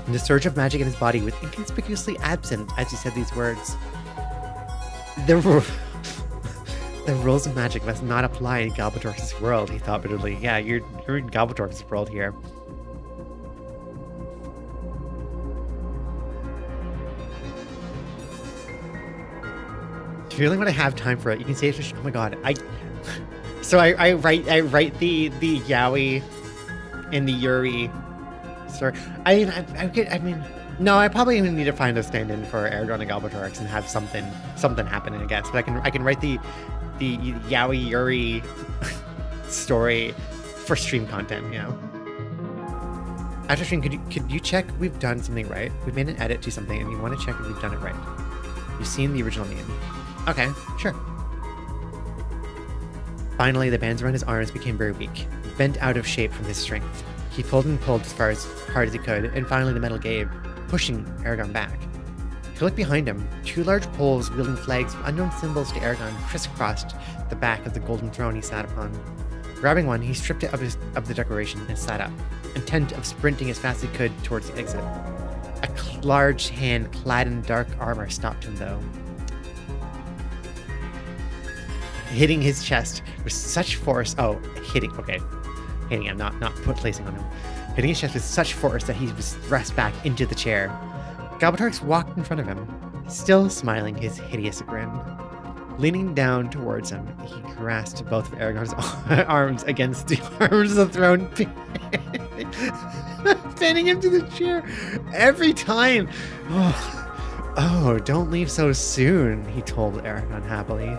And the surge of magic in his body was inconspicuously absent as he said these words. The rules of magic must not apply in Galbatorix's world, he thought bitterly. Yeah, you're in Galbatorix's world here. Feeling when I have time for it, you can say it. Oh my god, so I write the yaoi and the yuri story. I mean, no, I probably even need to find a stand-in for Eragon and Galbatorix and have something happen, I guess. But I can write the yaoi yuri story for stream content, you know. After stream, could you check we've done something right? We've made an edit to something, and you want to check if we've done it right. You've seen the original meme. Okay, sure. Finally, the bands around his arms became very weak, bent out of shape from his strength. He pulled and pulled as hard as he could, and finally the metal gave, pushing Eragon back. He looked behind him. Two large poles wielding flags with unknown symbols to Eragon crisscrossed the back of the golden throne he sat upon. Grabbing one, he stripped it of the decoration and sat up, intent of sprinting as fast as he could towards the exit. A large hand clad in dark armor stopped him, though. Hitting his chest with such force. Oh, hitting him, not placing on him. Hitting his chest with such force that he was thrust back into the chair. Galbatorix walked in front of him, still smiling his hideous grin. Leaning down towards him, he grasped both of Eragon's arms against the arms of the throne, pinning him to the chair every time. Oh, don't leave so soon, he told Eragon happily,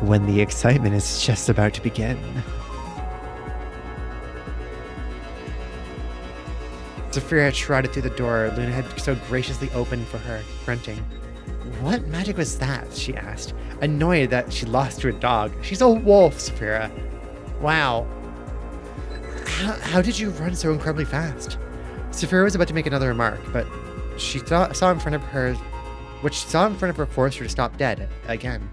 when the excitement is just about to begin. Saphira trotted through the door Luna had so graciously opened for her, grunting. What magic was that? She asked, annoyed that she lost to a dog. She's a wolf, Saphira. Wow. How did you run so incredibly fast? Saphira was about to make another remark, but she saw in front of her forced her to stop dead again.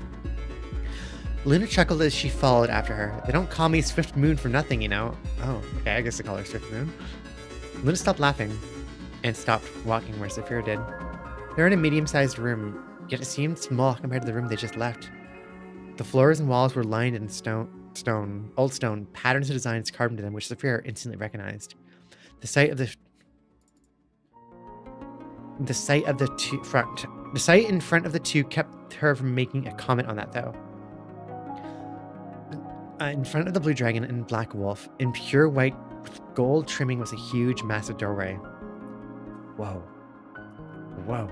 Luna chuckled as she followed after her. They don't call me Swift Moon for nothing, you know. Oh, okay, I guess they call her Swift Moon. Luna stopped laughing and stopped walking where Saphira did. They were in a medium-sized room, yet it seemed small compared to the room they just left. The floors and walls were lined in old stone, patterns and designs carved into them, which Saphira instantly recognized. The sight in front of the two kept her from making a comment on that, though. In front of the blue dragon and black wolf, in pure white with gold trimming, was a huge, massive doorway. Whoa. Wow.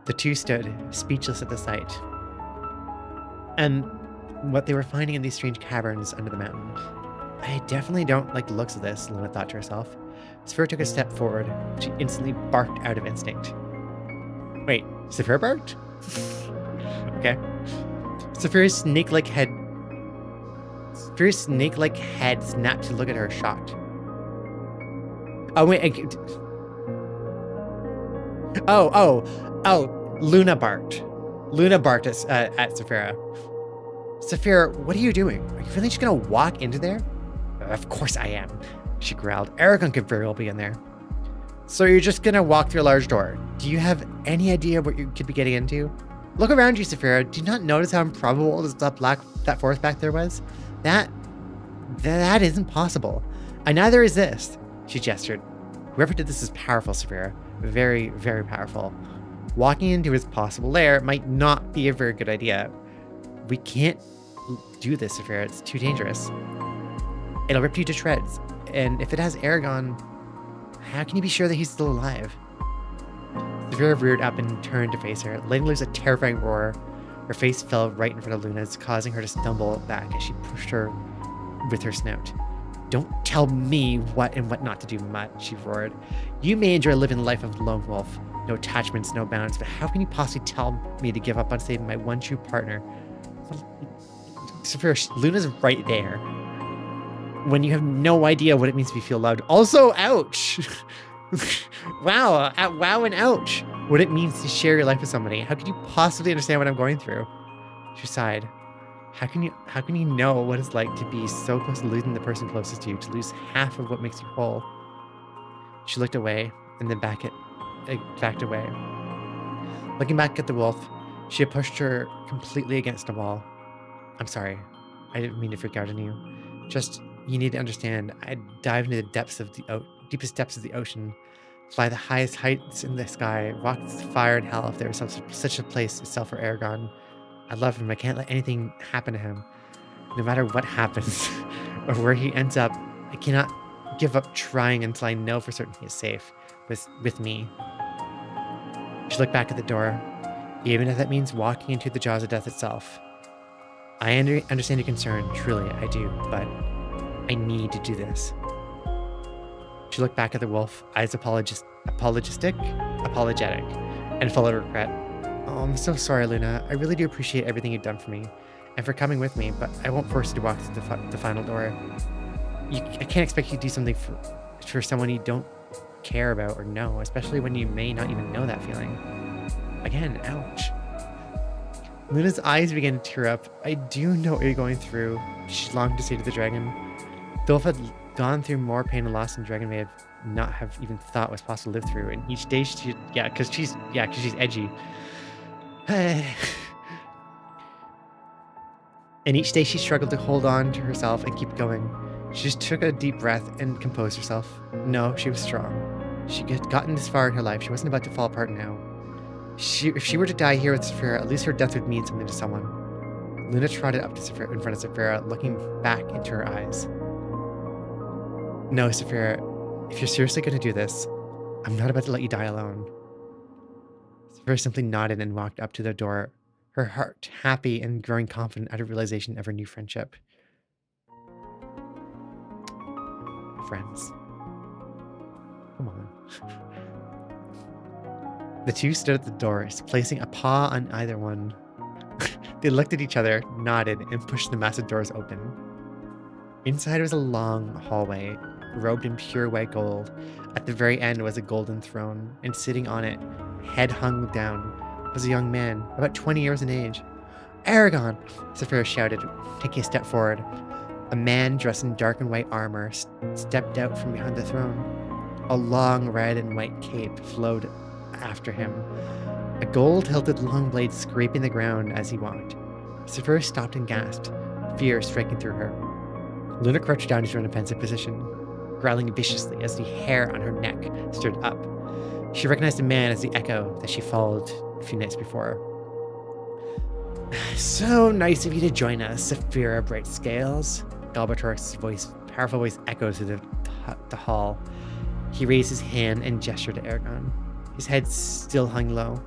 The two stood, speechless at the sight, and what they were finding in these strange caverns under the mountain. I definitely don't like the looks of this, Luna thought to herself. Saphira took a step forward. She instantly barked out of instinct. Wait, Saphira barked? Okay. Saphira's snake-like head snapped to look at her, shocked. Oh, wait. Luna barked. Luna barked at Saphira. Saphira, what are you doing? Are you really just gonna walk into there? Of course I am, she growled. Eragon could very well be in there. So you're just gonna walk through a large door. Do you have any idea what you could be getting into? Look around you, Saphira. Do you not notice how improbable that forest back there was? That isn't possible. Neither is this, she gestured. Whoever did this is powerful, Saphira. Very, very powerful. Walking into his possible lair might not be a very good idea. We can't do this, Saphira. It's too dangerous. It'll rip you to shreds. And if it has Eragon, how can you be sure that he's still alive? Saphira reared up and turned to face her, letting loose a terrifying roar. Her face fell right in front of Luna's, causing her to stumble back as she pushed her with her snout. Don't tell me what and what not to do, Mutt, she roared. You may enjoy living the life of a lone wolf. No attachments, no bounds, but how can you possibly tell me to give up on saving my one true partner? Saphira, Luna's right there. When you have no idea what it means to feel loved. Also, ouch! Wow, wow and ouch. What it means to share your life with somebody. How can you possibly understand what I'm going through? She sighed. How can you know what it's like to be so close to losing the person closest to you, to lose half of what makes you whole? She looked away and then backed away. Looking back at the wolf, she had pushed her completely against a wall. I'm sorry. I didn't mean to freak out on you. Just, you need to understand, I'd dive into the deepest depths of the ocean, fly the highest heights in the sky, walk through fire and hell if there was such a place itself for Eragon. I love him. I can't let anything happen to him. No matter what happens or where he ends up, I cannot give up trying until I know for certain he is safe with me. She looked back at the door, even if that means walking into the jaws of death itself. I understand your concern, truly I do, but I need to do this. She looked back at the wolf, eyes apologetic, and full of regret. Oh, I'm so sorry, Luna. I really do appreciate everything you've done for me, and for coming with me, but I won't force you to walk through the final door. I can't expect you to do something for someone you don't care about or know, especially when you may not even know that feeling. Again, ouch. Luna's eyes began to tear up. I do know what you're going through, she longed to say to the dragon. The wolf had gone through more pain and loss than the dragon may not have even thought was possible to live through, and each day because she's edgy. And each day she struggled to hold on to herself and keep going. She just took a deep breath and composed herself. No, she was strong. She had gotten this far in her life. She wasn't about to fall apart now. If she were to die here with Saphira, at least her death would mean something to someone. Luna trotted up to Saphira in front of Saphira, looking back into her eyes. No, Saphira, if you're seriously going to do this, I'm not about to let you die alone. Saphira simply nodded and walked up to the door, her heart happy and growing confident out of realization of her new friendship. Friends. Come on. The two stood at the doors, placing a paw on either one. They looked at each other, nodded, and pushed the massive doors open. Inside was a long hallway, robed in pure white gold. At the very end was a golden throne, and sitting on it, head hung down, was a young man, about 20 years in age. Eragon! Saphira shouted, taking a step forward. A man dressed in dark and white armor stepped out from behind the throne. A long red and white cape flowed after him, a gold-hilted long blade scraping the ground as he walked. Saphira stopped and gasped, fear striking through her. Luna crouched down into an offensive position, growling viciously as the hair on her neck stood up. She recognized the man as the echo that she followed a few nights before. So nice of you to join us, Saphira Bright Scales. Galbatorix's powerful voice echoed through the hall. He raised his hand and gestured to Eragon. His head still hung low.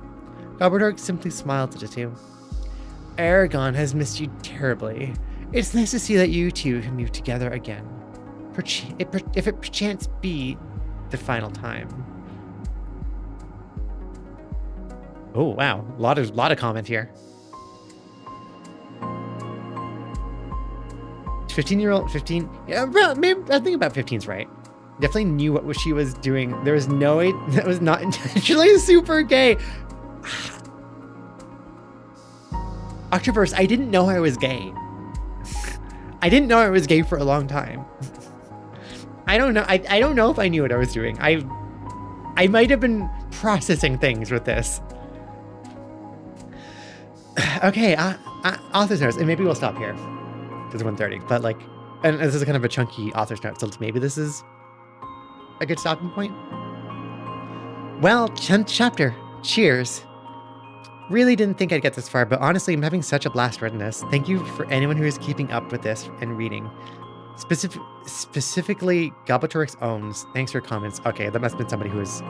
Galbatorix simply smiled at the two. Eragon has missed you terribly. It's nice to see that you two can move together again. If it perchance be the final time. Oh wow, a lot of comment here. 15. Yeah, maybe I think about 15's right. Definitely knew what she was doing. There was no way that was not intentionally super gay. Octoverse, I didn't know I was gay. I didn't know I was gay for a long time. I don't know. I don't know if I knew what I was doing. I might have been processing things with this. Okay, author's notes, and maybe we'll stop here because it's 1:30. But like, and this is kind of a chunky author's note, so maybe this is a good stopping point. Well, 10th chapter. Cheers. Really didn't think I'd get this far, but honestly, I'm having such a blast reading this. Thank you for anyone who is keeping up with this and reading. Specifically, Gobltorix owns. Thanks for your comments. Okay, that must have been somebody who was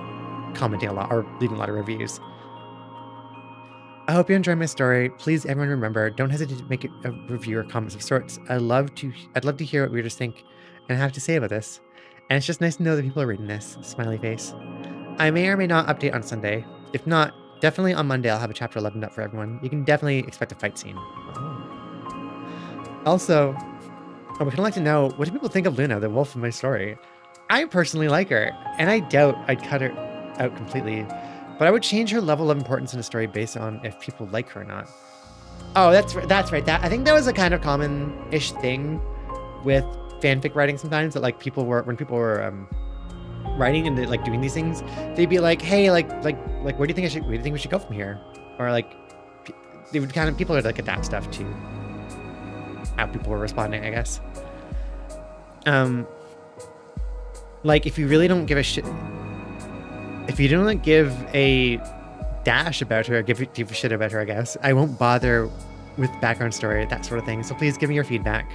commenting a lot or leaving a lot of reviews. I hope you enjoy my story. Please, everyone, remember, don't hesitate to make a review or comments of sorts. I'd love to hear what readers think and have to say about this. And it's just nice to know that people are reading this. Smiley face. I may or may not update on Sunday. If not, definitely on Monday I'll have a chapter 11 up for everyone. You can definitely expect a fight scene. Also, I would like to know, what do people think of Luna, the wolf in my story? I personally like her, and I doubt I'd cut her out completely, but I would change her level of importance in the story based on if people like her or not. Oh, that's right. I think that was a kind of common-ish thing with fanfic writing sometimes, that like when people were writing and like doing these things, they'd be like, hey, like where do you think we should go from here? Or like they would people would like adapt stuff to how people were responding, I guess. Like if you really don't give a shit, if you don't like give a dash about her, give a shit about her, I guess I won't bother with background story, that sort of thing. So please give me your feedback.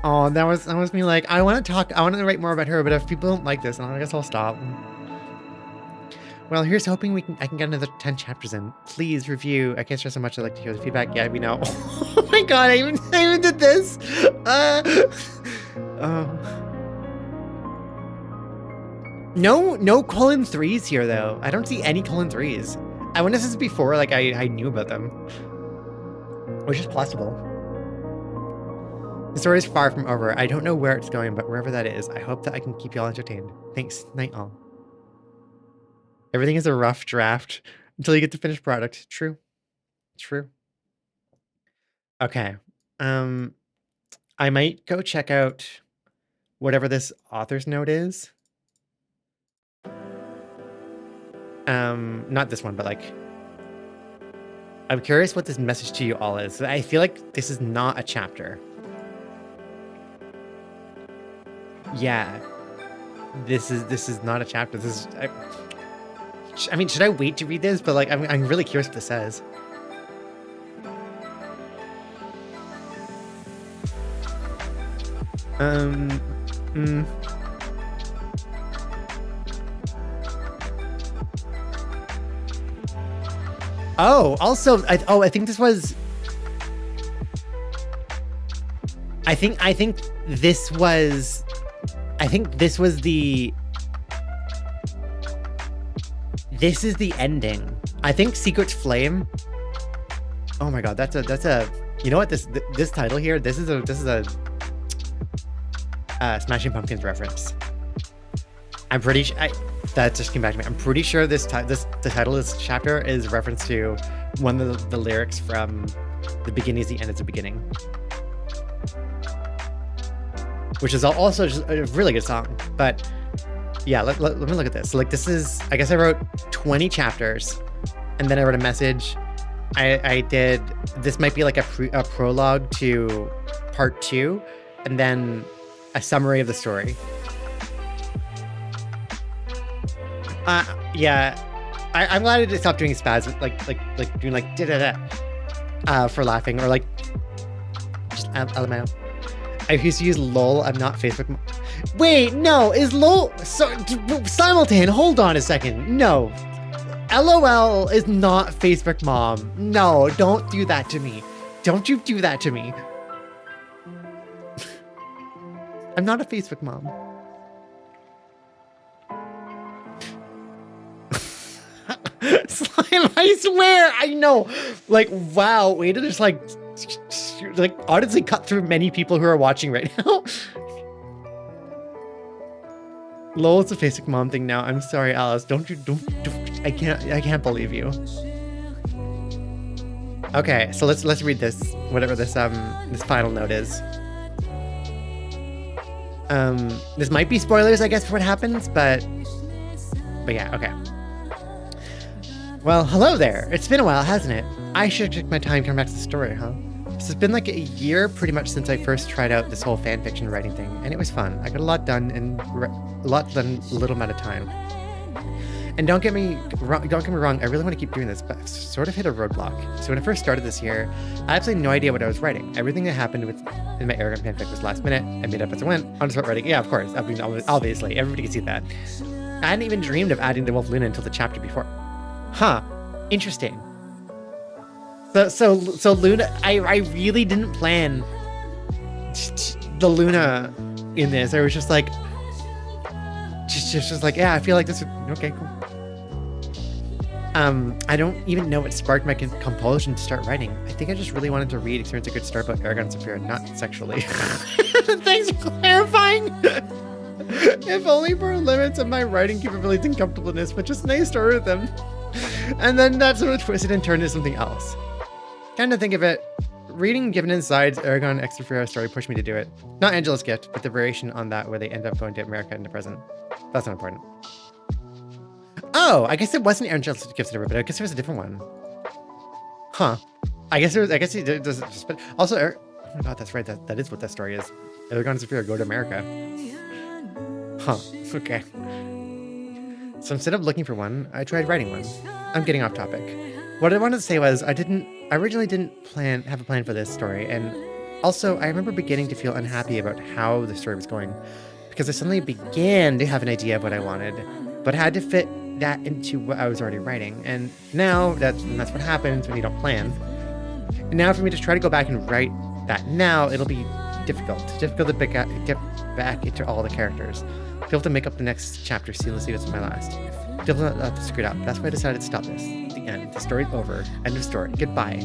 Oh, that was me. Like, I want to write more about her, but if people don't like this, I guess I'll stop. Well, here's hoping I can get another 10 chapters in. Please review. I can't stress how much I'd like to hear the feedback. Yeah, we know. Oh my god, I even did this. No colon 3s here though. I don't see any colon 3s. I wonder if this is before like I knew about them, which is possible. The story is far from over. I don't know where it's going, but wherever that is, I hope that I can keep y'all entertained. Thanks. Night all. Everything is a rough draft until you get the finished product. True. Okay. I might go check out whatever this author's note is. Not this one, but like, I'm curious what this message to you all is. I feel like this is not a chapter. Yeah, this is not a chapter. This is, I mean, should I wait to read this? But like, I'm really curious what this says. Oh, also, I think this was. I think this was. I think this was the. This is the ending. I think Secret's Flame. Oh my god, that's a. You know what? This title here. This is a. Smashing Pumpkins reference. I'm pretty sure. That just came back to me. I'm pretty sure the title of this chapter is reference to one of the lyrics from The Beginning is the End is the Beginning. Which is also just a really good song. But yeah, let me look at this. So like this is, I guess I wrote 20 chapters and then I wrote a message. I did, this might be like a prologue to part 2 and then a summary of the story. Yeah, I'm glad I just stopped doing spaz, like doing like da for laughing or like just LMAO. I used to use LOL. I'm not Facebook. Wait, no, is LOL simultane? Hold on a second. No, LOL is not Facebook Mom. No, don't do that to me. Don't you do that to me. I'm not a Facebook Mom. Slime, I swear, I know. Like, wow, way to just like honestly cut through many people who are watching right now. LOL, it's a Facebook Mom thing now. I'm sorry, Alice. Don't. I can't believe you. Okay, so let's read this. Whatever this final note is. This might be spoilers, I guess, for what happens, but yeah, okay. Well, hello there. It's been a while, hasn't it? I should take my time coming back to the story, huh? So it's been like a year pretty much since I first tried out this whole fanfiction writing thing, and it was fun. I got a lot done in a little amount of time. And don't get me wrong, I really want to keep doing this, but I've sort of hit a roadblock. So when I first started this year, I had absolutely no idea what I was writing. Everything that happened in my Eragon fanfic was last minute. I made up as I went. On just writing. Yeah, of course. I mean, obviously, everybody can see that. I hadn't even dreamed of adding the Wolf Luna until the chapter before. Huh. Interesting. So Luna, I really didn't plan the Luna in this. I was just like, just like, yeah, I feel like this. Okay, cool. I don't even know what sparked my compulsion to start writing. I think I just really wanted to experience a good story about Eragon and Saphira, not sexually. Thanks for clarifying. If only for limits of my writing capabilities and comfortableness, but just a nice story with them. And then that sort of twisted and turned into something else. Kind of think of it, reading Given Inside's Eragon x Saphira story pushed me to do it. Not Angela's Gift, but the variation on that where they end up going to America in the present. That's not important. Oh, I guess it wasn't Angela's Gift, but I guess it was a different one. Huh. I guess he does it just, but also, oh my god, that's right, that is what that story is. Eragon and Saphira go to America. Huh, okay. So instead of looking for one, I tried writing one. I'm getting off topic. What I wanted to say was I originally didn't have a plan for this story, and also I remember beginning to feel unhappy about how the story was going, because I suddenly began to have an idea of what I wanted, but had to fit that into what I was already writing. And now that's what happens when you don't plan. And now for me to try to go back and write that now, it'll be difficult to get back into all the characters. To be able to make up the next chapter seamlessly with my last. To be able to not to screw it up. That's why I decided to stop this. The end. The story's over. End of story. Goodbye.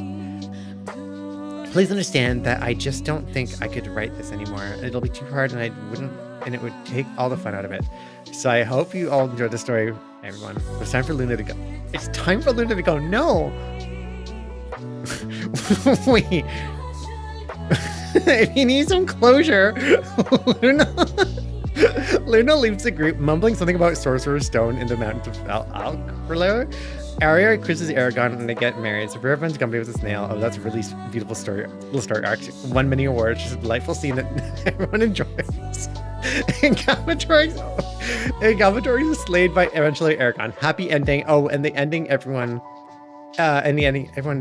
Please understand that I just don't think I could write this anymore. It'll be too hard, and it would take all the fun out of it. So I hope you all enjoyed the story, everyone. It's time for Luna to go. It's time for Luna to go. No! Wait. If you need some closure, Luna leaves the group, mumbling something about Sorcerer's Stone in the mountains of Alcrelo. Arya quizzes Eragon and they get married. So everyone's company with a snail. Oh, that's a really beautiful story. Little story arc. Won many awards. Just a delightful scene that everyone enjoys. And Galbatorix is slayed by eventually Eragon. Happy ending. Oh, and the ending, everyone,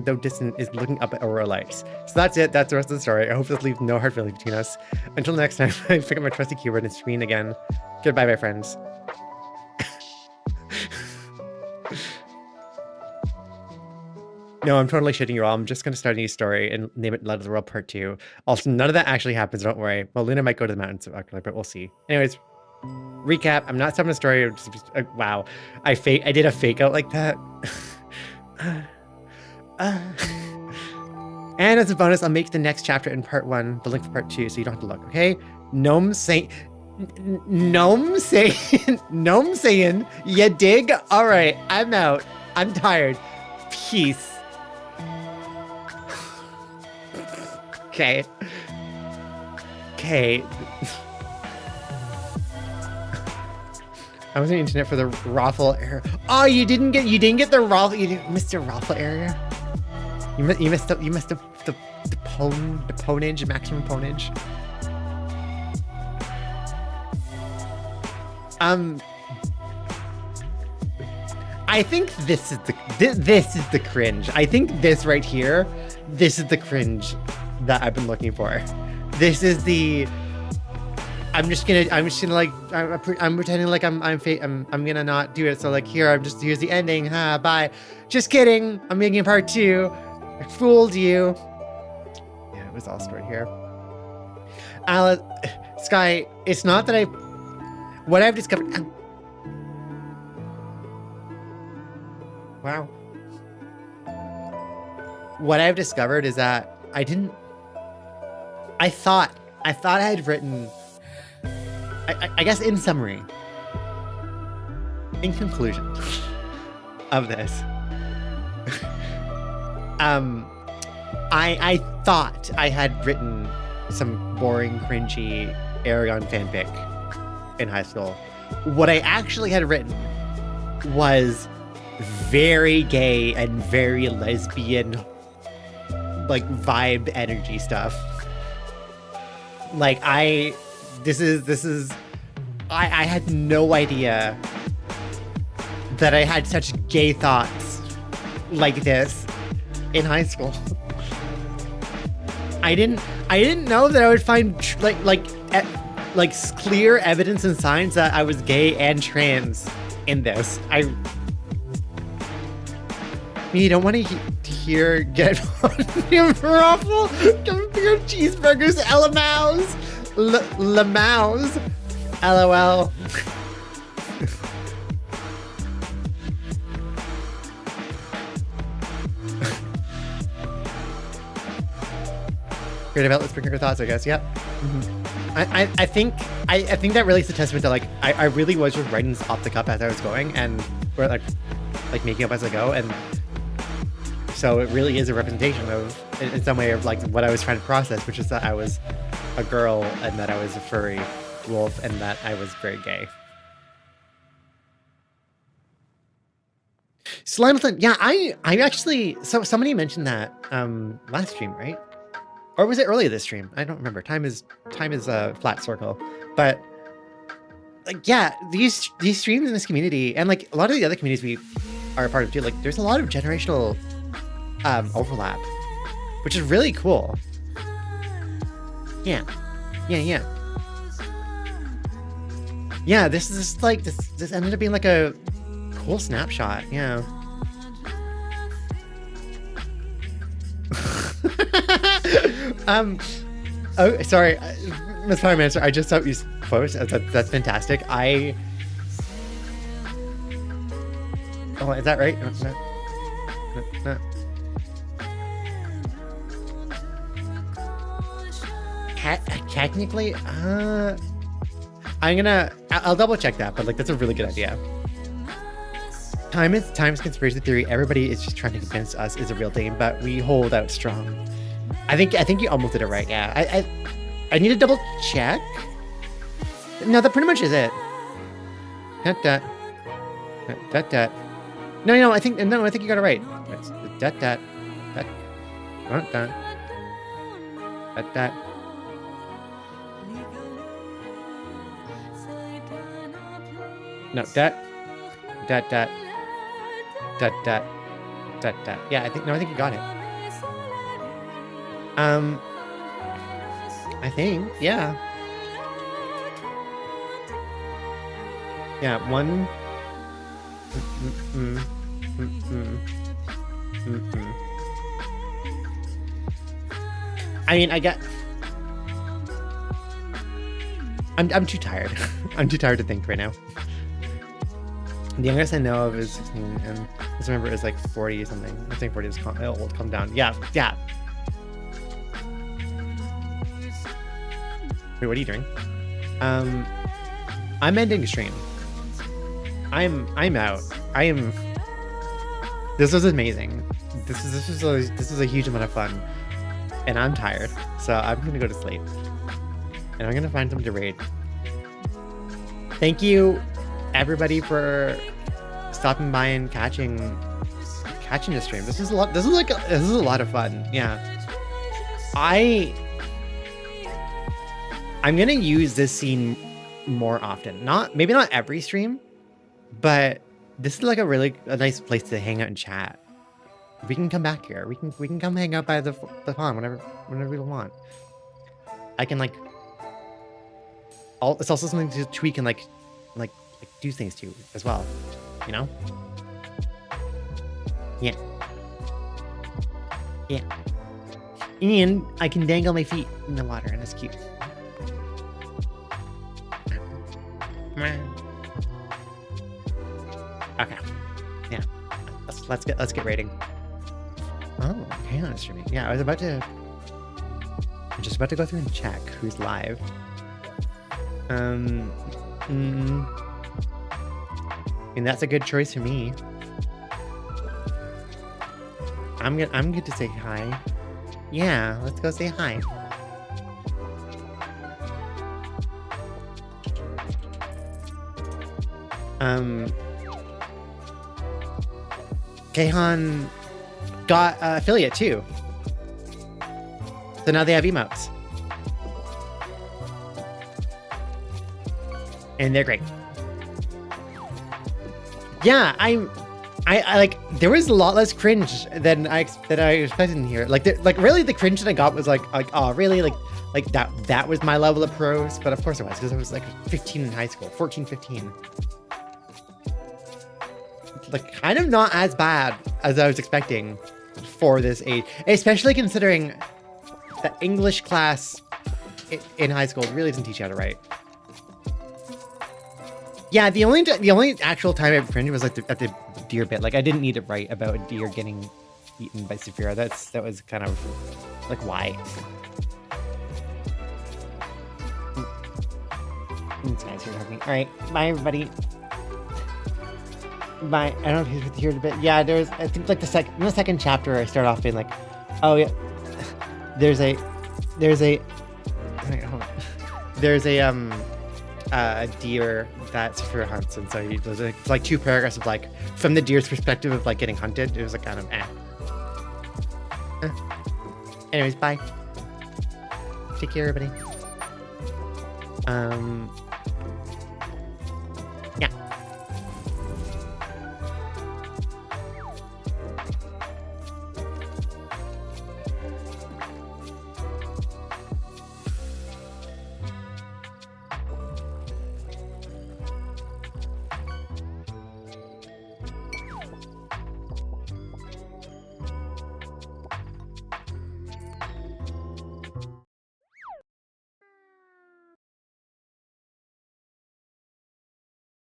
though distant, is looking up at Aurora Lights. So that's it. That's the rest of the story. I hope this leaves no hard feelings between us. Until next time, I pick up my trusty keyboard and screen again. Goodbye, my friends. No, I'm totally shitting you all. I'm just going to start a new story and name it Light of the World Part 2. Also, none of that actually happens, don't worry. Well, Luna might go to the mountains of Arctic, but we'll see. Anyways, recap. I'm not stopping the story. Wow. I did a fake out like that. And as a bonus, I'll make the next chapter in Part 1, the link for Part 2, so you don't have to look, okay? Gnome saying, you dig? All right, I'm out. I'm tired. Peace. Okay. I was on the internet for the raffle area. Oh, you didn't get the raffle. You missed the raffle area. You missed the ponage, maximum ponage. I think this is the cringe. I think this right here, this is the cringe that I've been looking for. This is the. I'm pretending like I'm gonna not do it. So like here's the ending. Bye. Just kidding. I'm making part 2. I fooled you. Yeah, it was all story here. Alice, Sky, it's not that what I've discovered. Wow. What I've discovered is that I thought I had written, I guess in summary, in conclusion of this, I thought I had written some boring, cringy Eragon fanfic in high school. What I actually had written was very gay and very lesbian, like vibe energy stuff. Like I had no idea that I had such gay thoughts like this in high school. I didn't know that I would find clear evidence and signs that I was gay and trans in this. You don't want to hear get ruffle, your cheeseburgers, la mouse, lol. Great about let's bring your thoughts, I guess. Yep. Mm-hmm. I think that really is a testament to like I really was just writing this off the cuff as I was going and or like making up as I go, and so it really is a representation of in some way of like what I was trying to process, which is that I was a girl and that I was a furry wolf and that I was very gay. Slimeton, yeah, I actually so somebody mentioned that last stream, right? Or was it earlier this stream? I don't remember. Time is a flat circle. But like yeah, these streams in this community and like a lot of the other communities we are a part of too, like there's a lot of generational overlap, which is really cool. Yeah. Yeah, this is just like this ended up being like a cool snapshot, yeah. Oh, sorry, Miss Prime Minister, I just thought you post. That's fantastic. Oh, is that right? No. Technically, I'll double check that, but like that's a really good idea. Time's conspiracy theory. Everybody is just trying to convince us is a real thing, but we hold out strong. I think you almost did it right. Yeah, I need to double check. No, that pretty much is it. That. No, I think you got it right. It's that. No, that. Yeah, I think you got it. I think, yeah. Yeah, one. I mean, I'm too tired. I'm too tired to think right now. The youngest I know of is 16, and just remember it was like 40 or something. I think 40 is old. Calm down. Yeah. Wait, what are you doing? I'm ending stream. I'm out. This was amazing. This was a huge amount of fun, and I'm tired, so I'm gonna go to sleep, and I'm gonna find something to raid. Thank you, everybody, for stopping by and catching the stream. This is a lot. This is a lot of fun. Yeah. I'm gonna use this scene more often. Maybe not every stream, but this is like a nice place to hang out and chat. We can come back here. We can come hang out by the pond whenever we want. I can like. It's also something to tweak and like do things to as well. You know? Yeah. And I can dangle my feet in the water, and it's cute. Okay. Yeah. Let's get rating. Oh, hang on, streaming. Yeah, I'm just about to go through and check who's live. And that's a good choice for me. I'm good to say hi. Yeah, let's go say hi. Keihan got affiliate too. So now they have emotes. And they're great. Yeah, I like, there was a lot less cringe than I expected in here. Like really the cringe that I got was like oh really, like that was my level of pros. But of course it was, because I was like 15 in high school, 14, 15. Like kind of not as bad as I was expecting for this age, especially considering the English class in high school really doesn't teach you how to write. Yeah, the only actual time I cringed was like at the deer bit. Like I didn't need to write about a deer getting eaten by Saphira. That was kind of like, why? It's nice you're talking. All right, bye everybody. Bye. I don't know if he's here a bit. Yeah, there's, I think like in the second chapter I start off being like, oh yeah, there's a deer that Saphira hunts, and so there's like 2 paragraphs of like from the deer's perspective of like getting hunted. It was like kind of Anyways, bye. Take care, everybody.